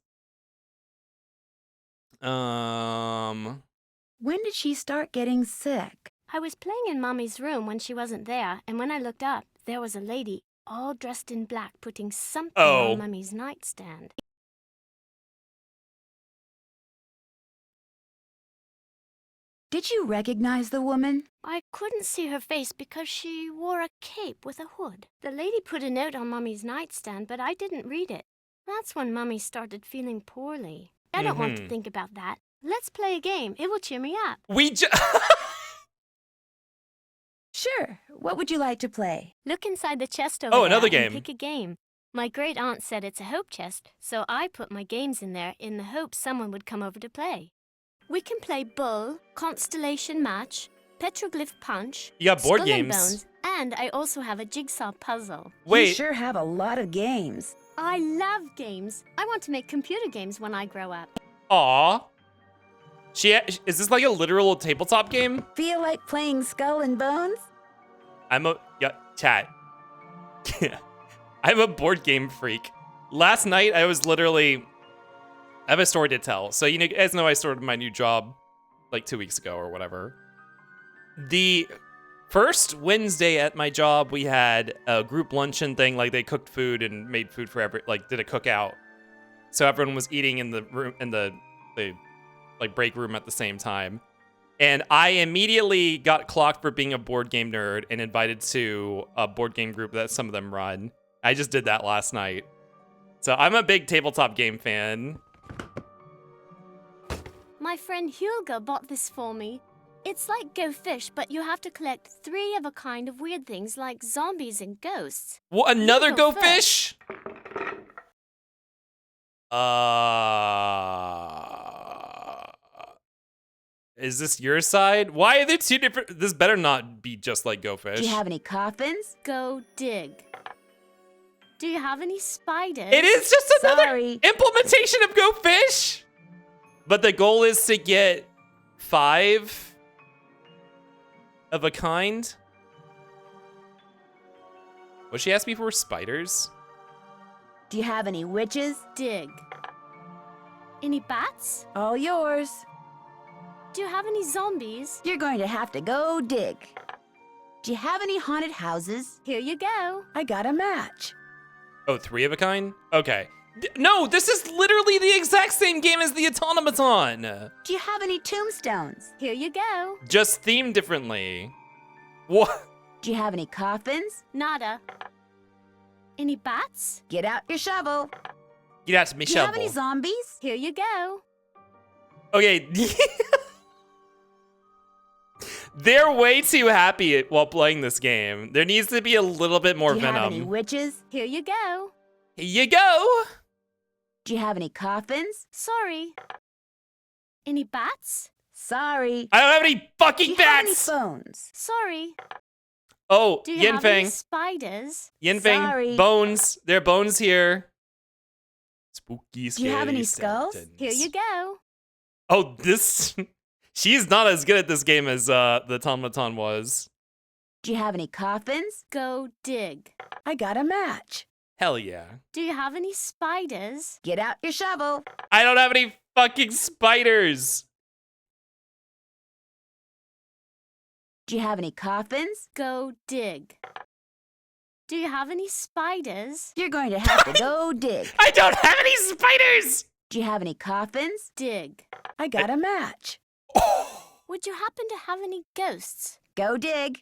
When did she start getting sick? I was playing in Mommy's room when she wasn't there, and when I looked up, there was a lady all dressed in black putting something on Mummy's nightstand. Did you recognize the woman? I couldn't see her face because she wore a cape with a hood. The lady put a note on Mummy's nightstand, but I didn't read it. That's when Mummy started feeling poorly. I don't want to think about that. Let's play a game. It will cheer me up. Sure. What would you like to play? Look inside the chest over there another and game. pick a game. My great aunt said it's a hope chest, so I put my games in there in the hope someone would come over to play. We can play Bull, Constellation Match, Petroglyph Punch, You got board Skull and games. Bones, and I also have a jigsaw puzzle. You sure have a lot of games. I love games. I want to make computer games when I grow up. Aw. Is this like a literal tabletop game? Feel like playing Skull and Bones? Chat. I'm a board game freak. Last night, I was literally... I have a story to tell. So, you guys know I started my new job like 2 weeks ago or whatever. The first Wednesday at my job, we had a group luncheon thing. Like, they cooked food and made food for did a cookout. So everyone was eating in the room, in the break room at the same time. And I immediately got clocked for being a board game nerd and invited to a board game group that some of them run. I just did that last night. So I'm a big tabletop game fan. My friend Hugo bought this for me. It's like Go Fish, but you have to collect 3 of a kind of weird things like zombies and ghosts. What, another Go Go Fish? Is this your side? Why are there 2 different? This better not be just like Go Fish. Do you have any coffins? Go dig. Do you have any spiders? It is just another implementation of Go Fish. But the goal is to get 5 of a kind. What she asked me for spiders? Do you have any witches? Dig. Any bats? All yours. Do you have any zombies? You're going to have to go dig. Do you have any haunted houses? Here you go. I got a match. Oh, 3 of a kind? Okay. No, this is literally the exact same game as the automaton. Do you have any tombstones? Here you go. Just themed differently. What? Do you have any coffins? Nada. Any bats? Get out your shovel. Get out my Do you have any zombies? Here you go. Okay. They're way too happy while playing this game. There needs to be a little bit more venom. Do you have any venom. witches? Here you go. Here you go. Do you have any coffins? Sorry. Any bats? Sorry. I don't have any fucking Do you bats. have any phones? Sorry. Oh, Do you Yin have any Feng. spiders? Yin Feng. Sorry. Bones. There are bones here. Spooky, Do you have any skulls? skeletons. Here you go. Oh, this... She's not as good at this game as the automaton was. Do you have any coffins? Go dig. I got a match. Hell yeah. Do you have any spiders? Get out your shovel. I don't have any fucking spiders. Do you have any coffins? Go dig. Do you have any spiders? You're going to have to go dig. I don't have any spiders. Do you have any coffins? Dig. I got a match. Would you happen to have any ghosts? Go dig.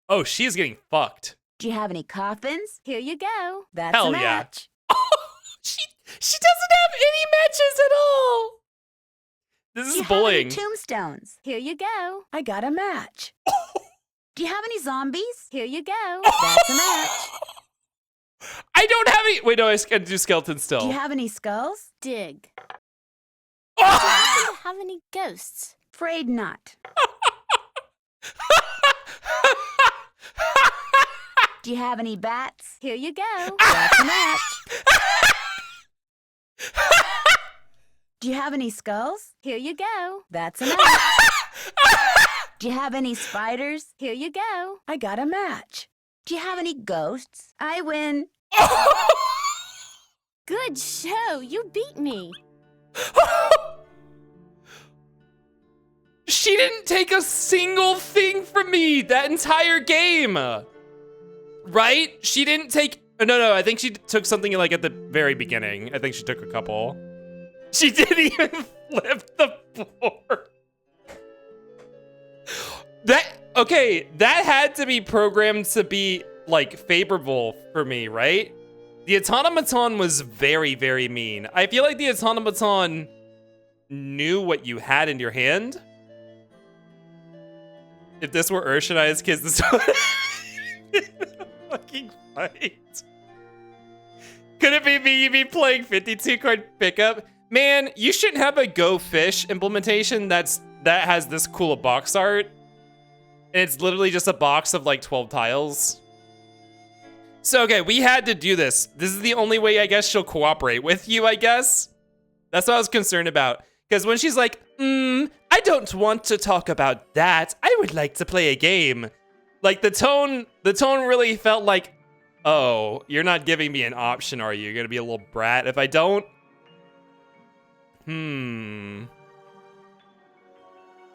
Oh, she's getting fucked. Do you have any coffins? Here you go. That's Hell a yeah. match. She doesn't have any matches at all. This Do is you bullying. have any tombstones? Here you go. I got a match. Do you have any zombies? Here you go. That's a match. I don't have any. Wait, no, I can do skeleton still. Do you have any skulls? Dig. Do you happen to have any ghosts? Afraid not. Do you have any bats? Here you go. That's a match. Do you have any skulls? Here you go. That's a match. Do you have any spiders? Here you go. I got a match. Do you have any ghosts? I win. Good show. You beat me. She didn't take a single thing from me that entire game. Right? She didn't take... No, I think she took something like at the very beginning. I think she took a couple. She didn't even flip the board. Okay, that had to be programmed to be, like, favorable for me, right? The automaton was very, very mean. I feel like the automaton knew what you had in your hand. If this were Urshani's kids, this would fucking fight. Could it be me playing 52 card pickup? Man, you shouldn't have a Go Fish implementation that has this cool box art. And it's literally just a box of like 12 tiles. So, okay, we had to do this. This is the only way I guess she'll cooperate with you, I guess. That's what I was concerned about. Because when she's like, I don't want to talk about that. I would like to play a game. Like the tone really felt like, oh, you're not giving me an option, are you? You're gonna be a little brat if I don't?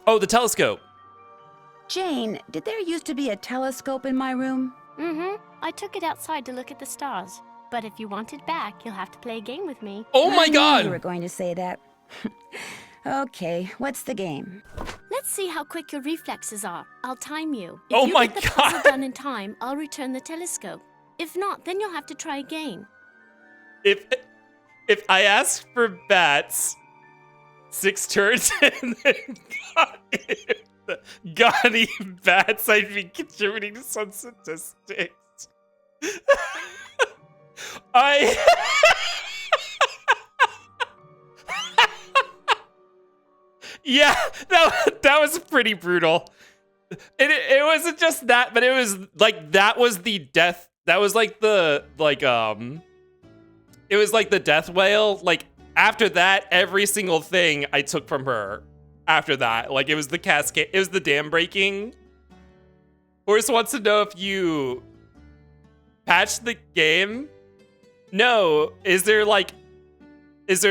Oh, the telescope. Jane, did there used to be a telescope in my room? Mm-hmm. I took it outside to look at the stars. But if you want it back, you'll have to play a game with me. Oh my I knew god! you were going to say that. Okay, what's the game? Let's see how quick your reflexes are. I'll time you. Oh my If you get the puzzle done in time, I'll return the telescope. If not, then you'll have to try again. If I ask for bats 6 turns and then got any bats, I'd be contributing to some statistics. Yeah, that was pretty brutal. It wasn't just that, but it was like that was the death. That was like the it was like the death whale. Like after that, every single thing I took from her after that, like it was the cascade, it was the dam breaking. Horse wants to know if you patched the game. No, is there like, is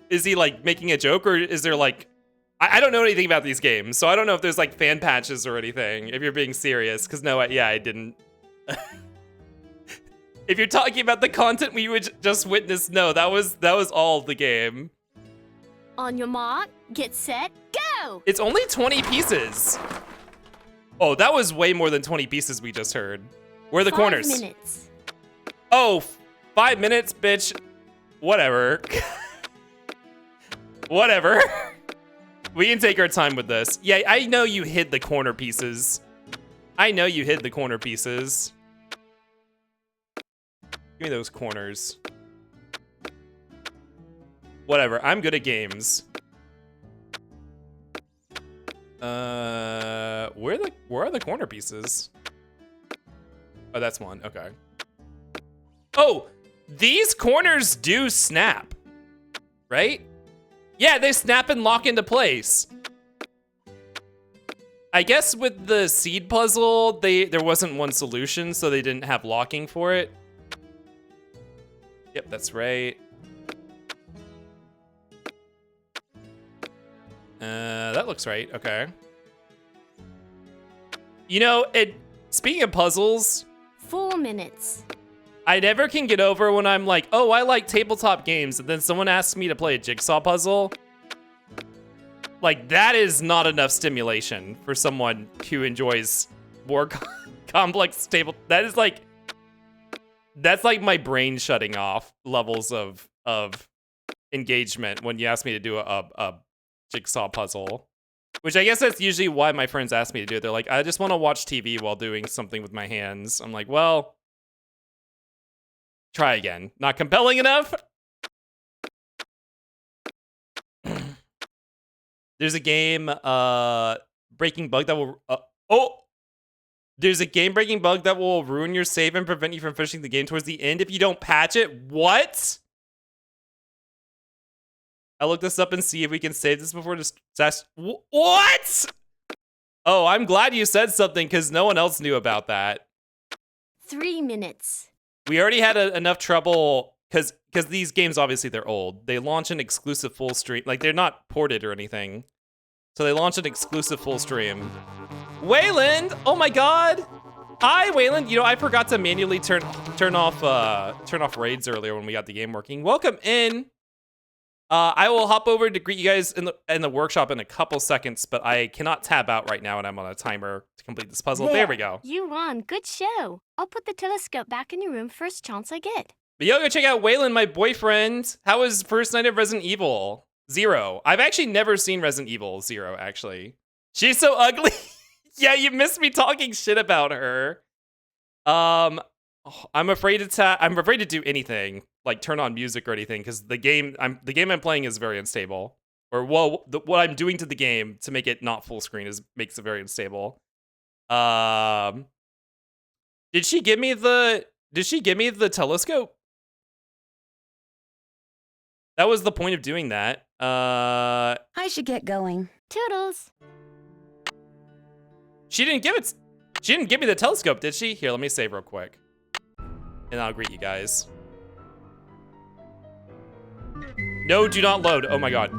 he like making a joke, or is there like, I don't know anything about these games, so I don't know if there's like fan patches or anything, if you're being serious, because no, yeah, I didn't. If you're talking about the content we would just witness, no, that was all the game. On your mark, get set, go! It's only 20 pieces. Oh, that was way more than 20 pieces we just heard. Where are the corners? 5 minutes. Oh, 5 minutes, bitch. Whatever. Whatever. We can take our time with this. Yeah, I know you hid the corner pieces. I know you hid the corner pieces. Give me those corners. Whatever, I'm good at games. Where are the corner pieces? Oh, that's one, okay. Oh, these corners do snap, right? Yeah, they snap and lock into place. I guess with the seed puzzle, there wasn't one solution, so they didn't have locking for it. Yep, that's right. That looks right, okay. You know, speaking of puzzles, 4 minutes. I never can get over when I'm like, oh, I like tabletop games, and then someone asks me to play a jigsaw puzzle. Like, that is not enough stimulation for someone who enjoys more complex that's like my brain shutting off levels of engagement when you ask me to do a jigsaw puzzle. Which I guess that's usually why my friends ask me to do it. They're like, I just want to watch TV while doing something with my hands. I'm like, well, try again. Not compelling enough? There's a game, Breaking Bug, that will... oh! There's a game-breaking bug that will ruin your save and prevent you from finishing the game towards the end if you don't patch it. What? I'll look this up and see if we can save this before disaster. What? Oh, I'm glad you said something because no one else knew about that. 3 minutes. We already had enough trouble because these games, obviously, they're old. They launch an exclusive full stream. Like, they're not ported or anything. So they launch an exclusive full stream. Wayland! Oh my god! Hi, Wayland. You know, I forgot to manually turn off raids earlier when we got the game working. Welcome in. I will hop over to greet you guys in the workshop in a couple seconds, but I cannot tab out right now, and I'm on a timer to complete this puzzle. There we go. You won. Good show. I'll put the telescope back in your room first chance I get. But yo, go check out Wayland, my boyfriend. How was first night of Resident Evil 0? I've actually never seen Resident Evil 0, actually. She's so ugly. Yeah, you missed me talking shit about her. I'm afraid to do anything, like turn on music or anything, because the game I'm playing is very unstable. Or what I'm doing to the game to make it not full screen makes it very unstable. Did she give me the telescope? That was the point of doing that. I should get going. Toodles. She didn't give me the telescope, did she? Here, let me save real quick. And I'll greet you guys. No, do not load. Oh my god.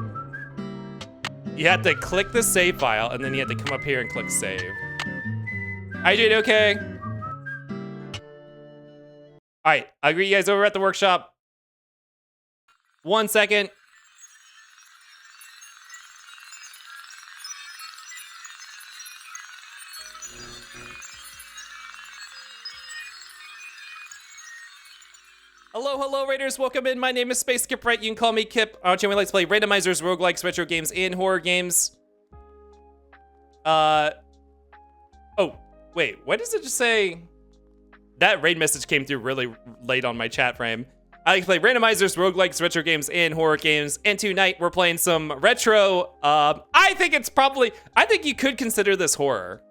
You had to click the save file, and then you had to come up here and click save. I did okay. Alright, I'll greet you guys over at the workshop. 1 second. Hello, Raiders. Welcome in. My name is Space Kip Right. You can call me Kip. Our channel likes to play randomizers, roguelikes, retro games, and horror games. Oh, wait. What does it just say? That raid message came through really late on my chat frame. I like to play randomizers, roguelikes, retro games, and horror games. And tonight we're playing some retro. I think you could consider this horror.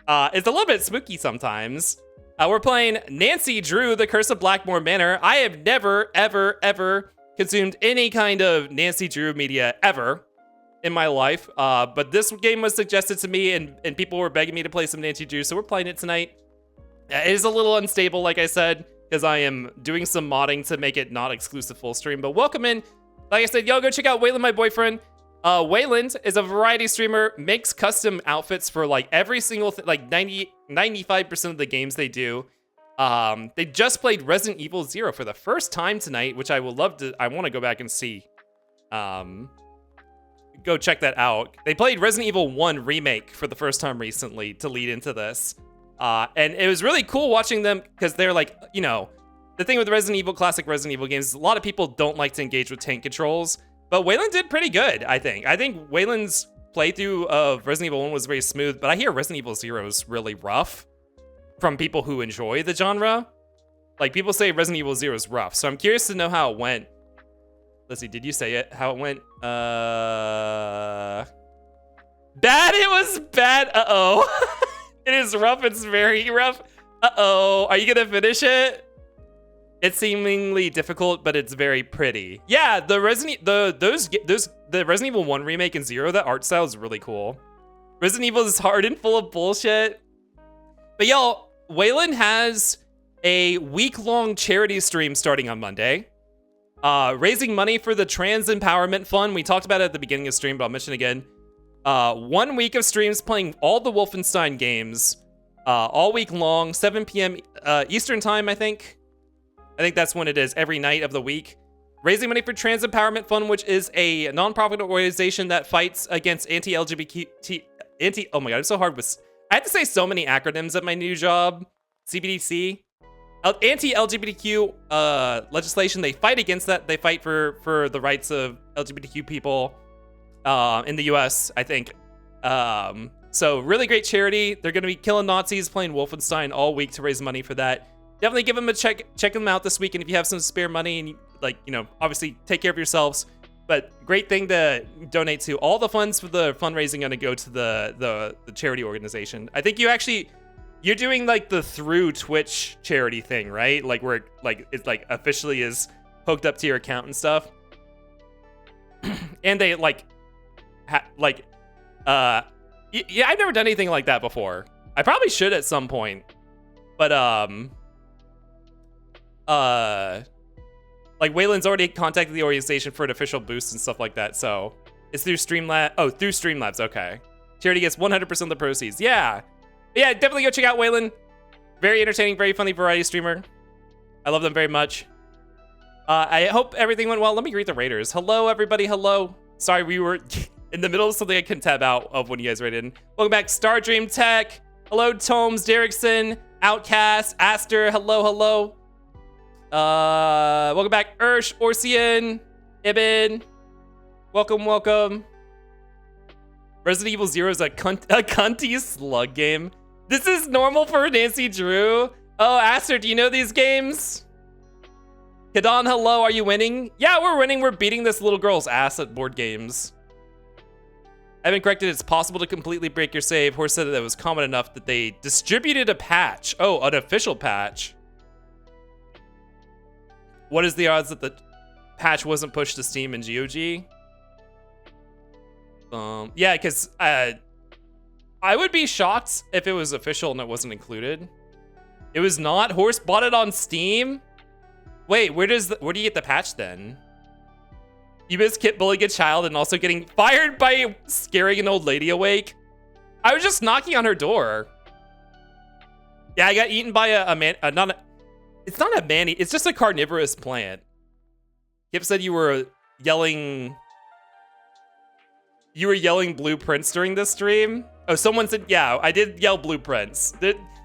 It's a little bit spooky sometimes. We're playing Nancy Drew, The Curse of Blackmoor Manor. I have never, ever, ever consumed any kind of Nancy Drew media ever in my life. But this game was suggested to me, and people were begging me to play some Nancy Drew, so we're playing it tonight. It is a little unstable, like I said, because I am doing some modding to make it not exclusive full stream. But welcome in. Like I said, y'all go check out Wayland, my boyfriend. Wayland is a variety streamer, makes custom outfits for like every single thing, like 95% of the games they do. They just played Resident Evil 0 for the first time tonight, which I want to go back and see. Go check that out. They played Resident Evil 1 Remake for the first time recently to lead into this. And it was really cool watching them because they're like, you know, the thing with classic Resident Evil games is a lot of people don't like to engage with tank controls. But Wayland did pretty good, I think. I think Wayland's playthrough of Resident Evil 1 was very smooth, but I hear Resident Evil 0 is really rough from people who enjoy the genre. Like, people say Resident Evil 0 is rough, so I'm curious to know how it went. Let's see, did you say it? How it went? Bad, it was bad. Uh-oh. It is rough, it's very rough. Uh-oh, are you gonna finish it? It's seemingly difficult, but it's very pretty. Yeah, the Resident Evil 1 remake and 0, that art style is really cool. Resident Evil is hard and full of bullshit. But y'all, Wayland has a week-long charity stream starting on Monday. Raising money for the Trans Empowerment Fund. We talked about it at the beginning of the stream, but I'll mention it again. 1 week of streams playing all the Wolfenstein games. All week long, 7 p.m. Eastern time, I think. I think that's when it is, every night of the week. Raising money for Trans Empowerment Fund, which is a nonprofit organization that fights against anti-LGBT... Oh my god, it's so hard with... I have to say so many acronyms at my new job. CBDC. Anti-LGBTQ legislation. They fight against that. They fight for the rights of LGBTQ people in the US, I think. So really great charity. They're going to be killing Nazis, playing Wolfenstein all week to raise money for that. Definitely give them a check them out this week. And if you have some spare money and obviously take care of yourselves. But great thing to donate to. All the funds for the fundraising going to go to the charity organization. I think you actually You're doing like the through Twitch charity thing, right? Like where like it's like officially is hooked up to your account and stuff. And they like yeah, I've never done anything like that before. I probably should at some point. But like Waylon's already contacted the organization for an official boost and stuff like that. So it's through Streamlabs. Oh, through Streamlabs. Okay. Charity gets 100% of the proceeds. Yeah. Yeah, definitely go check out Waylon. Very entertaining, very funny variety streamer. I love them very much. I hope everything went well. Let me greet the raiders. Hello, everybody. Hello. Sorry, we were in the middle of something I couldn't tab out of when you guys raided in. Welcome back, Star Dream Tech. Hello, Tomes, Derrickson, Outcast, Aster. Hello, hello. Welcome back, Ursh, Orsian, Ibn. Welcome, welcome. Resident Evil 0 is a cunty slug game. This is normal for Nancy Drew. Oh, Aster, do you know these games? Kadon, hello, are you winning? Yeah, we're winning. We're beating this little girl's ass at board games. I've been corrected. It's possible to completely break your save. Horse said that it was common enough that they distributed a patch. Oh, an official patch. What is the odds that the patch wasn't pushed to Steam and GOG? Yeah, because I would be shocked if it was official and it wasn't included. It was not. Horse bought it on Steam. Wait, where do you get the patch then? You missed Kit bullying a child and also getting fired by scaring an old lady awake. I was just knocking on her door. Yeah, I got eaten by it's not a manny, it's just a carnivorous plant. Kip said you were yelling blueprints during this stream. Oh, someone said, yeah, I did yell blueprints.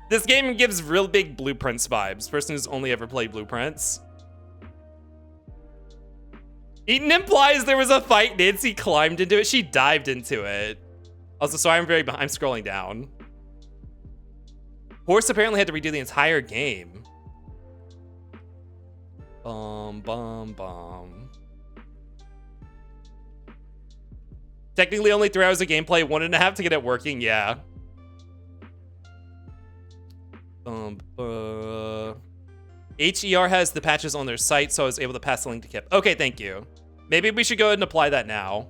This game gives real big blueprints vibes. Person who's only ever played blueprints. Eaton implies there was a fight. Nancy climbed into it. She dived into it. Also, sorry, I'm very behind. I'm scrolling down. Horse apparently had to redo the entire game. Technically only 3 hours of gameplay, 1.5 to get it working, yeah. HER has the patches on their site, so I was able to pass the link to Kip. Okay, thank you. Maybe we should go ahead and apply that now.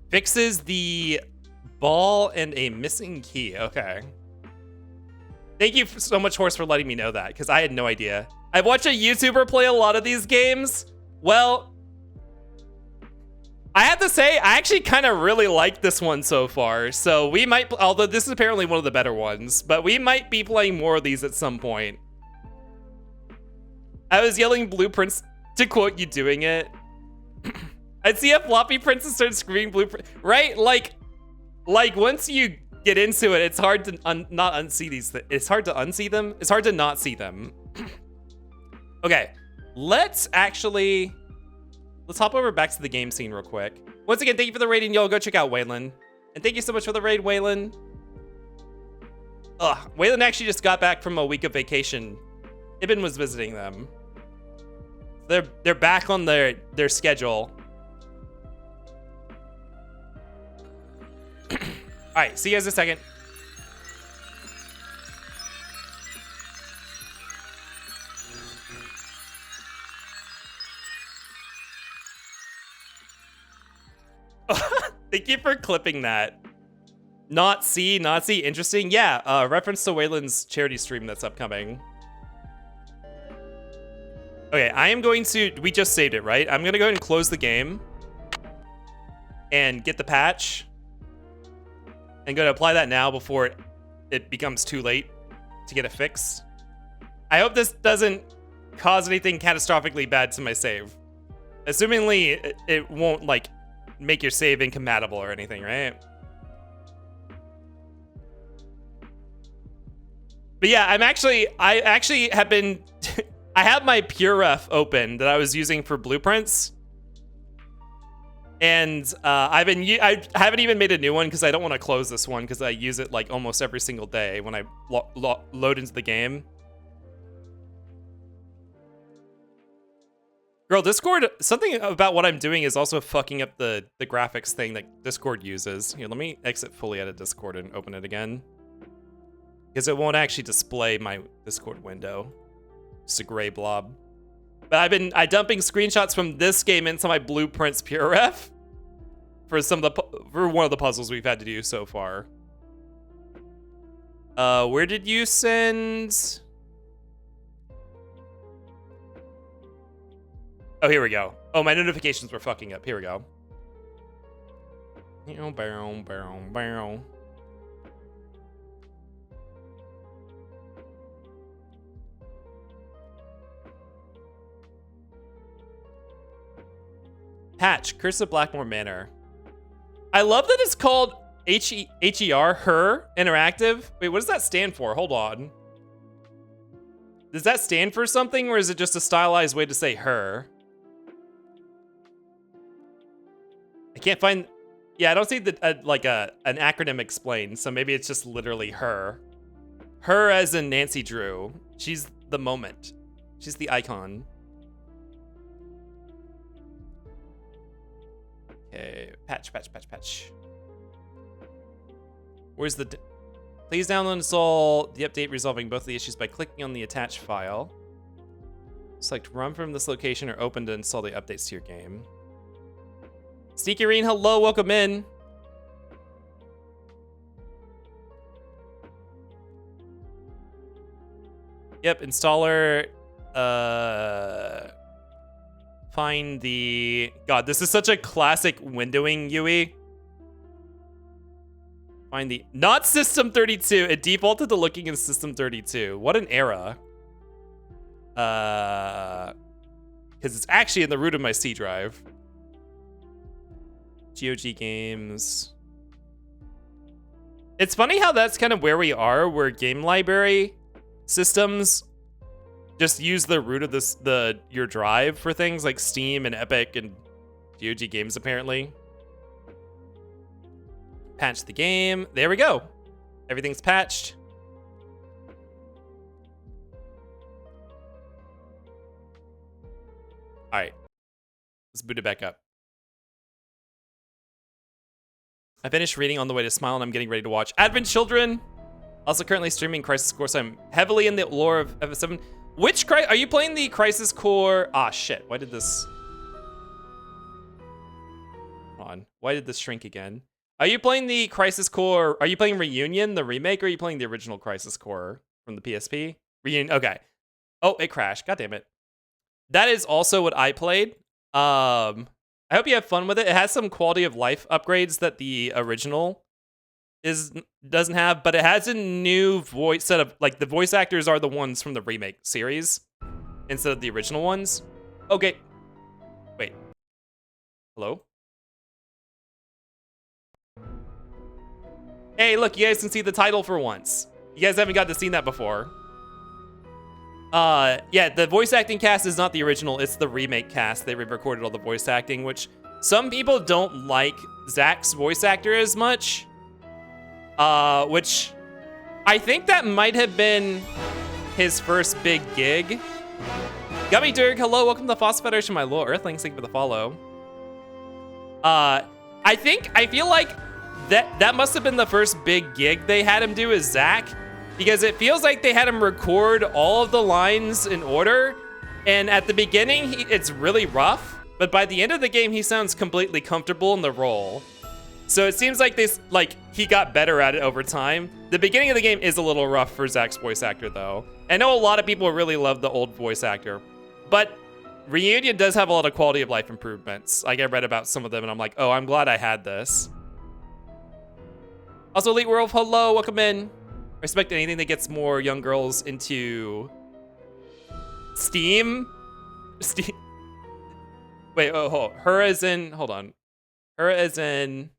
Fixes the ball and a missing key. Okay. Thank you so much, Horse, for letting me know that, because I had no idea. I've watched a YouTuber play a lot of these games. Well, I have to say, I actually kind of really like this one so far. So we might, although this is apparently one of the better ones, but we might be playing more of these at some point. I was yelling blueprints to quote you doing it. I'd see a floppy princess start screaming blueprint, right? Like once you get into it, it's hard to not unsee these. It's hard to unsee them. It's hard to not see them. Okay, let's hop over back to the game scene real quick. Once again, thank you for the raid, and y'all go check out Waylon. And thank you so much for the raid, Waylon. Ugh, Waylon actually just got back from a week of vacation. Ibn was visiting them. They're back on their schedule. All right, see you guys in a second. Thank you for clipping that. Not see, interesting. Yeah, reference to Waylon's charity stream that's upcoming. Okay, I am going to, we just saved it, right? I'm gonna go ahead and close the game and get the patch and go to apply that now before it becomes too late to get it fixed. I hope this doesn't cause anything catastrophically bad to my save. Assumingly, it won't like make your save incompatible or anything, right? But yeah, I actually have been, I have my PureRef open that I was using for blueprints. And I haven't even made a new one because I don't want to close this one because I use it like almost every single day when I load into the game. Girl, Discord, something about what I'm doing is also fucking up the graphics thing that Discord uses. Here, let me exit fully out of Discord and open it again. because it won't actually display my Discord window. Just a gray blob. But I've been dumping screenshots from this game into my Blueprints Pure Ref for for one of the puzzles we've had to do so far. Where did you send? Oh, here we go. Oh, my notifications were fucking up. Here we go. Bow. Patch, Curse of Blackmoor Manor. I love that it's called HER, Her Interactive. Wait, what does that stand for? Hold on. Does that stand for something, or is it just a stylized way to say her? I can't find... Yeah, I don't see the an acronym explained, so maybe it's just literally her. Her as in Nancy Drew. She's the moment. She's the icon. Okay, patch. Where's the... Please download and install the update resolving both of the issues by clicking on the attached file. Select run from this location or open to install the updates to your game. Sneaky Reen, hello, welcome in. Yep, installer. Find the... God, this is such a classic windowing UI. Find the... Not System 32. It defaulted to looking in System 32. What an era. Because it's actually in the root of my C drive. GOG games. It's funny how that's kind of where we are, where game library systems just use the root of your drive for things like Steam and Epic and GOG games, apparently. Patch the game. There we go. Everything's patched. All right. Let's boot it back up. I finished reading On the Way to Smile, and I'm getting ready to watch Advent Children. Also currently streaming Crisis Core, so I'm heavily in the lore of FF7. Which are you playing the Crisis Core? Ah, shit. Why did this... Hold on. Why did this shrink again? Are you playing the Crisis Core? Are you playing Reunion, the remake, or are you playing the original Crisis Core from the PSP? Reunion, okay. Oh, it crashed. God damn it. That is also what I played. I hope you have fun with it. It has some quality of life upgrades that the original doesn't have, but it has a new voice set of, like, the voice actors are the ones from the remake series instead of the original ones. Okay. Wait. Hello? Hey, look, you guys can see the title for once. You guys haven't got to see that before. Yeah, the voice acting cast is not the original, it's the remake cast. They re-recorded all the voice acting, which some people don't like Zach's voice actor as much. Which I think that might have been his first big gig. Gummy Dirk, hello, welcome to the Foss Federation, my little Earthlings, thank you for the follow. I feel like that must have been the first big gig they had him do as Zach, because it feels like they had him record all of the lines in order, and at the beginning, it's really rough, but by the end of the game, he sounds completely comfortable in the role. So it seems like he got better at it over time. The beginning of the game is a little rough for Zach's voice actor, though. I know a lot of people really love the old voice actor, but Reunion does have a lot of quality of life improvements. Like, I read about some of them, and I'm like, oh, I'm glad I had this. Also, Elite World, hello, welcome in. Respect anything that gets more young girls into Steam. Wait, oh, her as in, hold on. Her as in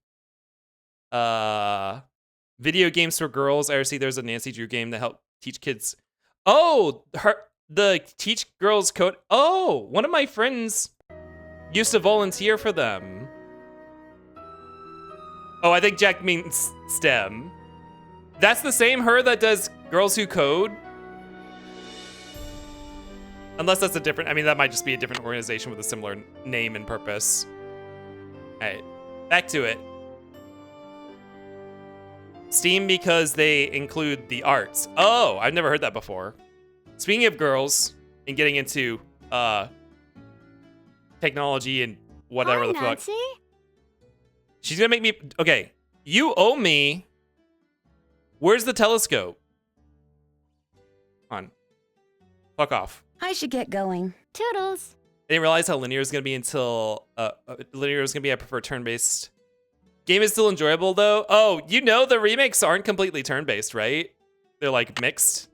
video games for girls. I see there's a Nancy Drew game that helped teach kids. Oh, the teach girls code. Oh, one of my friends used to volunteer for them. Oh, I think Jack means STEM. That's the same her that does Girls Who Code? Unless that's a different, I mean, that might just be a different organization with a similar name and purpose. All right, back to it. Steam because they include the arts. Oh, I've never heard that before. Speaking of girls and getting into technology and whatever Hi, the fuck. Nancy. She's gonna make me. Okay, you owe me. Where's the telescope? On. Fuck off. I should get going. Toodles. I didn't realize how linear is gonna be until linear is gonna be. I prefer turn-based. Game is still enjoyable though. Oh, you know the remakes aren't completely turn-based, right? They're like mixed.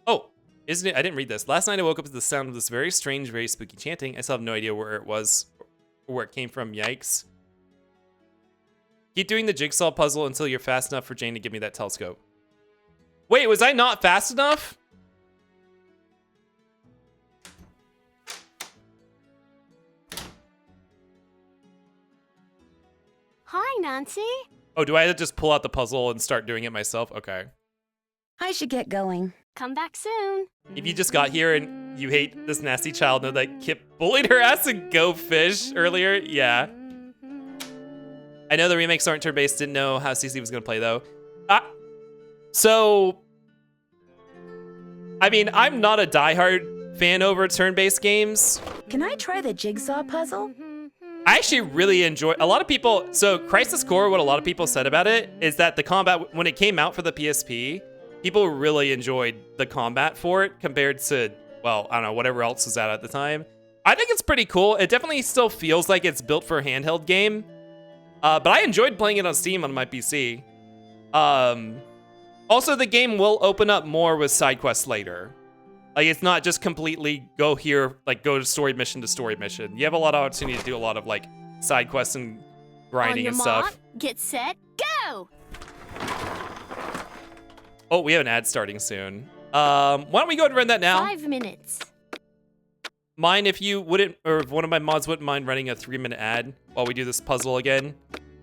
Oh, isn't it? I didn't read this. Last night I woke up to the sound of this very strange, very spooky chanting. I still have no idea where it was or where it came from. Yikes. Keep doing the jigsaw puzzle until you're fast enough for Jane to give me that telescope. Wait, was I not fast enough? Hi, Nancy. Oh, do I have to just pull out the puzzle and start doing it myself? Okay. I should get going. Come back soon. If you just got here and you hate this nasty child, know that Kip bullied her ass in Go Fish earlier? Yeah. I know the remakes aren't turn-based. Didn't know how CC was going to play, though. So, I mean, I'm not a diehard fan over turn-based games. Can I try the jigsaw puzzle? I actually really enjoy. A lot of people. So, Crisis Core, what a lot of people said about it is that the combat, when it came out for the PSP, people really enjoyed the combat for it compared to, well, I don't know, whatever else was out at the time. I think it's pretty cool. It definitely still feels like it's built for a handheld game. But I enjoyed playing it on Steam on my PC. Also, the game will open up more with side quests later. Like, it's not just completely go here, like, go to story mission to story mission. You have a lot of opportunity to do a lot of, like, side quests and grinding and stuff. Mark, get set, go! Oh, we have an ad starting soon. Why don't we go ahead and run that now? 5 minutes. Mind if you wouldn't, or if one of my mods wouldn't mind running a 3-minute ad while we do this puzzle again.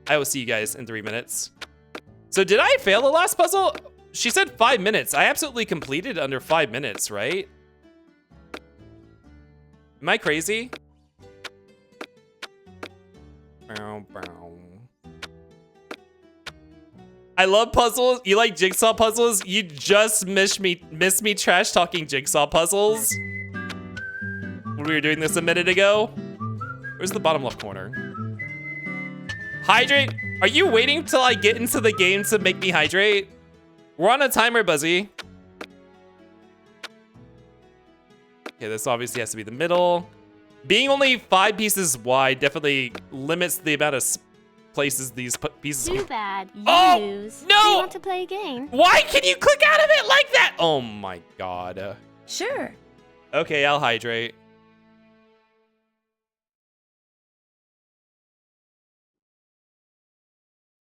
I will see you guys in 3 minutes. So did I fail the last puzzle? She said 5 minutes. I absolutely completed under 5 minutes, right? Am I crazy? Bow, bow. I love puzzles. You like jigsaw puzzles? You just miss me trash talking jigsaw puzzles. When we were doing this a minute ago. Where's the bottom left corner? Hydrate? Are you waiting till I get into the game to make me hydrate? We're on a timer, Buzzy. Okay, this obviously has to be the middle. Being only 5 pieces wide definitely limits the amount of places these pieces. Too bad. You lose. No! Do you want to play again? Why can you click out of it like that? Oh my god. Sure. Okay, I'll hydrate.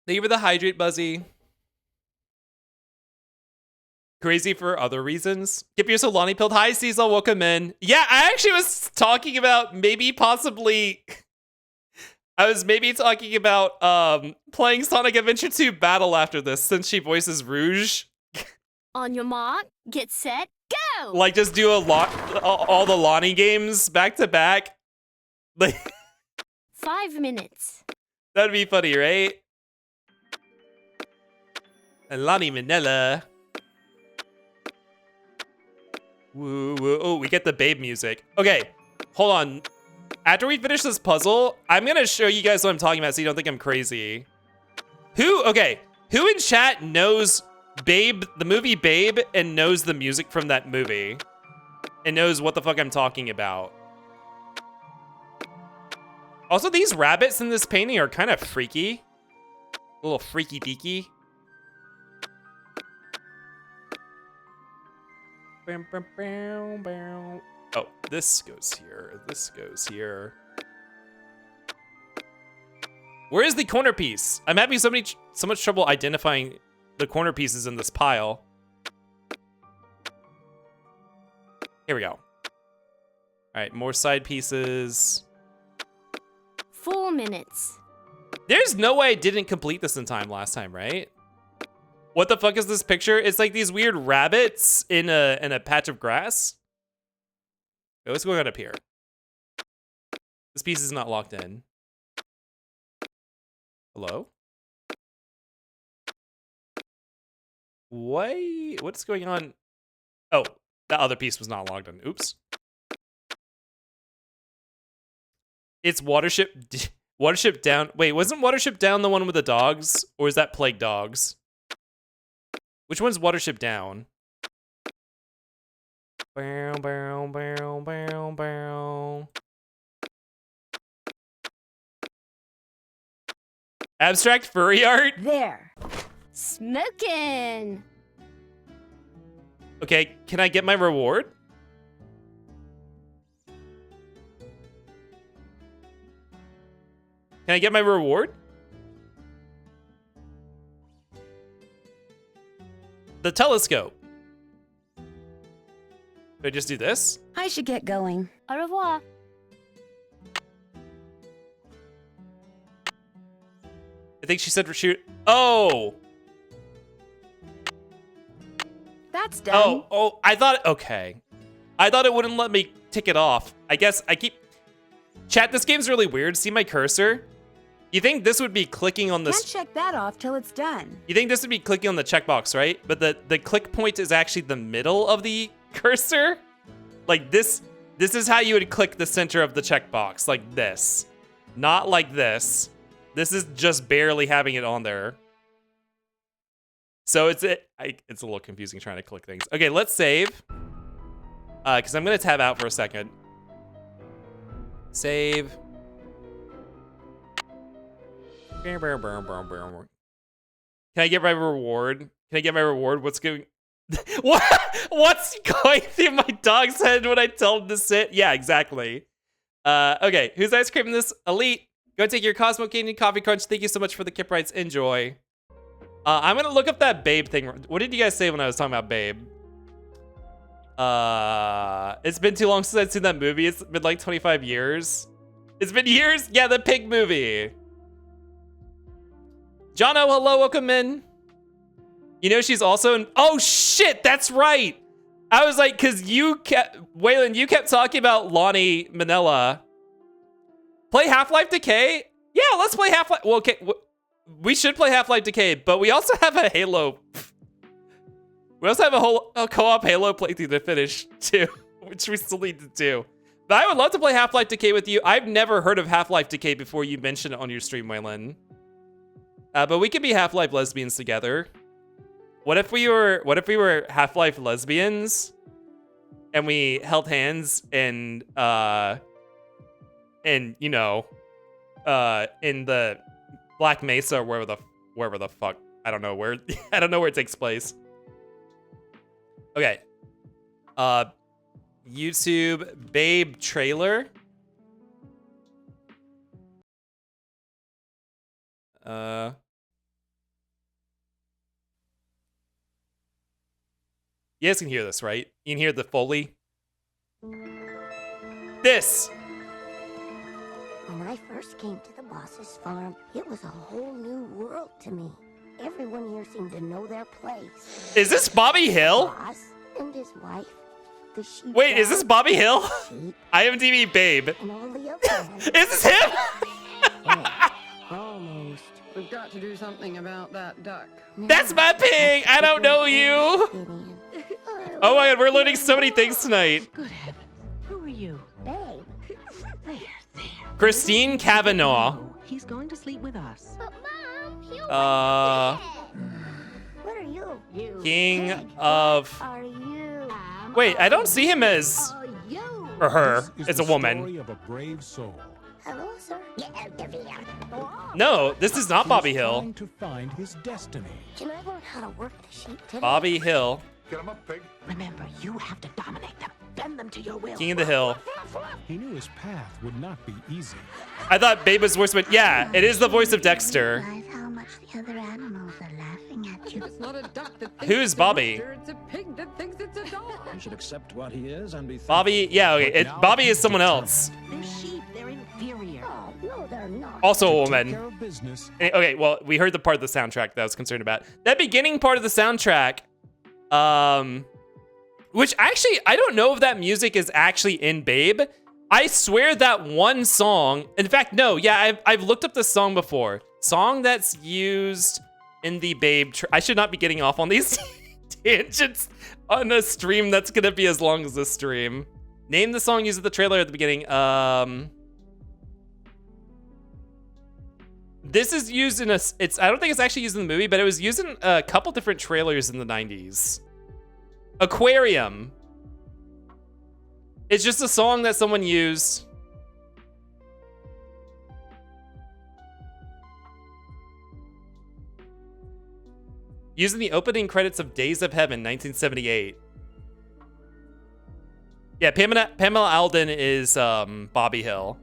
Thank you for the hydrate, Buzzy. Crazy for other reasons. Kip, you're so Lonnie pilled. Hi, Cecil, welcome in. Yeah, I actually was talking about maybe possibly... I was maybe talking about playing Sonic Adventure 2 Battle after this, since she voices Rouge. On your mark, get set, go! Like, just do all the Lonnie games back to back. Like, 5 minutes. that'd be funny, right? And Lonnie Manila. Woo, woo. Oh, we get the babe music. Okay, hold on. After we finish this puzzle, I'm gonna show you guys what I'm talking about so you don't think I'm crazy. Who in chat knows Babe, the movie Babe, and knows the music from that movie? And knows what the fuck I'm talking about? Also, these rabbits in this painting are kind of freaky. A little freaky deaky. Oh, this goes here. This goes here. Where is the corner piece? I'm having so much trouble identifying the corner pieces in this pile. Here we go. All right, more side pieces. 4 minutes. There's no way I didn't complete this in time last time, right? What the fuck is this picture? It's like these weird rabbits in a patch of grass. Okay, what's going on up here? This piece is not locked in. Hello? What's going on? Oh, that other piece was not logged in. Oops. It's Watership Down. Wait, wasn't Watership Down the one with the dogs? Or is that Plague Dogs? Which one's Watership Down? Bow, bow, bow, bow, bow. Abstract furry art? There. Smokin'! Okay, can I get my reward? Can I get my reward? The telescope. Do I just do this? I should get going. Au revoir. I think she said for shoot. Oh! That's done. Oh, I thought, okay. I thought it wouldn't let me tick it off. I guess I keep... Chat, this game's really weird. See my cursor? You think this would be clicking on this... Can't check that off till it's done. You think this would be clicking on the checkbox, right? But the click point is actually the middle of the cursor? Like this is how you would click the center of the checkbox, like this. Not like this. This is just barely having it on there. So it's a little confusing trying to click things. Okay, let's save. Because I'm going to tab out for a second. Save. Can I get my reward? Can I get my reward? What's going... What's going through my dog's head when I tell him to sit? Yeah, exactly. Okay, who's ice cream this? Elite. Go take your Cosmo Candy Coffee Crunch. Thank you so much for the Kip Rights. Enjoy. I'm gonna look up that Babe thing. What did you guys say when I was talking about Babe? It's been too long since I've seen that movie. It's been like 25 years. It's been years? Yeah, the pig movie. Jono, hello, welcome in. You know she's also in... Oh, shit, that's right. I was like, because Waylon, you kept talking about Lonnie Manila. Play Half-Life Decay? Yeah, let's play Half-Life... Well, okay, we should play Half-Life Decay, but we also have a Halo... We also have a co-op Halo playthrough to finish, too, which we still need to do. But I would love to play Half-Life Decay with you. I've never heard of Half-Life Decay before you mentioned it on your stream, Waylon. But we could be Half-Life lesbians together. What if we were Half-Life lesbians and we held hands and you know, in the Black Mesa or wherever the fuck, I don't know where it takes place. Okay. YouTube Babe trailer. You guys can hear this, right? You can hear the Foley. This! When I first came to the boss's farm, it was a whole new world to me. Everyone here seemed to know their place. Is this Bobby Hill? Boss and his wife, the sheep. Wait, is this Bobby Hill? IMDb Babe. And all the other Is this him? Almost. We've got to do something about that duck. That's my pig! I don't know you! Oh my god, we're learning so many things tonight. Good heavens. Who are you? Babe. There. Christine Cavanaugh. He's going to sleep with us. But Mom, he What are you? King of... Are you? Wait, I don't see him as... Or her. It's a woman. Story of a brave soul. Hello, sir. Get out of here. No, this is not Bobby Hill. Trying to find his destiny. Can I learn how to work the sheep today? Bobby Hill. Get him up, pig. Remember, you have to dominate them. Bend them to your will. King of the Hill. He knew his path would not be easy. I thought Babe was voice, but yeah, it is the voice of Dexter. Realize how much the other animals are laughing at you. It's not a duck that thinks Who's it's a Bobby? rooster, it's a pig that thinks it's a dog. He should accept what he is and be Bobby, yeah, okay, Bobby is someone else. They're sheep. They're inferior. Oh, no, they're not. Also a Take woman. care of business. Okay, well, we heard the part of the soundtrack that I was concerned about. That beginning part of the soundtrack, which actually, I don't know if that music is actually in Babe. I swear that one song, in fact, no, yeah, I've looked up this song before. Song that's used in the Babe, I should not be getting off on these. tangents on a stream that's gonna be as long as this stream. Name the song used at the trailer at the beginning. This is used in I don't think it's actually used in the movie, but it was used in a couple different trailers in the 90s. Aquarium. It's just a song that someone used. Used in the opening credits of Days of Heaven, 1978. Yeah, Pamela Alden is Bobby Hill.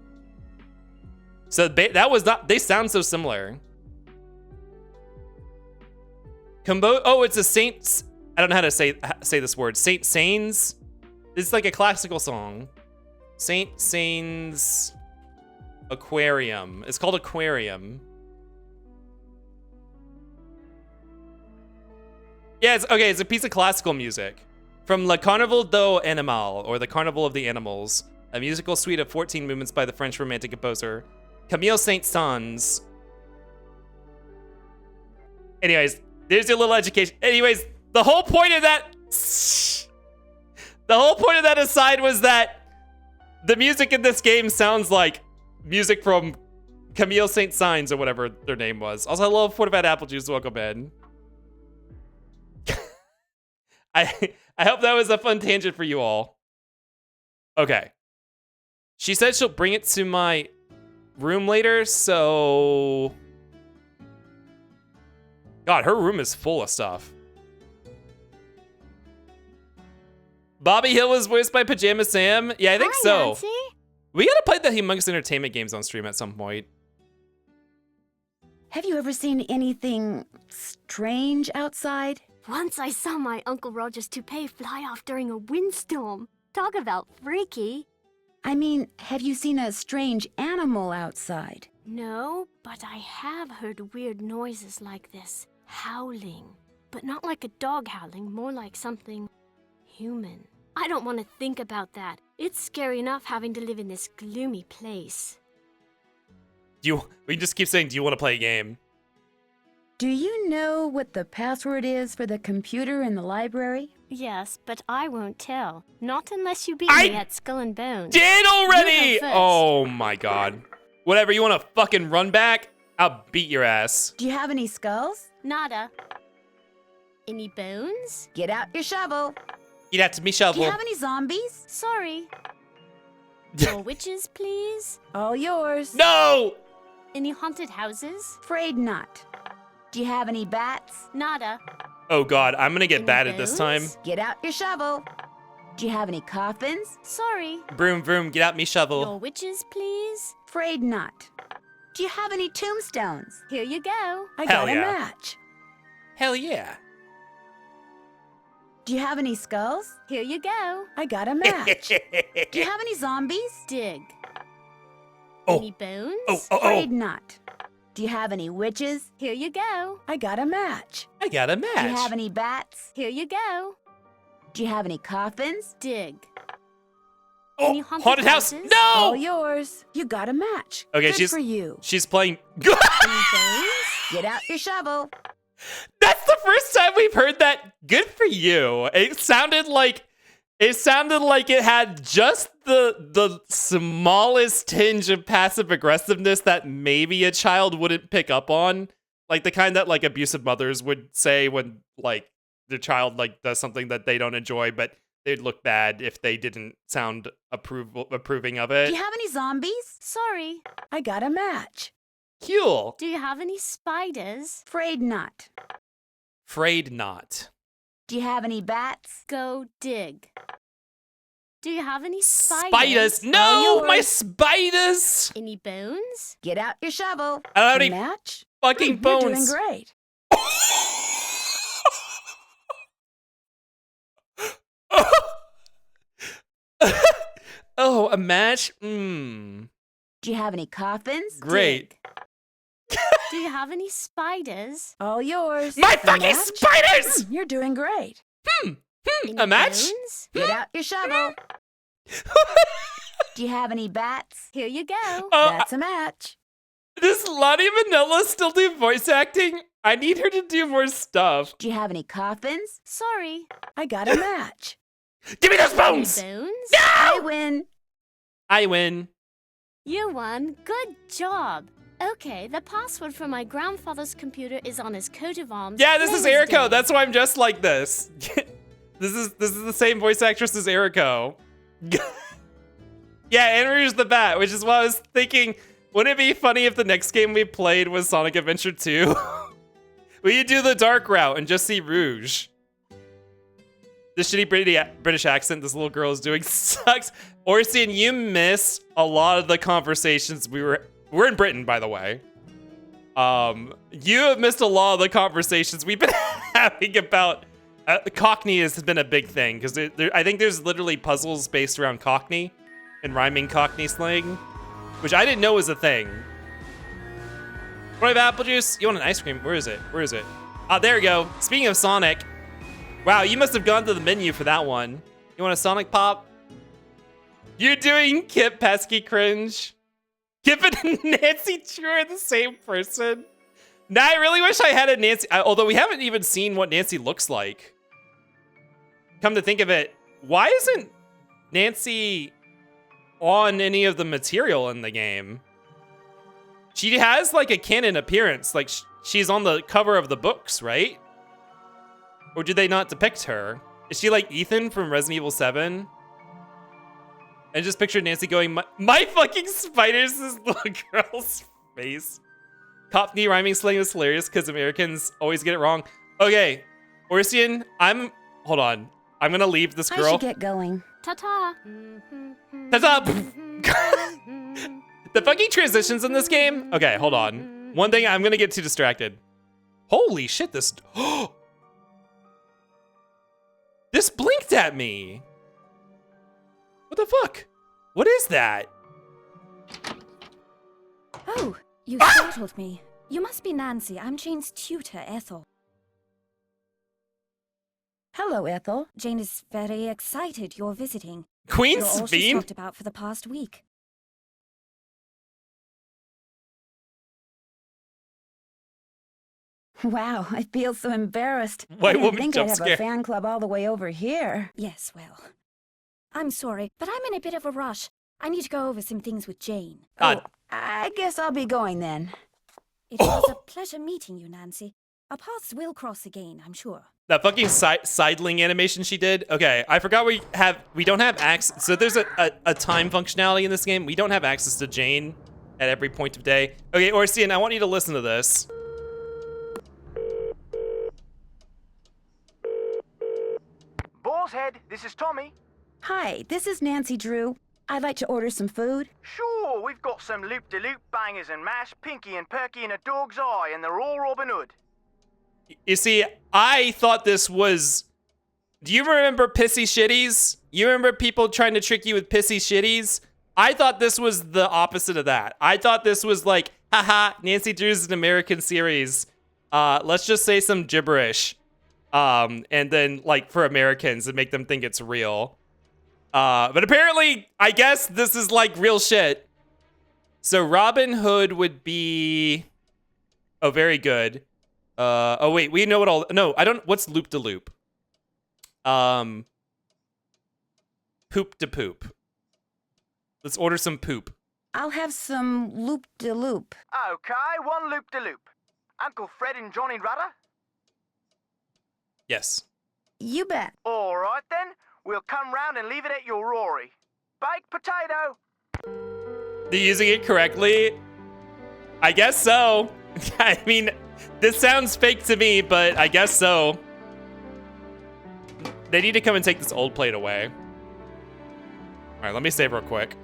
So that was not. They sound so similar. Oh, it's a Saint. I don't know how to say this word. Saint Sains. It's like a classical song. Saint Sains Aquarium. It's called Aquarium. Yeah, it's a piece of classical music from Le Carnaval do Animal, or the Carnival of the Animals, a musical suite of 14 movements by the French Romantic composer Camille Saint-Saëns. Anyways, there's your little education. Anyways, the whole point of that aside was that the music in this game sounds like music from Camille Saint-Saëns or whatever their name was. Also, I love Fortified Apple Juice. Welcome in. I hope that was a fun tangent for you all. Okay. She said she'll bring it to my room later, so... God, her room is full of stuff. Bobby Hill was voiced by Pajama Sam? Yeah, I think so. Nancy. We gotta play the Humongous Entertainment games on stream at some point. Have you ever seen anything strange outside? Once I saw my Uncle Roger's toupee fly off during a windstorm. Talk about freaky. I mean, have you seen a strange animal outside? No, but I have heard weird noises like this. Howling. But not like a dog howling, more like something human. I don't want to think about that. It's scary enough having to live in this gloomy place. We just keep saying, do you want to play a game? Do you know what the password is for the computer in the library? Yes, but I won't tell. Not unless you beat me at Skull and Bones. Did already! You go first. Oh my god. Whatever, you want to fucking run back? I'll beat your ass. Do you have any skulls? Nada. Any bones? Get out your shovel. Get out to me shovel. Do you have any zombies? Sorry. More witches, please? All yours. No! Any haunted houses? Afraid not. Do you have any bats? Nada. Oh god, I'm gonna get Any batted this time. bones? Get out your shovel. Do you have any coffins? Sorry. Vroom vroom, get out me shovel. More witches, please? Afraid not. Do you have any tombstones? Here you go. I Hell got a yeah. match. Hell yeah. Do you have any skulls? Here you go. I got a match. Do you have any zombies? Dig. Oh. Any bones? Oh. Afraid not. Do you have any witches? Here you go. I got a match. I got a match. Do you have any bats? Here you go. Do you have any coffins? Dig. Oh, Any haunted house. houses? All No! yours. You got a match. Okay, Good for you. She's playing. Any bones? Get out your shovel. That's the first time we've heard that. Good for you. It sounded like it had just the smallest tinge of passive aggressiveness that maybe a child wouldn't pick up on, like the kind that like abusive mothers would say when like their child like does something that they don't enjoy, but they'd look bad if they didn't sound approving of it. Do you have any zombies? Sorry. I got a match. Cool. Do you have any spiders? Afraid not. Afraid not. Do you have any bats? Go dig. Do you have any spiders? Spiders. All No, yours. my spiders. Any bones? Get out your shovel. I don't have A any match? fucking You're doing bones. great. Oh, a match? Mmm. Do you have any coffins? Great. Do you have any spiders? All yours. My A fucking match? spiders! You're doing great. Any A match? bones? Get out your shovel. Do you have any bats? Here you go. That's a match. Does Lottie Vanilla still do voice acting? I need her to do more stuff. Do you have any coffins? Sorry. I got a match. Give me those bones! Bones? I win. I win. You won. Good job. Okay, the password for my grandfather's computer is on his coat of arms. Yeah, this is Wednesday. Eriko. That's why I'm just like this. This is the same voice actress as Eriko. Yeah, and Rouge the Bat, which is why I was thinking, wouldn't it be funny if the next game we played was Sonic Adventure 2? We do the dark route and just see Rouge. The shitty British accent this little girl is doing sucks. Orsian, you miss a lot of the conversations we're in Britain, by the way. You have missed a lot of the conversations we've been having about Cockney has been a big thing because I think there's literally puzzles based around Cockney and rhyming Cockney slang, which I didn't know was a thing. Want to have apple juice? You want an ice cream? Where is it? Where is it? Ah, there we go. Speaking of Sonic, wow, you must have gone to the menu for that one. You want a Sonic Pop? You're doing Kip Pesky cringe. Kip and Nancy Drew are the same person. Nah, I really wish I had a Nancy, although we haven't even seen what Nancy looks like. Come to think of it, why isn't Nancy on any of the material in the game? She has like a canon appearance, like she's on the cover of the books, right? Or do they not depict her? Is she like Ethan from Resident Evil 7? I just pictured Nancy going, my fucking spiders, this little girl's face. Cockney rhyming slang is hilarious because Americans always get it wrong. Okay, Orsian, hold on. I'm gonna leave this girl. I should get going. Ta-ta. Ta-ta! The fucking transitions in this game? Okay, hold on. One thing, I'm gonna get too distracted. Holy shit, this... This blinked at me. What the fuck? What is that? Oh, you startled me. You must be Nancy. I'm Jane's tutor, Ethel. Hello, Ethel. Jane is very excited you're visiting. Queen You're all she's Sabine? talked about for the past week. Wow, I feel so embarrassed. White I didn't woman think jump I'd have scare. a fan club all the way over here. Yes, well. I'm sorry, but I'm in a bit of a rush. I need to go over some things with Jane. Oh, I guess I'll be going then. It was a pleasure meeting you, Nancy. Our paths will cross again, I'm sure. That fucking sidling animation she did. Okay, I forgot we don't have access. So there's a time functionality in this game. We don't have access to Jane at every point of day. Okay, Orsian, I want you to listen to this. Boar's Head, this is Tommy. Hi, this is Nancy Drew. I'd like to order some food. Sure, we've got some loop-de-loop bangers and mash, Pinky and Perky in a dog's eye, and they're all Robin Hood. You see, I thought this was... Do you remember Pissy Shitties? You remember people trying to trick you with Pissy Shitties? I thought this was the opposite of that. I thought this was like, haha, Nancy Drew's an American series. Let's just say some gibberish. And then, like, for Americans and make them think it's real. But apparently, I guess this is, like, real shit. So Robin Hood would be... Oh, very good. Oh, wait, we know what all... No, I don't... What's loop-de-loop? Poop-de-poop. Let's order some poop. I'll have some loop-de-loop. Okay, one loop-de-loop. Uncle Fred and Johnny Rudder? Yes. You bet. All right, then. We'll come round and leave it at your Rory. Baked potato. They're using it correctly? I guess so. I mean, this sounds fake to me, but I guess so. They need to come and take this old plate away. All right, let me save real quick.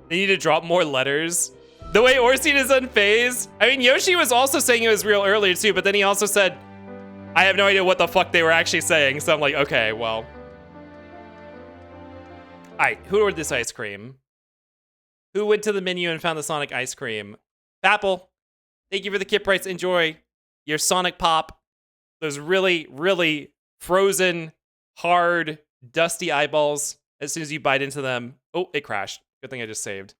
They need to drop more letters. The way Orsian is unfazed. I mean, Yoshi was also saying it was real earlier too, but then he also said, I have no idea what the fuck they were actually saying. So I'm like, okay, well. All right, who ordered this ice cream? Who went to the menu and found the Sonic ice cream? Apple, thank you for the kit price. Enjoy your Sonic Pop. Those really, really frozen, hard, dusty eyeballs as soon as you bite into them. Oh, it crashed. Good thing I just saved.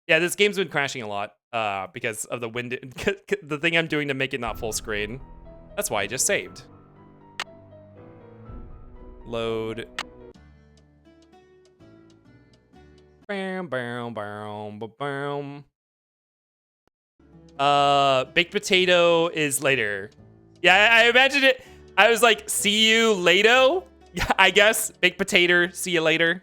Yeah, this game's been crashing a lot because of the wind. The thing I'm doing to make it not full screen. That's why I just saved. Load. Bam, bam, bam, bam. Baked potato is later. Yeah, I imagined it. I was like, see you later. I guess baked potato. See you later.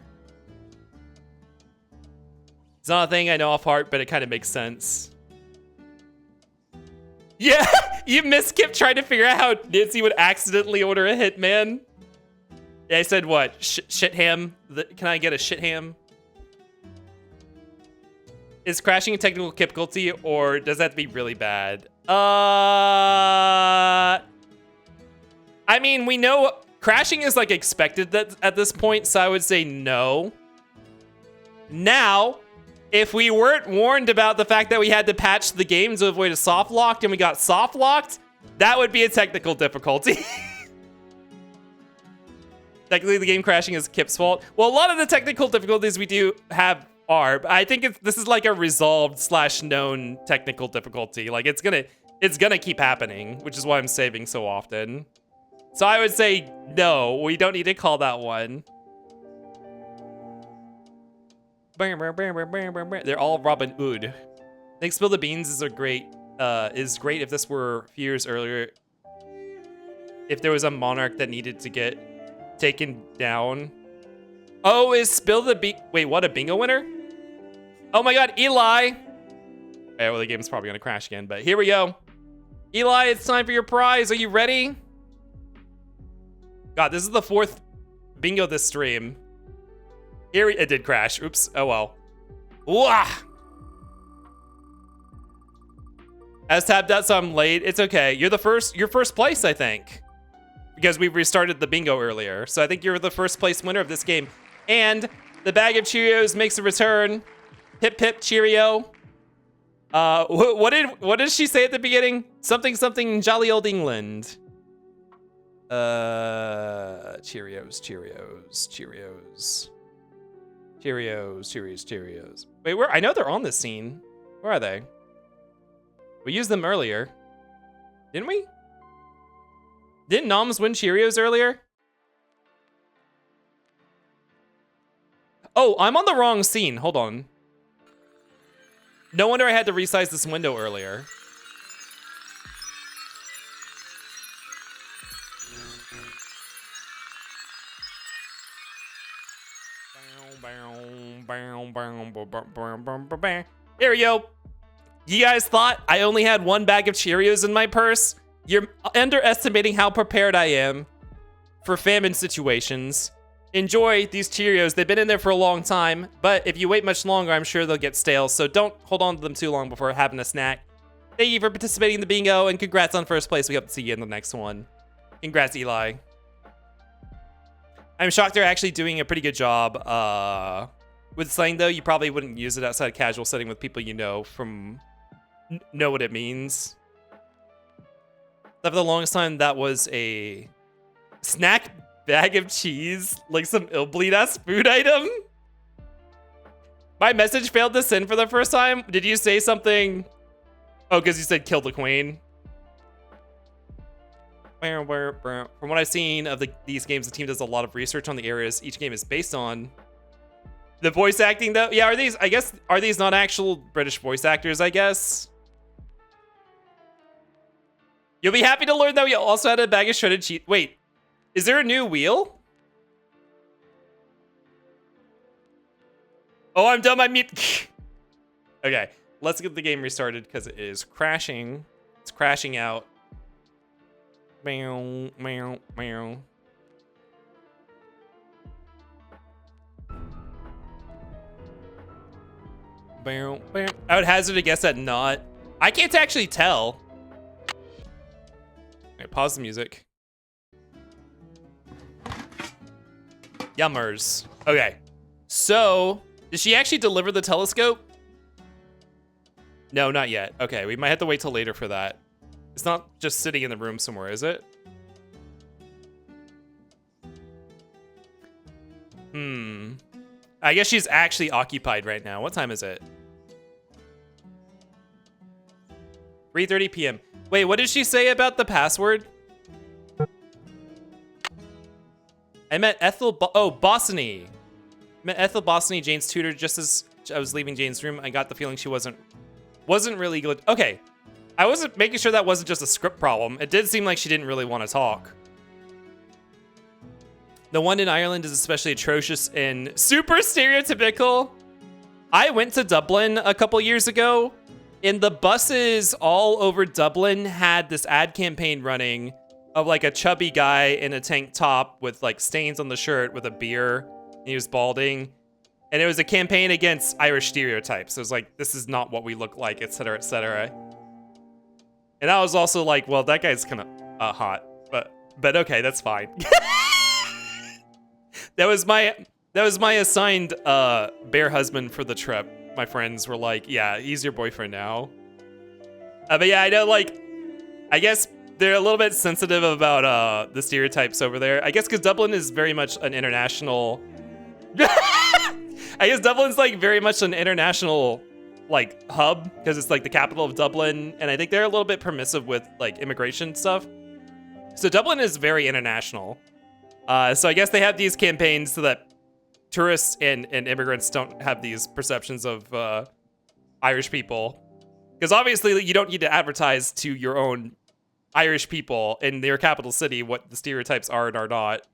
It's not a thing I know off heart, but it kind of makes sense. Yeah, you miskip trying to figure out how Nancy would accidentally order a hitman. Yeah, I said what? Shit ham? Can I get a shit ham? Is crashing a technical difficulty, or does that have to be really bad? I mean, we know crashing is like expected at this point, so I would say no. Now, if we weren't warned about the fact that we had to patch the game to avoid a soft locked and we got soft locked, that would be a technical difficulty. Technically, the game crashing is Kip's fault. Well, a lot of the technical difficulties we do have are, but I think this is like a resolved / known technical difficulty. Like it's gonna keep happening, which is why I'm saving so often. So I would say no, we don't need to call that one. They're all Robin Hood. I think Spill the Beans is great if this were a few years earlier. If there was a monarch that needed to get taken down. Oh, is Spill the Bean... Wait, what, a bingo winner? Oh my god, Eli! Okay, well, the game's probably gonna crash again, but here we go. Eli, it's time for your prize. Are you ready? God, this is the 4th bingo this stream. Here it did crash. Oops. Oh well. Wah! As tapped out, so I'm late. It's okay. You're first place, I think. Because we restarted the bingo earlier. So I think you're the first place winner of this game. And the bag of Cheerios makes a return. Pip pip Cheerio. What did she say at the beginning? Something something jolly old England. Cheerios, Cheerios, Cheerios. Cheerios, Cheerios, Cheerios. Wait, where? I know they're on this scene. Where are they? We used them earlier. Didn't we? Didn't Noms win Cheerios earlier? Oh, I'm on the wrong scene. Hold on. No wonder I had to resize this window earlier. Here we go. You guys thought I only had one bag of Cheerios in my purse? You're underestimating how prepared I am for famine situations. Enjoy these Cheerios. They've been in there for a long time, but if you wait much longer, I'm sure they'll get stale, so don't hold on to them too long before having a snack. Thank you for participating in the bingo, and congrats on first place. We hope to see you in the next one. Congrats, Eli. I'm shocked they're actually doing a pretty good job with slang, though. You probably wouldn't use it outside a casual setting with people you know know what it means. For the longest time, that was a snack bag of cheese, like some ill-bleed ass food item. My message failed to send for the first time. Did you say something? Oh, because you said kill the queen. From what I've seen of these games, the team does a lot of research on the areas each game is based on. The voice acting, though, yeah, are these not actual British voice actors, I guess? You'll be happy to learn that we also had a bag of shredded cheese. Wait, is there a new wheel? Oh, I'm done my meat. Okay, let's get the game restarted because it is crashing. It's crashing out. Meow, meow, meow. Meow, meow. I would hazard a guess that not. I can't actually tell. Okay, pause the music. Yummers. Okay. So, did she actually deliver the telescope? No, not yet. Okay, we might have to wait till later for that. It's not just sitting in the room somewhere, is it? I guess she's actually occupied right now. What time is it? 3:30 p.m. Wait, what did she say about the password? I met Ethel Bossany. I met Ethel Bossany, Jane's tutor, just as I was leaving Jane's room. I got the feeling she wasn't really good. Okay. I wasn't making sure that wasn't just a script problem. It did seem like she didn't really want to talk. The one in Ireland is especially atrocious and super stereotypical. I went to Dublin a couple years ago, and the buses all over Dublin had this ad campaign running of like a chubby guy in a tank top with like stains on the shirt with a beer. And he was balding. And it was a campaign against Irish stereotypes. It was like, this is not what we look like, etc., etc. And I was also like, well, that guy's kind of hot, but okay, that's fine. That was my assigned bear husband for the trip. My friends were like, yeah, he's your boyfriend now. But yeah, I know, like, I guess they're a little bit sensitive about the stereotypes over there. I guess because Dublin is very much an international. I guess Dublin's like very much an international like hub because it's like the capital of Dublin, and I think they're a little bit permissive with like immigration stuff. So Dublin is very international. So I guess they have these campaigns so that tourists and immigrants don't have these perceptions of Irish people. Because obviously you don't need to advertise to your own Irish people in their capital city what the stereotypes are and are not.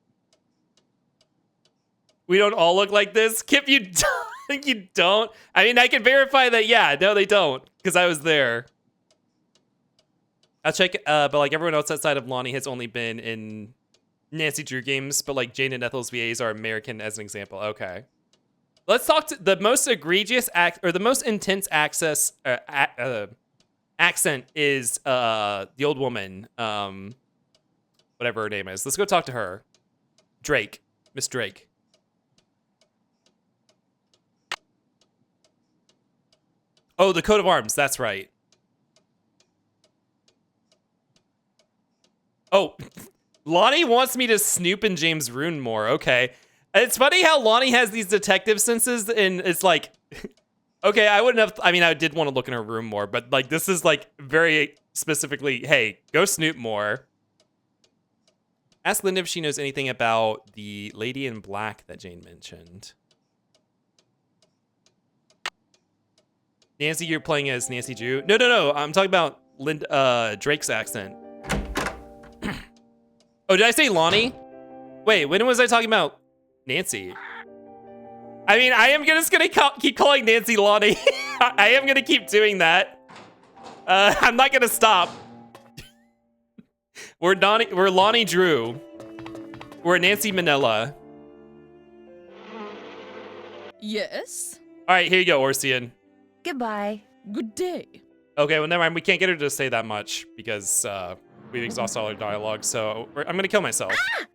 We don't all look like this. Kip, you don't. You don't. I mean, I can verify that. Yeah, no, they don't, because I was there. I'll check. But like everyone else outside of Lonnie has only been in Nancy Drew games. But like Jane and Ethel's VAs are American, as an example. Okay. Let's talk to the most egregious or the most intense accent is the old woman, whatever her name is. Let's go talk to her. Drake, Miss Drake. Oh, the coat of arms. That's right. Oh, Lonnie wants me to snoop in James' room more. Okay. It's funny how Lonnie has these detective senses, and it's like, okay, I wouldn't have, I mean, I did want to look in her room more, but like, this is like very specifically, hey, go snoop more. Ask Linda if she knows anything about the lady in black that Jane mentioned. Nancy, you're playing as Nancy Drew? No. I'm talking about Drake's accent. Oh, did I say Lonnie? Wait, when was I talking about Nancy? I mean, I am just gonna keep calling Nancy Lonnie. I am gonna keep doing that. I'm not gonna stop. We're Lonnie Drew. We're Nancy Manila. Yes? All right, here you go, Orsian. Goodbye. Good day. Okay, well, never mind. We can't get her to say that much because we've exhausted all our dialogue, so I'm gonna kill myself. Ah!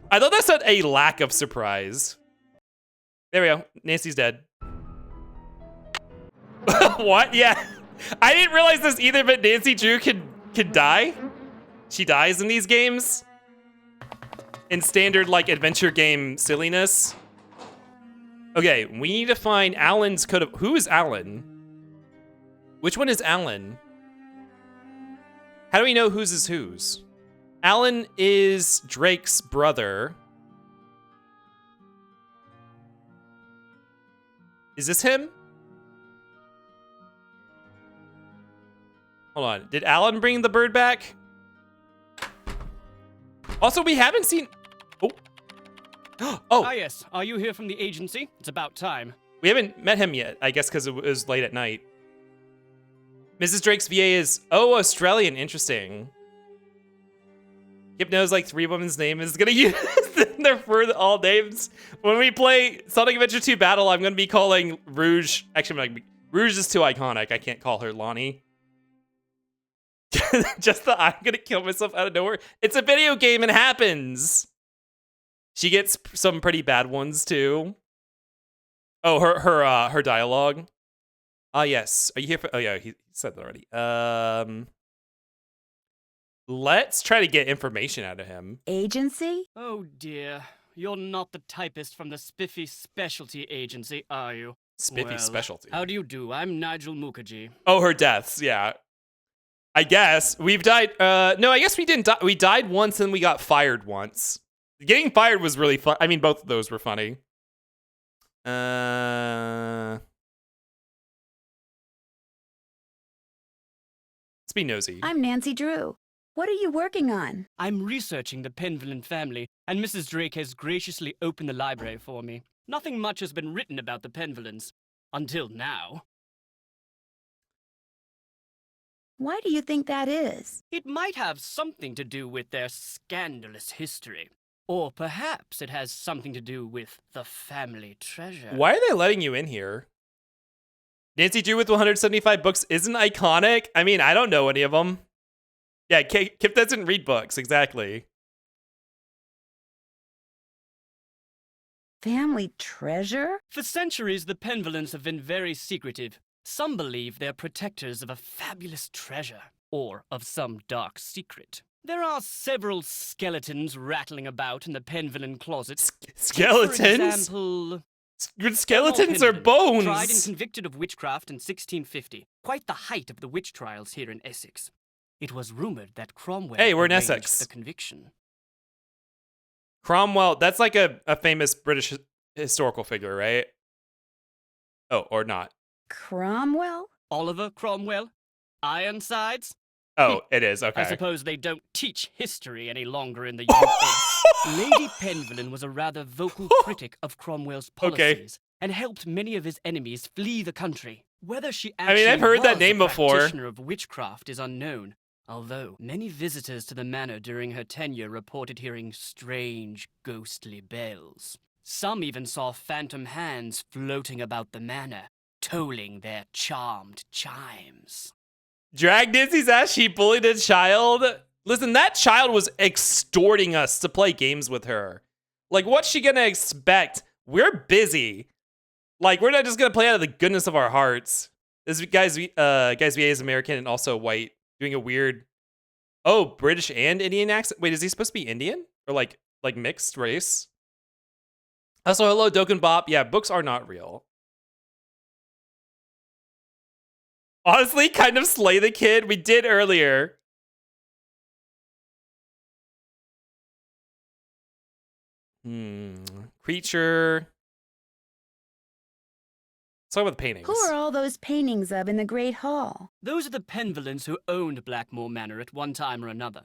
I thought that said a lack of surprise. There we go. Nancy's dead. What? Yeah. I didn't realize this either, but Nancy Drew can die. She dies in these games. In standard, like, adventure game silliness. Okay, we need to find Alan's code of... Who is Alan? Which one is Alan? How do we know whose is whose? Alan is Drake's brother. Is this him? Hold on. Did Alan bring the bird back? Also, we haven't seen... Oh. Oh. Ah, yes. Are you here from the agency? It's about time. We haven't met him yet, I guess because it was late at night. Mrs. Drake's VA is... Oh, Australian. Interesting. Kip knows like 3 women's name is gonna use their for all names. When we play Sonic Adventure 2 Battle, I'm gonna be calling Rouge. Actually, like, Rouge is too iconic. I can't call her Lonnie. Just the I'm gonna kill myself out of nowhere. It's a video game and happens. She gets some pretty bad ones too. Oh, her dialogue. Ah, yes. Are you here for? Oh yeah, he said that already. Let's try to get information out of him. Agency? Oh dear. you're not the typist from the Spiffy Specialty Agency, are you? Spiffy Specialty. How do you do? I'm Nigel Mukherjee. Oh, her deaths, yeah. I guess we've died. No, I guess we didn't die. We died once and we got fired once. Getting fired was really fun. I mean, both of those were funny. Let's be nosy. I'm Nancy Drew. What are you working on? I'm researching the Penvillen family, and Mrs. Drake has graciously opened the library for me. Nothing much has been written about the Penvillens. Until now. Why do you think that is? It might have something to do with their scandalous history. Or perhaps it has something to do with the family treasure. Why are they letting you in here? Nancy Drew with 175 books isn't iconic? I mean, I don't know any of them. Yeah, Kip doesn't read books, exactly. Family treasure? For centuries, the Penvillens have been very secretive. Some believe they're protectors of a fabulous treasure, or of some dark secret. There are several skeletons rattling about in the Penvillen closet. Skeletons? For example... Skeletons are bones! Tried and convicted of witchcraft in 1650. Quite the height of the witch trials here in Essex. It was rumored that Cromwell Hey, we're in arranged Essex. the conviction. Cromwell, that's like a famous British historical figure, right? Oh, or not. Cromwell? Oliver Cromwell? Ironsides? Oh, it is, okay. I suppose they don't teach history any longer in the US. Lady Penvillen was a rather vocal critic of Cromwell's policies and helped many of his enemies flee the country. Whether she actually I've heard that was name a before. practitioner of witchcraft is unknown, although many visitors to the manor during her tenure reported hearing strange, ghostly bells. Some even saw phantom hands floating about the manor, tolling their charmed chimes. Drag Nancy's ass, she bullied a child? Listen, that child was extorting us to play games with her. Like, what's she gonna expect? We're busy. Like, we're not just gonna play out of the goodness of our hearts. This guy's VA is American and also white, doing a weird, British and Indian accent. Wait, is he supposed to be Indian or like mixed race? Also, hello, Doken Bop. Yeah, books are not real. Honestly, kind of slay the kid. We did earlier. Creature. Let's talk about the paintings. Who are all those paintings of in the Great Hall? Those are the Penvillens who owned Blackmoor Manor at one time or another.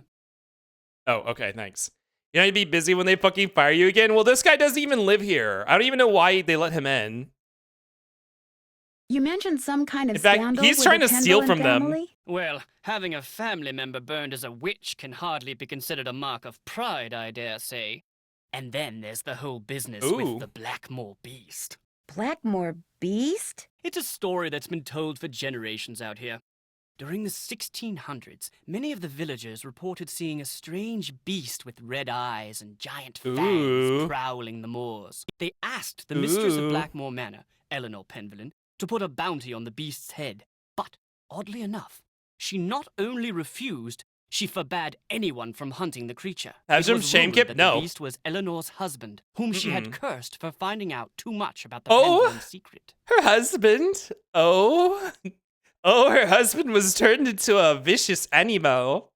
Oh, okay, thanks. You know, you'd be busy when they fucking fire you again? Well, this guy doesn't even live here. I don't even know why they let him in. You mentioned some kind of In fact, scandal he's with trying the to steal Penvillen from them. family? Well, having a family member burned as a witch can hardly be considered a mark of pride, I dare say. And then there's the whole business with the Blackmoor beast. Blackmoor beast? It's a story that's been told for generations out here. During the 1600s, many of the villagers reported seeing a strange beast with red eyes and giant fangs prowling the moors. They asked the mistress of Blackmoor Manor, Eleanor Penvillen, to put a bounty on the beast's head. But, oddly enough, she not only refused, she forbade anyone from hunting the creature. Have some shame, Kip? The No. beast was Eleanor's husband, whom she had cursed for finding out too much about the Penvillen secret. Her husband? Her husband was turned into a vicious animal.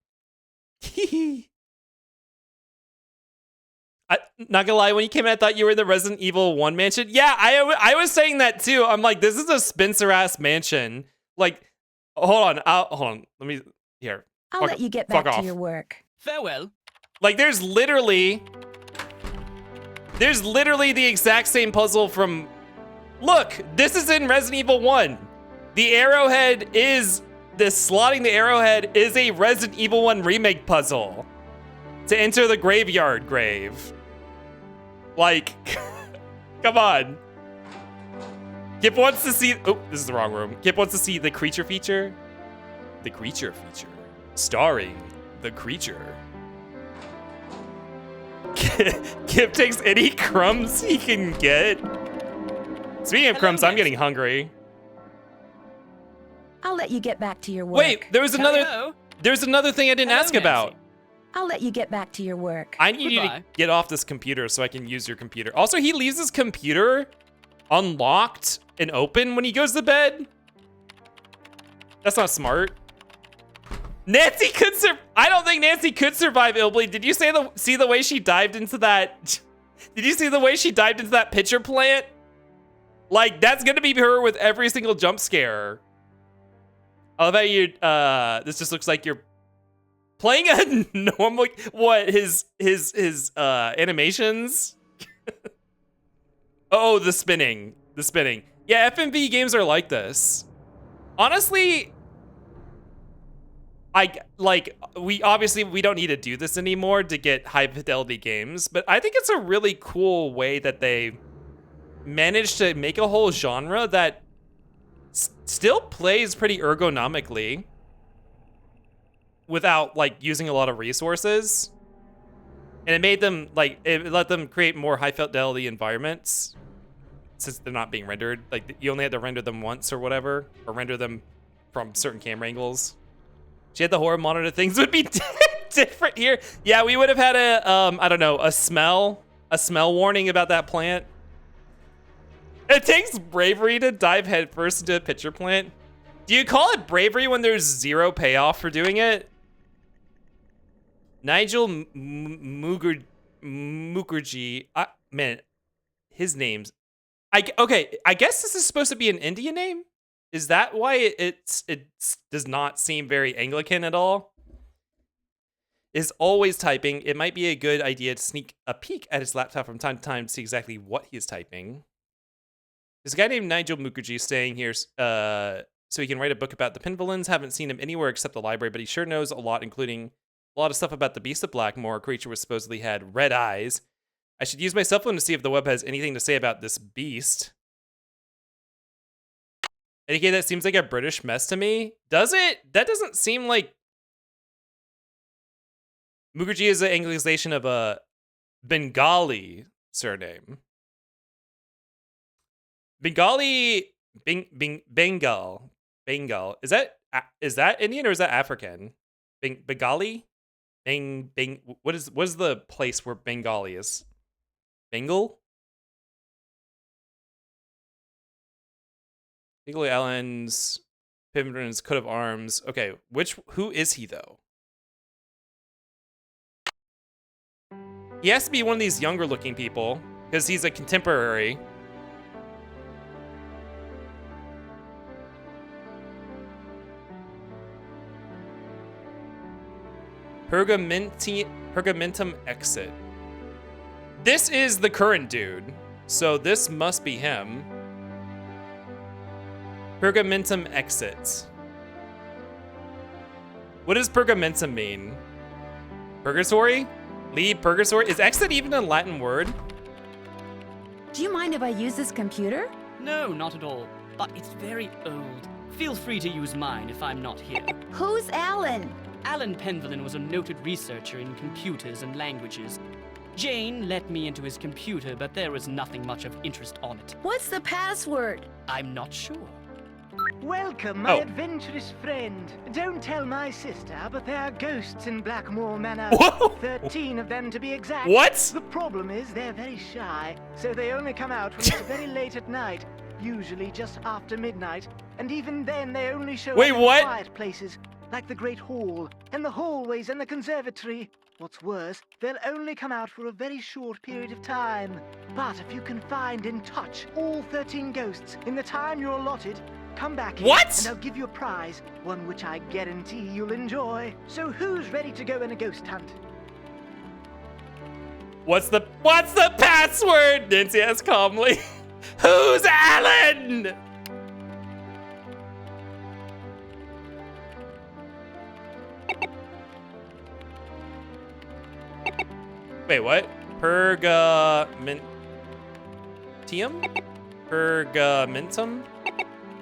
Not gonna lie, when you came in, I thought you were in the Resident Evil 1 mansion. Yeah, I was saying that too. I'm like, this is a Spencer-ass mansion. Like, hold on. Let me, here. I'll let you get back to your work. Farewell. Like, there's literally the exact same puzzle from, look, this is in Resident Evil 1. The arrowhead is, slotting the arrowhead is a Resident Evil 1 remake puzzle. To enter the graveyard grave. Like, come on. Kip wants to see, this is the wrong room. Kip wants to see the creature feature. The creature feature. Starring the creature. Kip takes any crumbs he can get. Speaking of crumbs, I'm getting hungry. I'll let you get back to your work. Wait, there's another thing I didn't ask about. I'll let you get back to your work. I need you to get off this computer so I can use your computer. Also, he leaves his computer unlocked and open when he goes to bed. That's not smart. Nancy could I don't think Nancy could survive Illbleed. Did you see the way she dived into that? Did you see the way she dived into that pitcher plant? Like, that's gonna be her with every single jump scare. I love how you, this just looks like you're playing a normal, what, his animations? Oh, the spinning. Yeah, FMV games are like this. Honestly, we don't need to do this anymore to get high fidelity games, but I think it's a really cool way that they managed to make a whole genre that still plays pretty ergonomically without like using a lot of resources. And it made them it let them create more high fidelity environments since they're not being rendered. Like, you only had to render them once or whatever, or render them from certain camera angles. She had the horror monitor, things would be different here. Yeah, we would have had I don't know, a smell warning about that plant. It takes bravery to dive headfirst into a pitcher plant. Do you call it bravery when there's zero payoff for doing it? Nigel Mukherjee, man, his name's, okay, I guess this is supposed to be an Indian name? Is that why it does not seem very Anglican at all? Is always typing. It might be a good idea to sneak a peek at his laptop from time to time to see exactly what he is typing. There's a guy named Nigel Mukherjee staying here so he can write a book about the Pinvillains. Haven't seen him anywhere except the library, but he sure knows a lot, including a lot of stuff about the Beast of Blackmoor, a creature which supposedly had red eyes. I should use my cell phone to see if the web has anything to say about this beast. Okay, that seems like a British mess to me. Does it? That doesn't seem like... Mukherjee is an Anglicization of a Bengali surname. Bengali... Bengal. Is that Indian or is that African? Bengali? What is the place where Bengali is? Bengal? Bengali Islands, Pinvillains, coat of arms. Okay, who is he though? He has to be one of these younger looking people because he's a contemporary. Pergamentum exit. This is the current dude, so this must be him. Pergamentum exit. What does pergamentum mean? Purgatory? Lead purgatory? Is exit even a Latin word? Do you mind if I use this computer? No, not at all. But it's very old. Feel free to use mine if I'm not here. Who's Alan? Alan Penvillain was a noted researcher in computers and languages. Jane let me into his computer, but there was nothing much of interest on it. What's the password? I'm not sure. Welcome, my adventurous friend. Don't tell my sister, but there are ghosts in Blackmoor Manor. Whoa! 13 of them to be exact. What? The problem is they're very shy, so they only come out when it's very late at night, usually just after midnight. And even then, they only show up in quiet places, like the Great Hall, and the hallways and the conservatory. What's worse, they'll only come out for a very short period of time. But if you can find and touch all 13 ghosts in the time you're allotted, come back here and I'll give you a prize, one which I guarantee you'll enjoy. So who's ready to go on a ghost hunt? What's the password? Nancy asked calmly. Who's Alan? Wait, what? Pergamentum? Pergamentum?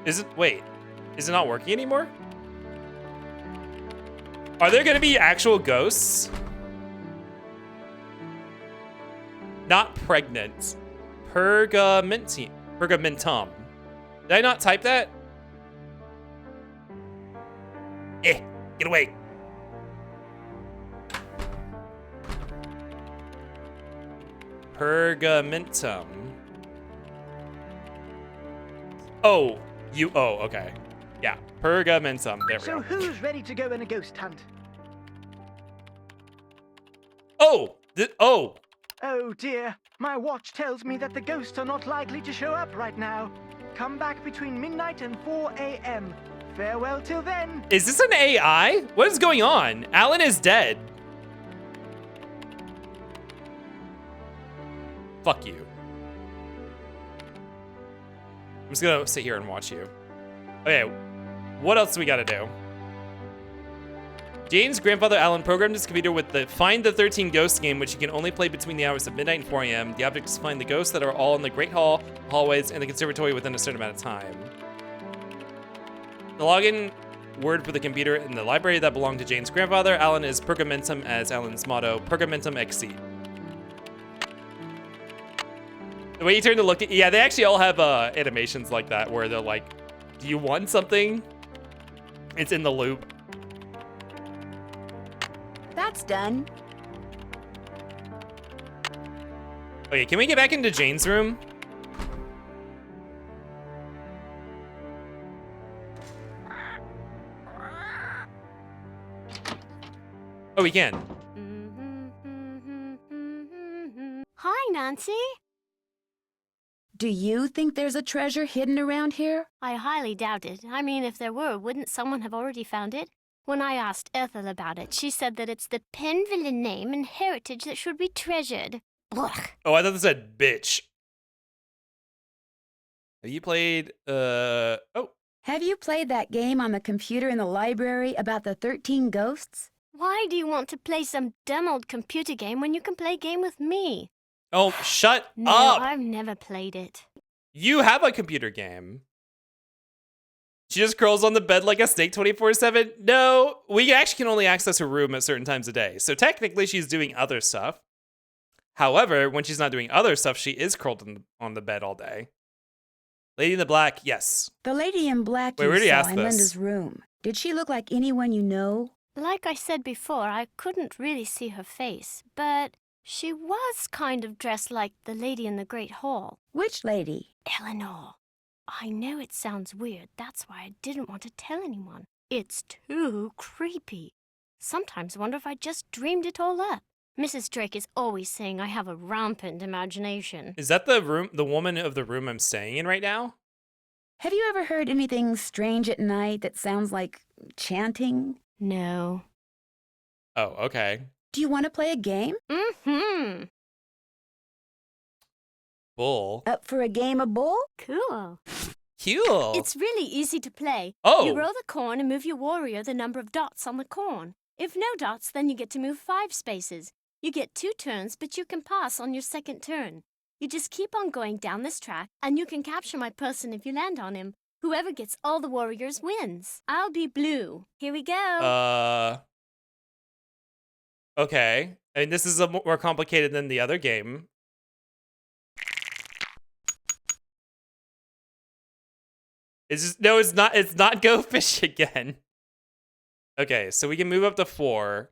Is it not working anymore? Are there gonna be actual ghosts? Not pregnant. Pergamentum. Did I not type that? Get away. Pergamentum. Oh, okay. Yeah, Pergamentum. There we So go. who's ready to go on a ghost hunt? Oh! Oh dear, my watch tells me that the ghosts are not likely to show up right now. Come back between midnight and 4 a.m. Farewell till then. Is this an AI? What is going on? Alan is dead. Fuck you. I'm just gonna sit here and watch you. Okay, what else do we gotta do? Jane's grandfather Alan programmed his computer with the Find the 13 Ghosts game, which you can only play between the hours of midnight and 4 a.m. The object is to find the ghosts that are all in the Great Hall, hallways, and the conservatory within a certain amount of time. The login word for the computer in the library that belonged to Jane's grandfather Alan is Pergamentum, as Alan's motto, Pergamentum Exit. The way you turn to look at, yeah, they actually all have animations like that where they're like, do you want something? It's in the loop. That's done. Okay, can we get back into Jane's room? Oh, we can. Hi, Nancy. Do you think there's a treasure hidden around here? I highly doubt it. I mean, if there were, wouldn't someone have already found it? When I asked Ethel about it, she said that it's the Penville name and heritage that should be treasured. Blech. Oh, I thought this said bitch. Have you played, oh. Have you played that game on the computer in the library about the 13 ghosts? Why do you want to play some dumb old computer game when you can play a game with me? Oh, shut No, up. I've never played it. You have a computer game. She just curls on the bed like a snake 24/7. No, we actually can only access her room at certain times a day. So technically she's doing other stuff. However, when she's not doing other stuff, she is curled on the bed all day. Lady in the Black, yes. The lady in black Wait, you we already saw asked in this. Linda's room. Did she look like anyone you know? Like I said before, I couldn't really see her face, but she was kind of dressed like the lady in the Great Hall. Which lady? Eleanor. I know it sounds weird. That's why I didn't want to tell anyone. It's too creepy. Sometimes I wonder if I just dreamed it all up. Mrs. Drake is always saying I have a rampant imagination. Is that the woman of the room I'm staying in right now? Have you ever heard anything strange at night that sounds like chanting? No. Oh, okay. Do you want to play a game? Mm-hmm. Bull. Up for a game of bull? Cool. Cool. It's really easy to play. Oh. You roll the corn and move your warrior the number of dots on the corn. If no dots, then you get to move 5 spaces. You get 2 turns, but you can pass on your second turn. You just keep on going down this track, and you can capture my person if you land on him. Whoever gets all the warriors wins. I'll be blue. Here we go. Okay. I mean, this is more complicated than the other game. It's just, no, it's not. It's not Go Fish again. Okay, so we can move up to 4.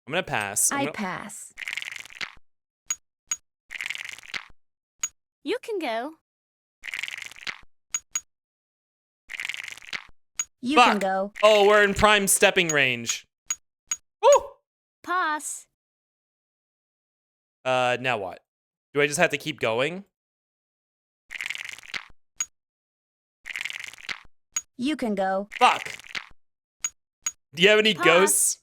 I'm gonna pass. I pass. You can go. You Fuck. can go. Oh, we're in prime stepping range. Woo! Pass. Now what? Do I just have to keep going? You can go. Fuck. Do you have any Pass. ghosts?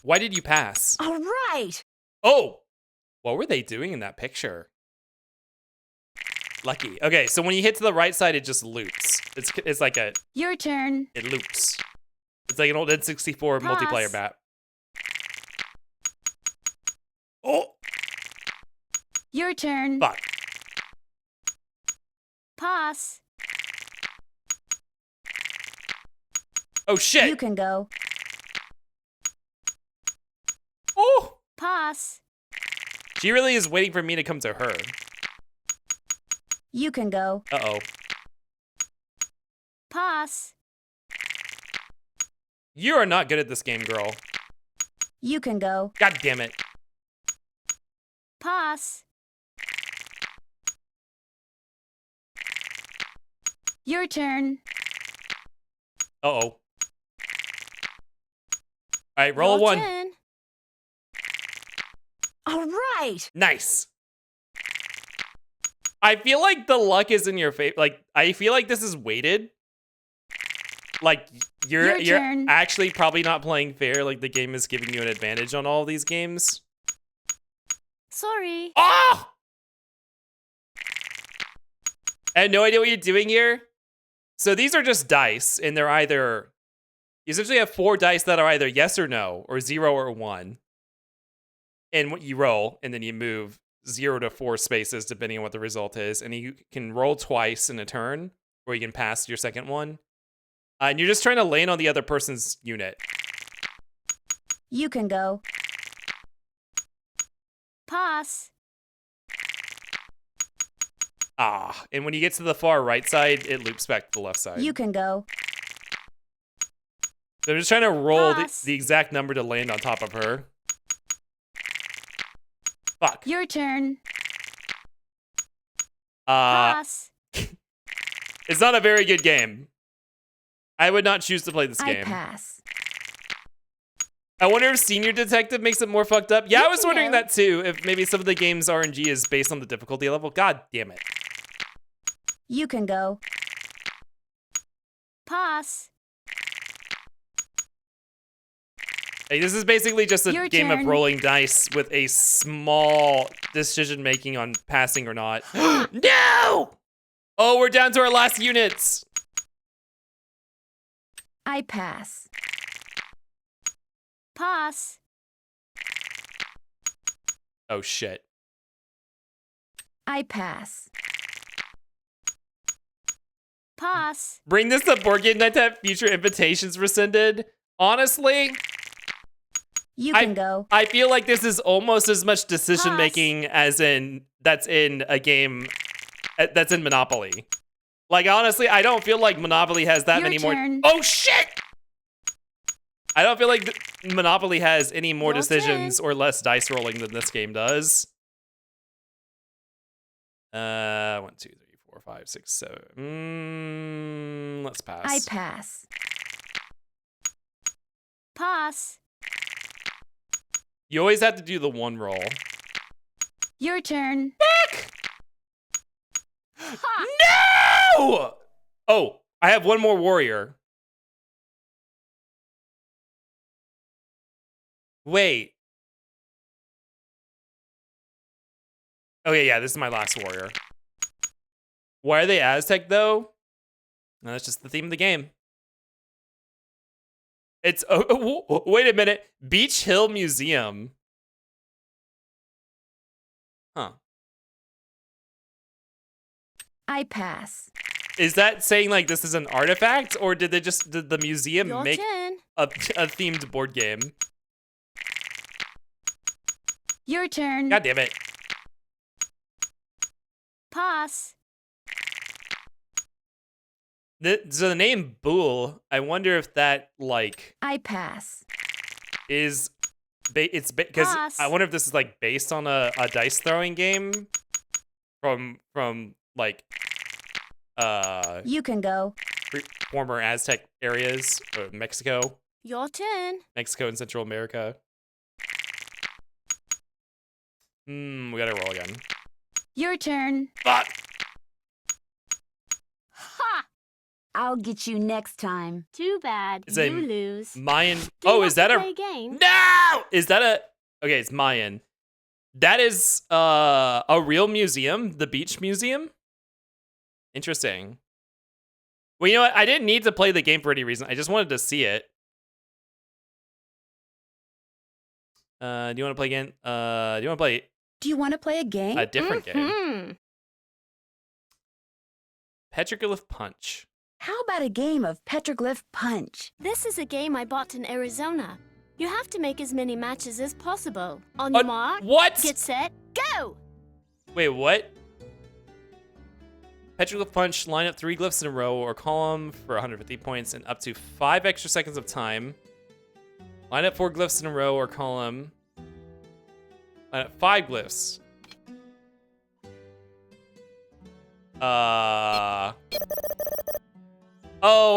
Why did you pass? All right. Oh! What were they doing in that picture? Lucky. Okay, so when you hit to the right side, it just loops. It's like a... Your turn. It loops. It's like an old N64 Pass. multiplayer map. Oh! Your turn. Fuck. Pass. Oh, shit! You can go. Oh! Pass. She really is waiting for me to come to her. You can go. Uh-oh. Pass. You are not good at this game, girl. You can go. God damn it. Pass. Your turn. Uh-oh. All right, roll a Your 1. turn. All right. Nice. I feel like the luck is in your favor. Like, I feel like this is weighted. Like, you're turn. actually probably not playing fair. Like, the game is giving you an advantage on all of these games. Sorry. Ah! I have no idea what you're doing here. So these are just dice, and they're either... You essentially have 4 dice that are either yes or no, or 0 or 1. And what you roll, and then you move 0 to 4 spaces, depending on what the result is. And you can roll twice in a turn, or you can pass your second one. And you're just trying to land on the other person's unit. You can go. Pass. Ah, and when you get to the far right side, it loops back to the left side. You can go. They're just trying to roll Pass. the exact number to land on top of her. Fuck. Your turn. Pass. It's not a very good game. I would not choose to play this game. I pass. I wonder if Senior Detective makes it more fucked up. Yeah, You I was can wondering go. that too. If maybe some of the game's RNG is based on the difficulty level. God damn it. You can go. Pass. Like, this is basically just a Your game of turn. rolling dice with a small decision making on passing or not. No! Oh, we're down to our last units. I pass. Pass. Oh shit. I pass. Pass. Bring this to Board Game Night to have future invitations rescinded. Honestly, You can go. I feel like this is almost as much decision making as in that's in a game that's in Monopoly. Like, honestly, I don't feel like Monopoly has that Your many turn. more. Oh shit! I don't feel like Monopoly has any more Your decisions or less dice rolling than this game does. 1, 2, 3, 4, 5, 6, 7. Let's pass. I pass. Pass. You always have to do the 1 roll. Your turn. No! Oh, I have 1 more warrior. Wait. Okay, yeah, this is my last warrior. Why are they Aztec, though? No, that's just the theme of the game. It's... wait a minute. Beach Hill Museum. Huh. I pass. Is that saying, like, this is an artifact? Or did the museum Your make turn. a themed board game? Your turn. God damn it. Pass. So the name Bool, I wonder if that, like, I pass. is... because Pass. I wonder if this is, like, based on a dice throwing game from like, You can go. former Aztec areas, Mexico Your turn. and Central America. We gotta roll again. Your turn. Fuck! Ha! I'll get you next time. Too bad. Is You a lose. Mayan... Do you Oh, want is that to a... play a game? No! Is that a... Okay, it's Mayan. That is a real museum, the Beach Museum. Interesting. Well, you know what? I didn't need to play the game for any reason. I just wanted to see it. Do you want to play again? Do you want to play Do you want to play a game? a different game? Hmm. Petroglyph Punch. How about a game of Petroglyph Punch? This is a game I bought in Arizona. You have to make as many matches as possible. On your mark, what? get set, go! Wait, what? Petroglyph Punch, line up 3 glyphs in a row or column for 150 points and up to 5 extra seconds of time. Line up 4 glyphs in a row or column. Line up 5 glyphs Oh,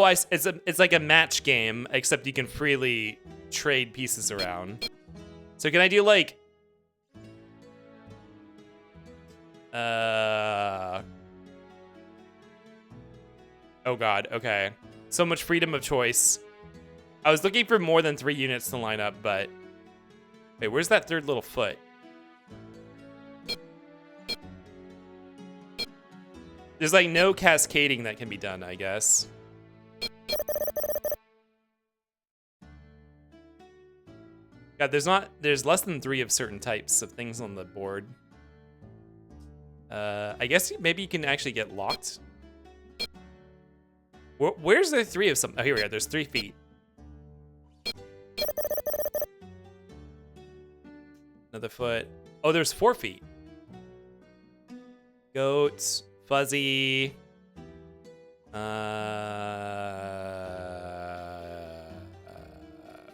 it's like a match game, except you can freely trade pieces around. So can I do like... Oh god, okay. So much freedom of choice. I was looking for more than 3 units to line up, but... Wait, where's that third little foot? There's like no cascading that can be done, I guess. God, there's less than 3 of certain types of things on the board. I guess maybe you can actually get locked. Where's the 3 of some? Oh, here we are. There's 3 feet. Another foot. Oh, there's 4 feet. Goats. Fuzzy.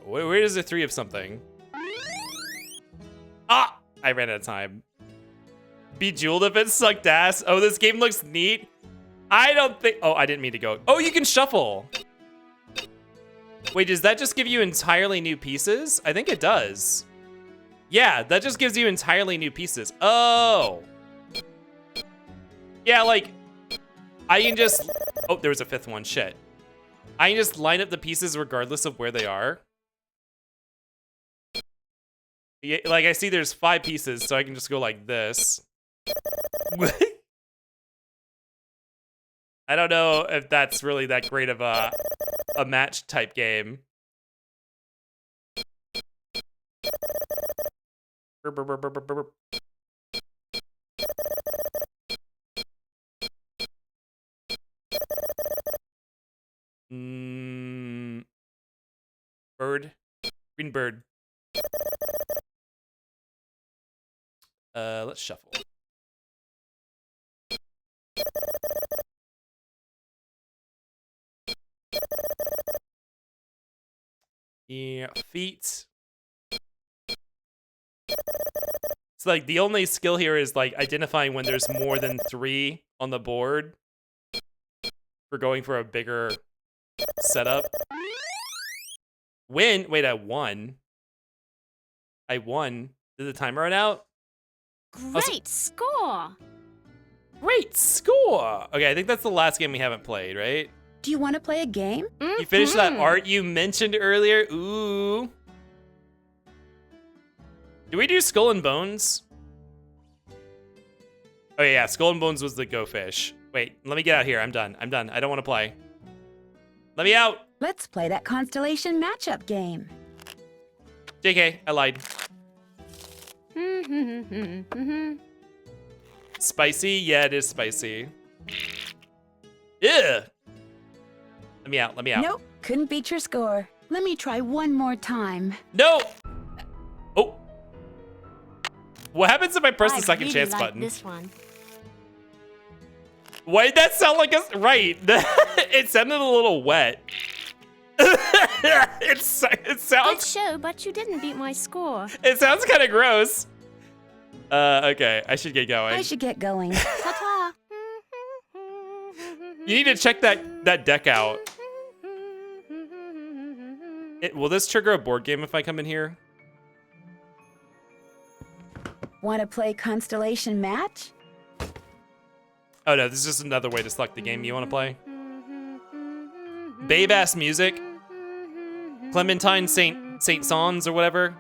Where is the 3 of something? Ah! I ran out of time. Bejeweled if it sucked ass. Oh, this game looks neat. I don't think... Oh, I didn't mean to go. Oh, you can shuffle. Wait, does that just give you entirely new pieces? I think it does. Yeah, that just gives you entirely new pieces. Oh. Yeah, like, I can just... Oh, there was a 5th one. Shit. I can just line up the pieces regardless of where they are. Yeah, like, I see there's 5 pieces, so I can just go like this. I don't know if that's really that great of a match type game. Bird. Green bird. Let's shuffle. Yeah, feet. It's like the only skill here is like identifying when there's more than 3 on the board. We're going for a bigger setup. Win? Wait, I won. I won. Did the timer run out? Great score! Great score! Okay, I think that's the last game we haven't played, right? Do you want to play a game? You finished that art you mentioned earlier? Ooh. Do we do Skull and Bones? Oh yeah, Skull and Bones was the Go Fish. Wait, let me get out here. I'm done. I'm done. I don't want to play. Let me out! Let's play that Constellation matchup game. JK, I lied. Spicy? Yeah, it is spicy. Ew! Let me out, let me out. Nope, couldn't beat your score. Let me try one more time. No! Oh! What happens if I press the second really chance like button? This one. Why did that sound like a... Right. It sounded a little wet. it sounds... Good show, but you didn't beat my score. It sounds kind of gross. Okay, I should get going. I should get going. Ta-ta. You need to check that deck out. Will this trigger a board game if I come in here? Want to play Constellation Match? Oh no, this is just another way to select the game you want to play. Babe-ass music. Clementine Saint Sans or whatever.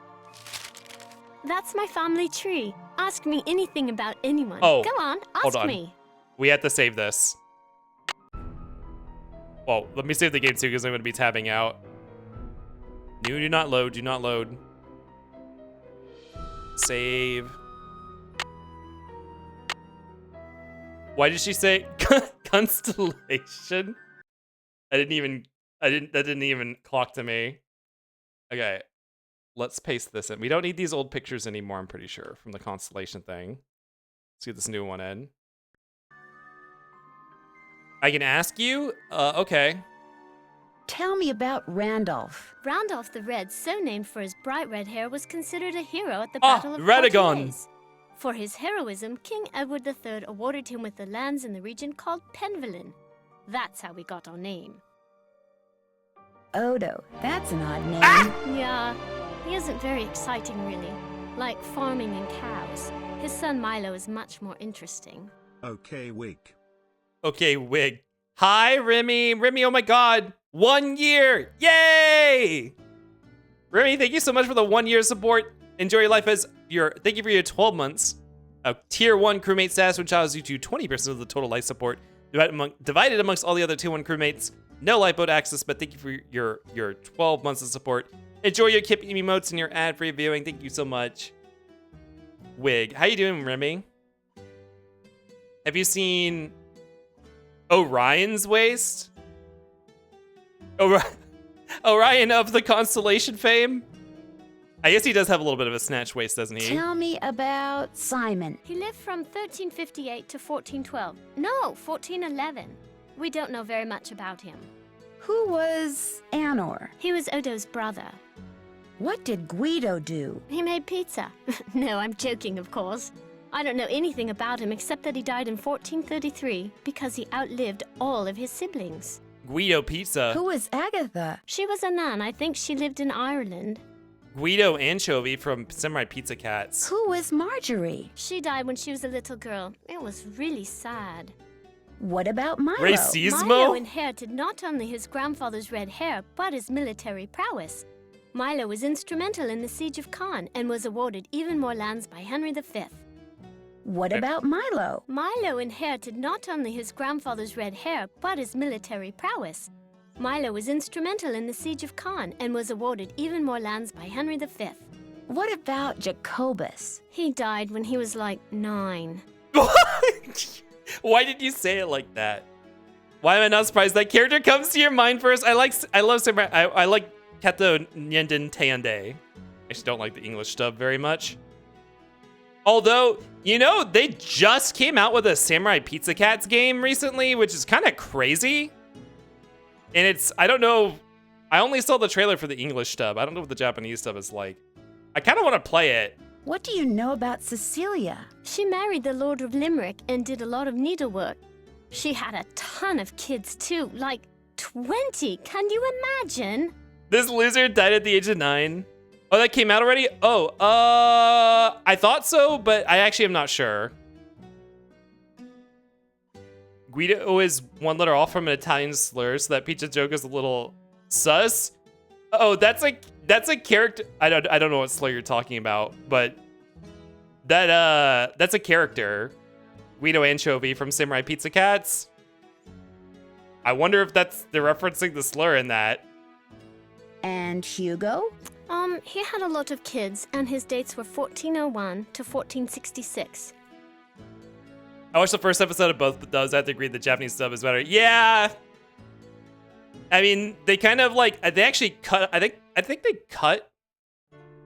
That's my family tree. Ask me anything about anyone. Oh, Come on, hold ask on. me. We have to save this. Well, let me save the game too because I'm going to be tabbing out. New, do not load, do not load. Save. Why did she say Constellation? That didn't even clock to me. Okay, let's paste this in. We don't need these old pictures anymore, I'm pretty sure, from the Constellation thing. Let's get this new one in. I can ask you? Okay. Tell me about Randolph. Randolph the Red, so named for his bright red hair, was considered a hero at the Battle of Radagon. Fortaleza. For his heroism, King Edward III awarded him with the lands in the region called Penvillin. That's how we got our name. Odo, that's an odd name. Yeah, he isn't very exciting, really. Like farming and cows. His son Milo is much more interesting. Okay, Wig. Okay, Wig. Hi, Remy. Remy, oh my god. 1 year. Yay! Remy, thank you so much for the 1 year support. Enjoy your life as thank you for your 12 months of tier 1 crewmate status, which allows you to 20% of the total life support divided amongst all the other tier 1 crewmates. No lifeboat access, but thank you for your 12 months of support. Enjoy your Kip emotes and your ad-free viewing. Thank you so much. Wig, how you doing, Remy? Have you seen Orion's Waist? Orion of the constellation fame? I guess he does have a little bit of a snatch waist, doesn't he? Tell me about Simon. He lived from 1358 to 1412. No, 1411. We don't know very much about him. Who was Anor? He was Odo's brother. What did Guido do? He made pizza. No, I'm joking, of course. I don't know anything about him except that he died in 1433 because he outlived all of his siblings. Guido Pizza. Who was Agatha? She was a nun. I think she lived in Ireland. Guido Anchovy from Samurai Pizza Cats. Who was Marjorie? She died when she was a little girl. It was really sad. What about Milo? Racismo? Milo inherited not only his grandfather's red hair, but his military prowess. Milo was instrumental in the siege of Caen and was awarded even more lands by Henry V. What about Milo? Milo inherited not only his grandfather's red hair, but his military prowess. Milo was instrumental in the siege of Caen and was awarded even more lands by Henry V. What about Jacobus? He died when he was like 9. Why did you say it like that? Why am I not surprised that character comes to your mind first? I love Samurai. I like Kato Nyenden Teande. I just don't like the English dub very much. Although, you know, they just came out with a Samurai Pizza Cats game recently, which is kind of crazy. And I don't know, I only saw the trailer for the English dub. I don't know what the Japanese dub is like. I kind of want to play it. What do you know about Cecilia? She married the Lord of Limerick and did a lot of needlework. She had a ton of kids too, like 20. Can you imagine? This loser died at the age of 9. Oh, that came out already? Oh, I thought so, but I actually am not sure. Guido is one letter off from an Italian slur, so that pizza joke is a little sus. Oh, that's a character. I don't know what slur you're talking about, but that's a character. Guido Anchovy from Samurai Pizza Cats. I wonder if they're referencing the slur in that. And Hugo? He had a lot of kids, and his dates were 1401 to 1466. I watched the first episode of both dubs. I have to agree the Japanese dub is better. Yeah. I mean, they kind of like, they actually cut, I think they cut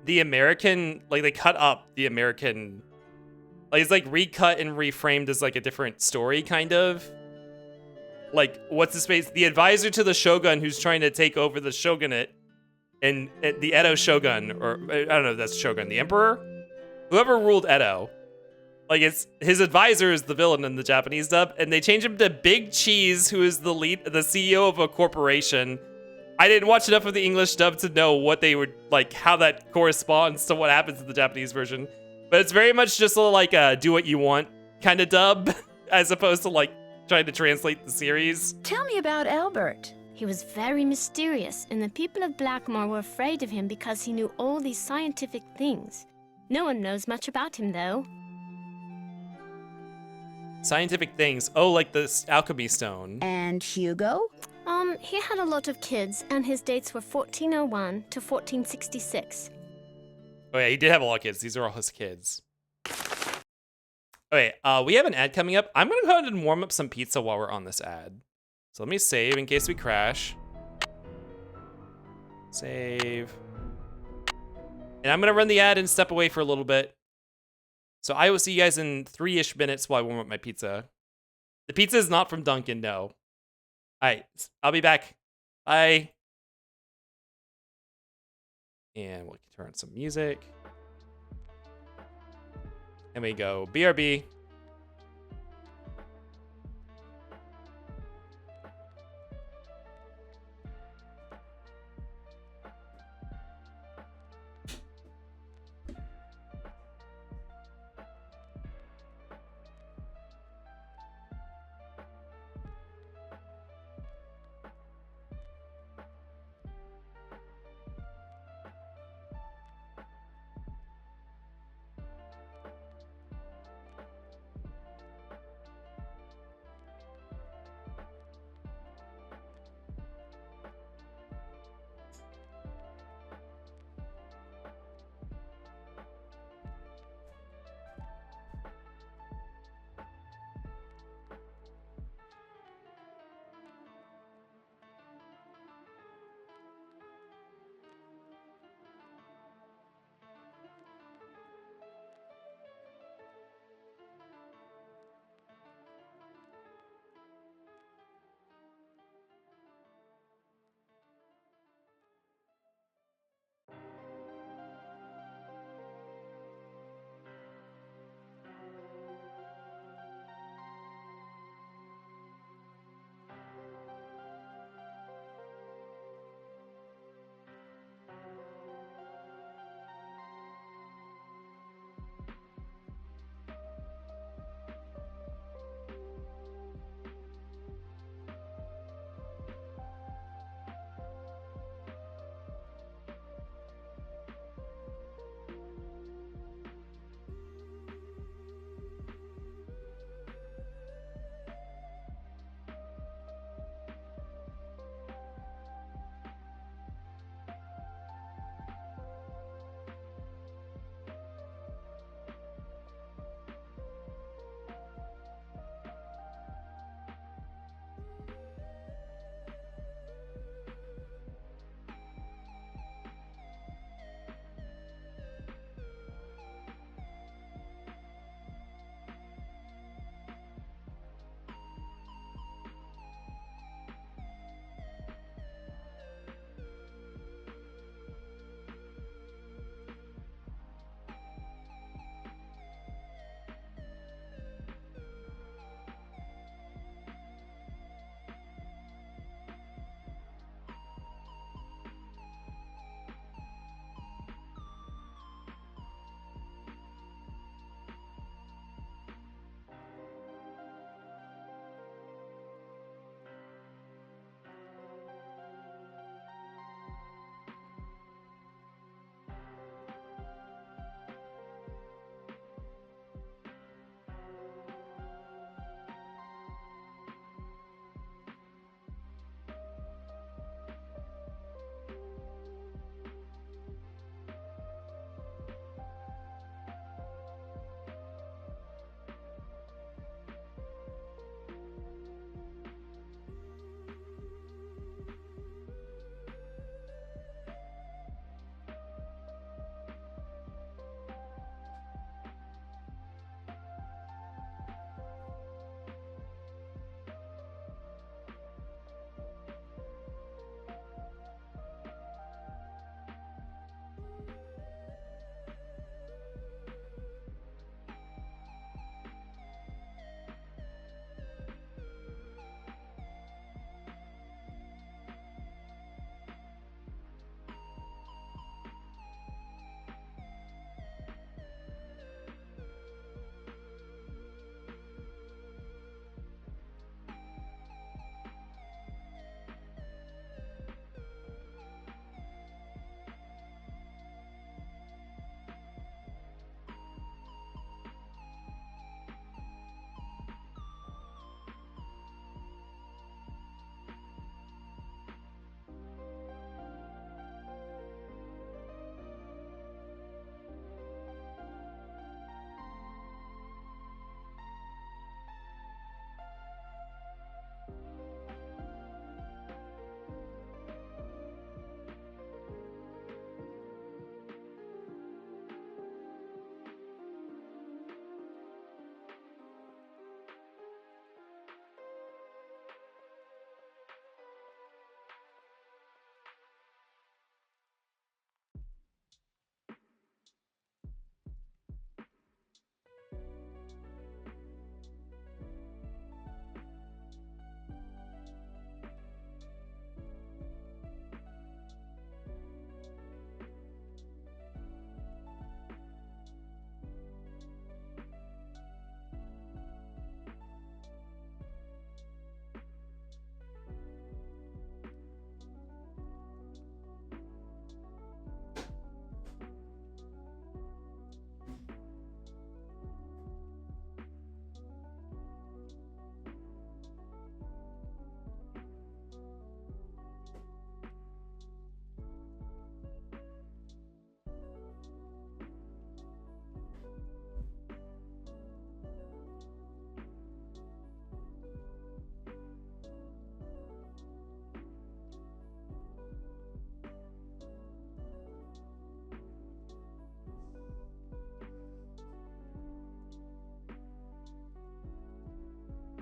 the American, like they cut up the American, like it's like recut and reframed as like a different story kind of. Like, what's his face? The advisor to the shogun who's trying to take over the shogunate and the Edo shogun, or I don't know if that's shogun, the emperor? Whoever ruled Edo. Like, it's his advisor is the villain in the Japanese dub, and they change him to Big Cheese, who is the CEO of a corporation. I didn't watch enough of the English dub to know what they would, like, how that corresponds to what happens in the Japanese version. But it's very much just like a do what you want kind of dub, as opposed to, like, trying to translate the series. Tell me about Albert. He was very mysterious, and the people of Blackmoor were afraid of him because he knew all these scientific things. No one knows much about him, though. Scientific things. Oh, like the alchemy stone. And Hugo? He had a lot of kids, and his dates were 1401 to 1466. Oh yeah, he did have a lot of kids. These are all his kids. Okay, we have an ad coming up. I'm gonna go ahead and warm up some pizza while we're on this ad. So let me save in case we crash. Save. And I'm gonna run the ad and step away for a little bit. So I will see you guys in 3-ish minutes while I warm up my pizza. The pizza is not from Dunkin', no. All right, I'll be back. Bye. And we'll turn on some music. And we go BRB.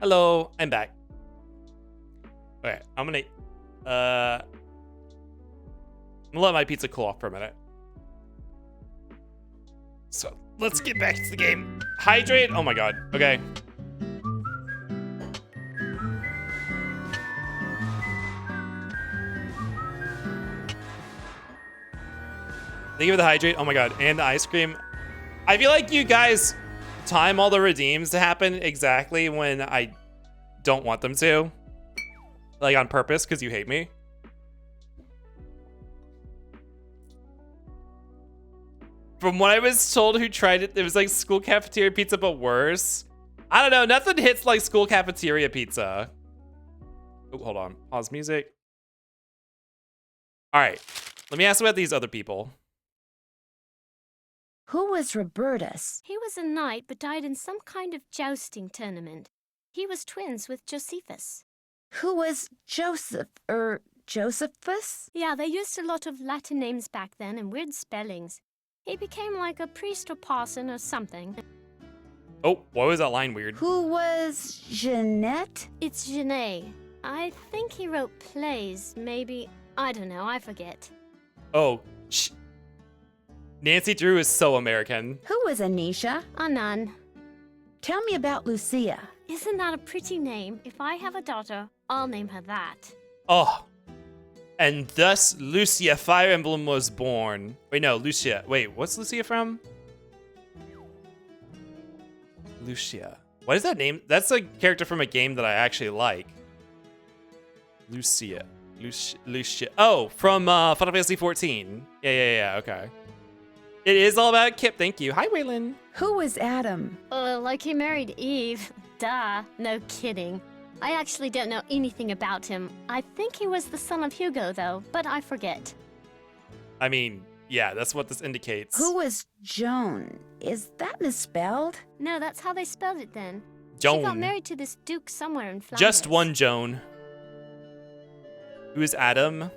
Hello, I'm back. Okay, I'm gonna let my pizza cool off for a minute. So let's get back to the game. Hydrate. Oh my god. Okay. Thank you for the hydrate. Oh my god, and the ice cream. I feel like you guys time all the redeems to happen exactly when I don't want them to. Like on purpose, because you hate me. From what I was told who tried it, it was like school cafeteria pizza, but worse. I don't know, nothing hits like school cafeteria pizza. Oh, hold on, pause music. All right, let me ask about these other people. Who was Robertus? He was a knight but died in some kind of jousting tournament. He was twins with Josephus. Who was Josephus? Yeah, they used a lot of Latin names back then and weird spellings. He became like a priest or parson or something. Oh, why was that line weird? Who was Jeanette? It's Genet. I think he wrote plays, maybe. I don't know, I forget. Oh, Nancy Drew is so American. Who was Anisha? A nun. Tell me about Lucia. Isn't that a pretty name? If I have a daughter, I'll name her that. Oh. And thus Lucia Fire Emblem was born. Wait, no, Lucia. Wait, what's Lucia from? Lucia. What is that name? That's a character from a game that I actually like. Lucia. Lucia. Oh, from Final Fantasy 14. Yeah, okay. It is all about Kip, thank you. Hi, Waylon. Who was Adam? Like he married Eve. Duh, no kidding. I actually don't know anything about him. I think he was the son of Hugo, though, but I forget. I mean, yeah, that's what this indicates. Who was Joan? Is that misspelled? No, that's how they spelled it then. Joan. She got married to this duke somewhere in Flanders. Just one Joan. Who is Adam?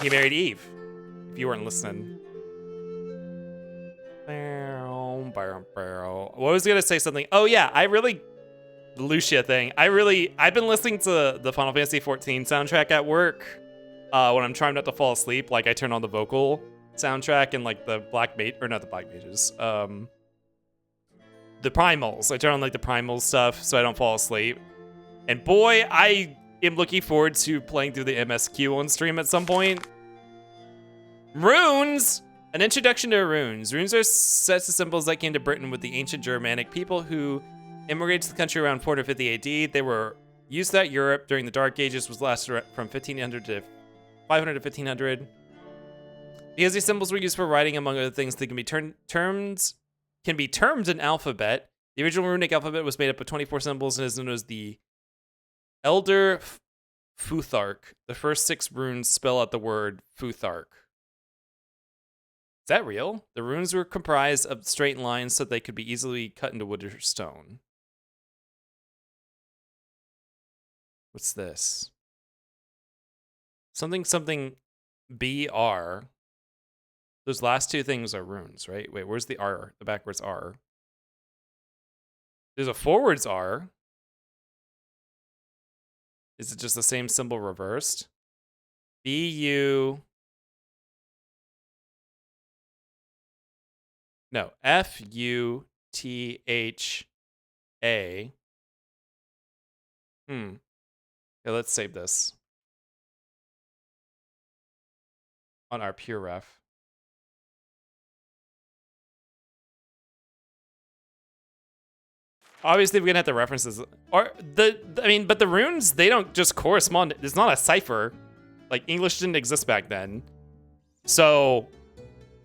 He married Eve. If you weren't listening. What was I gonna say something? Oh yeah, the Lucia thing. I've been listening to the Final Fantasy 14 soundtrack at work. When I'm trying not to fall asleep, like I turn on the vocal soundtrack and like the not the Black Mages. The Primals. I turn on like the Primals stuff so I don't fall asleep. And boy, I am looking forward to playing through the MSQ on stream at some point. Runes! An introduction to runes. Runes are sets of symbols that came to Britain with the ancient Germanic people who immigrated to the country around 450 AD. They were used throughout Europe during the Dark Ages, was lasted from 1500 to 500 to 1500. Because these symbols were used for writing, among other things, they can be termed an alphabet. The original runic alphabet was made up of 24 symbols and is known as the Elder Futhark. The first 6 runes spell out the word Futhark. Is that real? The runes were comprised of straight lines so they could be easily cut into wood or stone. What's this? Something BR. Those last 2 things are runes, right? Wait, where's the R? The backwards R. There's a forwards R. Is it just the same symbol reversed? BU. No, FUTHA. Yeah, let's save this on our pure ref. Obviously, we're gonna have to references, or but the runes, they don't just correspond. It's not a cipher. Like English didn't exist back then, so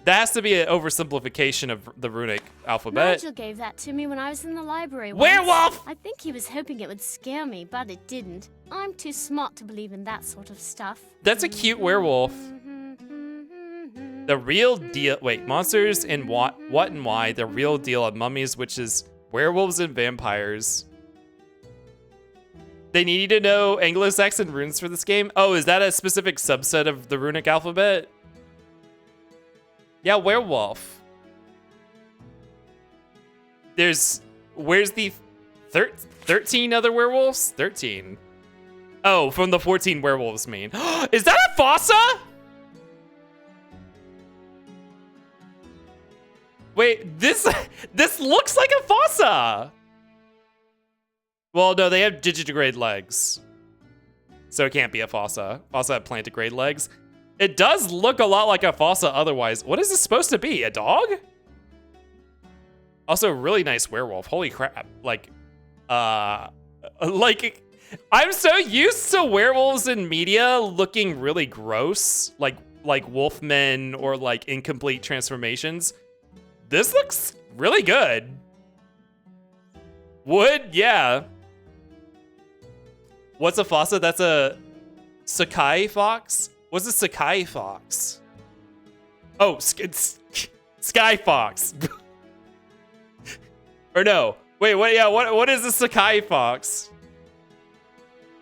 that has to be an oversimplification of the runic alphabet. Nigel gave that to me when I was in the library once. Werewolf! I think he was hoping it would scare me, but it didn't. I'm too smart to believe in that sort of stuff. That's a cute werewolf. The real deal. Wait, monsters in what and why? The real deal of mummies, witches, werewolves, and vampires. They need to know Anglo-Saxon runes for this game. Oh, is that a specific subset of the runic alphabet? Yeah, werewolf. There's Where's the 13 other werewolves? 13. Oh, from the 14 werewolves mean. Is that a fossa? Wait, this looks like a fossa. Well, no, they have digitigrade legs. So it can't be a fossa. Fossa have plantigrade legs. It does look a lot like a fossa otherwise. What is this supposed to be? A dog? Also, really nice werewolf. Holy crap. Like, I'm so used to werewolves in media looking really gross. Like wolfmen or like incomplete transformations. This looks really good. Wood? Yeah. What's a fossa? That's a Sakai fox? What's a Sakai fox? Oh, Sky Fox. Or no. Wait, what? Yeah, what is a Sakai fox?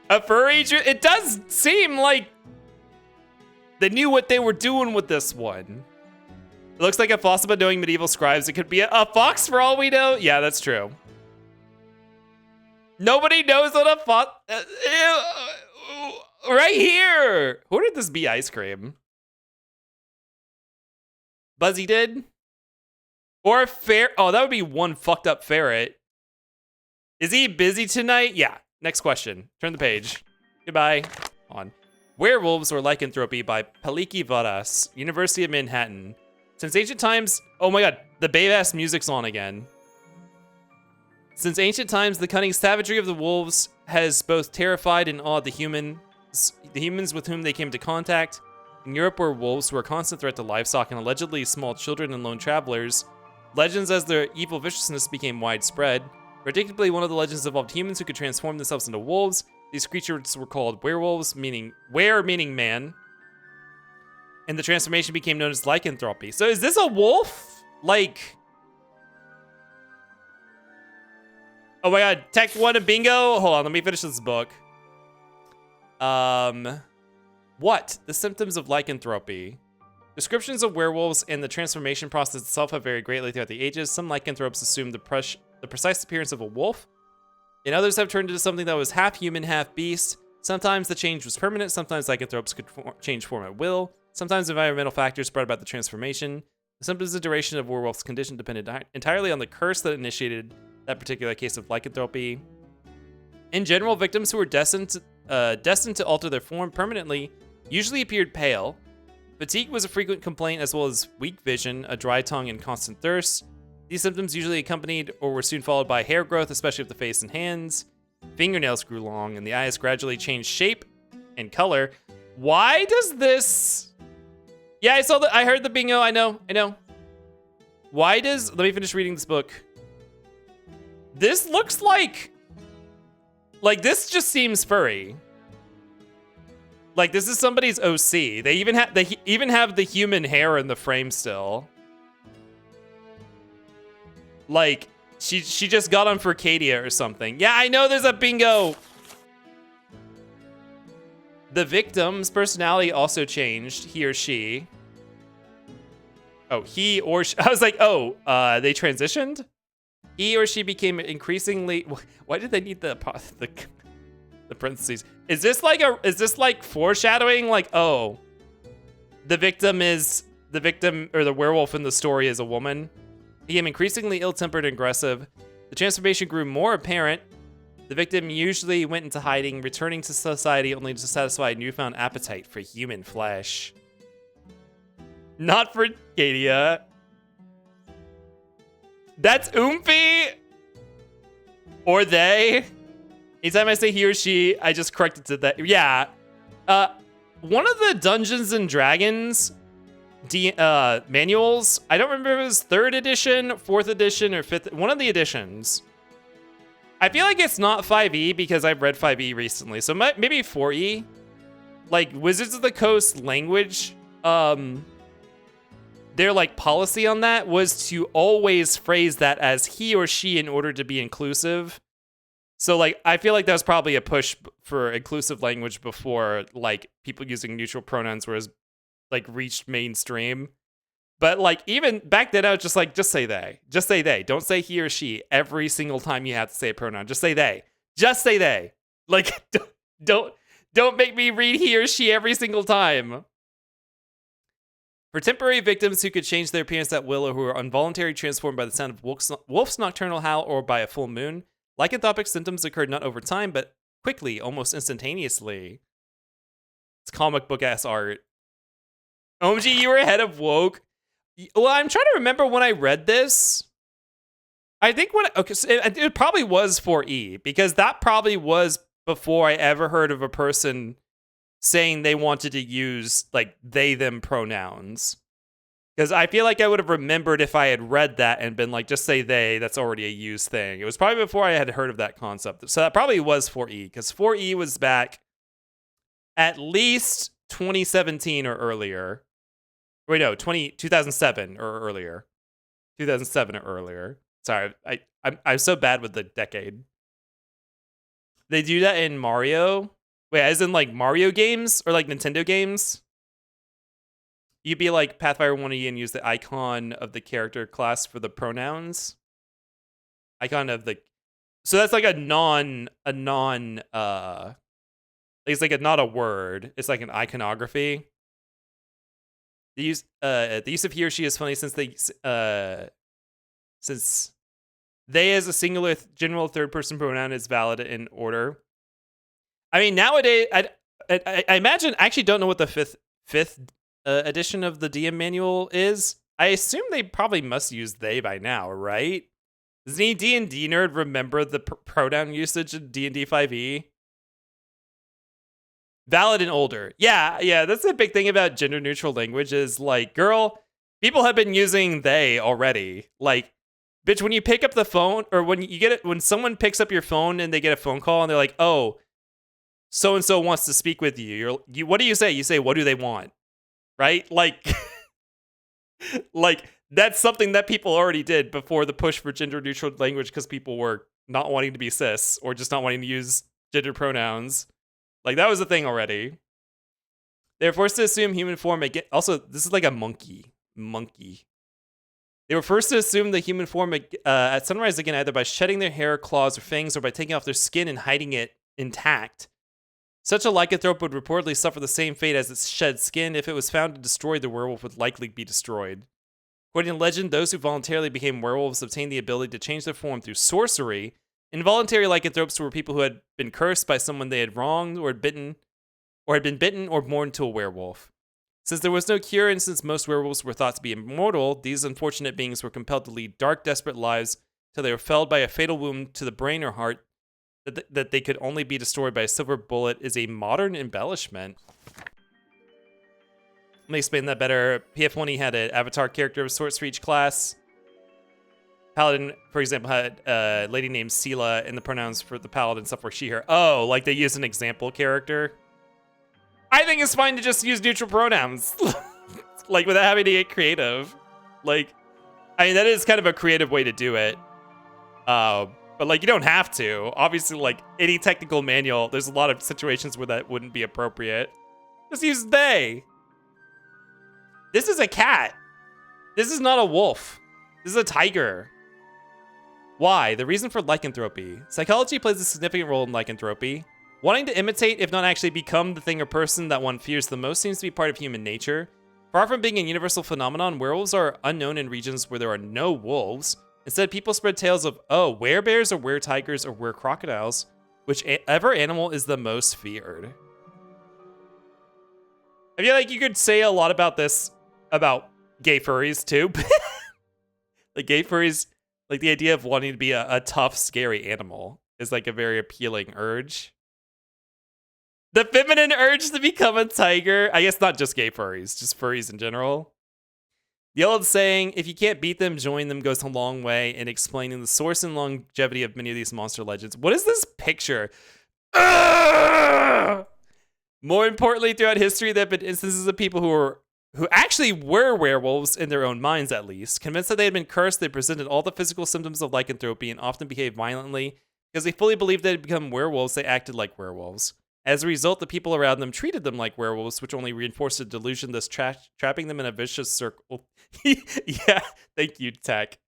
A furry? It does seem like they knew what they were doing with this one. It looks like a fossa, but knowing medieval scribes, it could be a fox for all we know. Yeah, that's true. Nobody knows what a fossa... right here! Who did this be ice cream? Buzzy did? Or a ferret? Oh, that would be one fucked up ferret. Is he busy tonight? Yeah. Next question. Turn the page. Goodbye. On. Werewolves or Lycanthropy by Paliki Varas, University of Manhattan. Since ancient times... Oh my god, the babe-ass music's on again. Since ancient times, the cunning savagery of the wolves has both terrified and awed the humans with whom they came into contact. In Europe, where wolves were a constant threat to livestock and allegedly small children and lone travelers, legends as their evil viciousness became widespread. Predictably, one of the legends involved humans who could transform themselves into wolves. These creatures were called werewolves, meaning man, and the transformation became known as lycanthropy. So is this a wolf? Like... Oh my god, Tech 1 and bingo? Hold on, let me finish this book. What? The symptoms of lycanthropy. Descriptions of werewolves and the transformation process itself have varied greatly throughout the ages. Some lycanthropes assume the precise appearance of a wolf, and others have turned into something that was half human, half beast. Sometimes the change was permanent, sometimes lycanthropes could change form at will. Sometimes environmental factors brought about the transformation. The symptoms and duration of werewolf's condition depended entirely on the curse that initiated that particular case of lycanthropy. In general, victims who were destined to alter their form permanently usually appeared pale. Fatigue was a frequent complaint, as well as weak vision, a dry tongue, and constant thirst. These symptoms usually accompanied or were soon followed by hair growth, especially of the face and hands. Fingernails grew long, and the eyes gradually changed shape and color. Why does this... Yeah, I heard the bingo, I know. Why does... Let me finish reading this book. This looks like this just seems furry. Like this is somebody's OC. They even have the human hair in the frame still. Like she just got on for Cadia or something. Yeah, I know there's a bingo. The victim's personality also changed, he or she. Oh, he or she. I was like, oh, they transitioned? He or she became increasingly... Why did they need the parentheses? Is this like foreshadowing? Like, oh, the victim or the werewolf in the story is a woman. He became increasingly ill-tempered and aggressive. The transformation grew more apparent. The victim usually went into hiding, returning to society only to satisfy a newfound appetite for human flesh. Not for Cadia. That's Oomphy! Or they. Anytime I say he or she, I just correct it to that. Yeah. One of the Dungeons and Dragons manuals, I don't remember if it was 3rd edition, 4th edition, or 5th. One of the editions. I feel like it's not 5e because I've read 5e recently. So maybe 4e. Like Wizards of the Coast language, their like policy on that was to always phrase that as he or she in order to be inclusive. So like I feel like that was probably a push for inclusive language before like people using neutral pronouns was like reached mainstream. But like even back then, I was just like, just say they. Just say they. Don't say he or she every single time you have to say a pronoun. Just say they. Just say they. Like don't make me read he or she every single time. For temporary victims who could change their appearance at will or who are involuntarily transformed by the sound of wolf's nocturnal howl or by a full moon, lycanthropic symptoms occurred not over time, but quickly, almost instantaneously. It's comic book ass art. OMG, you were ahead of woke. Well, I'm trying to remember when I read this. I think so it probably was 4E, because that probably was before I ever heard of a person saying they wanted to use like they them pronouns. Because I feel like I would have remembered if I had read that and been like, just say they, that's already a used thing. It was probably before I had heard of that concept. So that probably was 4E, because 4E was back at least 2017 or earlier. Wait, no, 2007 or earlier. 2007 or earlier. Sorry, I'm so bad with the decade. They do that in Mario. Wait, as in like Mario games or like Nintendo games? You'd be like Pathfinder 1E and use the icon of the character class for the pronouns. Icon of the... So that's like it's like not a word. It's like an iconography. The use of he or she is funny since they as a singular general third person pronoun is valid in order. I mean, nowadays, I imagine, I actually don't know what the fifth edition of the DM manual is. I assume they probably must use they by now, right? Does any D&D nerd remember the pronoun usage in D&D 5e? Valid and older. Yeah, that's the big thing about gender neutral language is like, girl, people have been using they already. Like, bitch, when you pick up the phone, or when someone picks up your phone and they get a phone call and they're like, oh, so-and-so wants to speak with you. What do you say? You say, what do they want? Right? Like, like that's something that people already did before the push for gender neutral language because people were not wanting to be cis or just not wanting to use gender pronouns. Like, that was a thing already. They were forced to assume human form again. Also, this is like a monkey. They were first to assume the human form at sunrise again, either by shedding their hair, claws, or fangs, or by taking off their skin and hiding it intact. Such a lycanthrope would reportedly suffer the same fate as its shed skin. If it was found to destroy, the werewolf would likely be destroyed. According to legend, those who voluntarily became werewolves obtained the ability to change their form through sorcery. Involuntary lycanthropes were people who had been cursed by someone they had wronged or had been bitten or born to a werewolf. Since there was no cure and since most werewolves were thought to be immortal, these unfortunate beings were compelled to lead dark, desperate lives till they were felled by a fatal wound to the brain or heart that they could only be destroyed by a silver bullet is a modern embellishment. Let me explain that better. PF1E had an avatar character of sorts for each class. Paladin, for example, had a lady named Sela, and the pronouns for the paladin stuff were she, her. Oh, like they use an example character? I think it's fine to just use neutral pronouns. Like, without having to get creative. Like, I mean, that is kind of a creative way to do it. But, like, you don't have to. Obviously, like, any technical manual, there's a lot of situations where that wouldn't be appropriate. Just use they. This is a cat. This is not a wolf. This is a tiger. Why? The reason for lycanthropy. Psychology plays a significant role in lycanthropy. Wanting to imitate, if not actually become, the thing or person that one fears the most seems to be part of human nature. Far from being a universal phenomenon, werewolves are unknown in regions where there are no wolves. Instead, people spread tales of, oh, werebears or were-tigers or were-crocodiles, whichever animal is the most feared. I feel like you could say a lot about this about gay furries, too. Like, gay furries, like, the idea of wanting to be a tough, scary animal is, like, a very appealing urge. The feminine urge to become a tiger. I guess not just gay furries, just furries in general. The old saying, if you can't beat them, join them, goes a long way in explaining the source and longevity of many of these monster legends. What is this picture? Ugh! More importantly, throughout history, there have been instances of people who actually were werewolves in their own minds, at least. Convinced that they had been cursed, they presented all the physical symptoms of lycanthropy and often behaved violently. Because they fully believed they had become werewolves, they acted like werewolves. As a result, the people around them treated them like werewolves, which only reinforced the delusion, thus trapping them in a vicious circle. Yeah, thank you, Tech.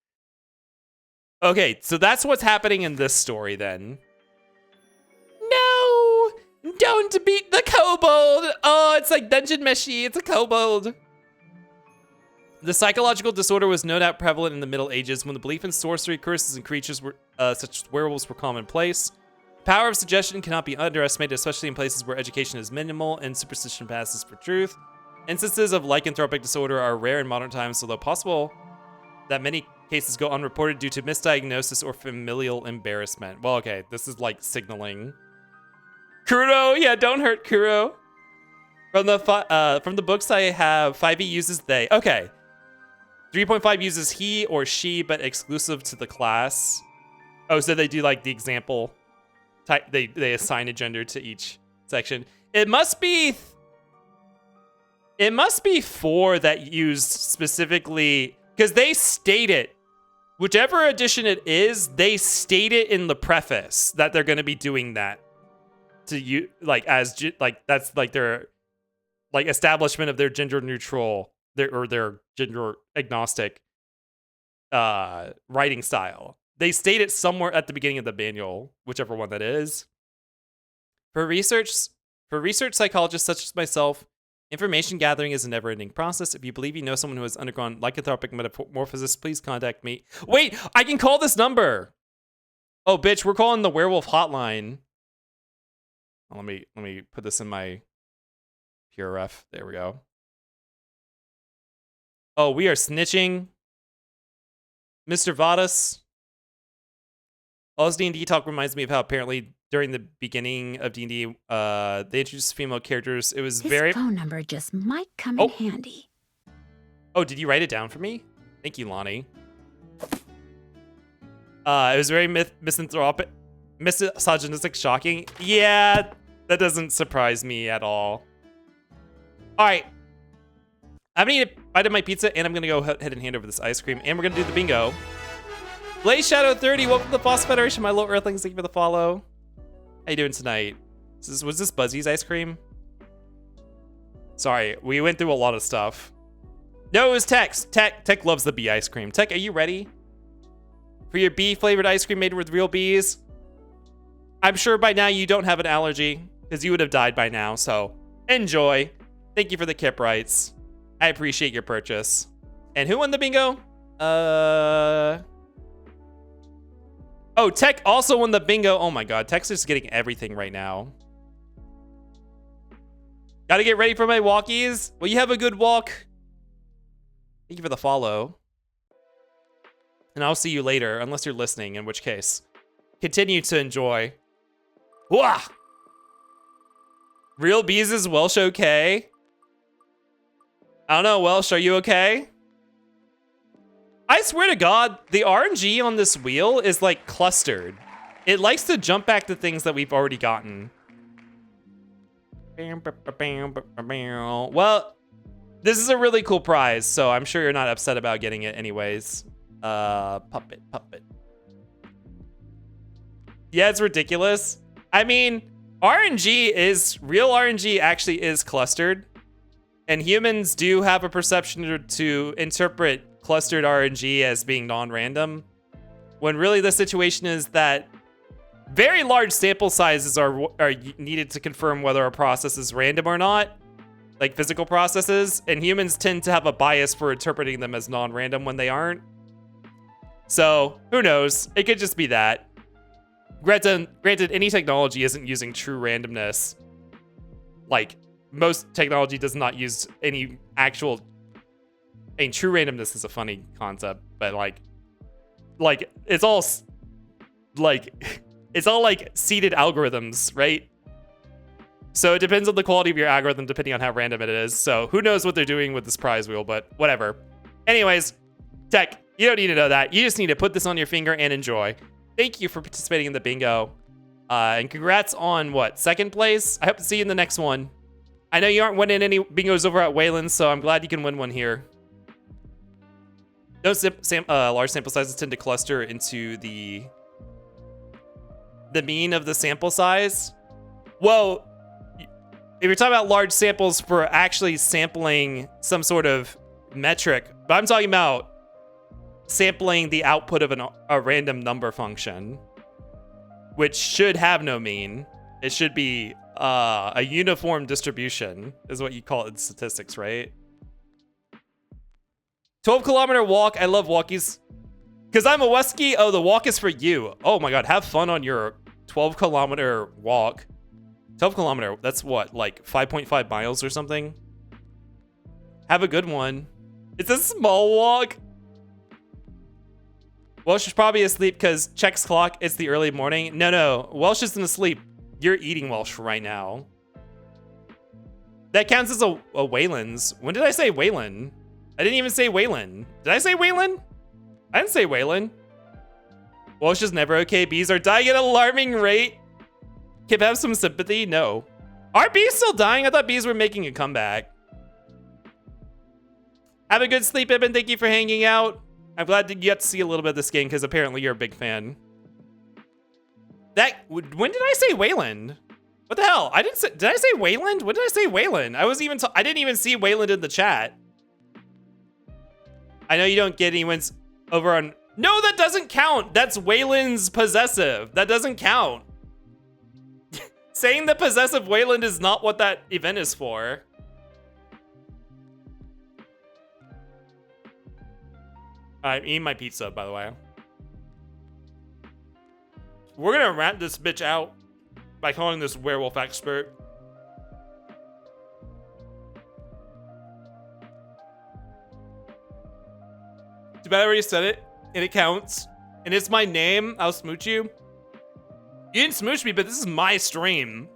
Okay, so that's what's happening in this story then. No! Don't beat the kobold! Oh, it's like Dungeon Meshi, it's a kobold. The psychological disorder was no doubt prevalent in the Middle Ages when the belief in sorcery, curses, and creatures were, such as werewolves were commonplace. The power of suggestion cannot be underestimated, especially in places where education is minimal and superstition passes for truth. Instances of lycanthropic disorder are rare in modern times, although possible that many cases go unreported due to misdiagnosis or familial embarrassment. Well, okay, this is like signaling. Kuro, yeah, don't hurt Kuro. From the books I have, 5e uses they. Okay. 3.5 uses he or she, but exclusive to the class. Oh, so they do like the example type. They assign a gender to each section. It must be 4 that used specifically, because they state it. Whichever edition it is, they state it in the preface that they're going to be doing that to you, like as like that's like their like establishment of their gender neutral their gender agnostic writing style. They state it somewhere at the beginning of the manual, whichever one that is. For research psychologists such as myself, information gathering is a never-ending process. If you believe you know someone who has undergone lycanthropic metamorphosis, please contact me. Wait, I can call this number. Oh, bitch, we're calling the werewolf hotline. Oh, let me put this in my PRF. There we go. Oh, we are snitching. Mr. Vadas. All this D&D talk reminds me of how apparently during the beginning of D&D, they introduced female characters. It was His phone number just might come in handy. Oh, did you write it down for me? Thank you, Lonnie. It was very misanthropic, misogynistic, shocking. Yeah, that doesn't surprise me at all. All right. I'm gonna eat a bite of my pizza, and I'm gonna go ahead and hand over this ice cream, and we're gonna do the bingo. Blaze Shadow 30, welcome to the Boss Federation, my little earthlings. Thank you for the follow. How you doing tonight? Was this Buzzy's ice cream? Sorry, we went through a lot of stuff. No, it was Tech's. Tech loves the bee ice cream. Tech, are you ready for your bee flavored ice cream made with real bees? I'm sure by now you don't have an allergy because you would have died by now. So enjoy. Thank you for the Kip rights. I appreciate your purchase. And who won the bingo? Oh, Tech also won the bingo. Oh my God, Tech's just getting everything right now. Gotta get ready for my walkies. Will you have a good walk? Thank you for the follow. And I'll see you later, unless you're listening, in which case, continue to enjoy. Wah! Real bees is Welsh okay? I don't know, Welsh, are you okay? I swear to God, the RNG on this wheel is like clustered. It likes to jump back to things that we've already gotten. Well, this is a really cool prize, so I'm sure you're not upset about getting it anyways. Puppet. Yeah, it's ridiculous. I mean, real RNG actually is clustered. And humans do have a perception to interpret clustered RNG as being non-random, when really the situation is that very large sample sizes are needed to confirm whether a process is random or not, like physical processes, and humans tend to have a bias for interpreting them as non-random when they aren't. So, who knows? It could just be that. Granted, any technology isn't using true randomness. Like, most technology does not use any actual... I mean, true randomness is a funny concept, but like it's all like seeded algorithms, right? So it depends on the quality of your algorithm, depending on how random it is. So who knows what they're doing with this prize wheel, but whatever. Anyways, Tech, you don't need to know that. You just need to put this on your finger and enjoy. Thank you for participating in the bingo. And congrats on what, 2nd place? I hope to see you in the next one. I know you aren't winning any bingos over at Wayland, so I'm glad you can win one here. Those large sample sizes tend to cluster into the mean of the sample size. Whoa, if you're talking about large samples for actually sampling some sort of metric, but I'm talking about sampling the output of a random number function, which should have no mean. It should be a uniform distribution, is what you call it in statistics, right? 12-kilometer walk. I love walkies. Because I'm a Weskie. Oh, the walk is for you. Oh my god, have fun on your 12-kilometer walk. 12-kilometer, that's what, like 5.5 miles or something? Have a good one. It's a small walk. Welsh is probably asleep because checks clock, it's the early morning. No, Welsh isn't asleep. You're eating Welsh right now. That counts as a Wayland's. When did I say Wayland? I didn't even say Wayland. Did I say Wayland? I didn't say Wayland. Welsh is never okay. Bees are dying at an alarming rate. Kip, have some sympathy? No. Are bees still dying? I thought bees were making a comeback. Have a good sleep, Ibn. Thank you for hanging out. I'm glad that you got to see a little bit of this game because apparently you're a big fan. When did I say Wayland? What the hell? Did I say Wayland? When did I say Wayland? I didn't even see Wayland in the chat. I know you don't get anyone's over on... No, that doesn't count. That's Wayland's possessive. That doesn't count. Saying the possessive Wayland is not what that event is for. I'm eating my pizza, by the way. We're gonna rat this bitch out by calling this werewolf expert. Too bad I already said it, and it counts. And it's my name. I'll smooch you. You didn't smooch me, but this is my stream.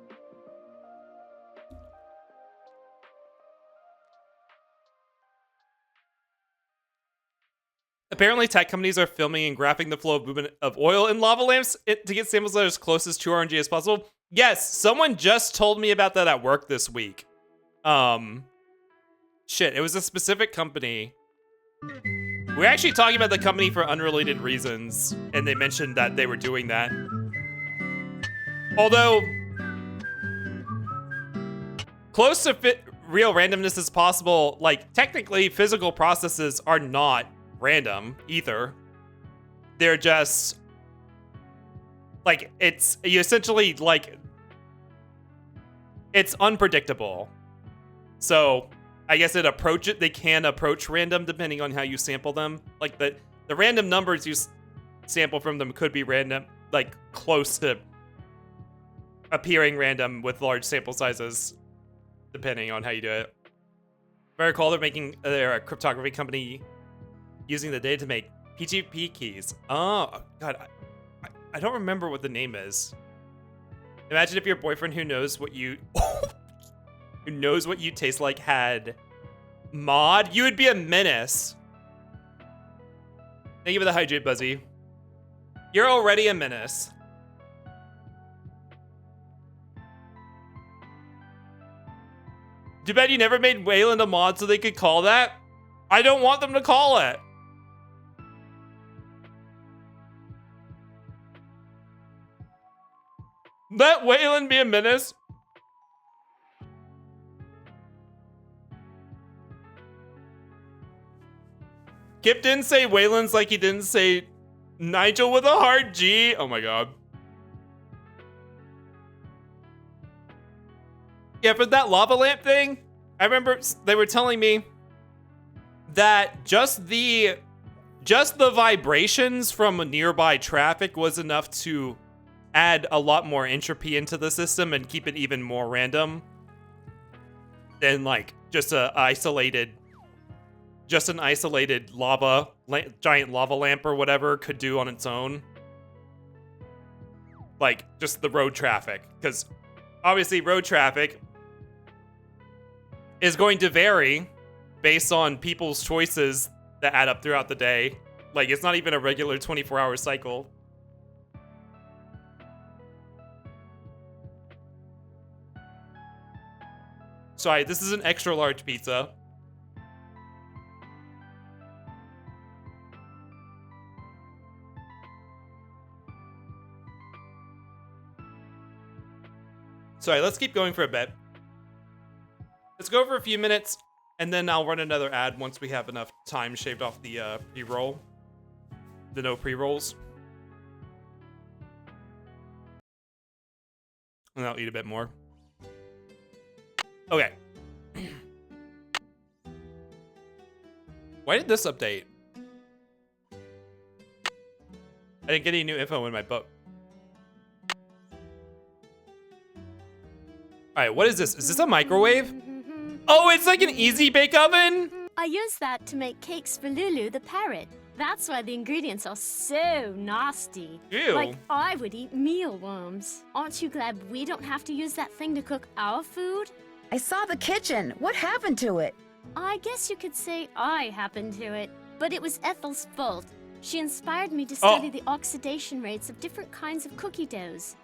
Apparently, tech companies are filming and graphing the flow of movement of oil in lava lamps to get samples that are as close as 2 RNG as possible. Yes, someone just told me about that at work this week. Shit, it was a specific company. We're actually talking about the company for unrelated reasons, and they mentioned that they were doing that. Although, close to real randomness as possible, like, technically, physical processes are not random either. They're just like, you essentially, like, it's unpredictable. So I guess they can approach random depending on how you sample them. Like the random numbers you sample from them could be random, like close to appearing random with large sample sizes, depending on how you do it. If I recall, they're a cryptography company using the data to make PGP keys. Oh, God. I don't remember what the name is. Imagine if your boyfriend who knows what you taste like had mod. You would be a menace. Thank you for the hydrate, Buzzy. You're already a menace. Too bad you never made Wayland a mod so they could call that. I don't want them to call it. Let Wayland be a menace. Kip didn't say Wayland's like he didn't say Nigel with a hard G. Oh my god. Yeah, for that lava lamp thing, I remember they were telling me that just the vibrations from a nearby traffic was enough to add a lot more entropy into the system and keep it even more random than like just an isolated giant lava lamp or whatever could do on its own. Like just the road traffic, because obviously road traffic is going to vary based on people's choices that add up throughout the day. Like it's not even a regular 24-hour cycle. Sorry, this is an extra large pizza. Sorry, let's keep going for a bit. Let's go for a few minutes, and then I'll run another ad once we have enough time shaved off the pre-roll. The no pre-rolls. And I'll eat a bit more. Okay. Why did this update? I didn't get any new info in my book. Alright, what is this? Is this a microwave? Oh, it's like an easy bake oven? I use that to make cakes for Lulu the parrot. That's why the ingredients are so nasty. Ew. Like, I would eat mealworms. Aren't you glad we don't have to use that thing to cook our food? I saw the kitchen. What happened to it? I guess you could say I happened to it. But it was Ethel's fault. She inspired me to study the oxidation rates of different kinds of cookie doughs.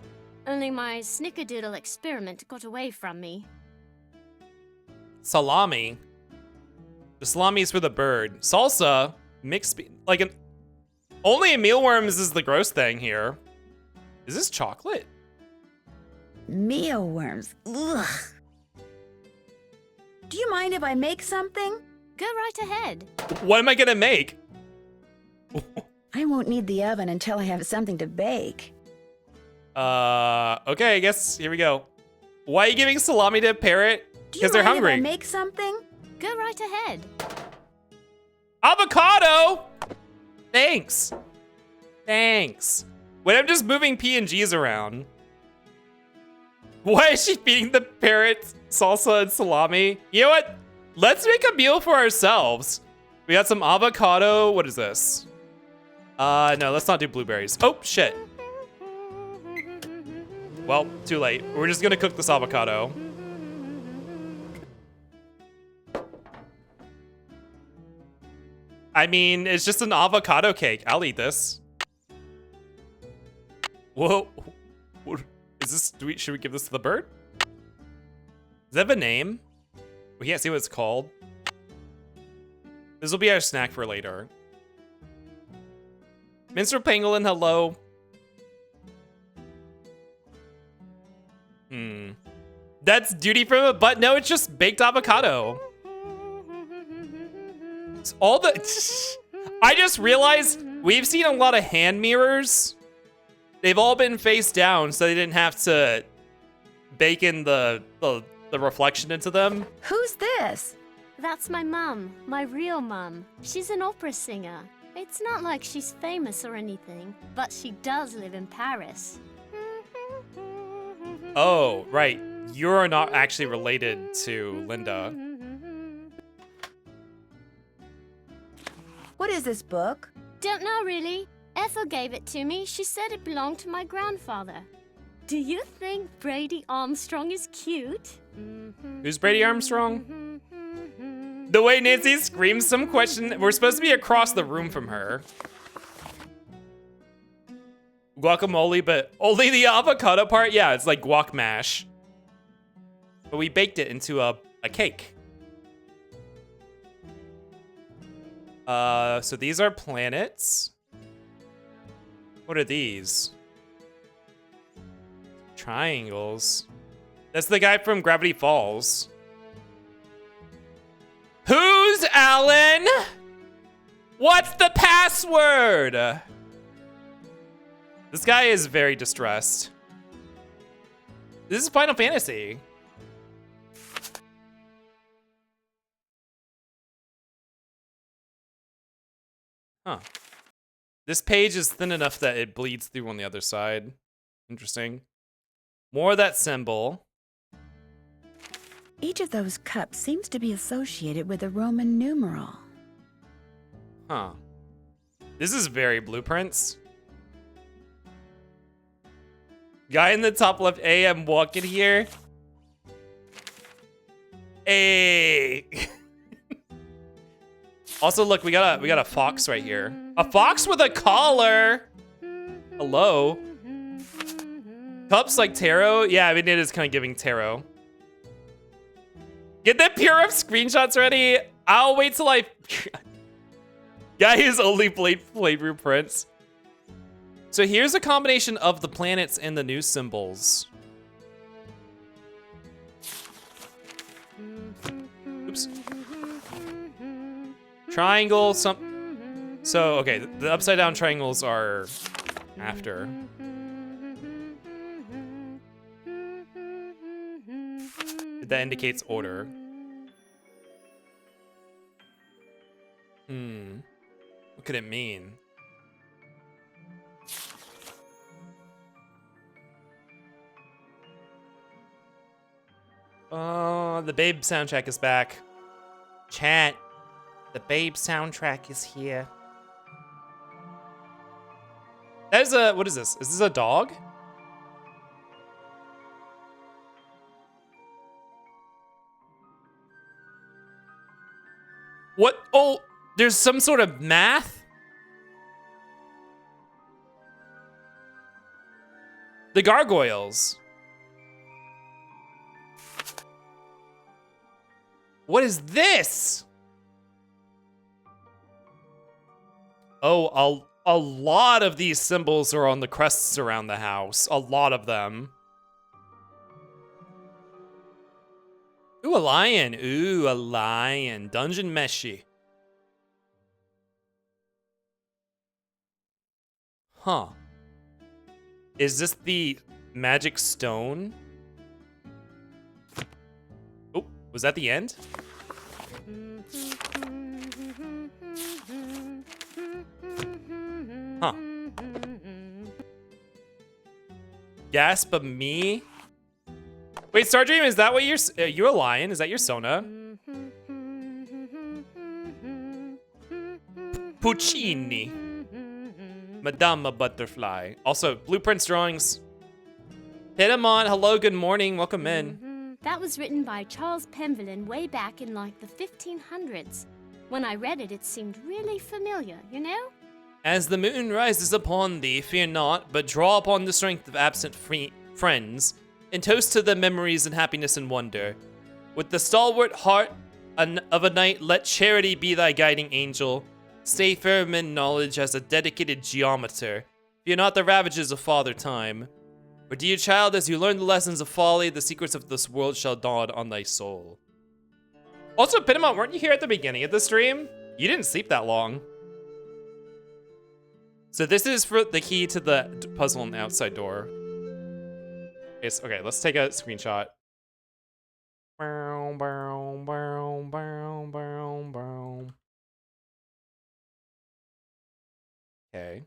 Only my snickerdoodle experiment got away from me. Salami. The salami is for the bird. Salsa, mixed, like an... Only mealworms is the gross thing here. Is this chocolate? Mealworms. Ugh. Do you mind if I make something? Go right ahead. What am I gonna make? I won't need the oven until I have something to bake. Okay, I guess, here we go. Why are you giving salami to a parrot? Because they're hungry. If I make something? Go right ahead. Avocado! Thanks. Thanks. When I'm just moving P&Gs around. Why is she feeding the parrot salsa and salami? You know what? Let's make a meal for ourselves. We got some avocado. What is this? No, let's not do blueberries. Oh, shit. Well, too late. We're just gonna cook this avocado. I mean, it's just an avocado cake. I'll eat this. Whoa. What is this? Should we give this to the bird? Does that have a name? We can't see what it's called. This will be our snack for later. Minstrel Pangolin, hello. That's duty from a butt. No, it's just baked avocado. It's all the... I just realized we've seen a lot of hand mirrors. They've all been face down, so they didn't have to bake in the reflection into them. Who's this? That's my mum, my real mum. She's an opera singer. It's not like she's famous or anything, but she does live in Paris. Oh, right. You're not actually related to Linda. What is this book? Don't know, really. Ethel gave it to me. She said it belonged to my grandfather. Do you think Brady Armstrong is cute? Who's Brady Armstrong? The way Nancy screams some question. We're supposed to be across the room from her. Guacamole, but only the avocado part? Yeah, it's like guac mash. But we baked it into a cake. So these are planets. What are these? Triangles. That's the guy from Gravity Falls. Who's Alan? What's the password? This guy is very distressed. This is Final Fantasy. Huh. This page is thin enough that it bleeds through on the other side. Interesting. More of that symbol. Each of those cups seems to be associated with a Roman numeral. Huh. This is very blueprints. Guy in the top left, hey, I'm walking here. Hey. Also, look, we got a fox right here. A fox with a collar. Hello. Cups like tarot. Yeah, I mean, it is kind of giving tarot. Get the pure up screenshots ready. I'll wait till I... Guy is only played blueprints. So here's a combination of the planets and the new symbols. Triangle, So, okay, the upside down triangles are after. That indicates order. What could it mean? Oh, the Babe soundtrack is back. Chat, the Babe soundtrack is here. That is a, what is this? Is this a dog? What? Oh, there's some sort of math? The gargoyles. What is this? Oh, a lot of these symbols are on the crests around the house. A lot of them. Ooh, a lion. Ooh, a lion. Dungeon Meshi. Huh. Is this the magic stone? Oh, was that the end? Huh. Gasp of me? Wait, Stardream, is that what you're a lion? Is that your Sona? Puccini. Madama Butterfly. Also, blueprints, drawings. Pitamon, hello, good morning, welcome in. That was written by Charles Penvillin way back in like the 1500s. When I read it, it seemed really familiar, you know? As the moon rises upon thee, fear not, but draw upon the strength of absent friends, and toast to the memories and happiness and wonder. With the stalwart heart of a knight, let charity be thy guiding angel. Stay firm in knowledge as a dedicated geometer. Fear not the ravages of father time. For dear child, as you learn the lessons of folly, the secrets of this world shall dawn on thy soul. Also, Pitamon, weren't you here at the beginning of the stream? You didn't sleep that long. So this is for the key to the puzzle on the outside door. Okay, let's take a screenshot. Okay.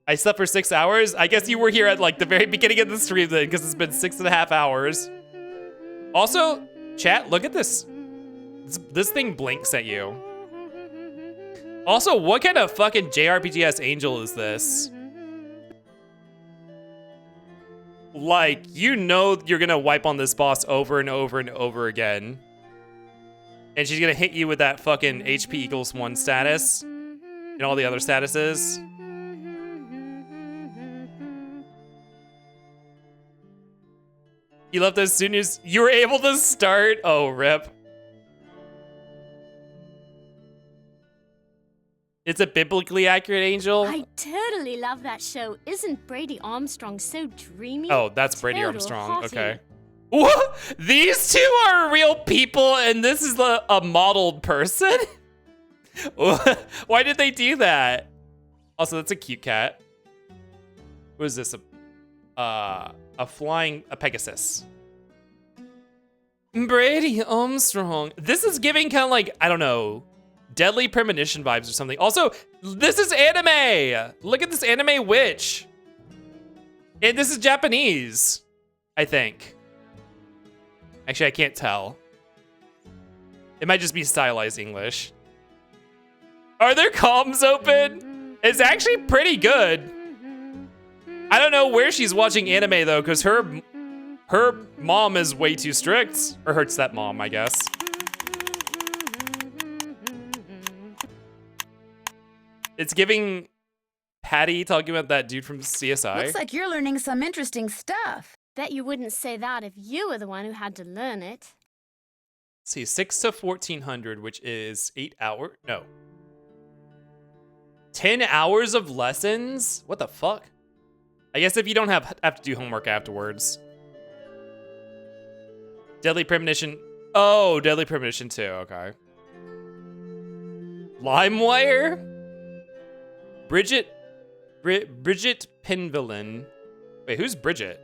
I slept for 6 hours? I guess you were here at like the very beginning of the stream then, because it's been 6.5 hours. Also, chat, look at this. This thing blinks at you. Also, what kind of fucking JRPG-ass angel is this? Like, you know you're gonna wipe on this boss over and over and over again. And she's gonna hit you with that fucking HP equals 1 status. And all the other statuses. You left as soon as you were able to start? Oh, rip. It's a biblically accurate angel? I totally love that show. Isn't Brady Armstrong so dreamy? Oh, that's Brady Total Armstrong. hottie. Okay. What? These two are real people and this is a modeled person? Why did they do that? Also, that's a cute cat. What is this? A Pegasus. Brady Armstrong. This is giving kind of like, I don't know, Deadly Premonition vibes or something. Also, this is anime. Look at this anime witch. And this is Japanese, I think. Actually, I can't tell. It might just be stylized English. Are their comms open? It's actually pretty good. I don't know where she's watching anime though, because her mom is way too strict. Or her stepmom, I guess. It's giving Patty talking about that dude from CSI. Looks like you're learning some interesting stuff. Bet you wouldn't say that if you were the one who had to learn it. Let's see, 6 to 1400, which is 8 hours. No. 10 hours of lessons? What the fuck? I guess if you don't have to do homework afterwards. Deadly Premonition. Oh, Deadly Premonition 2, okay. LimeWire? Bridget Pinvillain. Wait, who's Bridget?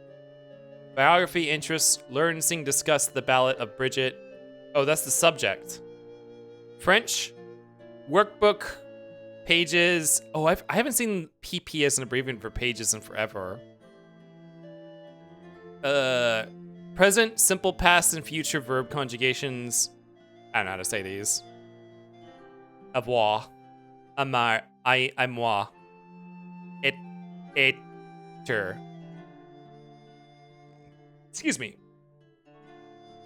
Biography, interests, learn, sing, discuss the ballad of Bridget. Oh, that's the subject. French, workbook, pages. Oh, I haven't seen PP as an abbreviation for pages in forever. Present, simple, past, and future verb conjugations. I don't know how to say these. Avoir. Amar. I moi. Eter. Excuse me.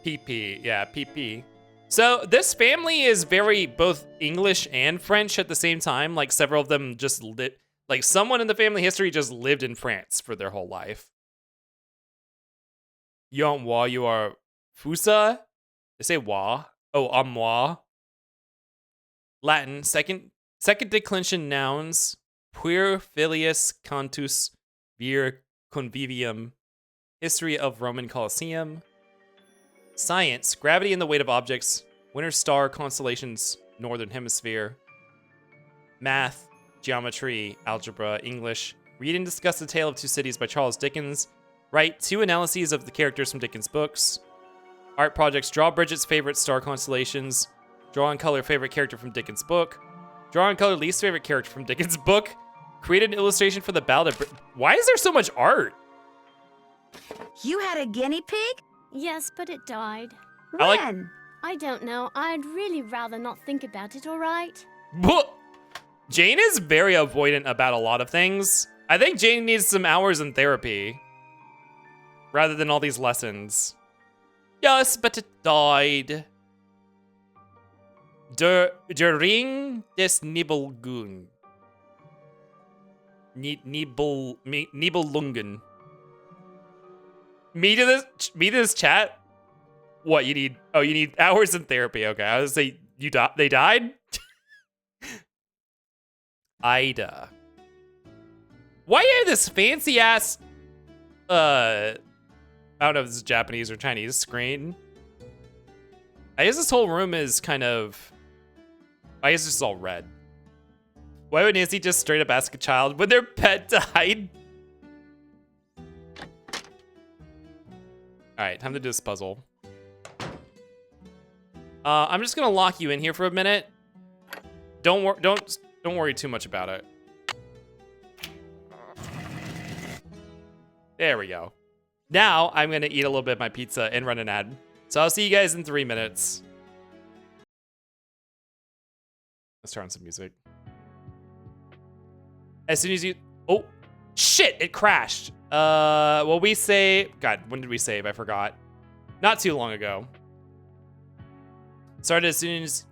PP. Yeah, PP. So this family is very both English and French at the same time. Like several of them just lived. Like someone in the family history just lived in France for their whole life. Yon wa, you are fusa? They say wa. Oh, moi. Latin, second declension nouns. Puer filius cantus vir convivium. History of Roman Colosseum. Science, gravity and the weight of objects. Winter star constellations, Northern Hemisphere. Math, geometry, algebra, English. Read and discuss The Tale of Two Cities by Charles Dickens. Write 2 analyses of the characters from Dickens' books. Art projects, draw Bridget's favorite star constellations. Draw and color favorite character from Dickens' book. Draw and color least favorite character from Dickens' book. Create an illustration for the Ballad of Why is there so much art? You had a guinea pig? Yes, but it died. When? I don't know. I'd really rather not think about it, all right? Jane is very avoidant about a lot of things. I think Jane needs some hours in therapy. Rather than all these lessons. Yes, but it died. Der Ring des Nibelungen. Nibelungen. Me to this chat? What, you need? Oh, you need hours in therapy. Okay, I was gonna say, they died? Ida. Why are this fancy ass, I don't know if this is Japanese or Chinese screen. I guess this whole room is kind of, I guess it's all red. Why would Nancy just straight up ask a child when their pet died? All right, time to do this puzzle. I'm just gonna lock you in here for a minute. Don't worry too much about it. There we go. Now I'm gonna eat a little bit of my pizza and run an ad. So I'll see you guys in 3 minutes. Let's turn on some music. As soon as you, oh, shit, it crashed. Well, we save, God, when did we save? I forgot. Not too long ago. Started as soon as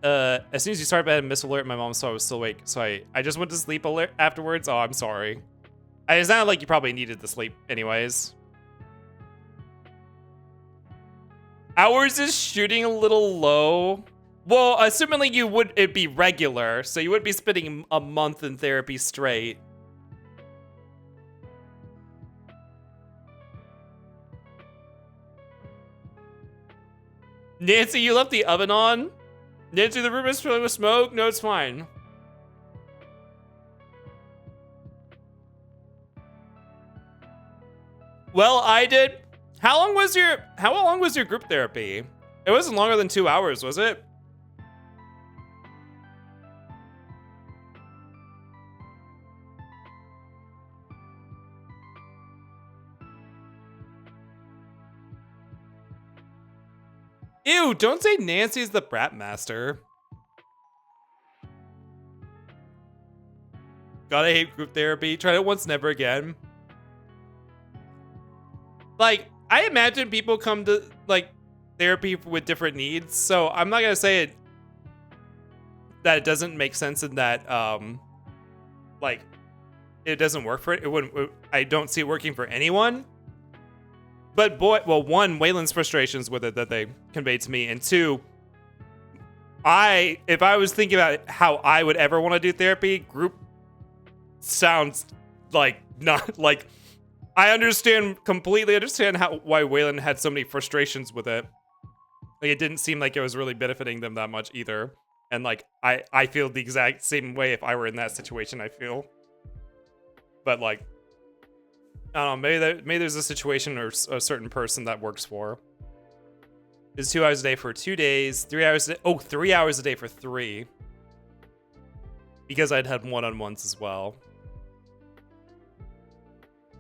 you started, I had a miss alert. My mom saw I was still awake, so I just went to sleep alert afterwards. Oh, I'm sorry. It sounded like you probably needed the sleep anyways. Hours is shooting a little low. Well, assumingly it'd be regular, so you wouldn't be spending a month in therapy straight. Nancy, you left the oven on? Nancy, the room is filling with smoke? No, it's fine. Well, I did. How long was your group therapy? It wasn't longer than 2 hours, was it? Ew, don't say Nancy's the brat master. Gotta hate group therapy. Tried it once, never again. Like, I imagine people come to, like, therapy with different needs, so I'm not gonna say that it doesn't make sense in that, like, it doesn't work for it. I don't see it working for anyone. But one, Waylon's frustrations with it that they conveyed to me, and 2, if I was thinking about how I would ever want to do therapy, group sounds like not like. I completely understand why Waylon had so many frustrations with it. Like, it didn't seem like it was really benefiting them that much either. And like I feel the exact same way if I were in that situation, I feel. But like I don't know, maybe there's a situation or a certain person that works for. It's 2 hours a day for 2 days, 3 hours a day. Oh, 3 hours a day for 3. Because I'd had one-on-ones as well.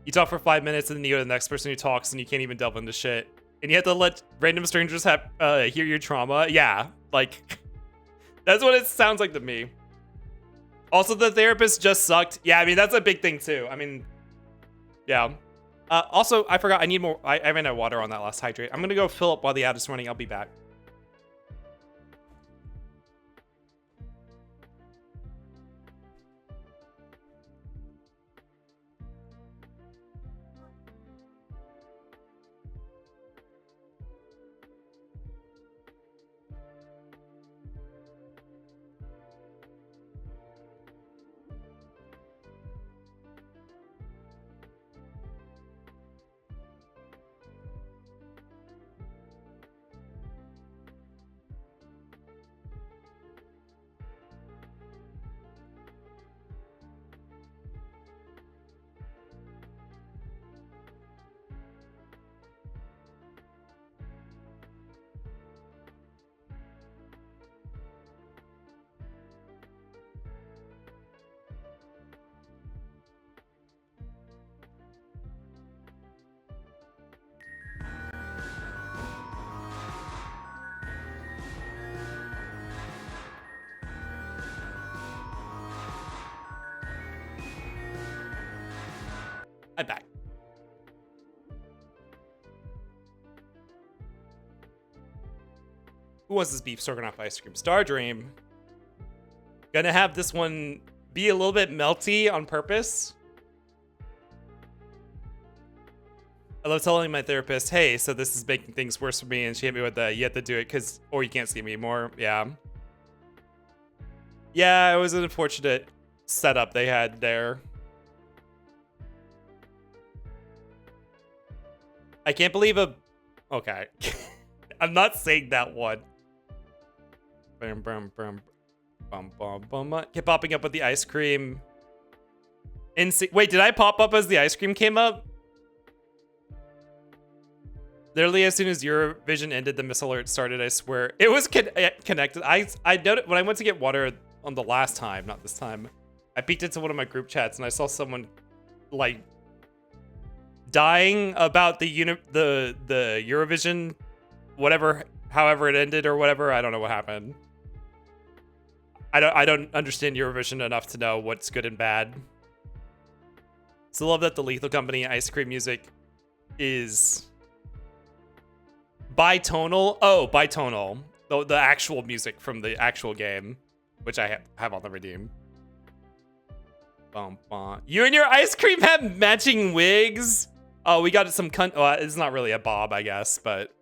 You talk for 5 minutes and then you go to the next person who talks and you can't even delve into shit. And you have to let random strangers hear your trauma. Yeah, like, that's what it sounds like to me. Also, the therapist just sucked. Yeah, I mean, that's a big thing too. I mean, yeah. Also, I forgot, I need more. I ran out of water on that last hydrate. I'm gonna go fill up while the ad is running. I'll be back. I'm back. Who wants this beef stroganoff ice cream? Star Dream. Gonna have this one be a little bit melty on purpose. I love telling my therapist, hey, so this is making things worse for me, and she hit me with the, you have to do it because, or you can't see me more. Yeah. Yeah, it was an unfortunate setup they had there. I can't believe okay. I'm not saying that one. Bum, bum, bum, bum, bum, bum. Kept popping up with the ice cream. Wait, did I pop up as the ice cream came up? Literally, as soon as Eurovision ended, the missile alert started, I swear. It was connected. I noticed when I went to get water on the last time, not this time, I peeked into one of my group chats and I saw someone, like, dying about the Eurovision, whatever, however it ended or whatever. I don't know what happened. I don't understand Eurovision enough to know what's good and bad. So love that the Lethal Company ice cream music is bitonal. Oh, bitonal. The actual music from the actual game, which I have on the redeem. Bum, bum. You and your ice cream have matching wigs. Oh, we got some it's not really a bob, I guess, but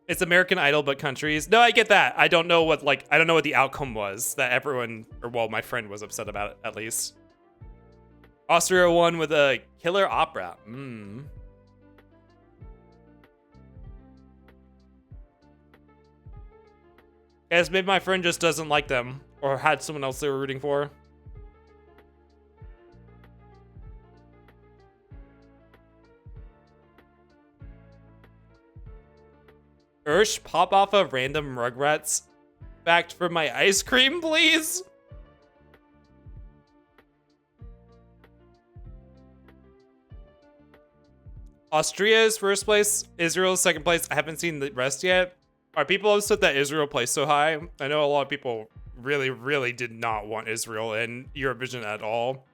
it's American Idol, but countries. No, I get that. I don't know what the outcome was that everyone, or well, my friend was upset about it, at least. Austria won with a killer opera. Guess maybe my friend just doesn't like them, or had someone else they were rooting for. Ursh, pop off a random Rugrats fact for my ice cream, please. Austria's first place, Israel's second place. I haven't seen the rest yet. Are people upset that Israel placed so high? I know a lot of people really, really did not want Israel in Eurovision at all.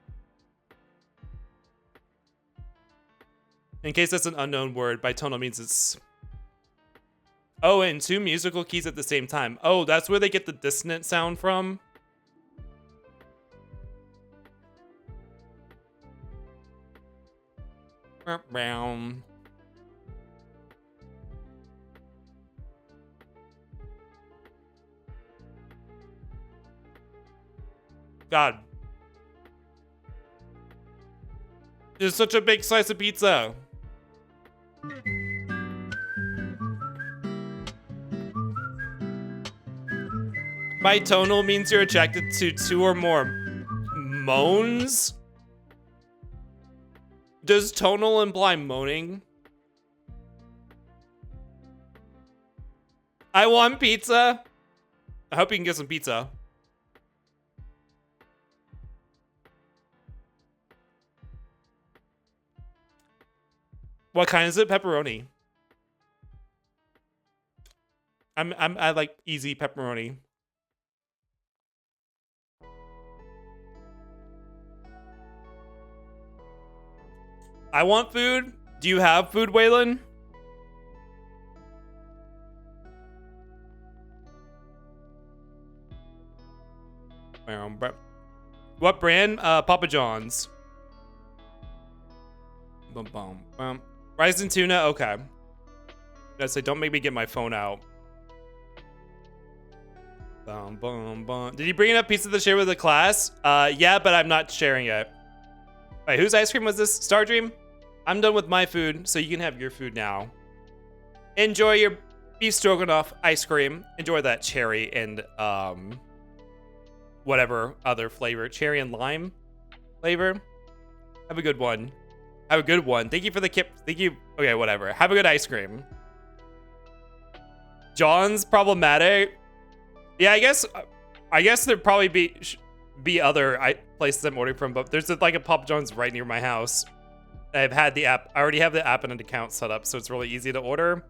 In case that's an unknown word, bitonal means it's... Oh, and 2 musical keys at the same time. Oh, that's where they get the dissonant sound from? God. There's such a big slice of pizza. Bitonal means you're attracted to 2 or more moans? Does tonal imply moaning? I want pizza. I hope you can get some pizza. What kind is it? Pepperoni. I like easy pepperoni. I want food. Do you have food, Waylon? What brand? Papa John's. Bum, bum, bum. Rice and tuna? Okay. I say, don't make me get my phone out. Bum, bum, bum. Did you bring enough pizza to share with the class? Yeah, but I'm not sharing it. Wait, whose ice cream was this? Star Dream? I'm done with my food, so you can have your food now. Enjoy your beef stroganoff ice cream. Enjoy that cherry and, whatever other flavor. Cherry and lime flavor. Have a good one. Have a good one. Thank you for the kip. Thank you. Okay, whatever. Have a good ice cream. John's problematic. Yeah, I guess there'd probably be other places I'm ordering from, but there's like a Papa John's right near my house. I've had the app. I already have the app and an account set up, so it's really easy to order.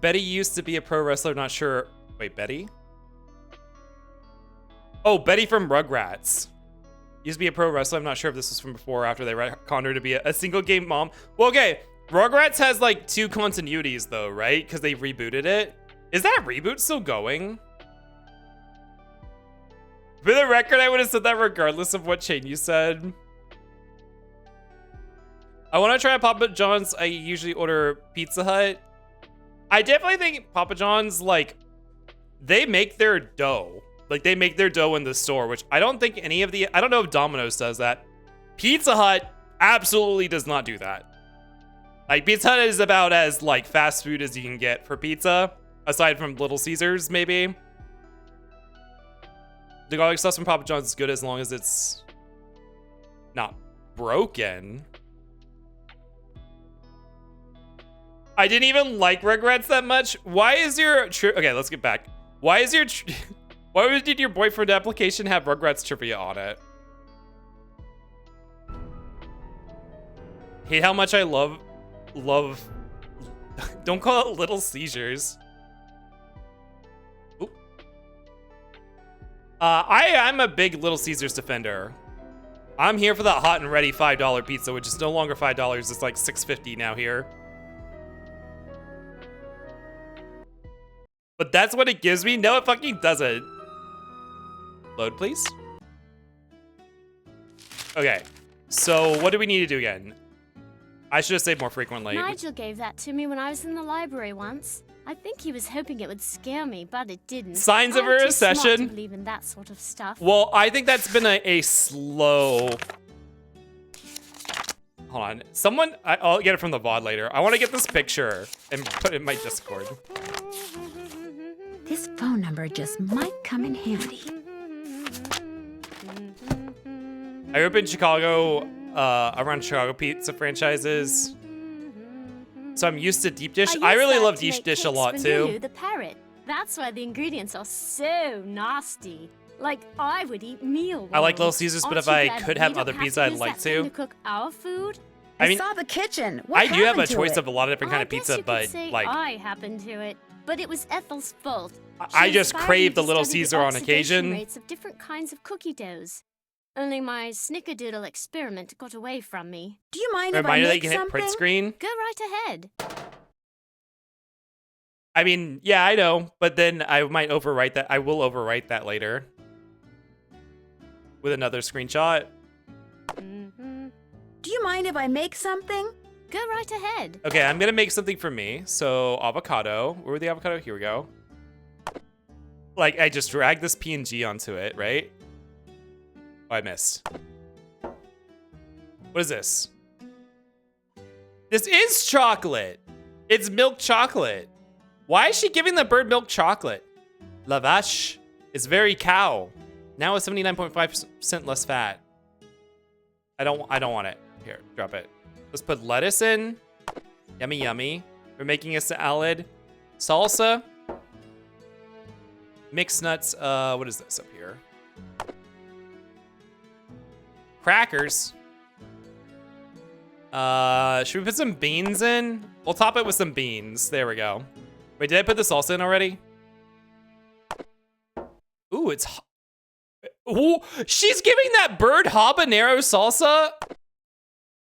Betty used to be a pro wrestler. Not sure. Wait, Betty? Oh, Betty from Rugrats. Used to be a pro wrestler. I'm not sure if this was from before or after they retconned her to be a single game mom. Well, okay. Rugrats has like 2 continuities though, right? Because they rebooted it. Is that reboot still going? For the record, I would have said that regardless of what chain you said. I want to try Papa John's. I usually order Pizza Hut. I definitely think Papa John's, like, they make their dough. Like, they make their dough in the store, which I don't think any of the... I don't know if Domino's does that. Pizza Hut absolutely does not do that. Like, Pizza Hut is about as, like, fast food as you can get for pizza. Aside from Little Caesars, maybe. The garlic sauce from Papa John's is good as long as it's not broken. I didn't even like Rugrats that much. Why is your... Okay, let's get back. Why is your... Why did your boyfriend application have Rugrats trivia on it? Hate how much I love... Don't call it Little Seizures. Oop. I'm a big Little Caesars defender. I'm here for that hot and ready $5 pizza, which is no longer $5. It's like $6.50 now here. But that's what it gives me? No, it fucking doesn't. Load, please. Okay, so what do we need to do again? I should have saved more frequently. Nigel gave that to me when I was in the library once. I think he was hoping it would scare me, but it didn't. Signs of a I'm too recession. smart to believe in that sort of stuff. Well, I think that's been a slow... Hold on. Someone... I'll get it from the VOD later. I want to get this picture and put it in my Discord. This phone number just might come in handy. I grew up in Chicago, around Chicago pizza franchises. So I'm used to deep dish. I really love deep dish a lot too. The parrot. That's why the ingredients are so nasty. Like, I would eat meal. I like Little Caesars, but if I could have other pizza, I'd like to. Cook our food. I mean, saw the kitchen. What I do have a happened to choice it? of a lot of different kind of pizza, you but could say like I happened to it, but it was Ethel's fault. I She just inspired crave me the to Little study the Caesar on oxidation occasion. Rates of different kinds of cookie doughs. Only my snickerdoodle experiment got away from me. Do you mind if I Reminder that make you can hit something? print screen. Go right ahead. I mean, yeah, I know, but then I might overwrite that. I will overwrite that later with another screenshot. Do you mind if I make something? Go right ahead. Okay, I'm gonna make something for me. So avocado. Where would the avocado? Here we go. Like I just dragged this PNG onto it, right? Oh, I missed. What is this? This is chocolate. It's milk chocolate. Why is she giving the bird milk chocolate? La vache is very cow. Now it's 79.5% less fat. I don't want it. Here, drop it. Let's put lettuce in. Yummy, yummy. We're making a salad. Salsa. Mixed nuts. What is this up here? Crackers. Should we put some beans in? We'll top it with some beans. There we go. Wait, did I put the salsa in already? Ooh, it's... Ooh, she's giving that bird habanero salsa?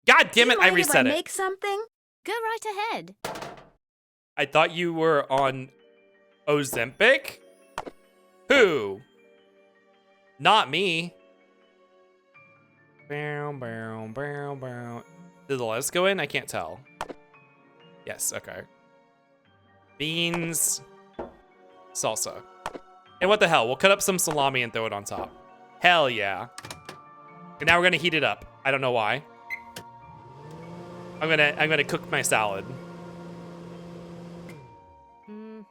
God damn it, I reset it. Make something? Go right ahead. I thought you were on Ozempic? Who? Not me. Bow, bow, bow, bow. Did the lettuce go in? I can't tell. Yes, okay. Beans. Salsa. And what the hell? We'll cut up some salami and throw it on top. Hell yeah. And now we're gonna heat it up. I don't know why. I'm gonna cook my salad.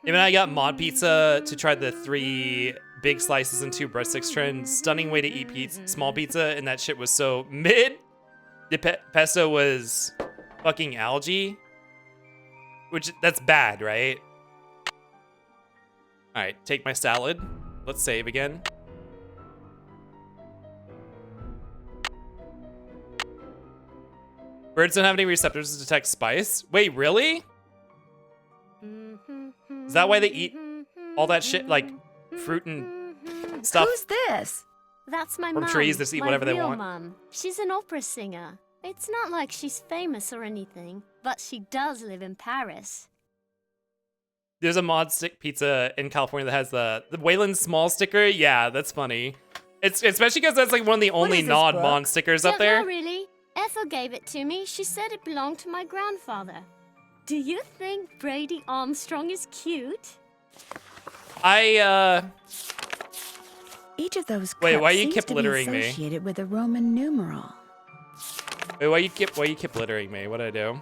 Even I got mod pizza to try the 3 big slices and 2 breadsticks trend. Stunning way to eat pizza, small pizza, and that shit was so mid. The pesto was fucking algae, which that's bad, right? All right, take my salad. Let's save again. Birds don't have any receptors to detect spice. Wait, really? Is that why they eat all that shit, like fruit and stuff? Who's this? That's my From mum. trees that eat my whatever they real want. Mum. She's an opera singer. It's not like she's famous or anything, but she does live in Paris. There's a mod stick pizza in California that has the Wayland Small sticker. Yeah, that's funny. It's especially because that's like one of the only non-mod stickers up there. Don't know, really. Ethel gave it to me. She said it belonged to my grandfather. Do you think Brady Armstrong is cute? Each of those Wait, cups why you seems keep to be littering me? associated with a Roman numeral. Wait, why you keep littering me? What did I do?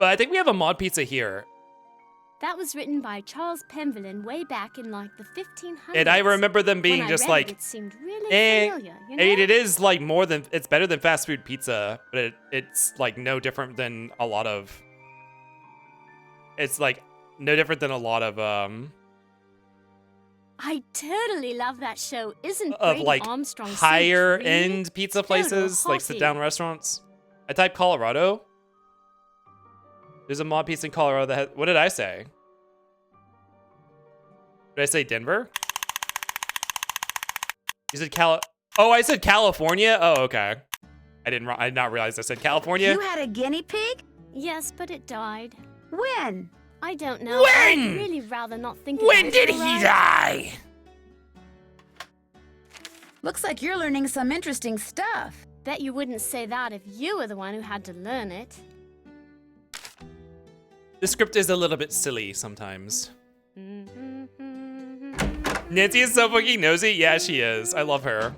But I think we have a mod pizza here. That was written by Charles Penvillin way back in like the 1500s. And I remember them being when just I read like, it seemed really familiar, you know? I mean, it is like it's better than fast food pizza, but it's like no different than a lot of, I totally love that show. Isn't of Brady like Armstrong so higher cute? end pizza places, Total like sit down hottie. restaurants. I typed Colorado. There's a mod pizza in Colorado that has, what did I say? Did I say Denver? You said oh, I said California? Oh, okay. I did not realize I said California. You had a guinea pig? Yes, but it died. When? I don't know. When? I'd really rather not think about When it, did all he right? die? Looks like you're learning some interesting stuff. Bet you wouldn't say that if you were the one who had to learn it. The script is a little bit silly sometimes. Nancy is so fucking nosy. Yeah, she is. I love her.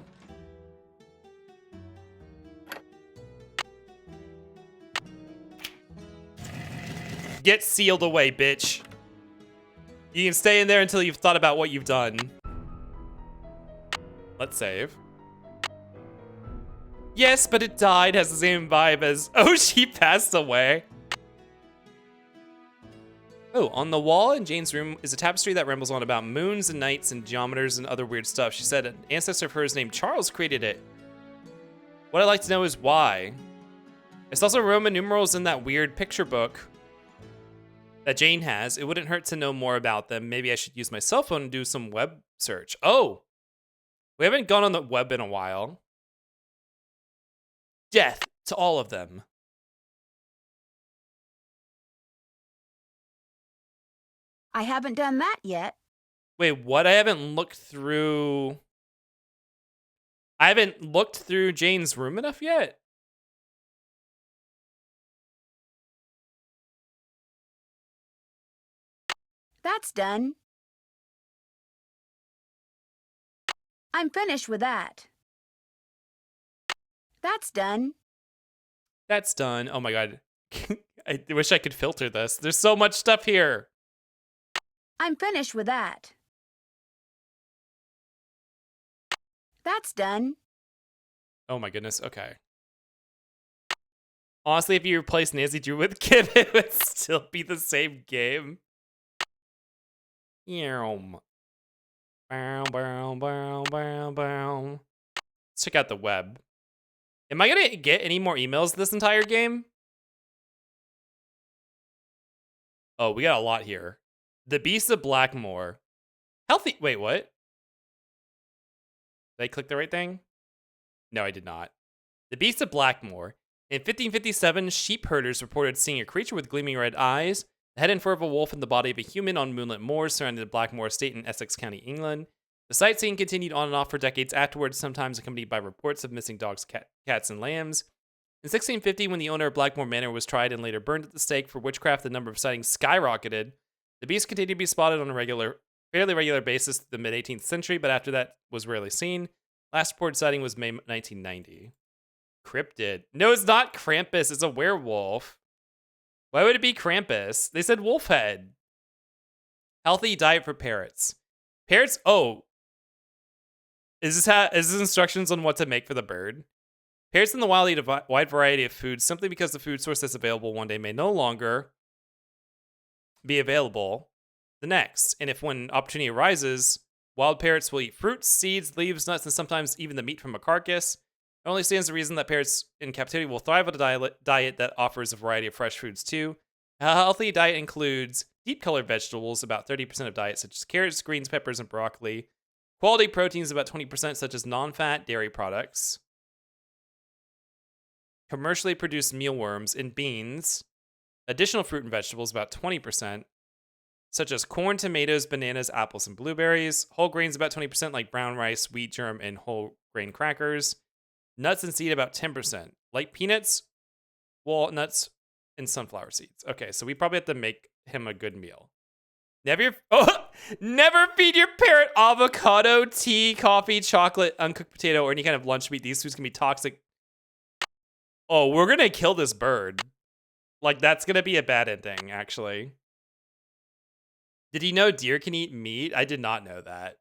Get sealed away, bitch. You can stay in there until you've thought about what you've done. Let's save. Yes, but it died has the same vibe as, oh, she passed away. Oh, on the wall in Jane's room is a tapestry that rambles on about moons and nights and geometers and other weird stuff. She said an ancestor of hers named Charles created it. What I'd like to know is why. It's also Roman numerals in that weird picture book that Jane has. It wouldn't hurt to know more about them. Maybe I should use my cell phone and do some web search. Oh, we haven't gone on the web in a while. Death to all of them. I haven't done that yet. Wait, what? I haven't looked through Jane's room enough yet? That's done. I'm finished with that. That's done. That's done. Oh my god. I wish I could filter this. There's so much stuff here. I'm finished with that. That's done. Oh my goodness, okay. Honestly, if you replace Nancy Drew with Kim, it would still be the same game. Bow, bow, bow, bow, bow. Let's check out the web. Am I gonna get any more emails this entire game? Oh, we got a lot here. The Beast of Blackmoor. Healthy. Wait, what? Did I click the right thing? No, I did not. The Beast of Blackmoor. In 1557, sheep herders reported seeing a creature with gleaming red eyes, the head and fur of a wolf, and the body of a human on moonlit moors surrounding the Blackmoor estate in Essex County, England. The sightseeing continued on and off for decades afterwards, sometimes accompanied by reports of missing dogs, cats, and lambs. In 1650, when the owner of Blackmoor Manor was tried and later burned at the stake for witchcraft, the number of sightings skyrocketed. The beast continued to be spotted on a fairly regular basis through the mid-18th century, but after that was rarely seen. Last reported sighting was May 1990. Cryptid. No, it's not Krampus. It's a werewolf. Why would it be Krampus? They said wolf head. Healthy diet for parrots. Parrots. Oh, is this instructions on what to make for the bird? Parrots in the wild eat a wide variety of foods simply because the food source that's available one day may no longer be available the next. And if when opportunity arises, wild parrots will eat fruits, seeds, leaves, nuts, and sometimes even the meat from a carcass. It only stands to reason that parrots in captivity will thrive on a diet that offers a variety of fresh foods too. A healthy diet includes deep-colored vegetables, about 30% of diet, such as carrots, greens, peppers, and broccoli. Quality proteins, about 20%, such as non-fat dairy products. Commercially produced mealworms and beans. Additional fruit and vegetables, about 20%, such as corn, tomatoes, bananas, apples, and blueberries. Whole grains, about 20%, like brown rice, wheat germ, and whole grain crackers. Nuts and seed, about 10%, like peanuts, walnuts, and sunflower seeds. Okay, so we probably have to make him a good meal. Never feed your parrot avocado, tea, coffee, chocolate, uncooked potato, or any kind of lunch meat. These foods can be toxic. Oh, we're gonna kill this bird. Like, that's gonna be a bad ending, actually. Did you know deer can eat meat? I did not know that.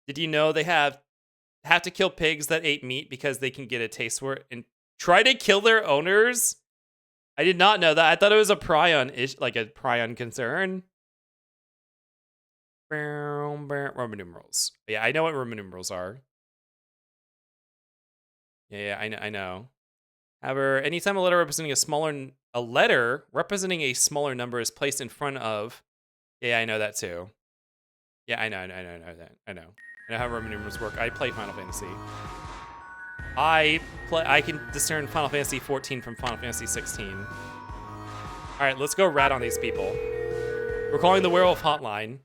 Did you know they have to kill pigs that ate meat because they can get a taste for it and try to kill their owners? I did not know that. I thought it was a like a prion concern. Roman numerals. Yeah, I know what Roman numerals are. Yeah, I know. However, anytime a letter representing a smaller number is placed in front of, yeah, I know that too. Yeah, I know that. I know how Roman numerals work. I play Final Fantasy. I can discern Final Fantasy 14 from Final Fantasy 16. All right, let's go rat on these people. We're calling the werewolf hotline.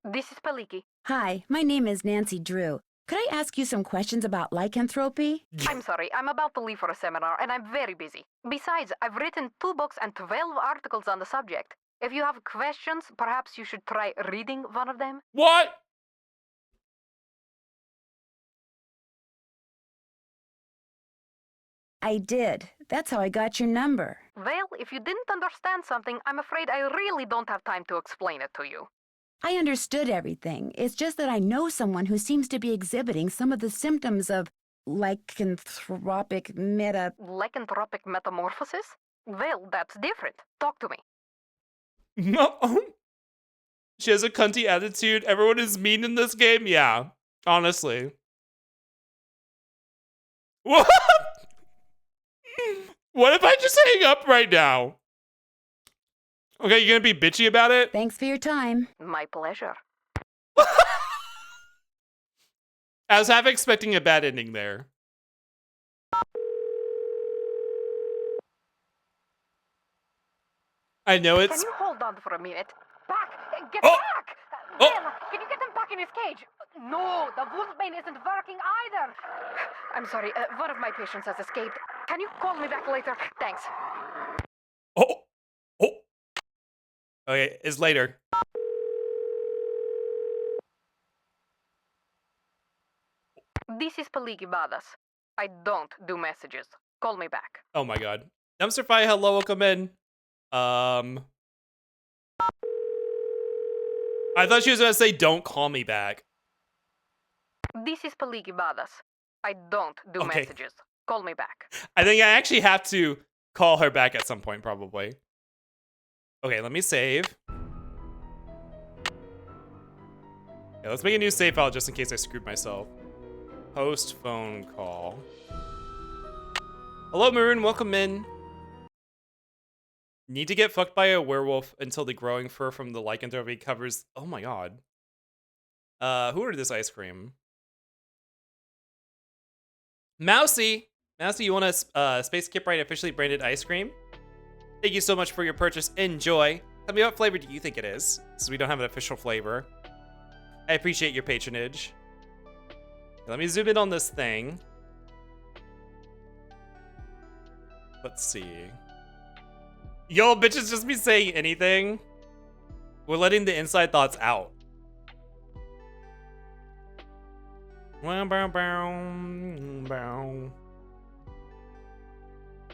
This is Paliki. Hi, my name is Nancy Drew. Could I ask you some questions about lycanthropy? I'm sorry, I'm about to leave for a seminar and I'm very busy. Besides, I've written 2 books and 12 articles on the subject. If you have questions, perhaps you should try reading one of them. What? I did. That's how I got your number. Well, if you didn't understand something, I'm afraid I really don't have time to explain it to you. I understood everything. It's just that I know someone who seems to be exhibiting some of the symptoms of lycanthropic Lycanthropic metamorphosis? Well, that's different. Talk to me. No. She has a cunty attitude. Everyone is mean in this game. Yeah, honestly. What? What if I just hang up right now? Okay, you're gonna be bitchy about it? Thanks for your time. My pleasure. I was half expecting a bad ending there. I know it's... Can you hold on for a minute? Back! Get back! Bill, can you get him back in his cage? No, the wolfbane isn't working either. I'm sorry, one of my patients has escaped. Can you call me back later? Thanks. Okay, it's later. This is Paliki Badas. I don't do messages. Call me back. Oh my god. Dumpster fire, hello, welcome in. I thought she was gonna say, "Don't call me back." This is Paliki Badas. I don't do Okay. messages. Call me back. I think I actually have to call her back at some point, probably. Okay, let me save. Yeah, let's make a new save file just in case I screwed myself. Post phone call. Hello, Maroon. Welcome in. Need to get fucked by a werewolf until the growing fur from the lycanthropy covers. Oh my god. Who ordered this ice cream? Mousy. Mousy, you want a Space Kip Right officially branded ice cream? Thank you so much for your purchase. Enjoy. Tell me what flavor do you think it is, since we don't have an official flavor. I appreciate your patronage. Let me zoom in on this thing. Let's see. Yo, bitches just be saying anything. We're letting the inside thoughts out.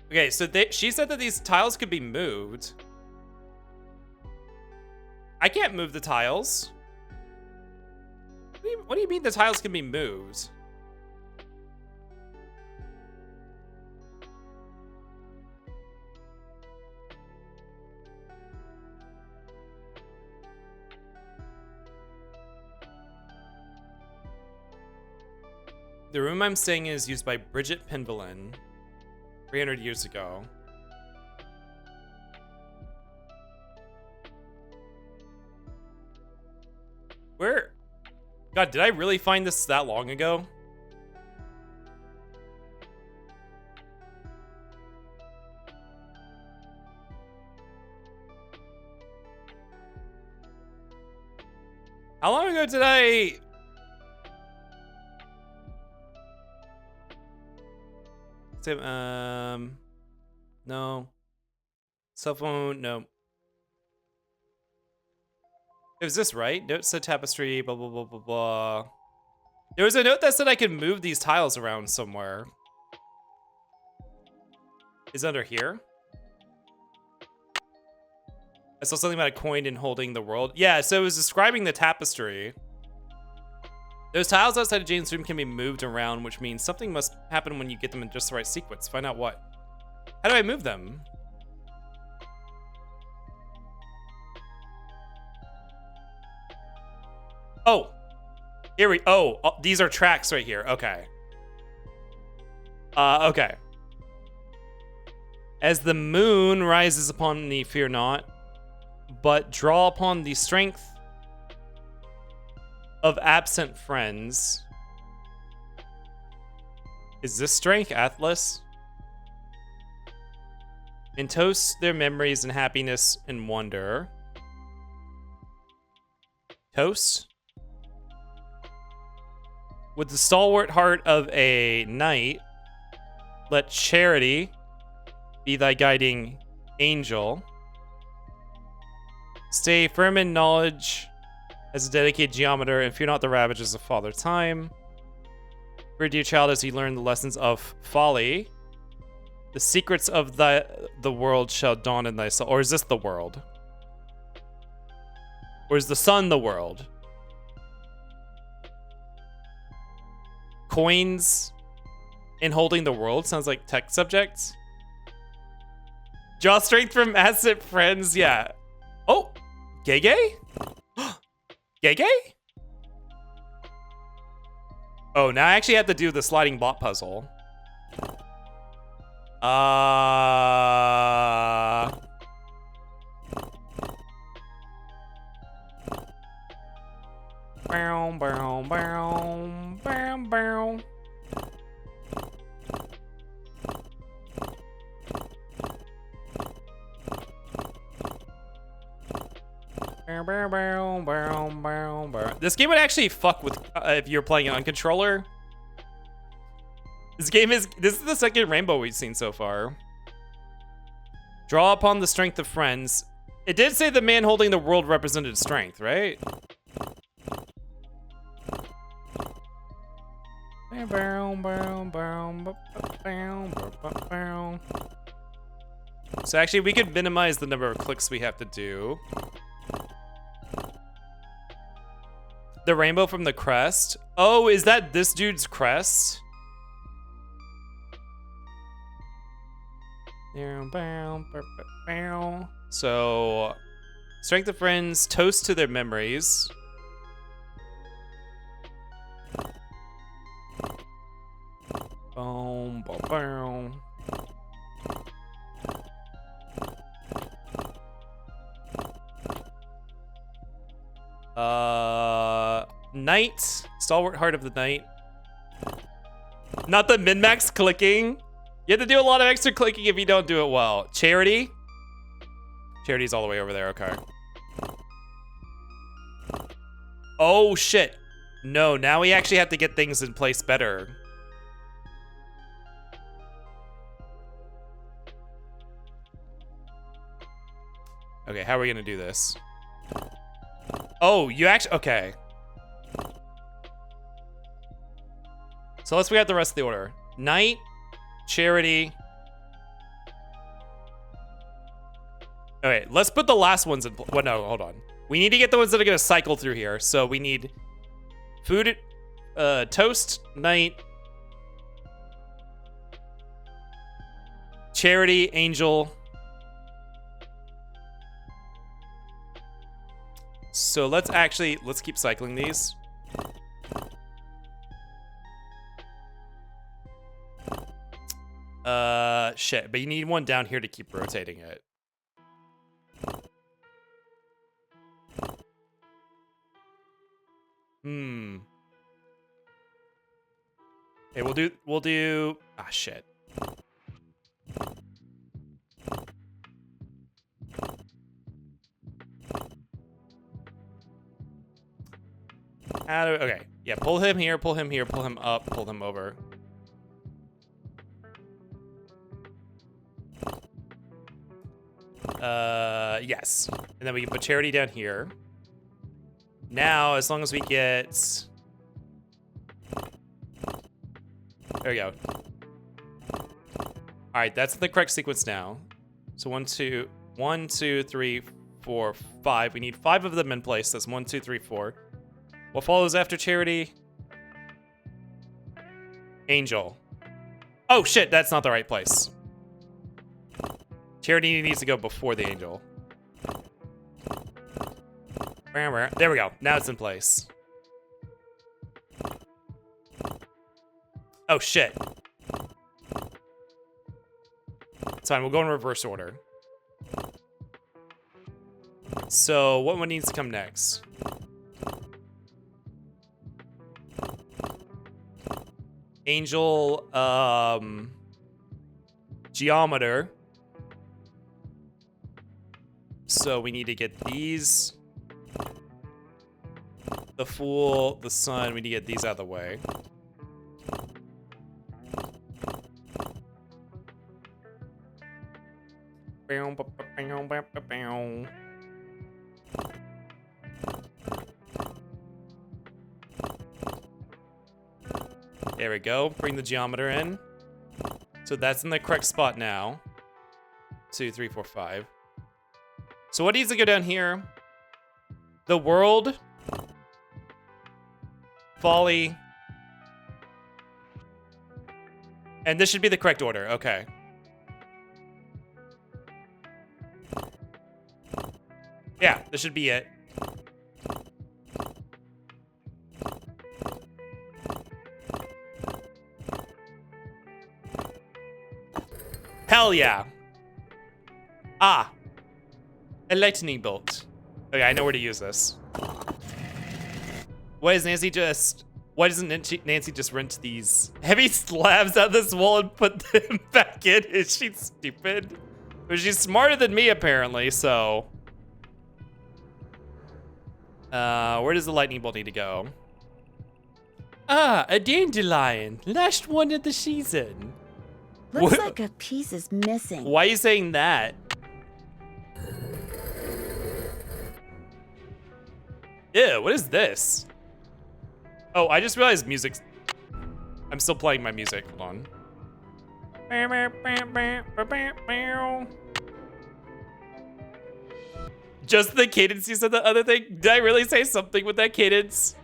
Okay, so she said that these tiles could be moved. I can't move the tiles. What do you mean the tiles can be moved? The room I'm staying in is used by Bridget Penvelin 300 years ago. Where? God, did I really find this that long ago? How long ago did I... No. Cell phone, no. Is this right? Note said tapestry, blah, blah, blah, blah, blah. There was a note that said I could move these tiles around somewhere. Is it under here? I saw something about a coin and holding the world. Yeah, so it was describing the tapestry. Those tiles outside of Jane's room can be moved around, which means something must happen when you get them in just the right sequence. Find out what. How do I move them? Oh, here we, oh, these are tracks right here. Okay. Okay. As the moon rises upon thee, fear not, but draw upon the strength of absent friends. Is this strength, Atlas? And toast their memories and happiness and wonder. Toast? With the stalwart heart of a knight, let charity be thy guiding angel. Stay firm in knowledge as a dedicated geometer, and fear not the ravages of Father Time. For dear child, as you learn the lessons of folly, the secrets of the world shall dawn in thy soul. Or is this the world? Or is the sun the world? Coins and holding the world sounds like tech subjects. Draw strength from absent friends, yeah. Oh, gay gay? Gay gay? Oh, now I actually have to do the sliding block puzzle. Bow, bow, bow, bow, bow. This game would actually fuck with if you're playing it on controller. This is the second rainbow we've seen so far. Draw upon the strength of friends. It did say the man holding the world represented strength, right? So actually, we could minimize the number of clicks we have to do. The rainbow from the crest? Oh, is that this dude's crest? So, strength of friends, toast to their memories. Boom, boom, boom. Knight, stalwart heart of the night. Not the min-max clicking. You have to do a lot of extra clicking if you don't do it well. Charity. Charity's all the way over there, okay. Oh, shit. No, now we actually have to get things in place better. Okay, how are we gonna do this? Oh, you actually, okay. So let's figure out the rest of the order. Knight, Charity. Okay, let's put the last ones in. Well, no, hold on. We need to get the ones that are gonna cycle through here. So we need food, toast, Knight, Charity, Angel. So let's keep cycling these. Shit, but you need one down here to keep rotating it. Okay, we'll do, ah, shit. Okay, yeah, pull him here, pull him here, pull him up, pull him over. Yes. And then we can put Charity down here. Now, as long as we get... There we go. Alright, that's the correct sequence now. So 1, 2, 3, 4, 5. We need 5 of them in place. That's 1, 2, 3, 4. What follows after Charity? Angel. Oh shit, that's not the right place. Charity needs to go before the Angel. There we go. Now it's in place. Oh shit. It's fine, we'll go in reverse order. So what one needs to come next? Angel, geometer. So we need to get these. The Fool, the Sun, we need to get these out of the way. There we go. Bring the geometer in. So that's in the correct spot now. 2, 3, 4, 5. So what needs to go down here? The world. Folly. And this should be the correct order. Okay. Yeah, this should be it. Hell yeah. Ah. A lightning bolt. Okay, I know where to use this. Why doesn't Nancy just rent these heavy slabs out of this wall and put them back in? Is she stupid? But she's smarter than me, apparently, so. Where does the lightning bolt need to go? Ah, a dandelion. Last one of the season. Looks like a piece is missing. Why are you saying that? Ew, what is this? Oh, I just realized music's... I'm still playing my music. Hold on. Just the cadence you said the other thing? Did I really say something with that cadence?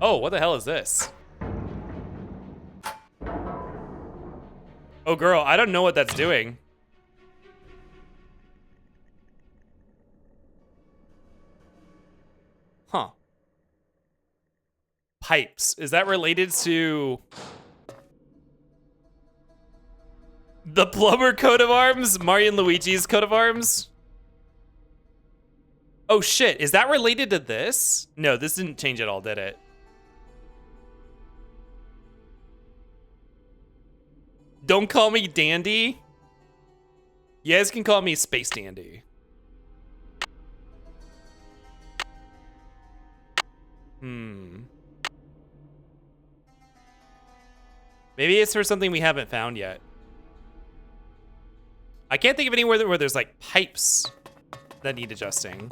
Oh, what the hell is this? Oh, girl, I don't know what that's doing. Huh. Pipes. Is that related to the plumber coat of arms? Mario and Luigi's coat of arms? Oh shit, is that related to this? No, this didn't change at all, did it? Don't call me Dandy. You guys can call me Space Dandy. Maybe it's for something we haven't found yet. I can't think of anywhere where there's like pipes that need adjusting.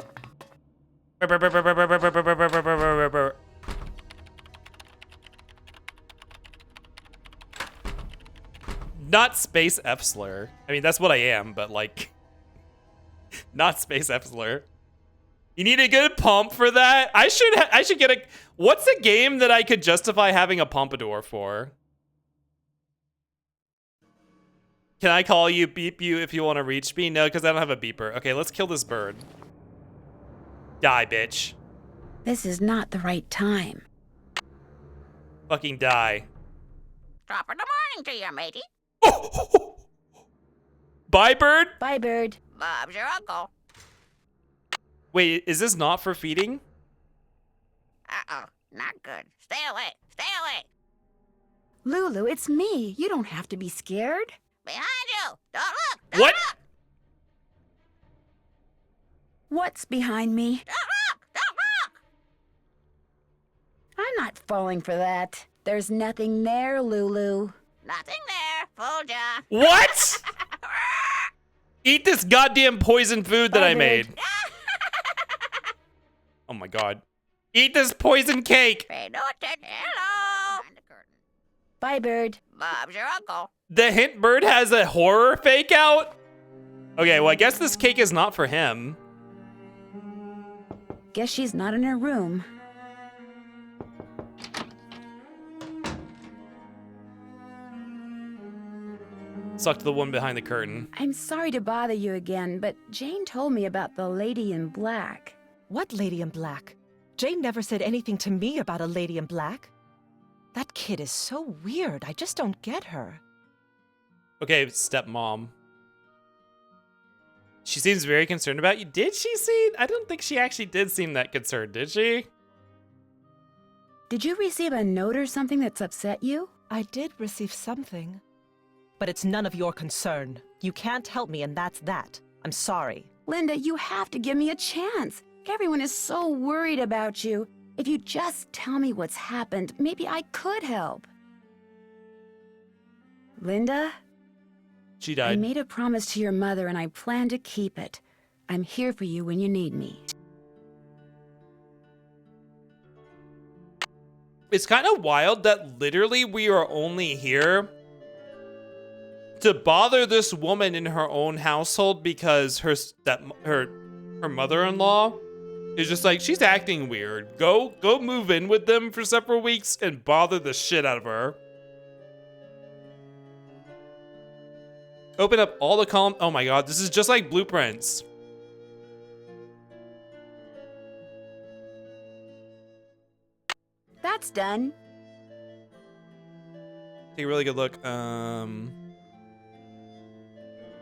Not Space F-Slur. I mean, that's what I am, but like, not Space F-Slur. You need a good pump for that? I should get a, what's a game that I could justify having a pompadour for? Can I call you, beep you if you want to reach me? No, because I don't have a beeper. Okay, let's kill this bird. Die, bitch. This is not the right time. Fucking die. Top of the morning to you, matey. Bye, bird? Bye, bird. Bob's your uncle. Wait, is this not for feeding? Uh-oh, not good. Stay away, stay away. Lulu, it's me. You don't have to be scared. Behind you. Don't look, don't What? look. What's behind me? Don't look, don't look. I'm not falling for that. There's nothing there, Lulu. Nothing there, fooled ya. What? Eat this goddamn poison food that Bye, I made. Oh my god. Eat this poison cake. Pay no attention. Hello. Bye, bird. Bob's your uncle. The hint bird has a horror fake out? Okay, well, I guess this cake is not for him. Guess she's not in her room. Suck to the one behind the curtain. I'm sorry to bother you again, but Jane told me about the lady in black. What lady in black? Jane never said anything to me about a lady in black. That kid is so weird. I just don't get her. Okay, stepmom. She seems very concerned about you. Did she seem? I don't think she actually did seem that concerned, did she? Did you receive a note or something that's upset you? I did receive something. But it's none of your concern. You can't help me, and that's that. I'm sorry. Linda, you have to give me a chance. Everyone is so worried about you. If you just tell me what's happened, maybe I could help. Linda? She I died. made a promise to your mother, and I plan to keep it. I'm here for you when you need me. It's kind of wild that literally we are only here to bother this woman in her own household because her mother-in-law is just like, she's acting weird. Go move in with them for several weeks and bother the shit out of her. Open up all the columns. Oh my god, this is just like blueprints. That's done. Take a really good look.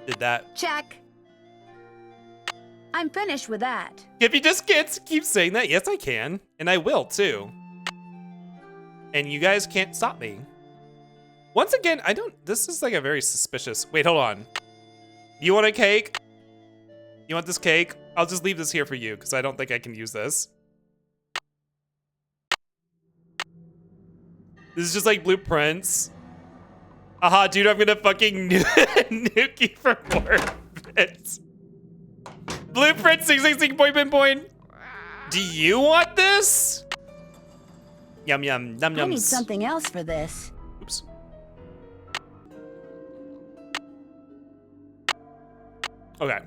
Did that. Check. I'm finished with that. If you just can't keep saying that, yes I can. And I will too. And you guys can't stop me. Once again, this is like a very suspicious, wait, hold on. You want a cake? You want this cake? I'll just leave this here for you because I don't think I can use this. This is just like blueprints. Aha, dude, I'm gonna fucking nuke you for more bits. Blueprint 666 point. Do you want this? Yum yum, num I need yums. something else for this. Oops. Okay.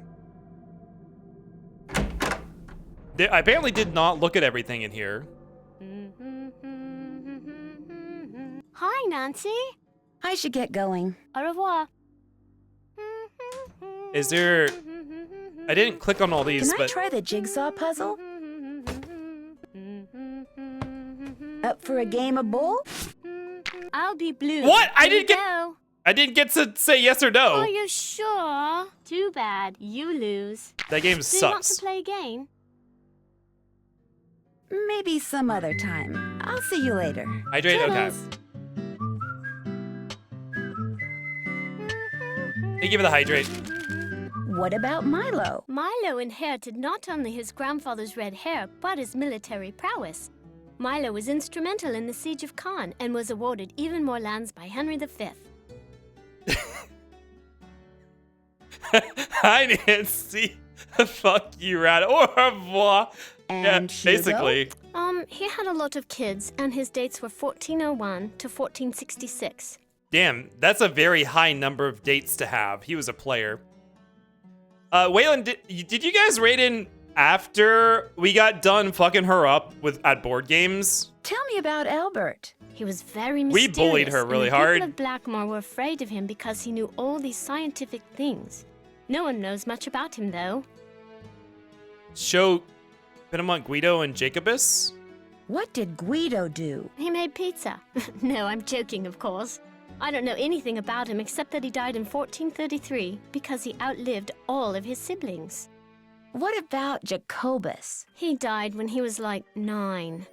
I apparently did not look at everything in here. Hi, Nancy. I should get going. Au revoir. Is there... I didn't click on all these, Can I but... try the jigsaw puzzle? Up for a game of bull? I'll be blue. What? I Here didn't get... you go. I didn't get to say yes or no. Are you sure? Too bad. You lose. That game Do you want sucks. to play again? Maybe some other time. I'll see you later. Hydrate? Okay. Thank you for the hydrate. What about Milo? Milo inherited not only his grandfather's red hair, but his military prowess. Milo was instrumental in the siege of Caen and was awarded even more lands by Henry V. Hi, Nancy. Fuck you, rat. Au revoir. And yeah, basically. He had a lot of kids, and his dates were 1401 to 1466. Damn, that's a very high number of dates to have. He was a player. Waylon, did you guys raid in after we got done fucking her up at board games? Tell me about Albert. He was very We mysterious. bullied her really and the hard. people of Blackmoor were afraid of him because he knew all these scientific things. No one knows much about him, though. Show Pinamont Guido and Jacobus? What did Guido do? He made pizza. No, I'm joking, of course. I don't know anything about him except that he died in 1433 because he outlived all of his siblings. What about Jacobus? He died when he was like 9.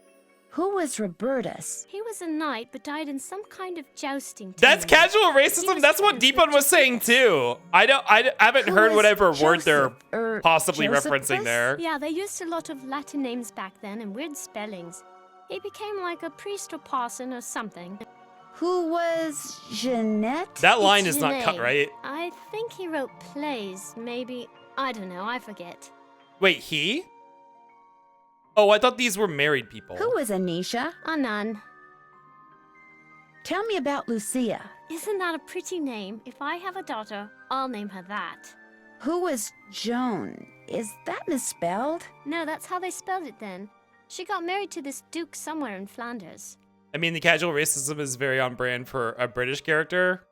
Who was Robertus? He was a knight but died in some kind of jousting That's tournament. casual racism. That's what Deepon was saying too. I haven't heard was whatever word Joseph, they're possibly Josephus? referencing there. Yeah, they used a lot of Latin names back then and weird spellings. He became like a priest or parson or something. Who was Jeanette? That line is not Genet. cut right. I think he wrote plays, maybe. I don't know, I forget. Wait, he? Oh, I thought these were married people. Who was Anisha? A nun. Tell me about Lucia. Isn't that a pretty name? If I have a daughter, I'll name her that. Who was Joan? Is that misspelled? No, that's how they spelled it then. She got married to this duke somewhere in Flanders. I mean, the casual racism is very on brand for a British character.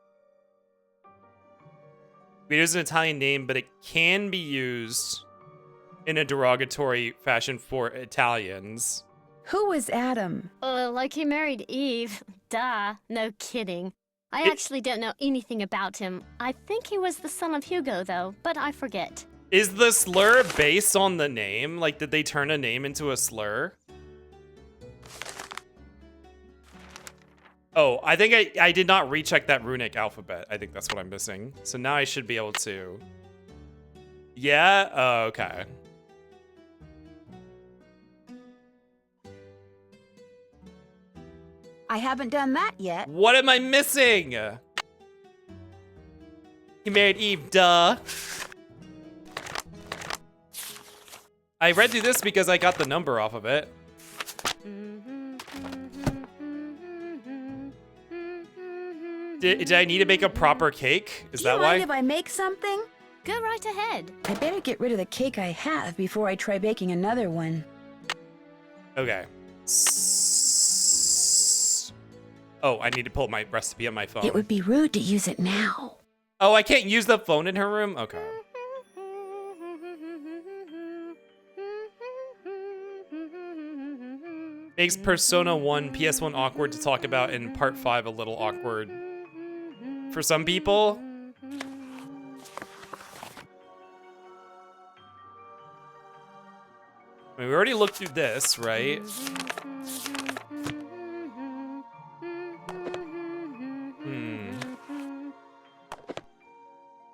Guido's an Italian name, but it can be used in a derogatory fashion for Italians. Who was Adam? Like he married Eve. Duh, no kidding. I actually don't know anything about him. I think he was the son of Hugo, though, but I forget. Is the slur based on the name? Like, did they turn a name into a slur? Oh, I think I did not recheck that runic alphabet. I think that's what I'm missing. So now I should be able to... Yeah? Oh, okay. I haven't done that yet. What am I missing? He married Eve, duh. I read through this because I got the number off of it. Did I need to make a proper cake? Is that Do you mind why? if I make something? Go right ahead. I better get rid of the cake I have before I try baking another one. Okay. Oh, I need to pull my recipe on my phone. It would be rude to use it now. Oh, I can't use the phone in her room? Okay. Makes Persona 1 PS1 awkward to talk about and Part 5 a little awkward for some people. I mean, we already looked through this, right?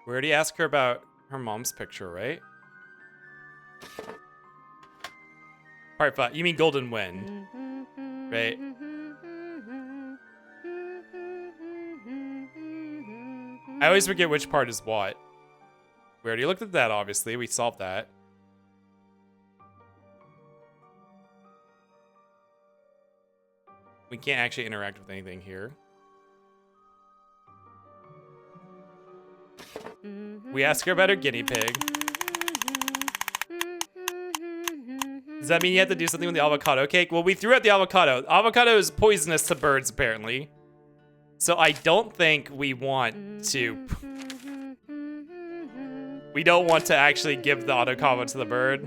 We already asked her about her mom's picture, right? Part 5. You mean Golden Wind, right? I always forget which part is what. We already looked at that, obviously. We solved that. We can't actually interact with anything here. We asked her about her guinea pig. Does that mean you have to do something with the avocado cake? Well, we threw out the avocado. Avocado is poisonous to birds, apparently. So I don't think we want to... We don't want to actually give the auto-combo to the bird.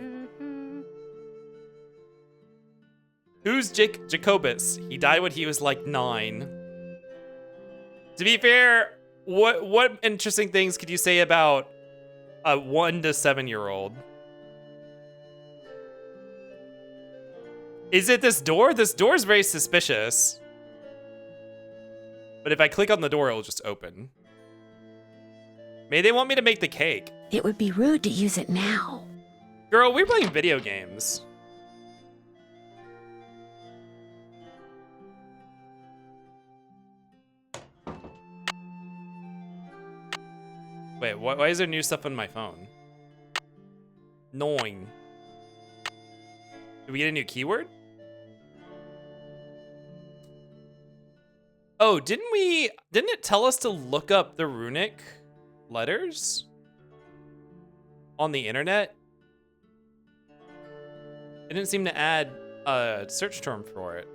Who's Jacobus? He died when he was like 9. To be fair, what interesting things could you say about a 1 to 7-year-old? Is it this door? This door is very suspicious. But if I click on the door, it'll just open. Maybe they want me to make the cake. It would be rude to use it now. Girl, we're playing video games. Wait, why is there new stuff on my phone? 9. Did we get a new keyword? Oh, didn't it tell us to look up the runic letters on the internet? It didn't seem to add a search term for it.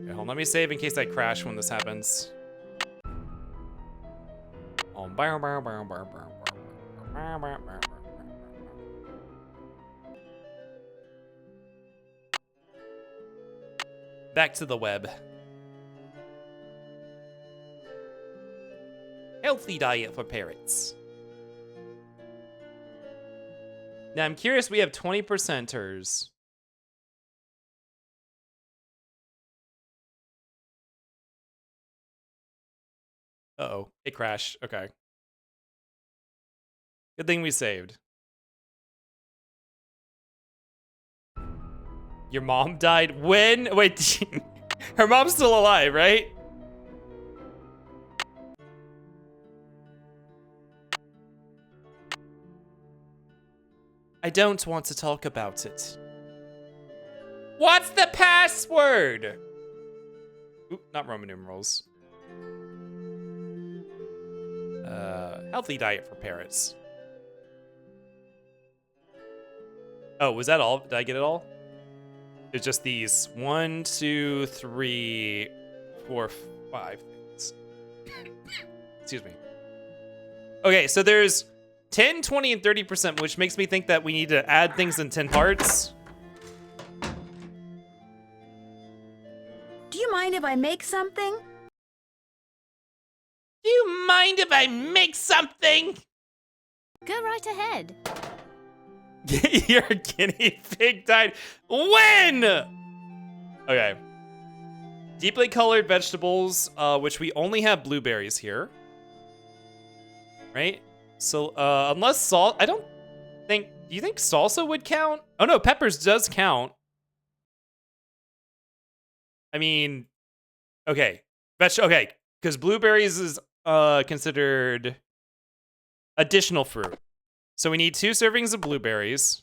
Okay, hold on, let me save in case I crash when this happens. Back to the web. Healthy diet for parrots. Now I'm curious, we have 20%ers. Uh-oh, it crashed. Okay. Good thing we saved. Your mom died when? Wait, her mom's still alive, right? I don't want to talk about it. What's the password? Oop, not Roman numerals. Healthy diet for parrots. Oh, was that all? Did I get it all? It's just these 1, 2, 3, 4, 5 things. Excuse me. Okay, so there's 10, 20, and 30%, which makes me think that we need to add things in 10 parts. Do you mind if I make something? Do you mind if I make something? Go right ahead. Your guinea pig died. When? Okay. Deeply colored vegetables, which we only have blueberries here. Right? So, unless salt, I don't think, do you think salsa would count? Oh no, peppers does count. I mean, okay. Okay, because blueberries is considered additional fruit. So we need 2 servings of blueberries.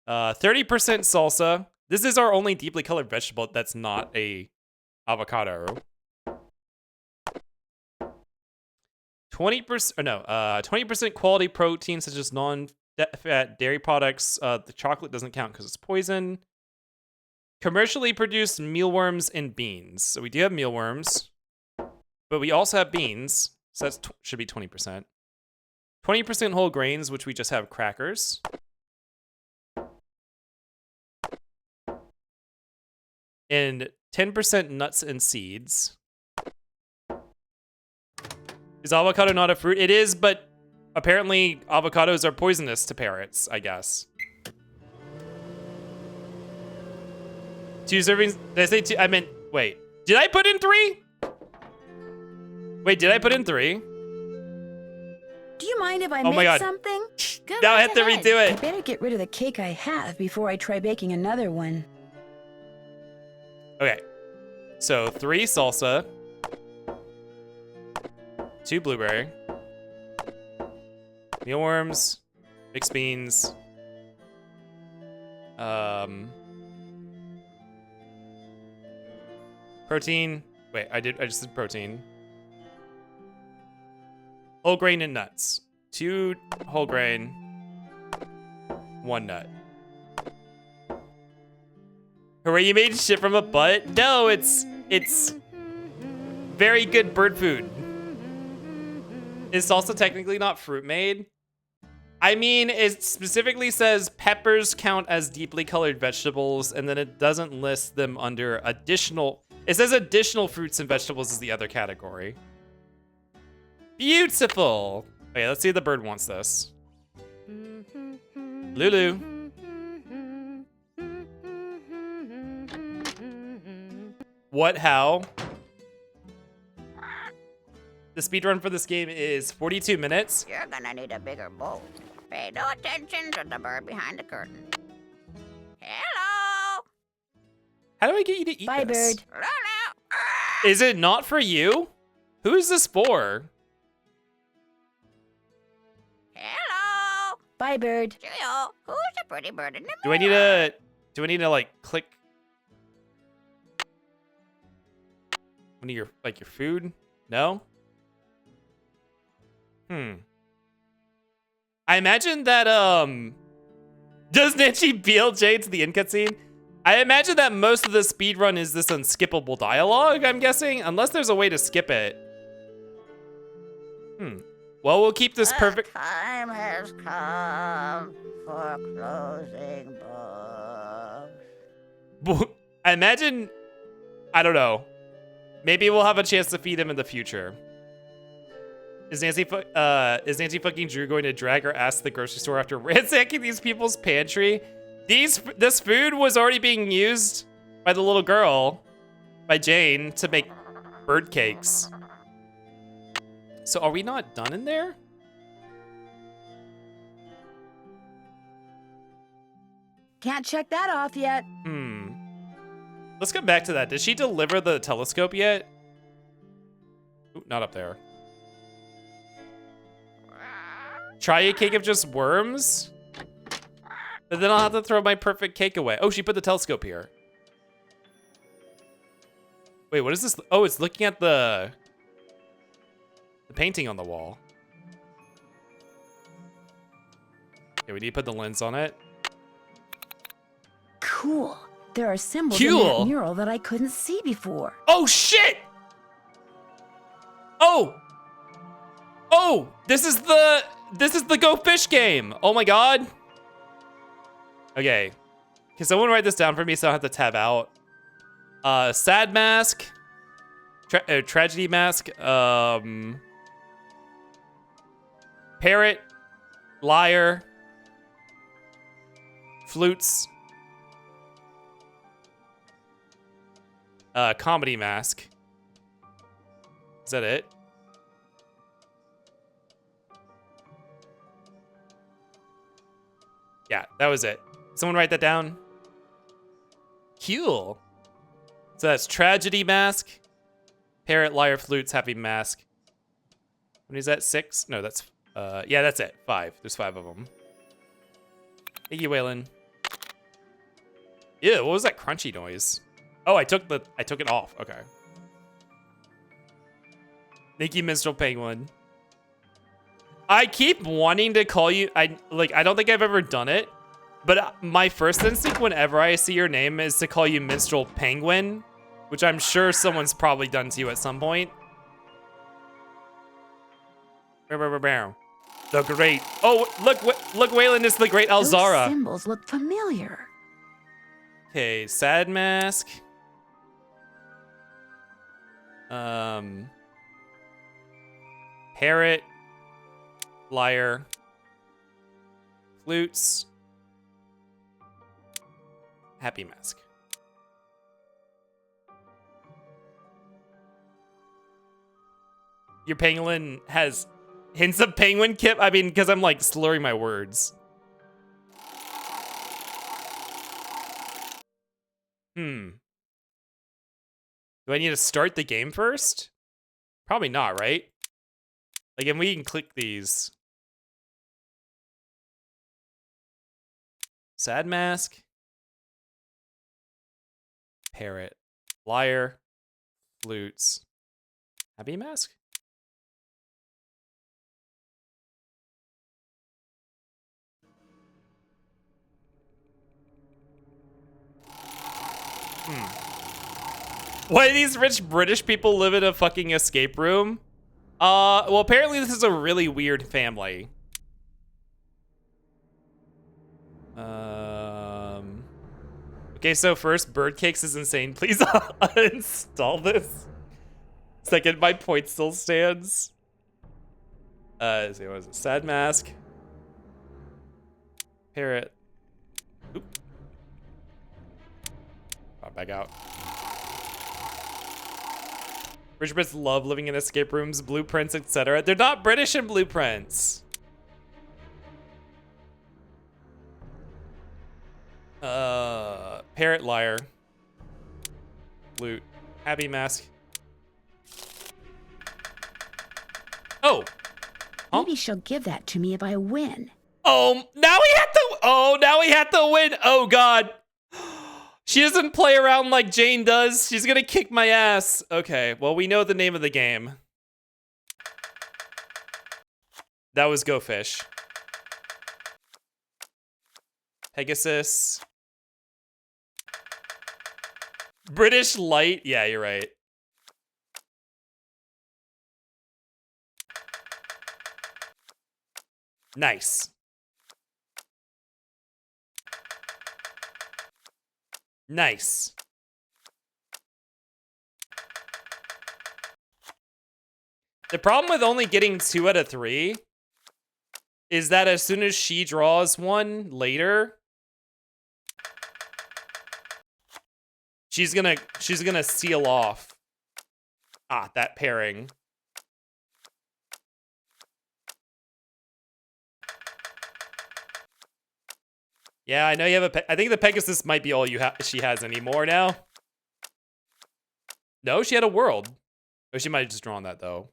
30% salsa. This is our only deeply colored vegetable that's not a avocado. 20% quality protein such as non-fat dairy products. The chocolate doesn't count because it's poison. Commercially produced mealworms and beans. So we do have mealworms, but we also have beans. So that should be 20%. 20% whole grains, which we just have crackers. And 10% nuts and seeds. Is avocado not a fruit? It is, but apparently avocados are poisonous to parrots, I guess. 2 servings. Did I say 2? I meant, wait. Did I put in 3? Wait, did I put in 3? Do you mind if I Oh my make God. something? Now I have to redo I it. better get rid of the cake I have before I try baking another one. Okay. So 3 salsa. 2 blueberry. Mealworms. Mixed beans. Protein. Wait, I just did protein. Whole grain and nuts. 2 whole grain. 1 nut. Hooray, you made shit from a butt? No, it's very good bird food. It's also technically not fruit made. I mean, it specifically says peppers count as deeply colored vegetables, and then it doesn't list them under additional. It says additional fruits and vegetables is the other category. Beautiful. Okay, let's see if the bird wants this. Lulu. What, how? The speedrun for this game is 42 minutes. You're gonna need a bigger bowl. Pay no attention to the bird behind the curtain. Hello. How do I get you to eat Bye, this? bird. Is it not for you? Who is this for? Hello. Bye, bird. Cheerio. Who's the pretty bird in the Do I need to like click one of your like your food? No? I imagine that does Nancy Beal Jade to the end cutscene? I imagine that most of the speedrun is this unskippable dialogue, I'm guessing, unless there's a way to skip it. Well, we'll keep this perfect. Time has come for closing books. I imagine, I don't know. Maybe we'll have a chance to feed him in the future. Is Nancy fucking Drew going to drag her ass to the grocery store after ransacking these people's pantry? This food was already being used by the little girl, by Jane, to make bird cakes. So are we not done in there? Can't check that off yet. Let's come back to that. Did she deliver the telescope yet? Ooh, not up there. Try a cake of just worms? But then I'll have to throw my perfect cake away. Oh, she put the telescope here. Wait, what is this? Oh, it's looking at the painting on the wall. Okay, we need to put the lens on it. Cool. There are symbols in that mural that I couldn't see before. Oh, shit! Oh, this is the Go Fish game. Oh my god. Okay. Can someone write this down for me so I don't have to tab out? Sad mask. Tragedy mask. Parrot. Liar. Flutes. Comedy mask. Is that it? Yeah, that was it. Someone write that down. Cool. So that's tragedy mask, parrot, liar, flutes, happy mask. How many is that? 6? No, that's yeah, that's it. 5. There's 5 of them. Thank you, Waylon. Ew, what was that crunchy noise? Oh, I took it off. Okay. Thank you, Minstrel Penguin. I keep wanting to call you, I don't think I've ever done it, but my first instinct whenever I see your name is to call you Minstrel Penguin, which I'm sure someone's probably done to you at some point. The great, oh, look, Waylon, it's the great Alzara. Those symbols look familiar. Okay, sad mask. Parrot. Liar. Flutes. Happy mask. Your pangolin has hints of penguin kip? I mean, because I'm like slurring my words. Do I need to start the game first? Probably not, right? Like, and we can click these. Sad mask. Parrot. Liar. Flutes. Happy mask? Why do these rich British people live in a fucking escape room? Well, apparently this is a really weird family. Okay, so first, bird cakes is insane. Please uninstall this. Second, my point still stands. Let's see, what is it? Sad mask. Parrot. Oop. Oh, back out. Rich Brits love living in escape rooms, blueprints, etc. They're not British in blueprints. Parrot liar. Loot. Abby mask. Oh. Huh? Maybe she'll give that to me if I win. Oh, now we have to. Oh, now we have to win. Oh God. She doesn't play around like Jane does. She's gonna kick my ass. Okay, well, we know the name of the game. That was Go Fish. Pegasus. British Light. Yeah, you're right. Nice. Nice. The problem with only getting 2 out of 3 is that as soon as she draws one later, she's gonna seal off that pairing. Yeah, I know you have a I think the Pegasus might be all she has anymore now. No, she had a world. Oh, she might have just drawn that though.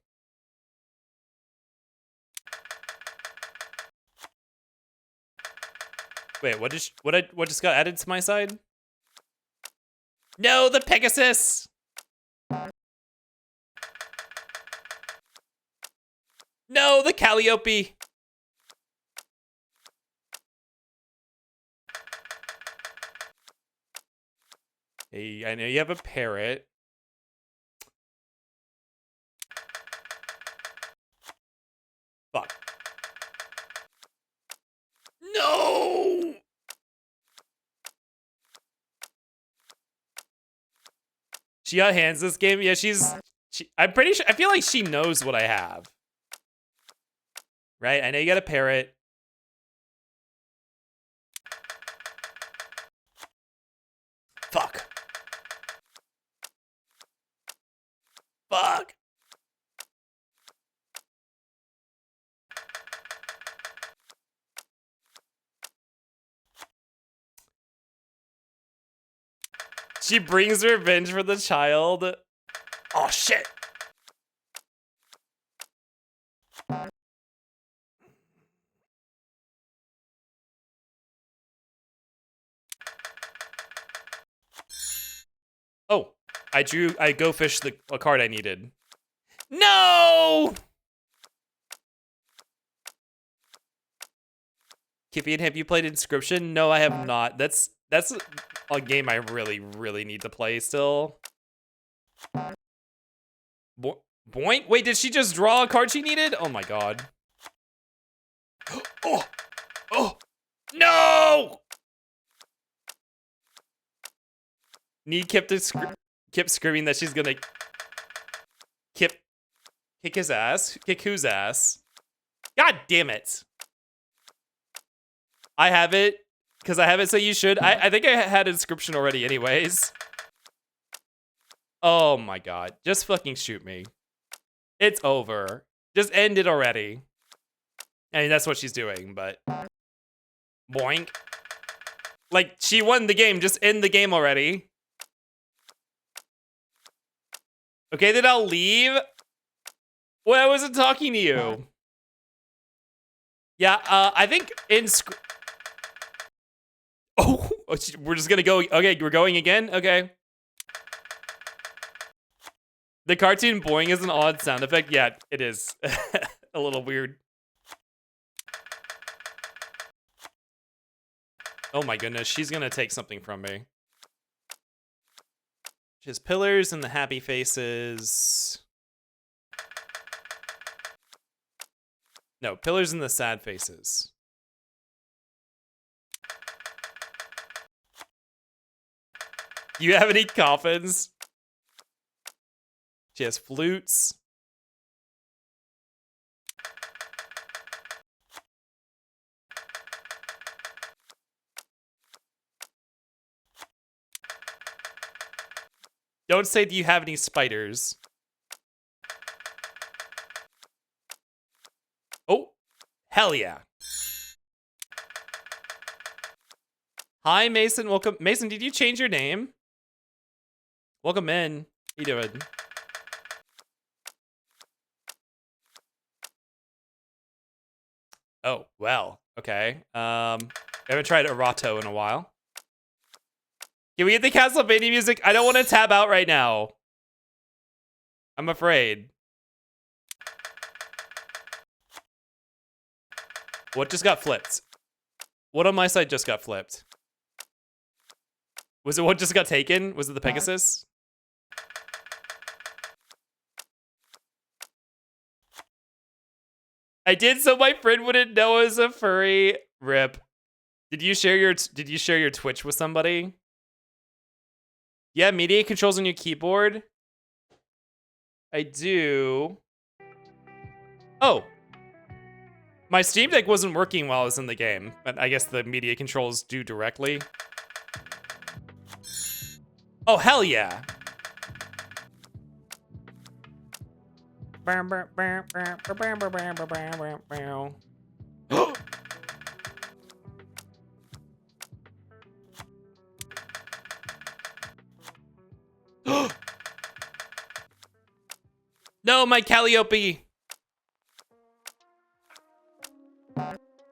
Wait, what just got added to my side? No, the Pegasus. No, the Calliope. Hey, I know you have a parrot. Fuck. No! She got hands this game? Yeah, I'm pretty sure, I feel like she knows what I have. Right? I know you got a parrot. Fuck. Fuck. She brings revenge for the child. Oh, shit. Oh, I Go Fish a card I needed. No! Kippian, have you played Inscription? No, I have not. That's a game I really, really need to play still. Boink? Wait, did she just draw a card she needed? Oh my god. Oh! Oh! No! Need Kip to Kip screaming that she's gonna kick his ass. Kick whose ass? God damn it. I have it, because I have it, so you should. I think I had Inscription already anyways. Oh my god. Just fucking shoot me. It's over. Just end it already. I mean, that's what she's doing, but... Boink. Like, she won the game. Just end the game already. Okay, then I'll leave. Well, I wasn't talking to you. Yeah, I think Oh, we're just gonna go. Okay, we're going again? Okay. The cartoon boing is an odd sound effect. Yeah, it is. A little weird. Oh my goodness, she's gonna take something from me. She has pillars and the happy faces. No, pillars and the sad faces. Do you have any coffins? She has flutes. Don't say, do you have any spiders? Oh, hell yeah. Hi, Mason. Welcome. Mason, did you change your name? Welcome in. How you doing? Oh, well. Okay. I haven't tried Erato in a while. Can we get the Castlevania music? I don't want to tab out right now. I'm afraid. What just got flipped? What on my side just got flipped? Was it what just got taken? Was it the Pegasus? I did so my friend wouldn't know I was a furry. Rip. Did you share your Twitch with somebody? Yeah, media controls on your keyboard. I do. Oh. My Steam Deck wasn't working while I was in the game, but I guess the media controls do directly. Oh, hell yeah. No, my Calliope.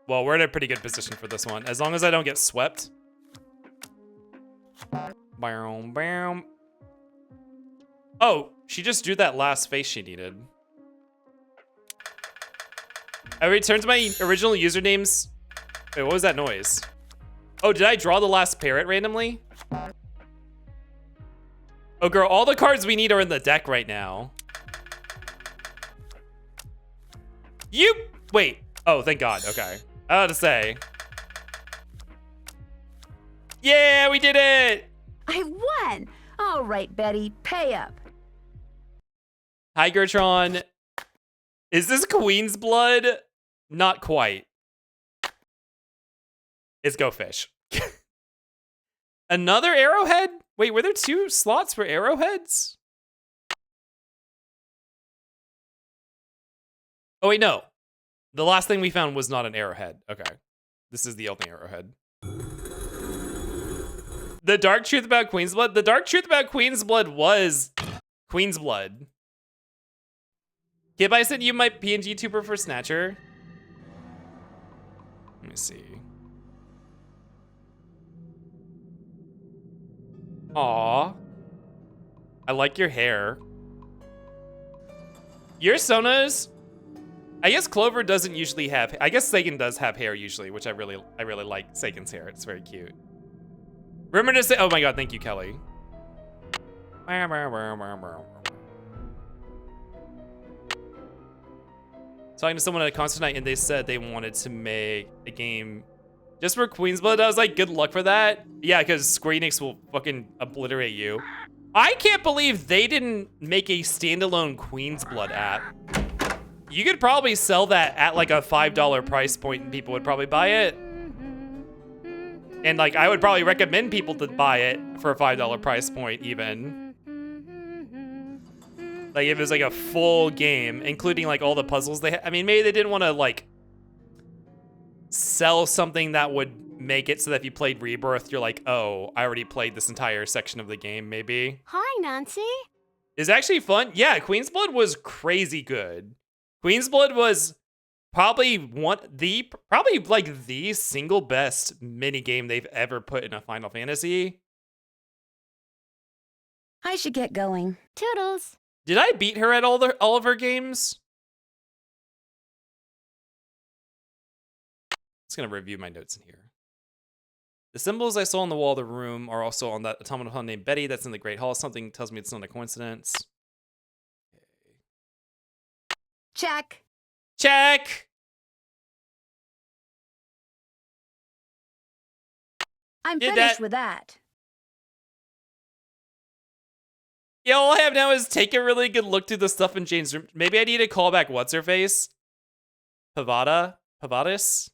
Well, we're in a pretty good position for this one. As long as I don't get swept. Oh, she just drew that last face she needed. I returned to my original usernames. Wait, what was that noise? Oh, did I draw the last parrot randomly? Oh, girl, all the cards we need are in the deck right now. You wait. Oh, thank God. Okay. I had to say. Yeah, we did it. I won. All right, Betty, pay up. Hi, Gertron. Is this Queen's blood? Not quite. It's Go Fish. Another arrowhead? Wait, were there 2 slots for arrowheads? Oh, wait, no. The last thing we found was not an arrowhead. Okay. This is the only arrowhead. The dark truth about Queen's blood? The dark truth about Queen's blood was Queen's blood. Kib, I sent you my PNG tuber for Snatcher. Let me see. Aw. I like your hair. Your Sona's... I guess Clover doesn't usually have... I guess Sagan does have hair usually, which I really like Sagan's hair. It's very cute. Remember to say... Oh my God, thank you, Kelly. Talking to someone at a concert night and they said they wanted to make a game just for Queen's Blood. I was like, good luck for that. Yeah, because Square Enix will fucking obliterate you. I can't believe they didn't make a standalone Queen's Blood app. You could probably sell that at like a $5 price point and people would probably buy it. And like, I would probably recommend people to buy it for a $5 price point even. Like if it was like a full game, including like all the puzzles they I mean, maybe they didn't want to like sell something that would make it so that if you played Rebirth, you're like, oh, I already played this entire section of the game, maybe. Hi, Nancy. It's actually fun. Yeah, Queen's Blood was crazy good. Queen's Blood was probably like the single best mini game they've ever put in a Final Fantasy. I should get going. Toodles. Did I beat her at all of her games? I'm just gonna review my notes in here. The symbols I saw on the wall of the room are also on that automaton named Betty that's in the Great Hall. Something tells me it's not a coincidence. Check. Check! I'm Did finished that. with that. Yeah, all I have now is take a really good look through the stuff in Jane's room. Maybe I need to call back what's-her-face? Pavadis?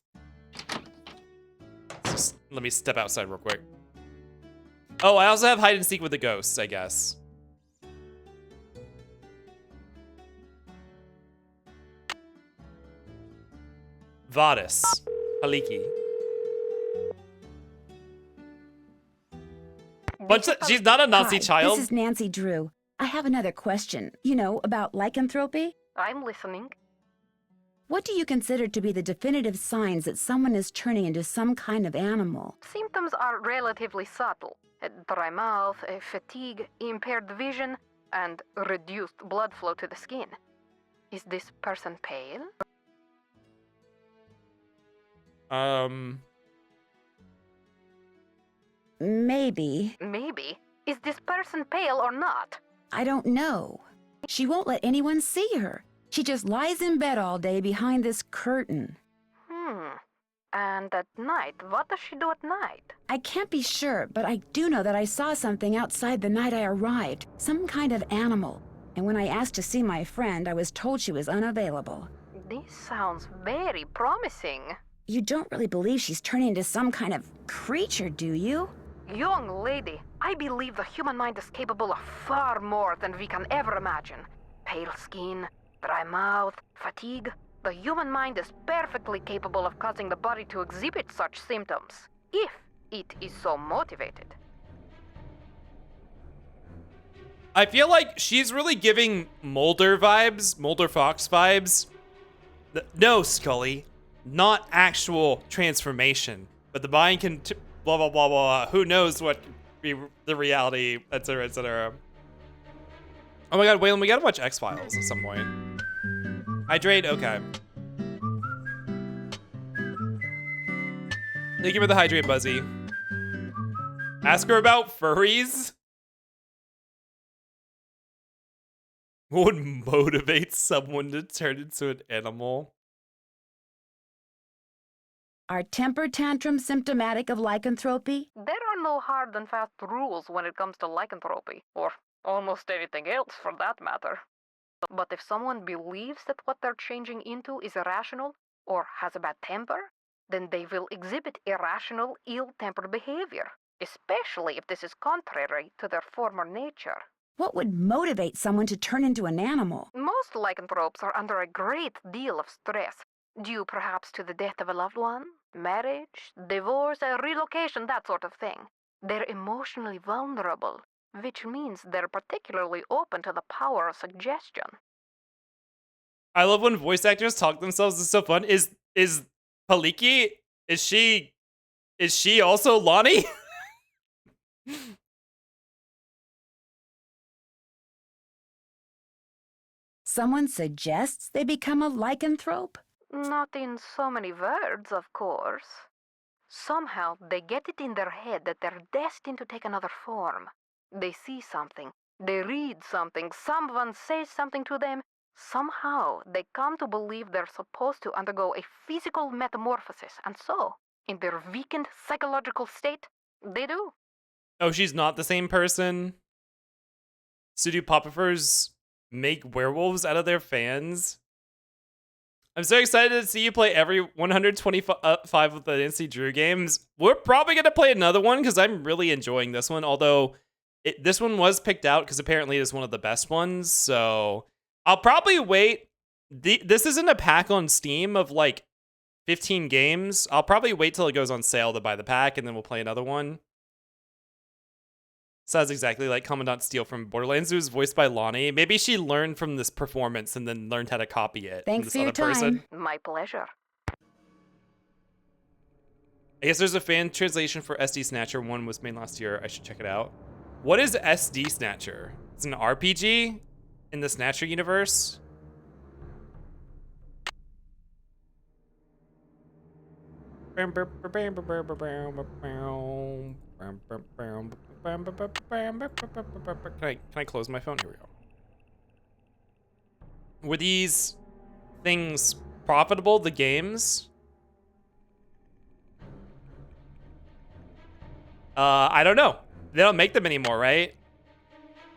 Just, let me step outside real quick. Oh, I also have hide and seek with the ghosts, I guess. Vadis. Haliki. She's not a Nazi Hi, child. This is Nancy Drew. I have another question. You know, about lycanthropy? I'm listening. What do you consider to be the definitive signs that someone is turning into some kind of animal? Symptoms are relatively subtle. A dry mouth, a fatigue, impaired vision, and reduced blood flow to the skin. Is this person pale? Maybe. Maybe. Is this person pale or not? I don't know. She won't let anyone see her. She just lies in bed all day behind this curtain. And at night, what does she do at night? I can't be sure, but I do know that I saw something outside the night I arrived. Some kind of animal. And when I asked to see my friend, I was told she was unavailable. This sounds very promising. You don't really believe she's turning into some kind of creature, do you? Young lady, I believe the human mind is capable of far more than we can ever imagine. Pale skin, dry mouth, fatigue. The human mind is perfectly capable of causing the body to exhibit such symptoms, if it is so motivated. I feel like she's really giving Mulder vibes, Mulder Fox vibes. No, Scully, not actual transformation, but the mind can blah, blah, blah, blah. Who knows what be the reality, etc., etc. Oh my god, Waylon, we gotta watch X-Files at some point. Hydrate, okay. Thank you for the hydrate, Buzzy. Ask her about furries? What would motivate someone to turn into an animal? Are temper tantrums symptomatic of lycanthropy? There are no hard and fast rules when it comes to lycanthropy, or almost anything else for that matter. But if someone believes that what they're changing into is irrational, or has a bad temper, then they will exhibit irrational, ill-tempered behavior, especially if this is contrary to their former nature. What would motivate someone to turn into an animal? Most lycanthropes are under a great deal of stress, due perhaps to the death of a loved one, marriage, divorce, a relocation, that sort of thing. They're emotionally vulnerable, which means they're particularly open to the power of suggestion. I love when voice actors talk themselves. It's so fun. Is Paliki, is she also Lonnie? Someone suggests they become a lycanthrope? Not in so many words, of course. Somehow they get it in their head that they're destined to take another form. They see something, they read something, someone says something to them. Somehow they come to believe they're supposed to undergo a physical metamorphosis, and so, in their weakened psychological state, they do. Oh, she's not the same person? So do Poppifers make werewolves out of their fans? I'm so excited to see you play every 125 of the Nancy Drew games. We're probably going to play another one because I'm really enjoying this one, although this one was picked out because apparently it is one of the best ones, so I'll probably wait. This isn't a pack on Steam of like 15 games. I'll probably wait till it goes on sale to buy the pack, and then we'll play another one. Sounds exactly like Commandant Steele from Borderlands, who's voiced by Lonnie. Maybe she learned from this performance and then learned how to copy it. Thanks for your time. My pleasure. I guess there's a fan translation for SD Snatcher. One was made last year. I should check it out. What is SD Snatcher? It's an RPG in the Snatcher universe. I close my phone? Here we go. Were these things profitable, the games? I don't know. They don't make them anymore, right?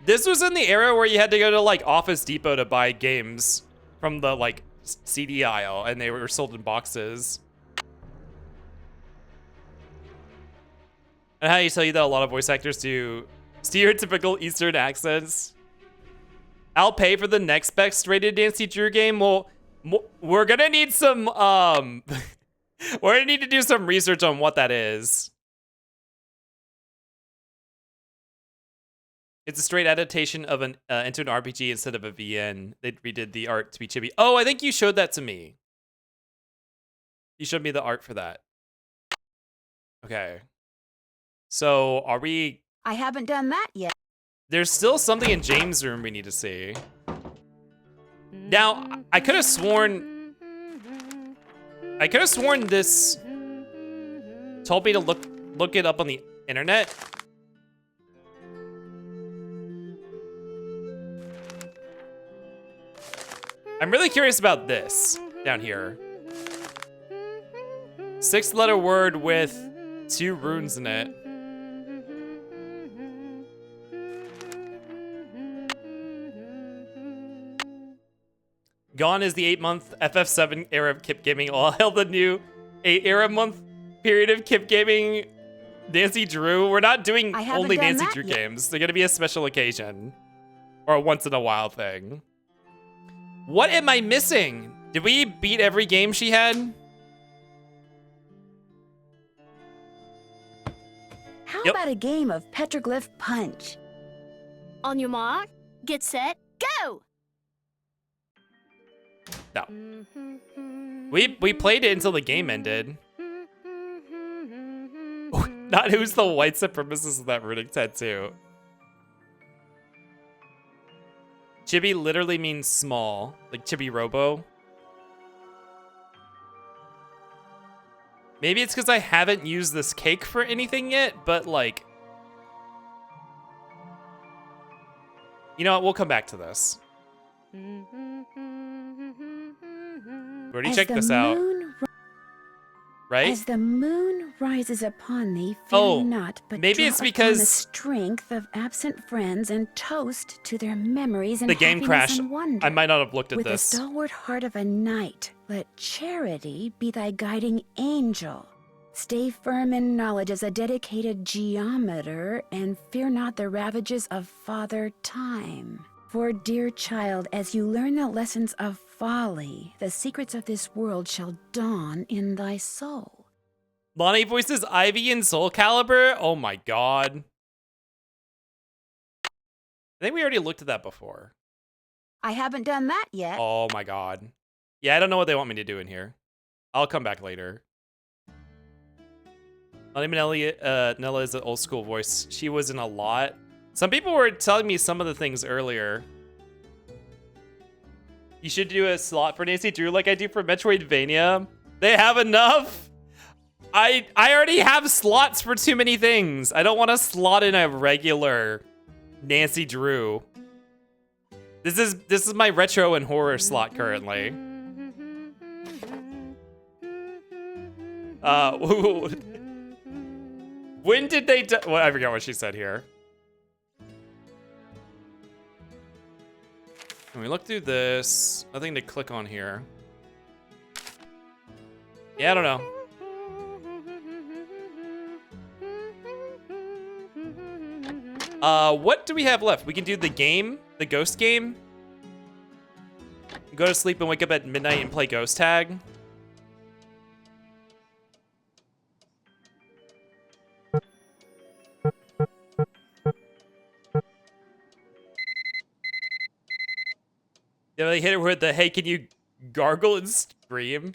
This was in the era where you had to go to like Office Depot to buy games from the like CD aisle, and they were sold in boxes. And how do you tell you that a lot of voice actors do stereotypical Eastern accents? I'll pay for the next best rated Nancy Drew game. Well, we're gonna need some we're gonna need to do some research on what that is. It's a straight adaptation of an into an RPG instead of a VN. They redid the art to be chibi. Oh, I think you showed that to me. You showed me the art for that. Okay. So, are we... I haven't done that yet. There's still something in James' room we need to see. Now, I could have sworn this told me to look it up on the internet. I'm really curious about this down here. 6-letter word with 2 runes in it. Gone is the 8-month FF7 era of Kip Gaming. All hail the new 8-era month period of Kip Gaming. Nancy Drew. We're not doing only Nancy Drew games. They're gonna be a special occasion. Or a once in a while thing. What am I missing? Did we beat every game she had? How about a game of Petroglyph Punch? On your mark, get set, go! No. We played it until the game ended. Not who's the white supremacist of that runic tattoo. Chibi literally means small, like Chibi Robo. Maybe it's because I haven't used this cake for anything yet, but like... You know what, we'll come back to this. We already checked this out. Right? As the moon rises upon thee, fear not, but maybe it's draw upon because the strength of absent friends and toast to their memories and the game happiness crashed. and wonder. I might not have looked at With this. the stalwart heart of a knight, let charity be thy guiding angel. Stay firm in knowledge as a dedicated geometer, and fear not the ravages of Father Time. For, dear child, as you learn the lessons of folly, the secrets of this world shall dawn in thy soul. Lonnie voices Ivy in Soul Calibur? Oh my god. I think we already looked at that before. I haven't done that yet. Oh my god. Yeah, I don't know what they want me to do in here. I'll come back later. Lonnie Manelli, Nella is an old school voice. She was in a lot. Some people were telling me some of the things earlier. You should do a slot for Nancy Drew like I do for Metroidvania. They have enough. I already have slots for too many things. I don't want to slot in a regular Nancy Drew. This is my retro and horror slot currently. When did they well, I forgot what she said here. Can we look through this? Nothing to click on here. Yeah, I don't know. What do we have left? We can do the game, the ghost game. Go to sleep and wake up at midnight and play ghost tag. Yeah, they hit it with the, hey, can you gargle and scream?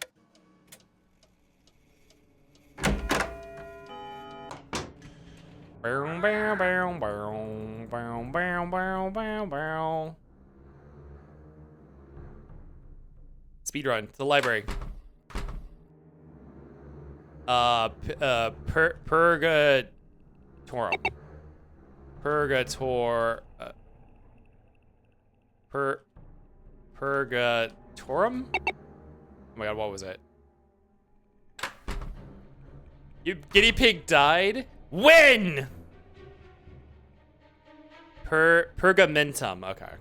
Speedrun to the library. Purgatorum. Purgatorum? Oh my god, what was it? You guinea pig died? When? Pergamentum, okay.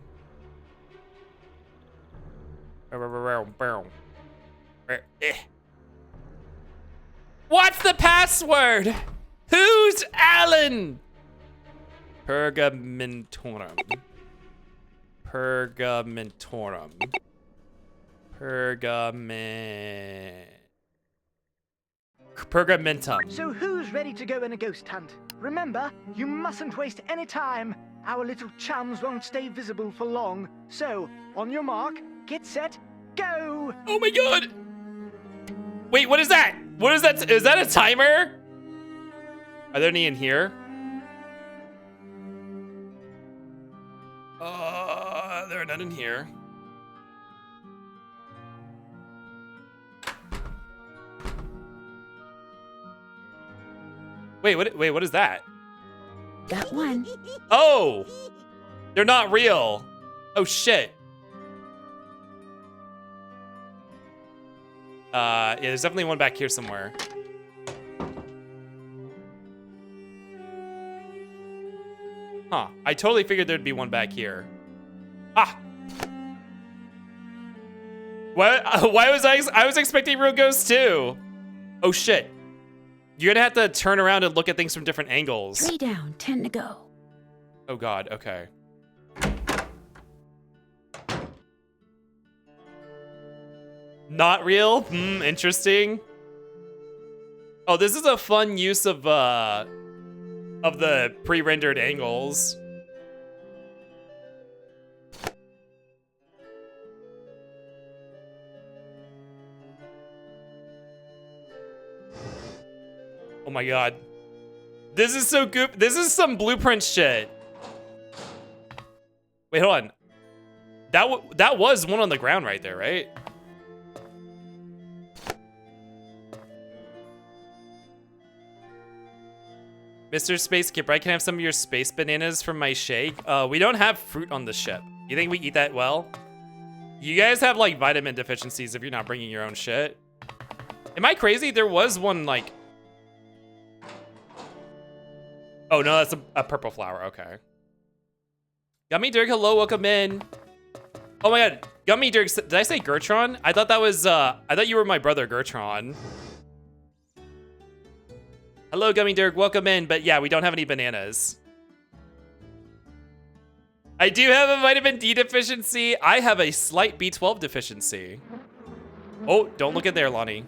What's the password? Who's Alan? Pergamentorum. Pergamentorum. Pergamentum. So who's ready to go on a ghost hunt? Remember, you mustn't waste any time. Our little chums won't stay visible for long. So, on your mark, get set, go! Oh my god! Wait, what is that? What is that? Is that a timer? Are there any in here? There are none in here. Wait, what is that? Got one. Oh! They're not real. Oh shit. Yeah, there's definitely one back here somewhere. Huh. I totally figured there'd be one back here. Ah! Why was I was expecting real ghosts too. Oh shit. You're gonna have to turn around and look at things from different angles. 3 down, 10 to go. Oh god, okay. Not real? Interesting. Oh, this is a fun use of the pre-rendered angles. Oh my god. This is so good. This is some blueprint shit. Wait, hold on. That was one on the ground right there, right? Mr. Space Skipper, I can have some of your space bananas from my shake. We don't have fruit on the ship. You think we eat that well? You guys have like vitamin deficiencies if you're not bringing your own shit. Am I crazy? There was one like... Oh no, that's a purple flower, okay. Gummy Dirk, hello, welcome in. Oh my god, Gummy Dirk, did I say Gertron? I thought that was, I thought you were my brother Gertron. Hello, Gummy Dirk, welcome in, but yeah, we don't have any bananas. I do have a vitamin D deficiency. I have a slight B12 deficiency. Oh, don't look in there, Lonnie.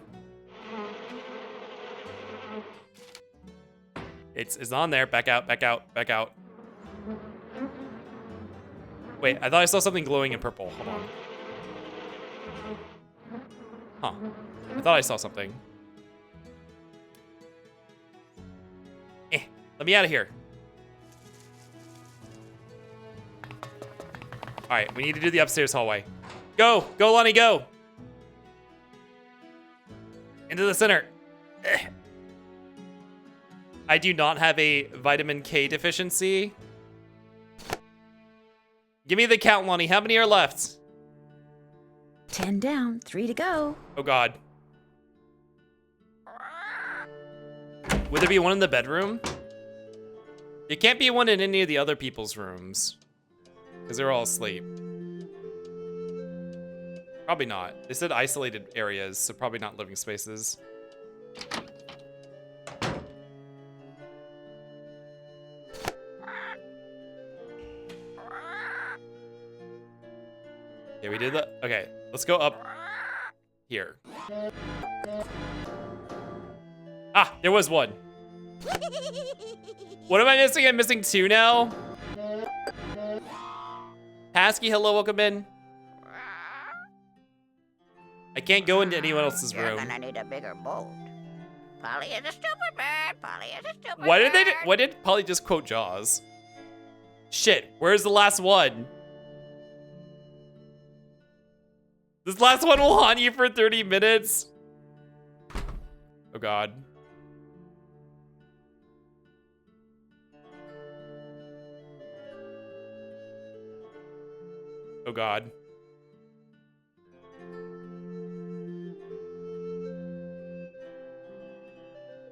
It's on there. Back out, back out, back out. Wait, I thought I saw something glowing in purple. Hold on. Huh. I thought I saw something. Let me out of here. All right, we need to do the upstairs hallway. Go, go, Lonnie, go. Into the center. I do not have a vitamin K deficiency. Give me the count, Lonnie. How many are left? 10 down, 3 to go. Oh god. Would there be one in the bedroom? There can't be one in any of the other people's rooms. Because they're all asleep. Probably not. They said isolated areas, so probably not living spaces. Okay, we did that. Okay, let's go up here. Ah, there was one. What am I missing? I'm missing 2 now. Pasky, hello, welcome in. I can't go into anyone else's room. You're gonna need a bigger boat. Polly is a stupid bird. Polly is a stupid bird. Why did Polly just quote Jaws? Shit, where's the last one? This last one will haunt you for 30 minutes. Oh god. Oh god.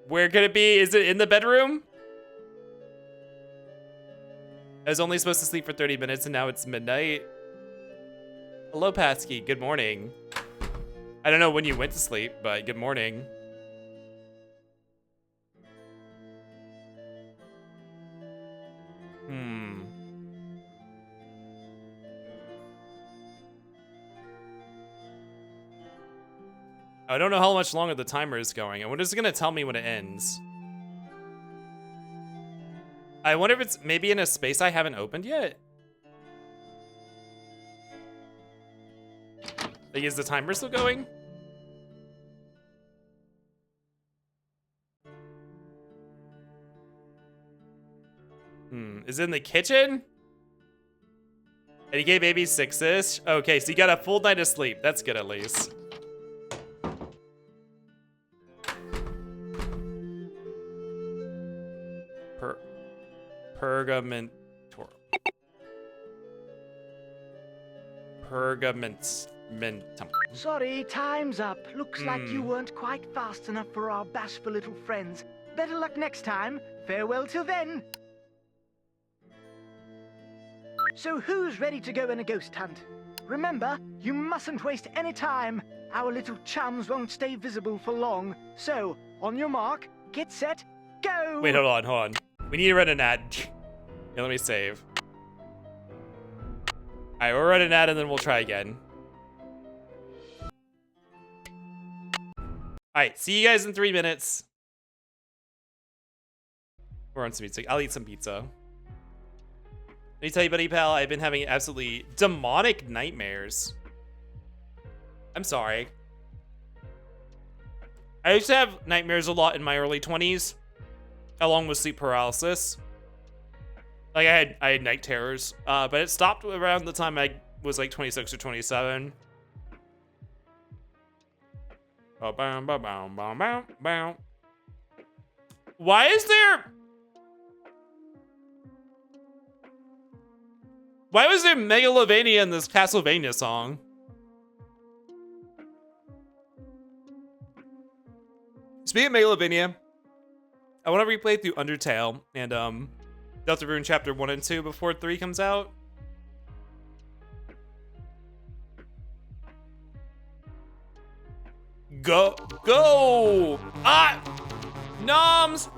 Where could it be? Is it in the bedroom? I was only supposed to sleep for 30 minutes and now it's midnight. Hello, Patsky. Good morning. I don't know when you went to sleep, but good morning. I don't know how much longer the timer is going. I wonder if it's gonna tell me when it ends. I wonder if it's maybe in a space I haven't opened yet. Like, is the timer still going? Is it in the kitchen? And he gave baby 6-ish? Okay, so you got a full night of sleep. That's good at least. Pergamentum. Sorry, time's up. Looks like you weren't quite fast enough for our bashful little friends. Better luck next time. Farewell till then. So who's ready to go on a ghost hunt? Remember, you mustn't waste any time. Our little chums won't stay visible for long. So, on your mark, get set, go! Wait, hold on. We need to run an ad. Yeah, let me save. Alright, we'll run an ad and then we'll try again. Alright, see you guys in 3 minutes. We're on some pizza. I'll eat some pizza. Let me tell you, buddy pal, I've been having absolutely demonic nightmares. I'm sorry. I used to have nightmares a lot in my early 20s, along with sleep paralysis. Like I had night terrors, but it stopped around the time I was like 26 or 27. Why is Why was there Megalovania in this Castlevania song? Speaking of Megalovania, I want to replay through Undertale and Deltarune Chapter 1 and 2 before 3 comes out. Go! Ah! Noms!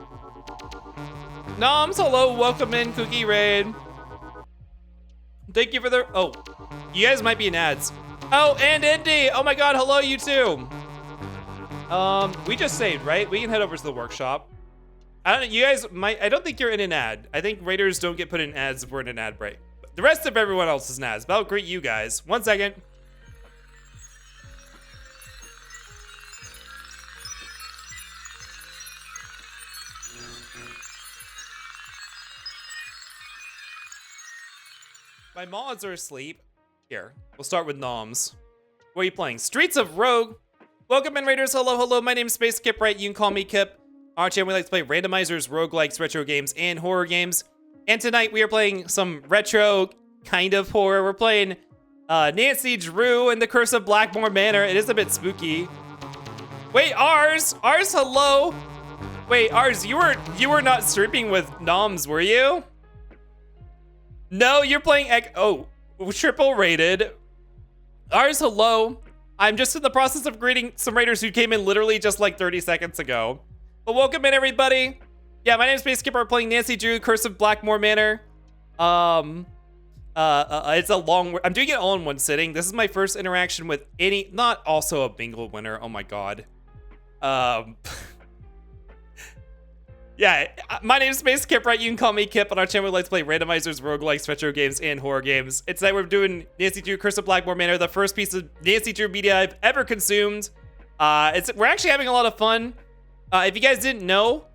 Noms, hello, welcome in, Cookie Raid. Thank you for the... Oh, you guys might be in ads. Oh, and Indy! Oh my god, hello, you too! We just saved, right? We can head over to the workshop. You guys might... I don't think you're in an ad. I think Raiders don't get put in ads if we're in an ad break. The rest of everyone else is in ads, but I'll greet you guys. 1 second. My mods are asleep. Here, we'll start with Noms. What are you playing? Streets of Rogue. Welcome in, Raiders. Hello, hello. My name is Space Kip, right? You can call me Kip. Our channel, we like to play randomizers, roguelikes, retro games, and horror games. And tonight we are playing some retro kind of horror. We're playing Nancy Drew and the Curse of Blackmoor Manor. It is a bit spooky. Wait, Ars, hello. Wait, Ars, you were not streaming with Noms, were you? No, you're playing triple rated. Ars, hello. I'm just in the process of greeting some raiders who came in literally just like 30 seconds ago. But welcome in, everybody. Yeah, my name is Space Skipper. We're playing Nancy Drew, Curse of Blackmoor Manor. It's a long... I'm doing it all in one sitting. This is my first interaction with any... Not also a bingo winner. Oh my god. Yeah, my name is Space Kip, right? You can call me Kip. On our channel, we like to play randomizers, roguelikes, retro games, and horror games. And tonight we're doing Nancy Drew, Curse of Blackmoor Manor, the first piece of Nancy Drew media I've ever consumed. We're actually having a lot of fun. If you guys didn't know,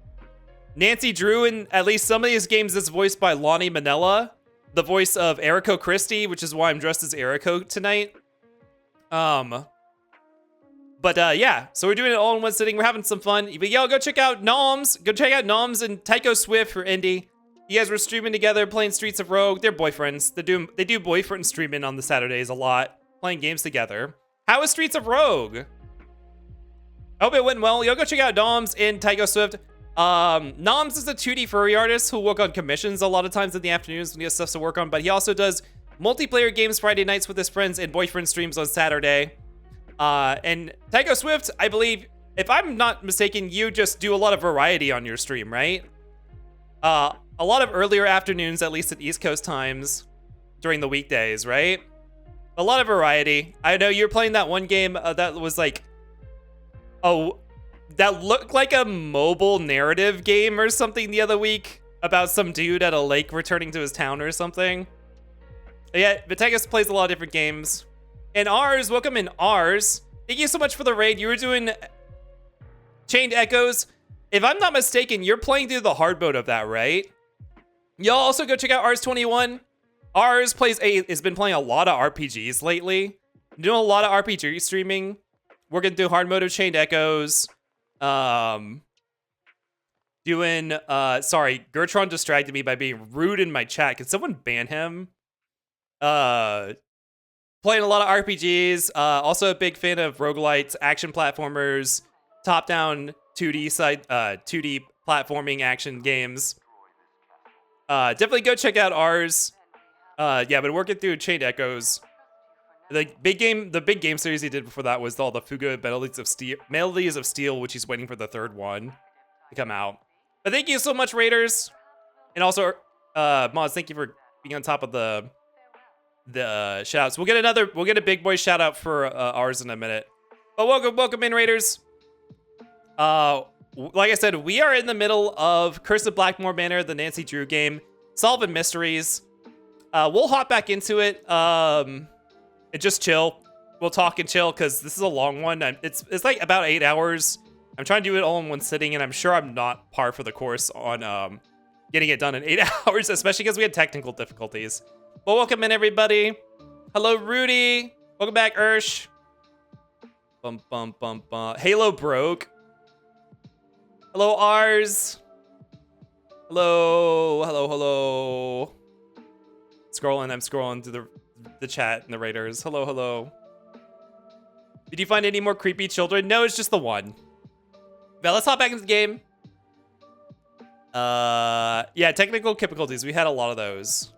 Nancy Drew in at least some of these games is voiced by Lonnie Manella, the voice of Eriko Christie, which is why I'm dressed as Eriko tonight. Yeah, so we're doing it all in one sitting. We're having some fun. But yo, go check out Noms. Go check out Noms and Tycho Swift for indie. You guys were streaming together, playing Streets of Rogue. They're boyfriends. They do boyfriend streaming on the Saturdays a lot, playing games together. How is Streets of Rogue? I hope it went well. Y'all go check out Noms and Tycho Swift. Noms is a 2D furry artist who work on commissions a lot of times in the afternoons when he has stuff to work on, but he also does multiplayer games Friday nights with his friends and boyfriend streams on Saturday. And Tycho Swift, I believe, if I'm not mistaken, you just do a lot of variety on your stream, right? A lot of earlier afternoons, at least at East Coast times, during the weekdays, right? A lot of variety. I know you're playing that one game that was like, that looked like a mobile narrative game or something the other week about some dude at a lake returning to his town or something. But yeah, Vitegas plays a lot of different games. And Ours, welcome in Ours. Thank you so much for the raid. You were doing Chained Echoes. If I'm not mistaken, you're playing through the hard mode of that, right? Y'all also go check out Ars21. Ars has been playing a lot of RPGs lately. Doing a lot of RPG streaming. Working through hard mode of Chained Echoes. Sorry, Gertron distracted me by being rude in my chat. Can someone ban him? Playing a lot of RPGs. Also a big fan of roguelites, action platformers, top-down 2D platforming action games. Definitely go check out Ours. Yeah, but working through Chained Echoes. The big game series he did before that was all the Fuga Melodies of Steel, which he's waiting for the third one to come out. But thank you so much, Raiders. And also, Moz, thank you for being on top of the shout-outs. We'll get a big boy shout-out for Ours in a minute. But welcome in, Raiders. Like I said, we are in the middle of Curse of Blackmoor Manor, the Nancy Drew game, solving mysteries. We'll hop back into it. And just chill. We'll talk and chill because this is a long one. It's like about 8 hours. I'm trying to do it all in one sitting, and I'm sure I'm not par for the course on getting it done in 8 hours, especially because we had technical difficulties. But welcome in, everybody. Hello, Rudy. Welcome back, Ursh. Bum, bum, bum, bum. Halo broke. Hello, Ars. Hello. I'm scrolling through the chat and the raiders. Hello. Did you find any more creepy children? No, it's just the one. But let's hop back into the game. Yeah, technical difficulties. We had a lot of those.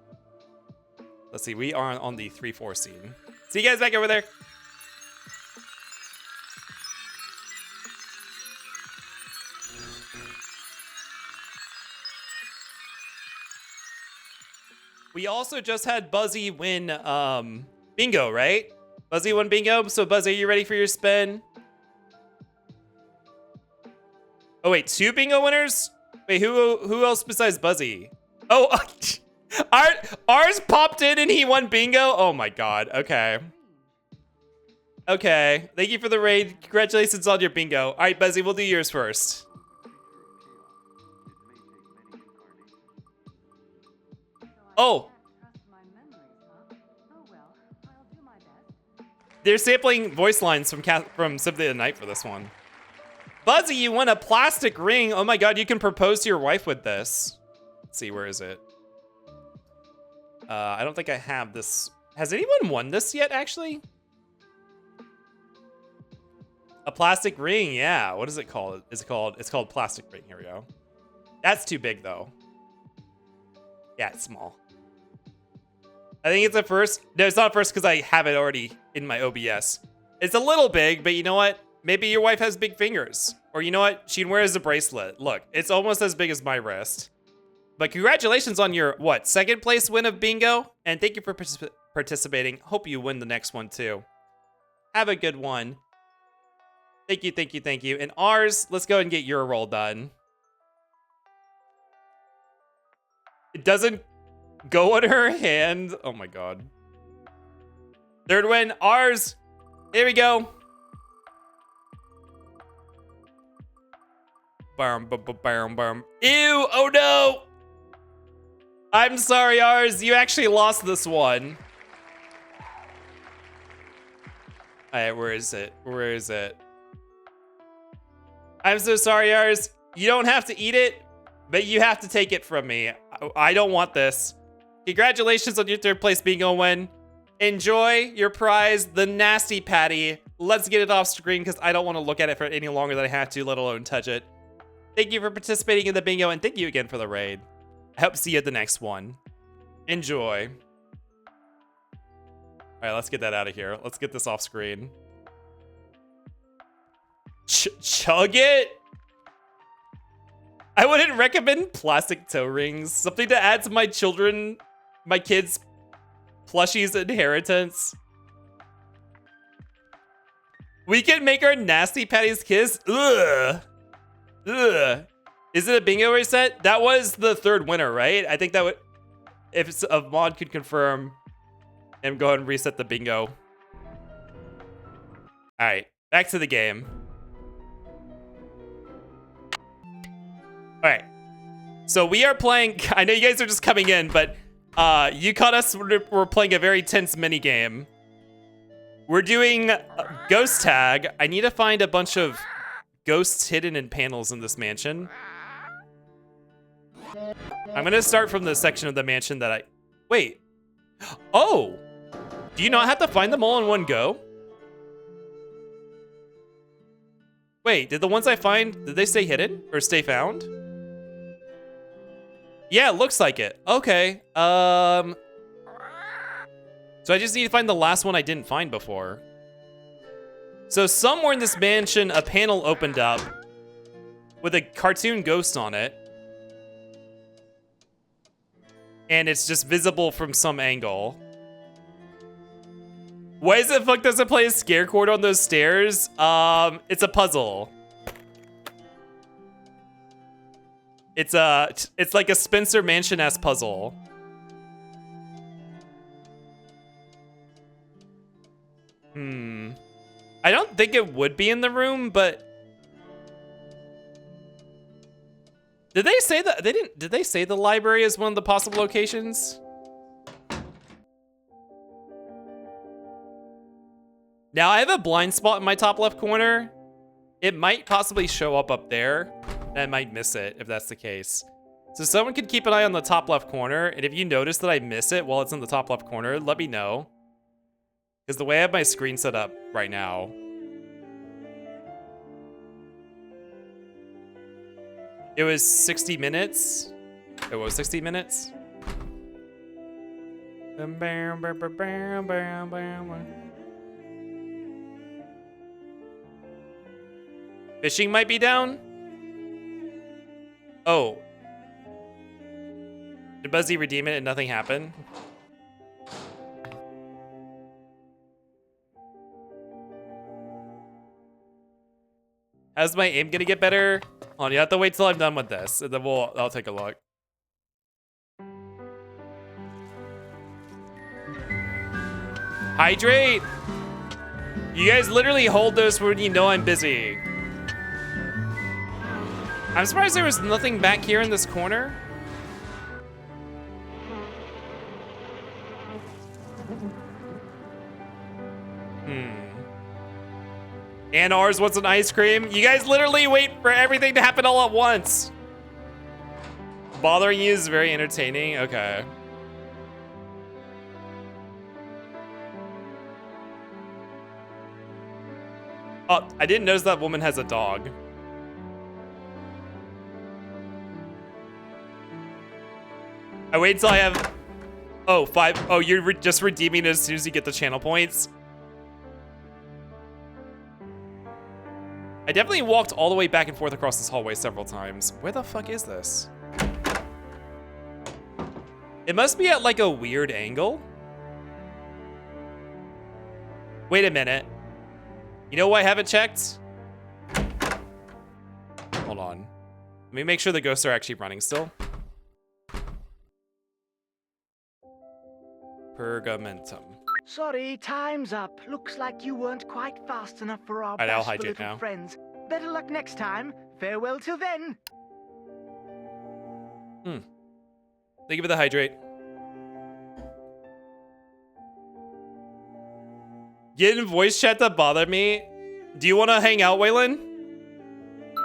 Let's see. We are on the 3-4 scene. See you guys back over there. We also just had Buzzy win bingo, right? Buzzy won bingo. So Buzzy, are you ready for your spin? Oh wait, 2 bingo winners? Wait, who else besides Buzzy? Oh, ours popped in and he won bingo? Oh my god. Okay. Thank you for the raid. Congratulations on your bingo. All right, Buzzy, we'll do yours first. Oh. They're sampling voice lines from Symphony of the Night for this one. Buzzy, you won a plastic ring. Oh my god, you can propose to your wife with this. Let's see, where is it? I don't think I have this. Has anyone won this yet, actually? A plastic ring, yeah. What is it called? It's called plastic ring. Here we go. That's too big, though. Yeah, it's small. I think it's a first. No, it's not first because I have it already in my OBS. It's a little big, but you know what? Maybe your wife has big fingers. Or you know what? She wears a bracelet. Look, it's almost as big as my wrist. But congratulations on your, what, second place win of bingo? And thank you for participating. Hope you win the next one too. Have a good one. Thank you. And Ours, let's go and get your roll done. It doesn't go on her hand. Oh my god. Third win, Ours. Here we go. Ew, oh no. I'm sorry, Ours. You actually lost this one. All right, where is it? I'm so sorry, Ours. You don't have to eat it. But you have to take it from me. I don't want this. Congratulations on your 3rd place bingo win. Enjoy your prize, the Nasty Patty. Let's get it off screen because I don't want to look at it for any longer than I have to, let alone touch it. Thank you for participating in the bingo, and thank you again for the raid. I hope to see you at the next one. Enjoy. All right, let's get that out of here. Let's get this off screen. Chug it? I wouldn't recommend plastic toe rings. Something to add to my kids' plushies inheritance. We can make our Nasty Patty's kiss. Ugh. Ugh. Is it a bingo reset? That was the 3rd winner, right? I think that would, if a mod could confirm and go ahead and reset the bingo. All right, back to the game. All right, so we are playing, I know you guys are just coming in, but you caught us, we're playing a very tense mini game. We're doing ghost tag. I need to find a bunch of ghosts hidden in panels in this mansion. I'm gonna start from the section of the mansion that wait. Oh, do you not have to find them all in one go? Wait, did the ones I find, did they stay hidden or stay found? Yeah, it looks like it. Okay. So I just need to find the last one I didn't find before. So somewhere in this mansion, a panel opened up with a cartoon ghost on it. And it's just visible from some angle. Why is it fuck doesn't play a scare chord on those stairs? It's a puzzle. It's like a Spencer Mansion-esque puzzle. I don't think it would be in the room, but did they say that did they say the library is one of the possible locations? Now I have a blind spot in my top left corner. It might possibly show up there. I might miss it if that's the case. So someone could keep an eye on the top left corner, and if you notice that I miss it while it's in the top left corner, let me know. Because the way I have my screen set up right now, it was 60 minutes. It was 60 minutes. Fishing might be down. Oh. Did Buzzy redeem it and nothing happened? How's my aim gonna get better? Hold on, you have to wait till I'm done with this, and then I'll take a look. Hydrate! You guys literally hold those when you know I'm busy. I'm surprised there was nothing back here in this corner. And ours wants an ice cream. You guys literally wait for everything to happen all at once. Bothering you is very entertaining. Okay. Oh, I didn't notice that woman has a dog. I wait until I have... Oh, 5. Oh, you're just redeeming it as soon as you get the channel points. I definitely walked all the way back and forth across this hallway several times. Where the fuck is this? It must be at like a weird angle. Wait a minute. You know why I haven't checked? Hold on. Let me make sure the ghosts are actually running still. Pergamentum. Sorry, time's up. Looks like you weren't quite fast enough for our I'll bashful hydrate little now. friends. Better luck next time. Farewell till then. Thank you for the hydrate. Getting voice chat that bother me. Do you want to hang out, Waylon?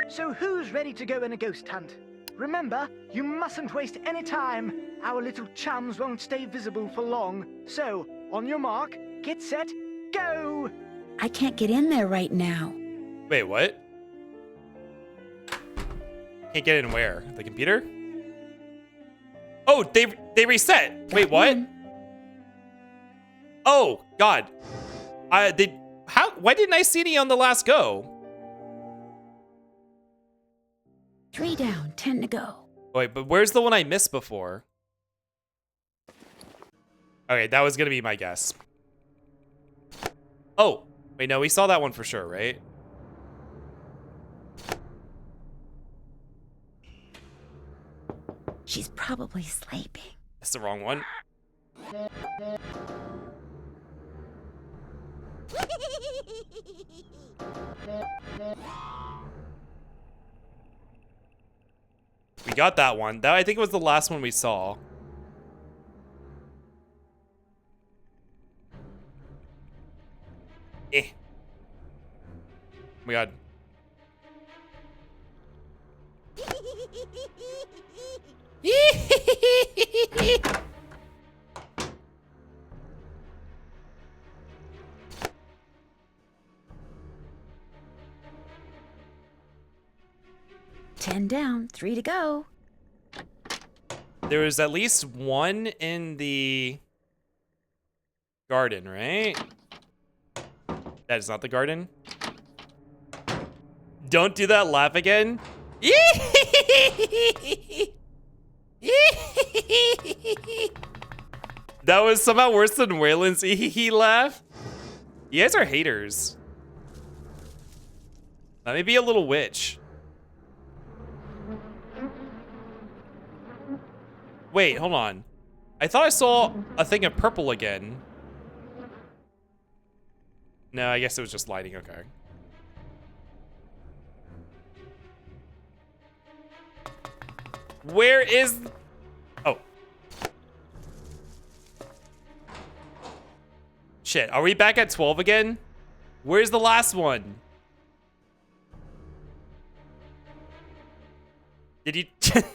So who's ready to go on a ghost hunt? Remember, you mustn't waste any time. Our little chums won't stay visible for long. So, on your mark, get set, go! I can't get in there right now. Wait, what? Can't get in where? The computer? Oh, they reset. Wait, what? Oh, God. Why didn't I see any on the last go? 3 down, 10 to go. Wait, but where's the one I missed before? Okay, that was gonna be my guess. Oh, wait, no, we saw that one for sure, right? She's probably sleeping. That's the wrong one. We got that one. That I think was the last one we saw. Oh my God. Ten down, 3 to go. There was at least one in the garden, right? That is not the garden. Don't do that laugh again. That was somehow worse than Waylon's laugh. You guys are haters. Let me be a little witch. Wait, hold on. I thought I saw a thing of purple again. No, I guess it was just lighting, okay. Where is... Oh. Shit, are we back at 12 again? Where's the last one? Did you check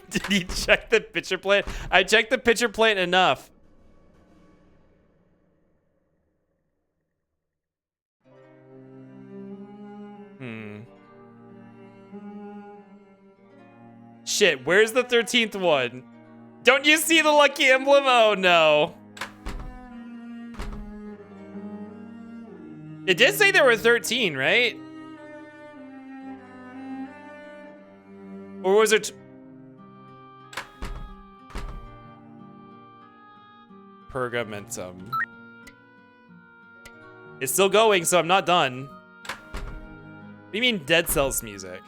the pitcher plant? I checked the pitcher plant enough. Shit, where's the 13th one? Don't you see the lucky emblem? Oh no. It did say there were 13, right? Or was it... Pergamentum. It's still going, so I'm not done. What do you mean Dead Cells music?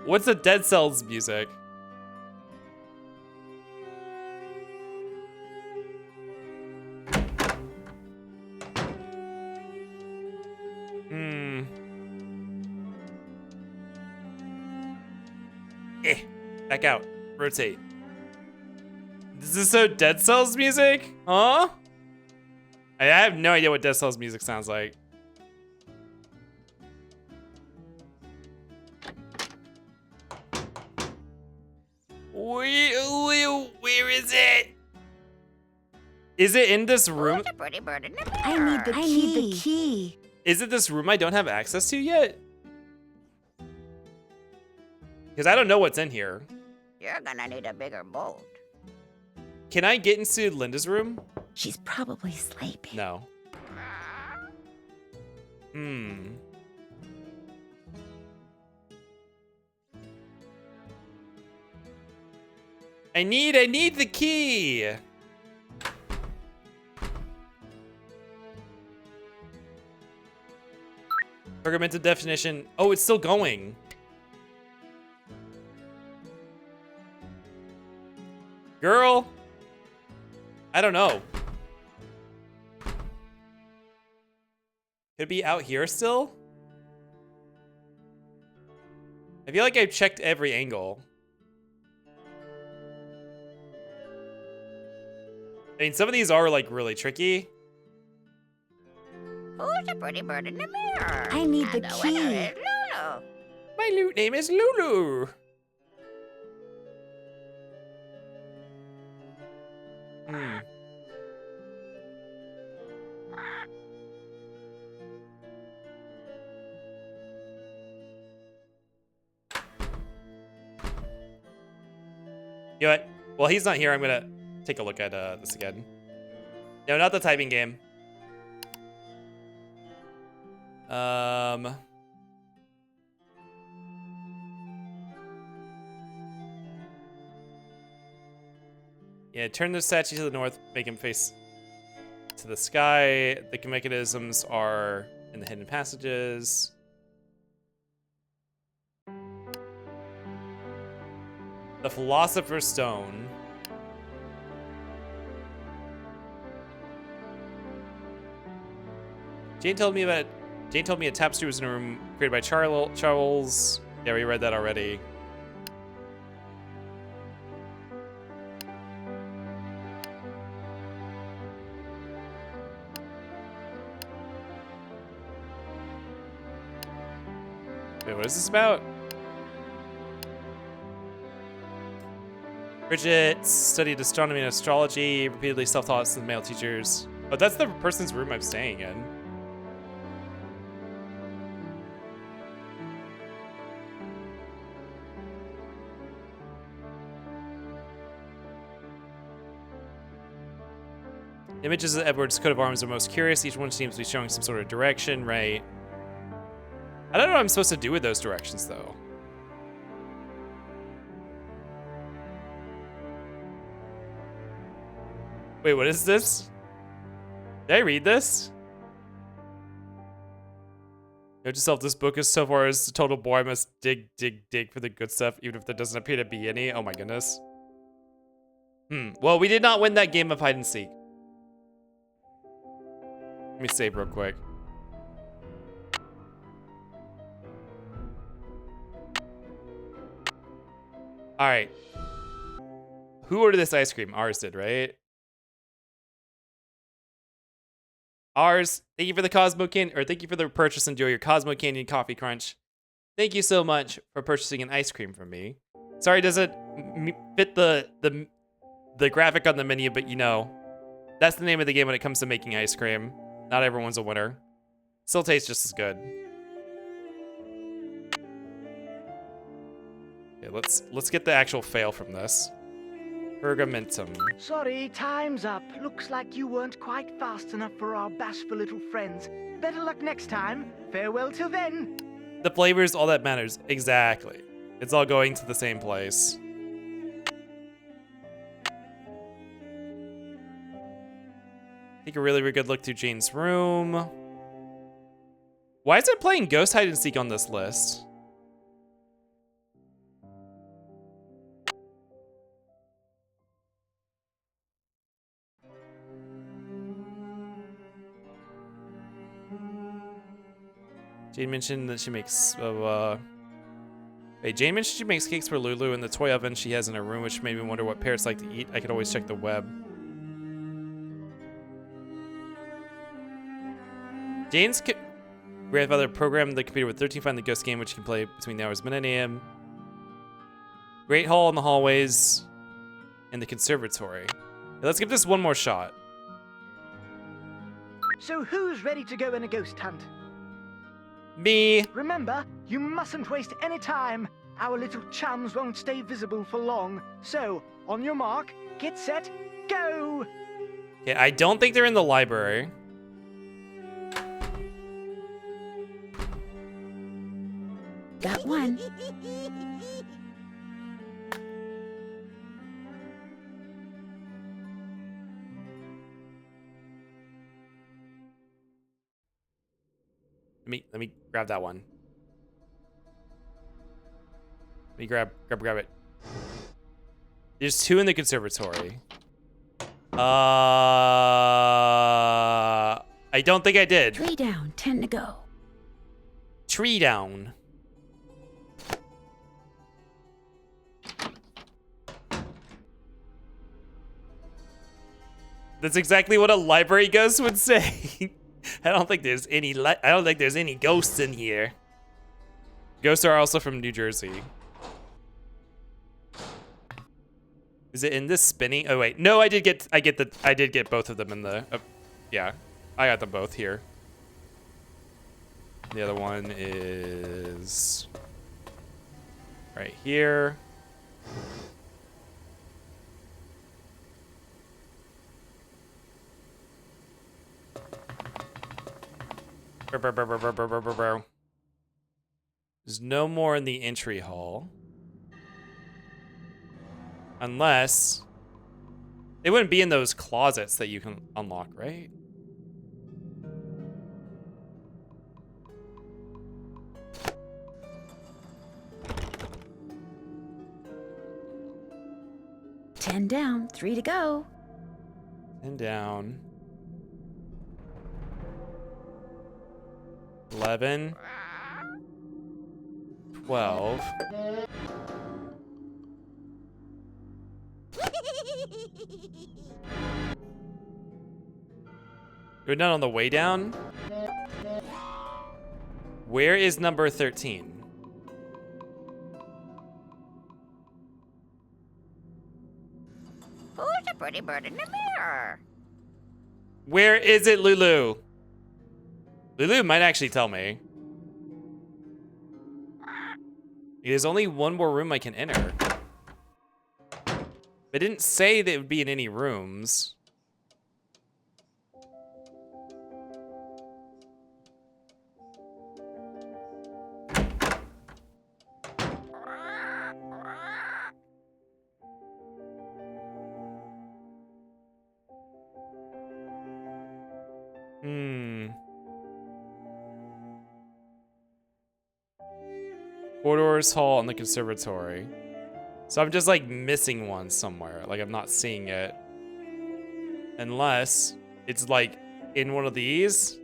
What's the Dead Cells music? Back out. Rotate. Is this so Dead Cells music? Huh? I have no idea what Dead Cells music sounds like. Where is it? Is it in this room? Who's a pretty bird in the mirror? I need the key. Is it this room I don't have access to yet? Because I don't know what's in here. You're gonna need a bigger boat. Can I get into Linda's room? She's probably sleeping. No. I need the key. Fragmented definition. Oh, it's still going. Girl. I don't know. Could it be out here still? I feel like I've checked every angle. I mean, some of these are like really tricky. Who's a pretty bird in the mirror. I need And the winner key. is Lulu. My loot name is Lulu. Hmm. You know what? Well, he's not here. I'm gonna take a look at this again. No, not the typing game. Yeah, turn the statue to the north, make him face to the sky. The mechanisms are in the hidden passages. The Philosopher's Stone. Jane told me a tapestry was in a room created by Charles. Yeah, we read that already. Wait, what is this about? Bridget studied astronomy and astrology, repeatedly self-taught to the male teachers. Oh, that's the person's room I'm staying in. Images of Edward's coat of arms are most curious. Each one seems to be showing some sort of direction, right? I don't know what I'm supposed to do with those directions, though. Wait, what is this? Did I read this? Note to yourself, this book is so far as a total bore. I must dig for the good stuff, even if there doesn't appear to be any. Oh my goodness. Well, we did not win that game of hide and seek. Let me save real quick. All right. Who ordered this ice cream? Ours did, right? Ours. Thank you for the Cosmo Canyon, or thank you for the purchase. Enjoy your Cosmo Canyon Coffee Crunch. Thank you so much for purchasing an ice cream from me. Sorry, does it fit the graphic on the menu? But you know, that's the name of the game when it comes to making ice cream. Not everyone's a winner. Still tastes just as good. Okay, let's get the actual fail from this. Pergamentum. Sorry, time's up. Looks like you weren't quite fast enough for our bashful little friends. Better luck next time. Farewell till then. The flavor is all that matters. Exactly. It's all going to the same place. Take a really good look through Jane's room. Why is it playing Ghost Hide and Seek on this list? Jane mentioned that she makes Jane mentioned she makes cakes for Lulu in the toy oven she has in her room, which made me wonder what parrots like to eat. I could always check the web. Jane's grandfather programmed the computer with 13 Find the Ghost game, which you can play between the hours of midnight AM. Great hall in the hallways in the conservatory. Let's give this one more shot. So who's ready to go on a ghost hunt? Me. Remember, you mustn't waste any time. Our little chums won't stay visible for long. So, on your mark, get set, go! Okay, I don't think they're in the library. Got one. Let me grab that one. Let me grab it. There's two in the conservatory. I don't think I did. Tree down, 10 to go. Tree down. That's exactly what a library ghost would say. I don't think there's any I don't think there's any ghosts in here. Ghosts are also from New Jersey. Is it in this spinning? Oh wait, no, I did get both of them in the yeah. I got them both here. The other one is right here. There's no more in the entry hall. Unless they wouldn't be in those closets that you can unlock, right? Ten down, 3 to go. 10 down. 11. 12. You're done on the way down? Where is number 13? Who's the pretty bird in the mirror? Where is it, Lulu? Lulu might actually tell me. There's only one more room I can enter. It didn't say that it would be in any rooms. Corridors, hall, and the conservatory. So I'm just like missing one somewhere. Like I'm not seeing it. Unless it's like in one of these.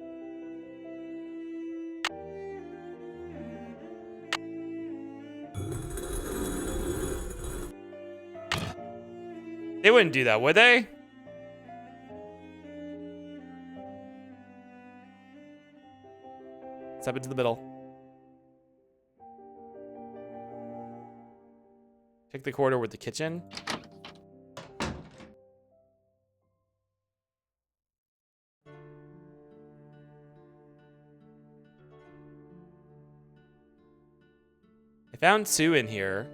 They wouldn't do that, would they? Step into the middle. Check the corridor with the kitchen. I found 2 in here.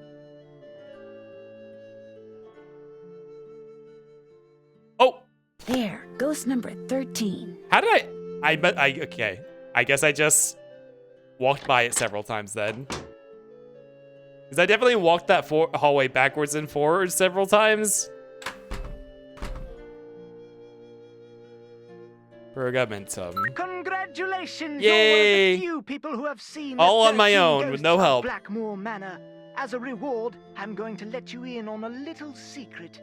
Oh! There, ghost number 13. How did okay. I guess I just walked by it several times then. Because I definitely walked that hallway backwards and forwards several times. Pergamentum. Congratulations! Yay! You're one of the few people who have seen all the on my 13 own with ghosts no of help. Blackmoor Manor. As a reward, I'm going to let you in on a little secret.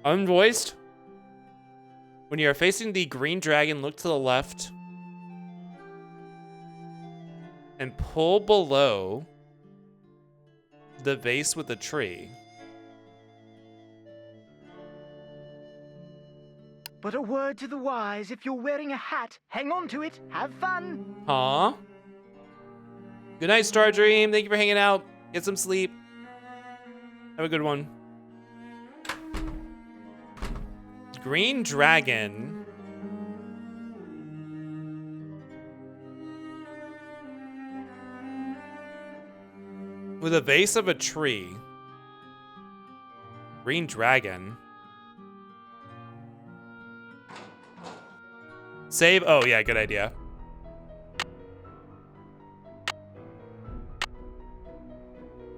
Unvoiced. When you are facing the green dragon, look to the left and pull below the vase with the tree. But a word to the wise, if you're wearing a hat, hang on to it, have fun. Huh? Good night, Star Dream. Thank you for hanging out. Get some sleep. Have a good one. Green dragon. With a vase of a tree. Green dragon. Save. Oh, yeah, good idea.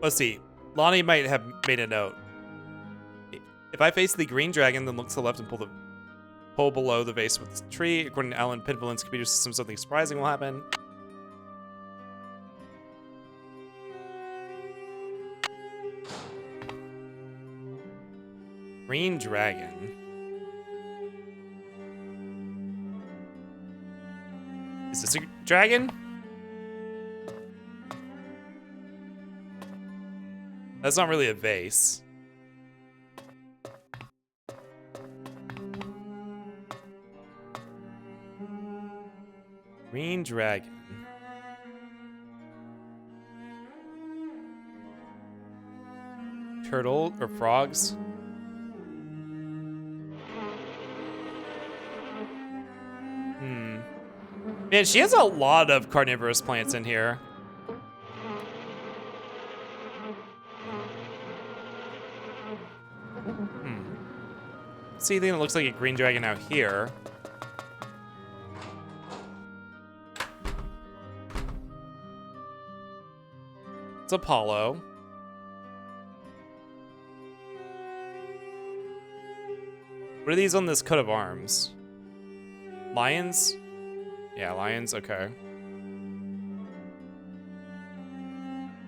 Let's see. Lonnie might have made a note. If I face the green dragon, then look to the left and pull below the vase with the tree. According to Alan Pinvalin's computer system, something surprising will happen. Green dragon. Is this a dragon? That's not really a vase. Green dragon. Turtle or frogs? Man, she has a lot of carnivorous plants in here. See anything that looks like a green dragon out here. It's Apollo. What are these on this coat of arms? Lions? Yeah, lions, okay.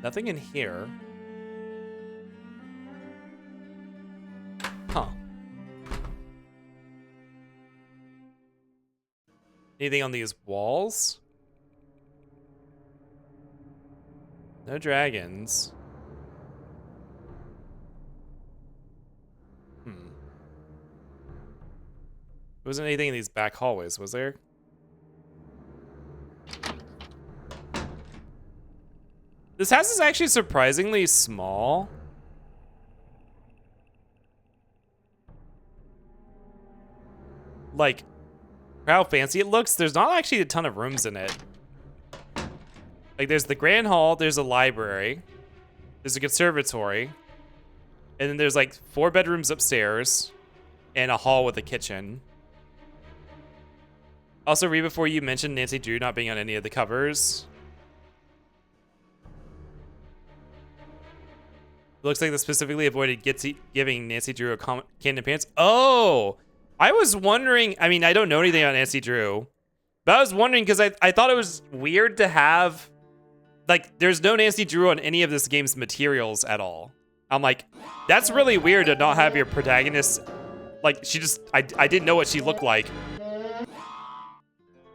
Nothing in here. Huh. Anything on these walls? No dragons. There wasn't anything in these back hallways, was there? This house is actually surprisingly small. Like, for how fancy it looks, there's not actually a ton of rooms in it. Like, there's the grand hall, there's a library, there's a conservatory, and then there's like 4 bedrooms upstairs, and a hall with a kitchen. Also, read before you mentioned Nancy Drew not being on any of the covers. Looks like they specifically avoided giving Nancy Drew a can in pants. Oh! I was wondering, I mean, I don't know anything about Nancy Drew, but I was wondering because I thought it was weird to have, like, there's no Nancy Drew on any of this game's materials at all. I'm like, that's really weird to not have your protagonist, like, she just, I didn't know what she looked like.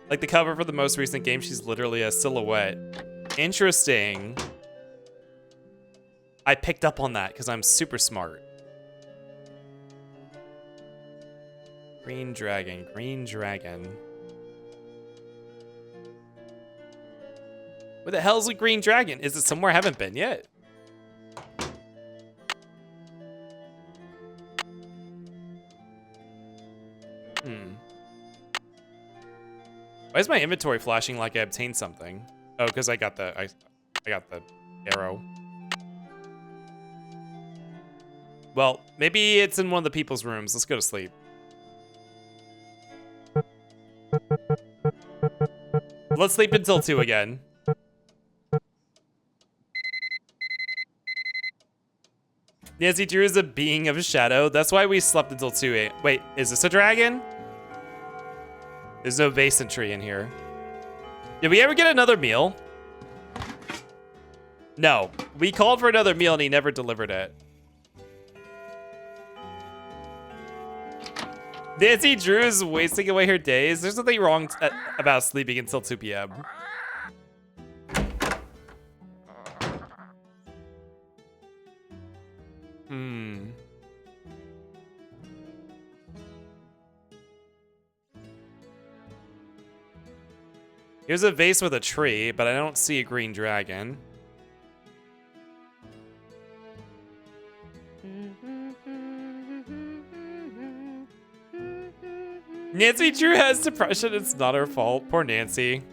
Like, the cover for the most recent game, she's literally a silhouette. Interesting. I picked up on that because I'm super smart. Green dragon, green dragon. Where the hell's a green dragon? Is it somewhere I haven't been yet? Why is my inventory flashing like I obtained something? Oh, because I got the I got the arrow. Well, maybe it's in one of the people's rooms. Let's go to sleep. Let's sleep until 2 again. Nancy Drew is a being of shadow. That's why we slept until 2 Wait, is this a dragon? There's no basin tree in here. Did we ever get another meal? No. We called for another meal and he never delivered it. Nancy Drew is wasting away her days. There's nothing wrong about sleeping until 2 p.m. Here's a vase with a tree, but I don't see a green dragon. Nancy Drew has depression. It's not her fault. Poor Nancy.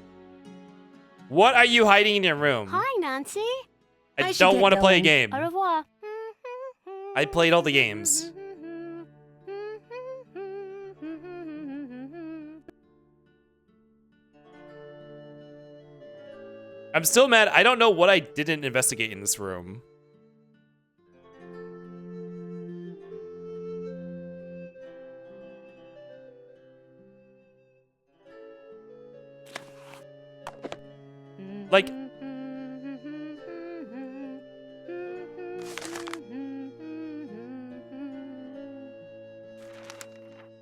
What are you hiding in your room? Hi, Nancy. I don't want to play a game. Au revoir. I played all the games. I'm still mad. I don't know what I didn't investigate in this room. Like,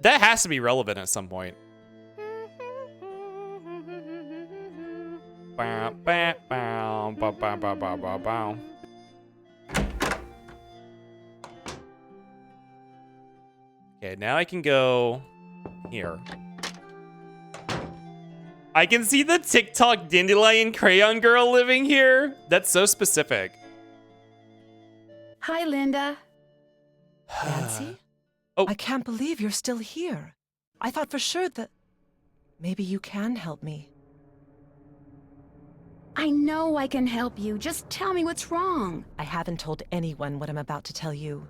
that has to be relevant at some point. Bow, bow, bow, bow, bow, bow, bow, bow, bow. Okay, now I can go here. I can see the TikTok dandelion crayon girl living here. That's so specific. Hi, Linda. Nancy? Oh. I can't believe you're still here. I thought for sure that maybe you can help me. I know I can help you. Just tell me what's wrong. I haven't told anyone what I'm about to tell you.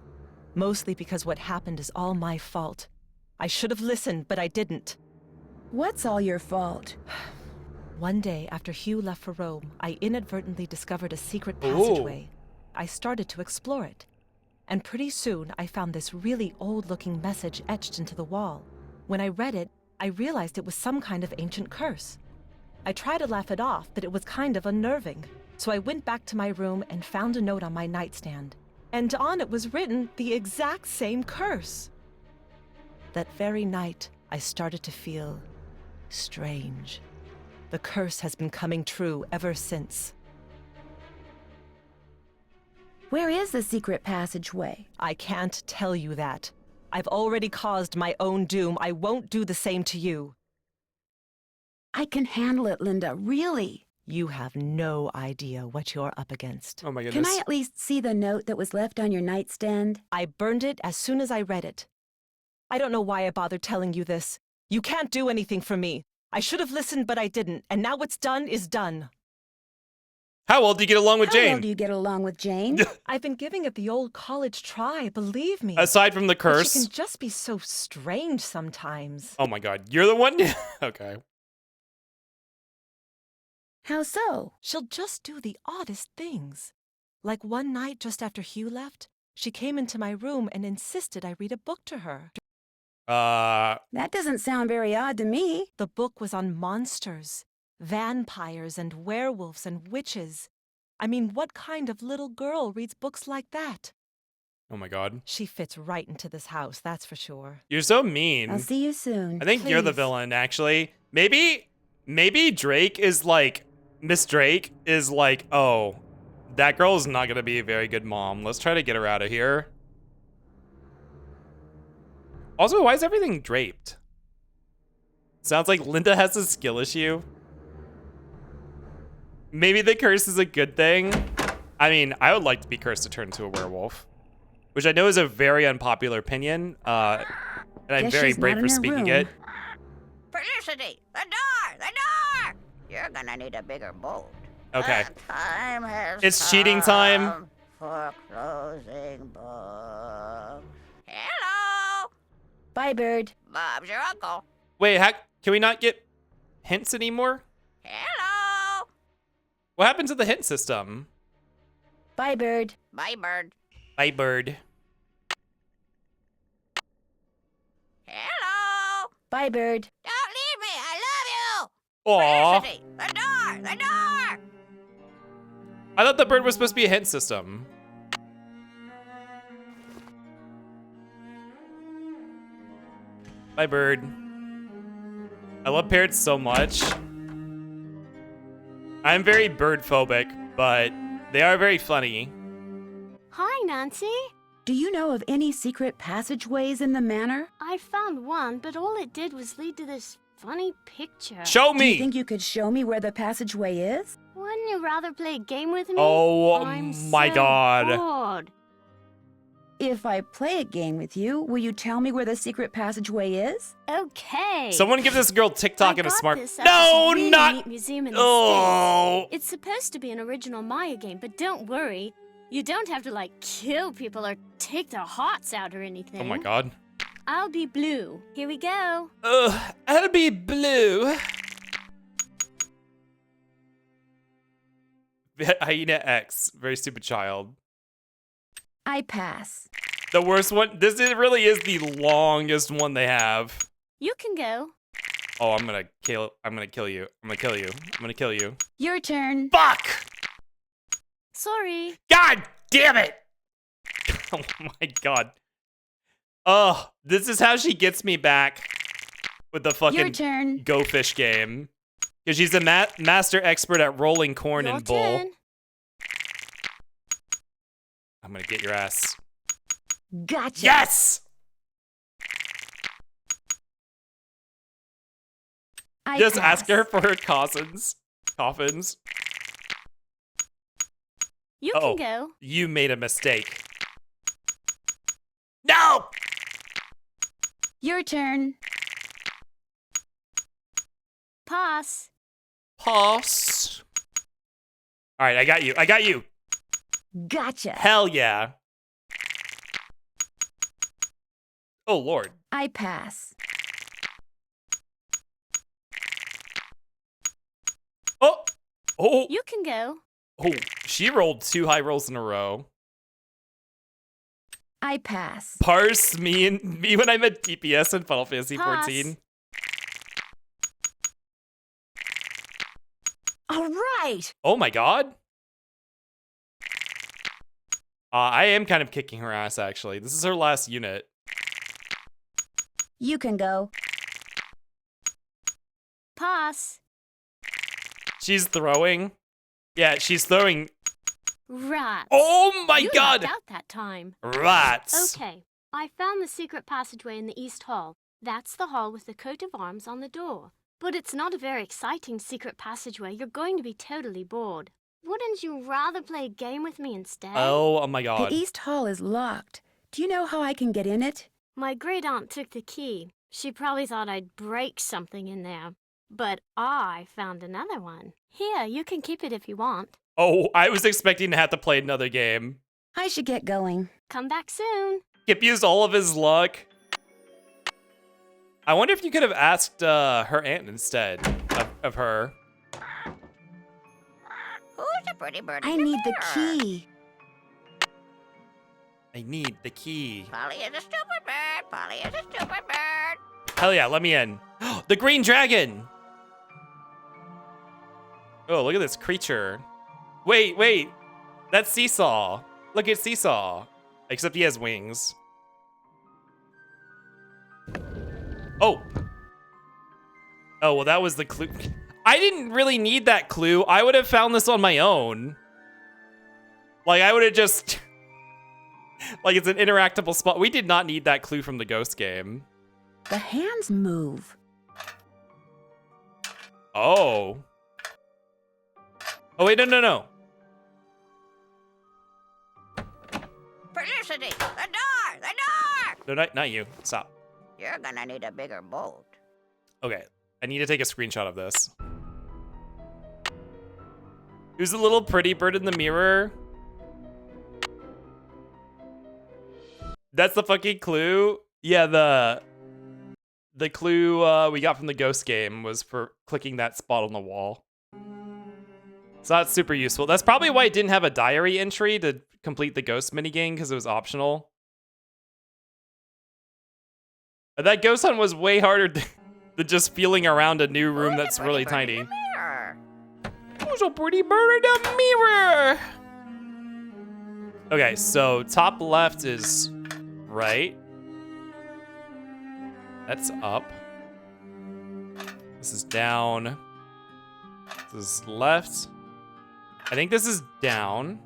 Mostly because what happened is all my fault. I should have listened, but I didn't. What's all your fault? One day after Hugh left for Rome, I inadvertently discovered a secret passageway. I started to explore it. And pretty soon, I found this really old-looking message etched into the wall. When I read it, I realized it was some kind of ancient curse. I tried to laugh it off, but it was kind of unnerving. So I went back to my room and found a note on my nightstand. And on it was written the exact same curse. That very night, I started to feel strange. The curse has been coming true ever since. Where is the secret passageway? I can't tell you that. I've already caused my own doom. I won't do the same to you. I can handle it, Linda, really. You have no idea what you're up against. Oh my goodness. Can I at least see the note that was left on your nightstand? I burned it as soon as I read it. I don't know why I bothered telling you this. You can't do anything for me. I should have listened, but I didn't. And now what's done is done. How well do you get along with Jane? How well do you get along with Jane? I've been giving it the old college try, believe me. Aside from the curse. But she can just be so strange sometimes. Oh my god, you're the one? Okay. How so? She'll just do the oddest things. Like one night just after Hugh left, she came into my room and insisted I read a book to her. That doesn't sound very odd to me. The book was on monsters, vampires and werewolves and witches. I mean, what kind of little girl reads books like that? Oh my god. She fits right into this house, that's for sure. You're so mean. I'll see you soon. I think you're the villain, actually. Maybe Drake is like, Miss Drake is like, oh, that girl is not gonna be a very good mom. Let's try to get her out of here. Also, why is everything draped? Sounds like Linda has a skill issue. Maybe the curse is a good thing. I mean, I would like to be cursed to turn into a werewolf, which I know is a very unpopular opinion, and I'm very brave for speaking it. Felicity, the door! You're gonna need a bigger boat. Okay. The time has It's cheating time. come for closing books. Hello, Bye, Bird. Bob's your uncle. Wait, can we not get hints anymore? Hello. What happened to the hint system? Bye, Bird. Bye, Bird. Bye, Bird. Hello. Bye, Bird. Don't leave me. I love you. Aw. Felicity, the door! The door! I thought the bird was supposed to be a hint system. Bye, Bird. I love parrots so much. I'm very bird phobic, but they are very funny. Hi, Nancy. Do you know of any secret passageways in the manor? I found one, but all it did was lead to this funny picture. Show Do me! you think you could show me where the passageway is? Wouldn't you rather play a game with me? Oh I'm my so god. bored. If I play a game with you, will you tell me where the secret passageway is? Okay. Someone give this girl TikTok and a got smart. this at No, this really not. neat museum in the Oh. States. It's supposed to be an original Maya game, but don't worry. You don't have to, like, kill people or take their hearts out or anything. Oh my god. I'll be blue. Here we go. I'll be blue. Hyena X, very stupid child. I pass. The worst one. Really is the longest one they have. You can go. Oh, I'm gonna kill you. I'm gonna kill you. I'm gonna kill you. Your turn. Fuck! Sorry. God damn it! Oh my god. Oh, this is how she gets me back with the Your fucking turn. Go Fish game. Because she's a master expert at rolling corn Your and bull. turn. I'm gonna get your ass. Gotcha. Yes! Just ask her for her coffins. You can go. You made a mistake. No! Your turn. Pass. Pass. All right, I got you. Gotcha. Hell yeah. Oh, Lord. I pass. Oh. You can go. Oh, she rolled 2 high rolls in a row. I pass. Parse me when I'm at DPS in Final Fantasy XIV. All right. Oh my god. I am kind of kicking her ass, actually. This is her last unit. You can go. Pass. She's throwing. Yeah, she's throwing. Rats. Oh my god! You lucked out that time. Rats. Okay, I found the secret passageway in the East Hall. That's the hall with the coat of arms on the door. But it's not a very exciting secret passageway. You're going to be totally bored. Wouldn't you rather play a game with me instead? Oh my god. The East Hall is locked. Do you know how I can get in it? My great aunt took the key. She probably thought I'd break something in there. But I found another one. Here, you can keep it if you want. Oh, I was expecting to have to play another game. I should get going. Come back soon. Kip used all of his luck. I wonder if you could have asked her aunt instead of her. Who's a pretty bird? I need the key. I need the key. Polly is a stupid bird. Polly is a stupid bird. Hell yeah, let me in. The green dragon! Oh, look at this creature. Wait. That's Seesaw. Look at Seesaw. Except he has wings. Oh, well, that was the clue. I didn't really need that clue. I would have found this on my own. Like, I would have just... like, it's an interactable spot. We did not need that clue from the Ghost game. The hands move. Oh, wait, no. Felicity, the door! No, not you. Stop. You're gonna need a bigger boat. Okay, I need to take a screenshot of this. Who's the little pretty bird in the mirror? That's the fucking clue? Yeah, the clue we got from the Ghost game was for clicking that spot on the wall. So that's super useful. That's probably why it didn't have a diary entry to complete the Ghost minigame, because it was optional. That ghost hunt was way harder than just feeling around a new room that's really tiny. Who's a pretty bird in the mirror? Okay, so top left is right. That's up. This is down. This is left. I think this is down.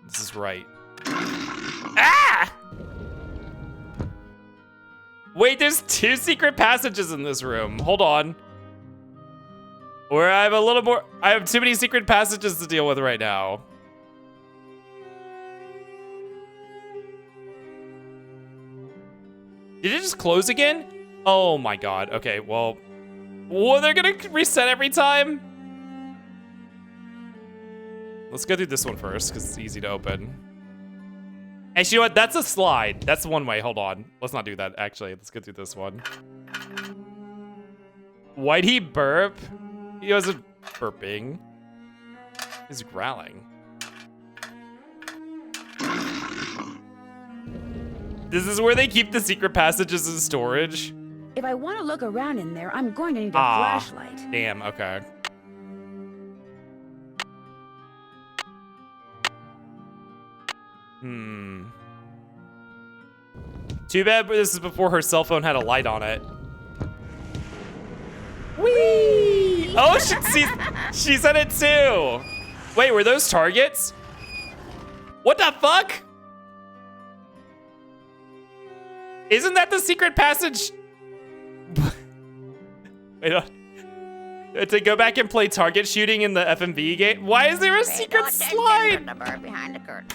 This is right. Ah! Wait, there's 2 secret passages in this room. Hold on. Where I have too many secret passages to deal with right now. Did it just close again? Oh my god. Okay, well, they're gonna reset every time? Let's go through this one first, because it's easy to open. Actually, you know what? That's a slide. That's one way. Hold on. Let's not do that, actually. Let's go through this one. Why'd he burp? He wasn't burping. He's growling. This is where they keep the secret passages in storage. If I want to look around in there, I'm going to need a flashlight. Damn, okay. Too bad this is before her cell phone had a light on it. Whee! Oh, she said it too. Wait, were those targets? What the fuck? Isn't that the secret passage? Wait, to go back and play target shooting in the FMV game? Why is there a Pay secret no attention slide? to the bird behind the curtain.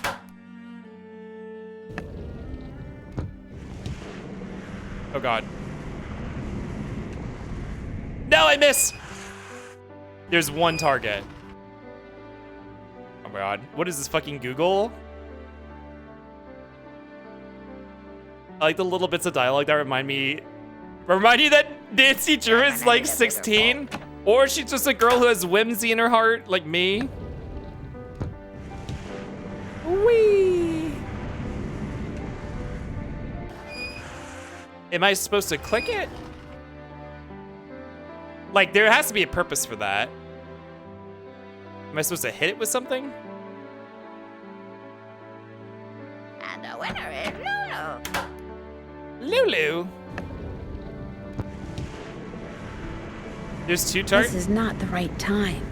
Oh god. No, I miss! There's one target. Oh my god. What is this, fucking Google? I like the little bits of dialogue that remind you that Nancy Drew is like 16? Or she's just a girl who has whimsy in her heart, like me. Whee! Am I supposed to click it? Like, there has to be a purpose for that. Am I supposed to hit it with something? And the winner is Lulu. Lulu? There's two targets? This is not the right time.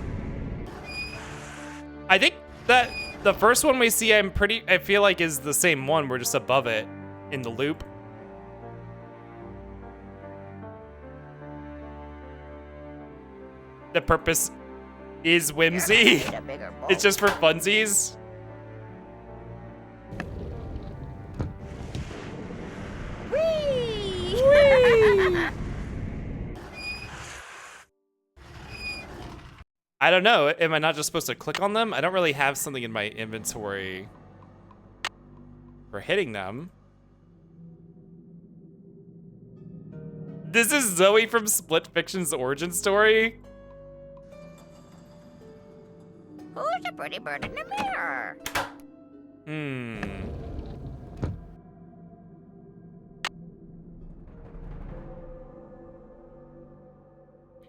I think that the first one we see, I feel like is the same one. We're just above it in the loop. The purpose is whimsy. It's just for funsies. Whee! I don't know. Am I not just supposed to click on them? I don't really have something in my inventory for hitting them. This is Zoe from Split Fiction's origin story. Who's the pretty bird in the mirror?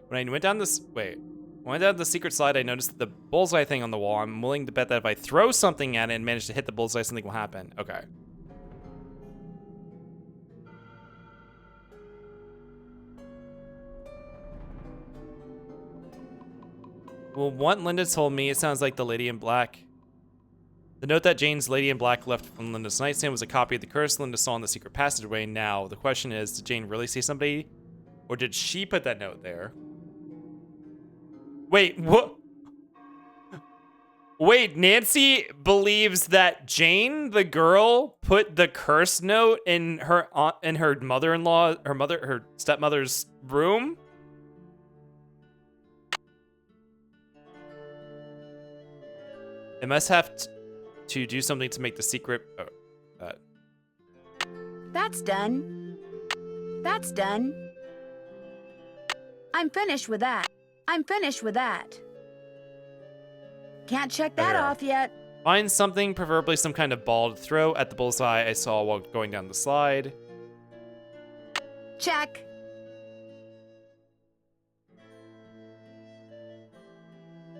When I went down this, when I went down the secret slide, I noticed the bullseye thing on the wall. I'm willing to bet that if I throw something at it and manage to hit the bullseye, something will happen. Okay. Well, what Linda told me, it sounds like the Lady in Black. The note that Jane's Lady in Black left from Linda's nightstand was a copy of the curse Linda saw in the secret passageway. Now, the question is, did Jane really see somebody? Or did she put that note there? Wait, what? Wait, Nancy believes that Jane, the girl, put the curse note in her aunt, in her mother-in-law, her stepmother's room? It must have to do something to make the secret. That's done. That's done. I'm finished with that. I'm finished with that. Can't check that off yet. Find something, preferably some kind of ball to throw at the bullseye I saw while going down the slide. Check.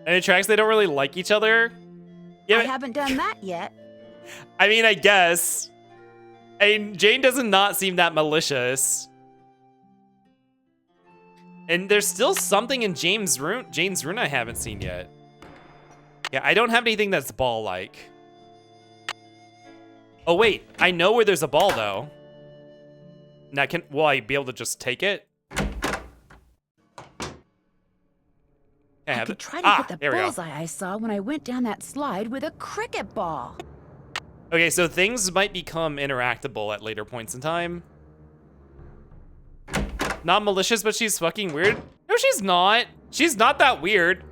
And it tracks they don't really like each other. Yeah, I haven't done that yet. I mean, I guess. I mean, Jane does not seem that malicious. And there's still something in Jane's rune I haven't seen yet. Yeah, I don't have anything that's ball-like. Oh, wait. I know where there's a ball, though. Now, will I be able to just take it? I could try to hit the bullseye I saw when I went down that slide with a cricket ball. Okay, so things might become interactable at later points in time. Not malicious, but she's fucking weird. No, she's not. She's not that weird.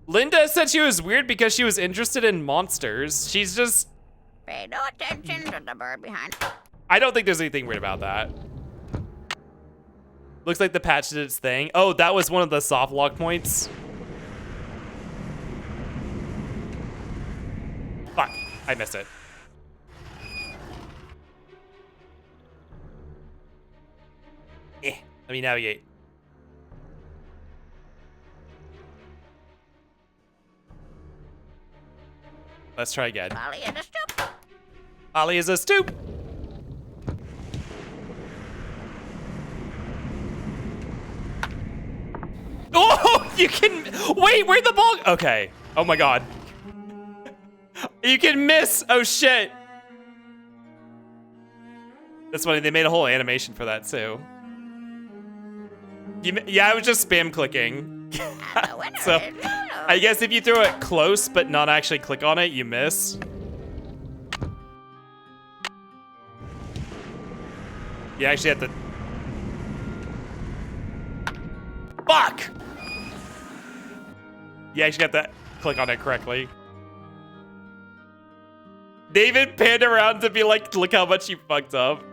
Linda said she was weird because she was interested in monsters. She's just... Pay no attention to the bird behind. I don't think there's anything weird about that. Looks like the patch did its thing. Oh, that was one of the soft lock points. Fuck, I missed it. Let me navigate. Let's try again. Ollie is a stoop. Ollie is a stoop. Oh, you can, wait, where'd the ball? Okay. Oh my God. You can miss, oh shit. That's funny, they made a whole animation for that too. Yeah, I was just spam clicking. So, I guess if you throw it close but not actually click on it, you miss. You actually have to... Fuck! You actually have to click on it correctly. David panned around to be like, look how much you fucked up.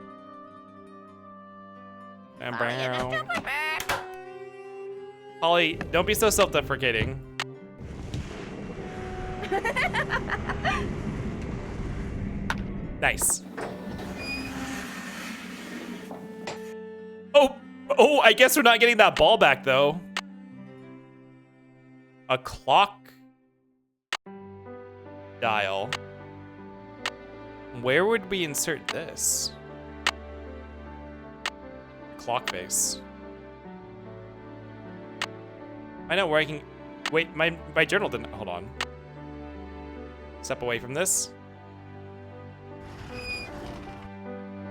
Holly, don't be so self-deprecating. Nice. Oh, I guess we're not getting that ball back, though. A clock dial. Where would we insert this? Clock face. I know where I can... Wait, my journal didn't... Hold on. Step away from this.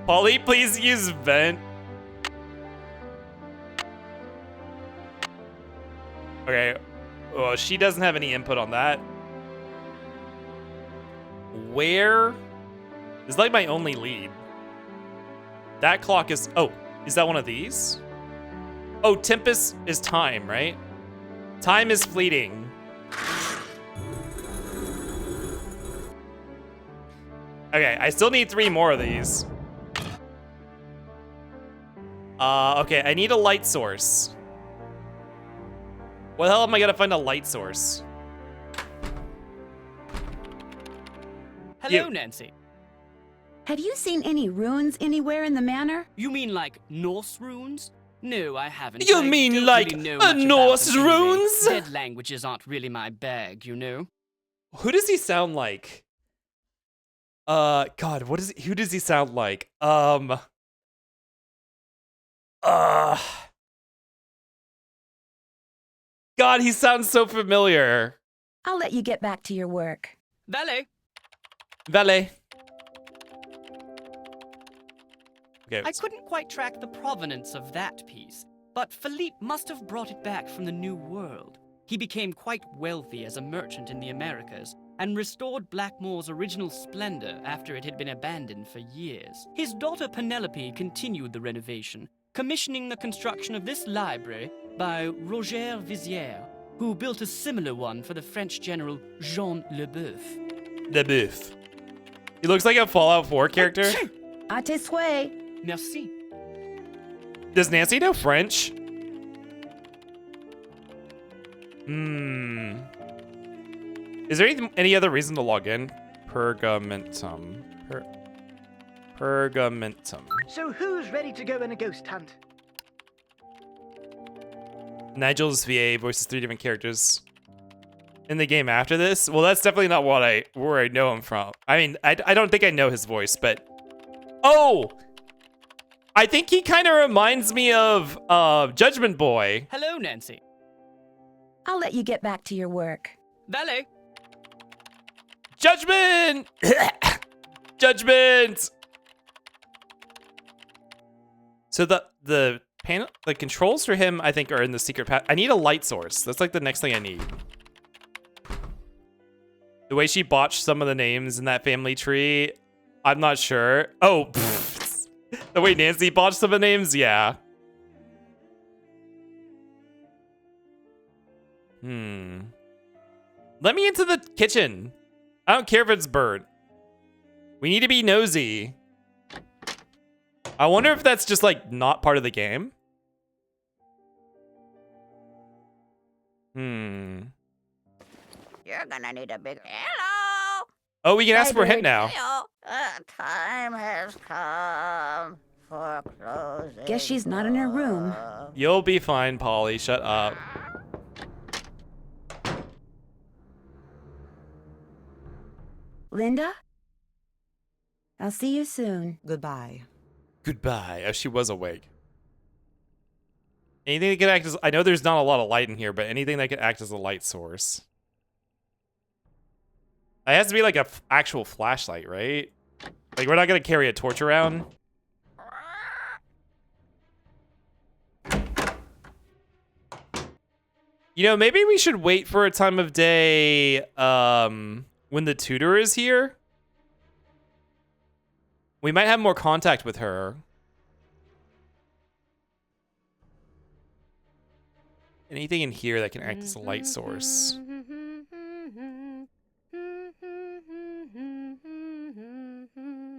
Polly, please use vent. Okay. Well, she doesn't have any input on that. Where is like my only lead? That clock is... Oh, is that one of these? Oh, Tempest is time, right? Time is fleeting. Okay, I still need 3 more of these. Okay, I need a light source. What the hell am I gonna find a light source? Hello, Nancy. Have you seen any runes anywhere in the manor? You mean like Norse runes? No, I haven't. You I mean don't like really know much about Norse them anyway. runes? Dead languages aren't really my bag, you know. Who does he sound like? God, who does he sound like? God, he sounds so familiar. I'll let you get back to your work. Valet. Valet. Okay. I couldn't quite track the provenance of that piece, but Philippe must have brought it back from the New World. He became quite wealthy as a merchant in the Americas and restored Blackmoor's original splendor after it had been abandoned for years. His daughter Penelope continued the renovation, commissioning the construction of this library by Roger Vizier, who built a similar one for the French general Jean Leboeuf. Leboeuf. He looks like a Fallout 4 character. À tes souhaits. Merci. Does Nancy know French? Is there any other reason to log in? Pergamentum. Pergamentum. So who's ready to go on a ghost hunt? Nigel's VA voices 3 different characters in the game after this. Well, that's definitely not where I know him from. I mean, I don't think I know his voice, but oh, I think he kind of reminds me of Judgment Boy. Hello, Nancy. I'll let you get back to your work. Valet. Judgment. Judgment. So the panel, the controls for him, I think, are in the secret path. I need a light source. That's like the next thing I need. The way she botched some of the names in that family tree, I'm not sure. Oh, the way Nancy botched some of the names, yeah. Let me into the kitchen. I don't care if it's burnt. We need to be nosy. I wonder if that's just like not part of the game. You're gonna need a big hello. Oh, we can ask for a hint now. Hello. Time has come for closing. Guess she's not in her room. You'll be fine, Polly. Shut up. Linda? I'll see you soon. Goodbye. Goodbye. Oh, she was awake. Anything that could act as... I know there's not a lot of light in here, but anything that could act as a light source. It has to be like a actual flashlight, right? Like, we're not going to carry a torch around. You know, maybe we should wait for a time of day when the tutor is here. We might have more contact with her. Anything in here that can act as a light source?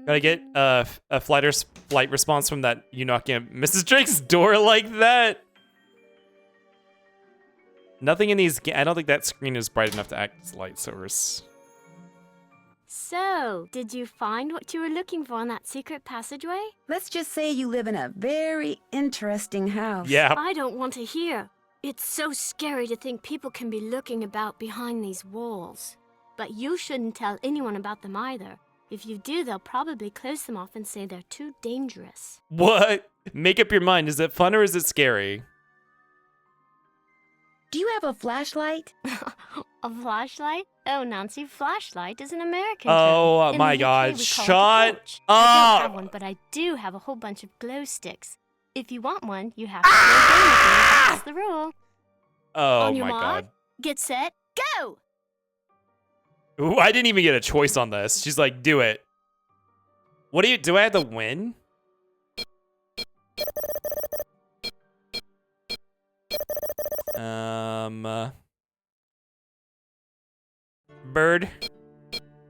Gotta get a flight response from that you knocking at Mrs. Drake's door like that. Nothing in these. I don't think that screen is bright enough to act as a light source. So, did you find what you were looking for in that secret passageway? Let's just say you live in a very interesting house. Yeah. I don't want to hear. It's so scary to think people can be looking about behind these walls. But you shouldn't tell anyone about them either. If you do, they'll probably close them off and say they're too dangerous. What? Make up your mind. Is it fun or is it scary? Do you have a flashlight? A flashlight? Oh, Nancy, flashlight is an American Oh term. In my the UK, God! we call it a Shut torch. up! I don't have one, but I do have a whole bunch of glow sticks. If you want one, you have to play a game with me. That's the rule. Oh On your my mark, God! get set, go! Ooh, I didn't even get a choice on this. She's like, do it. What do you? Do I have to win? Bird,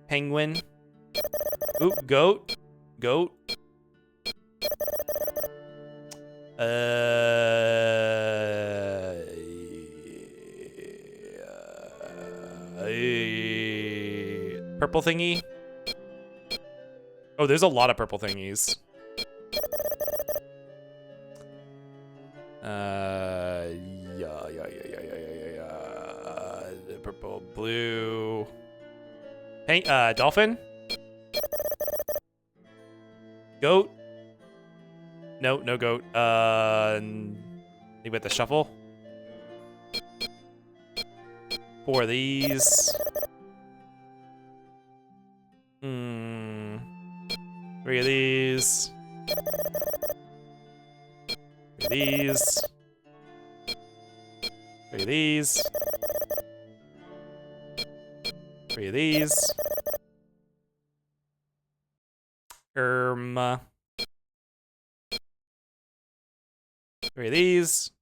penguin, oop, goat, purple thingy. Oh, there's a lot of purple thingies. The purple, blue. Hey, dolphin? Goat? No, no goat. Think about the shuffle. 4 of these. 3 of these. 3 of these. 3 of these. 3 of these. 3 of these.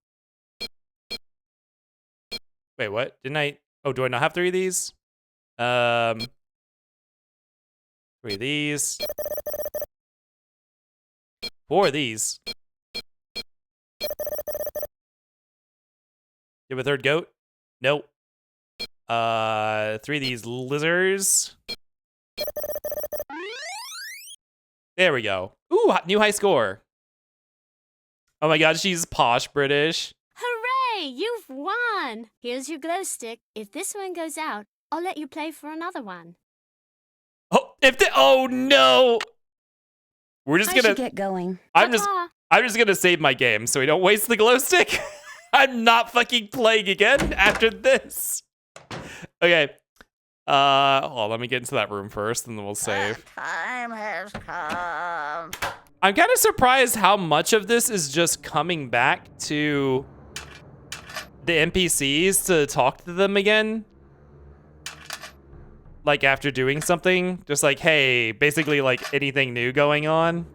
Wait, what? Didn't I? Oh, do I not have 3 of these? 3 of these. 4 of these. You have a third goat? Nope. 3 of these lizards. There we go. Ooh, new high score. Oh my God, she's posh British. Hooray! You've won! Here's your glow stick. If this one goes out, I'll let you play for another one. Oh, oh no! We're just I gonna should get going. I'm just gonna save my game so we don't waste the glow stick. I'm not fucking playing again after this. Okay. Hold on, let me get into that room first and then we'll save. Time has come. I'm kind of surprised how much of this is just coming back to the NPCs to talk to them again. Like after doing something, just like, hey, basically like anything new going on.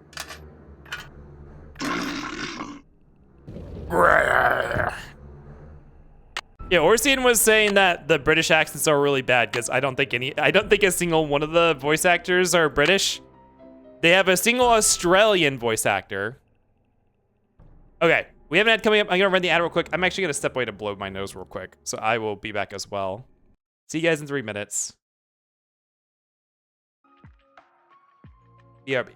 Yeah, Orsian was saying that the British accents are really bad because I don't think a single one of the voice actors are British. They have a single Australian voice actor. Okay, we have an ad coming up. I'm gonna run the ad real quick. I'm actually gonna step away to blow my nose real quick, so I will be back as well. See you guys in 3 minutes. BRB.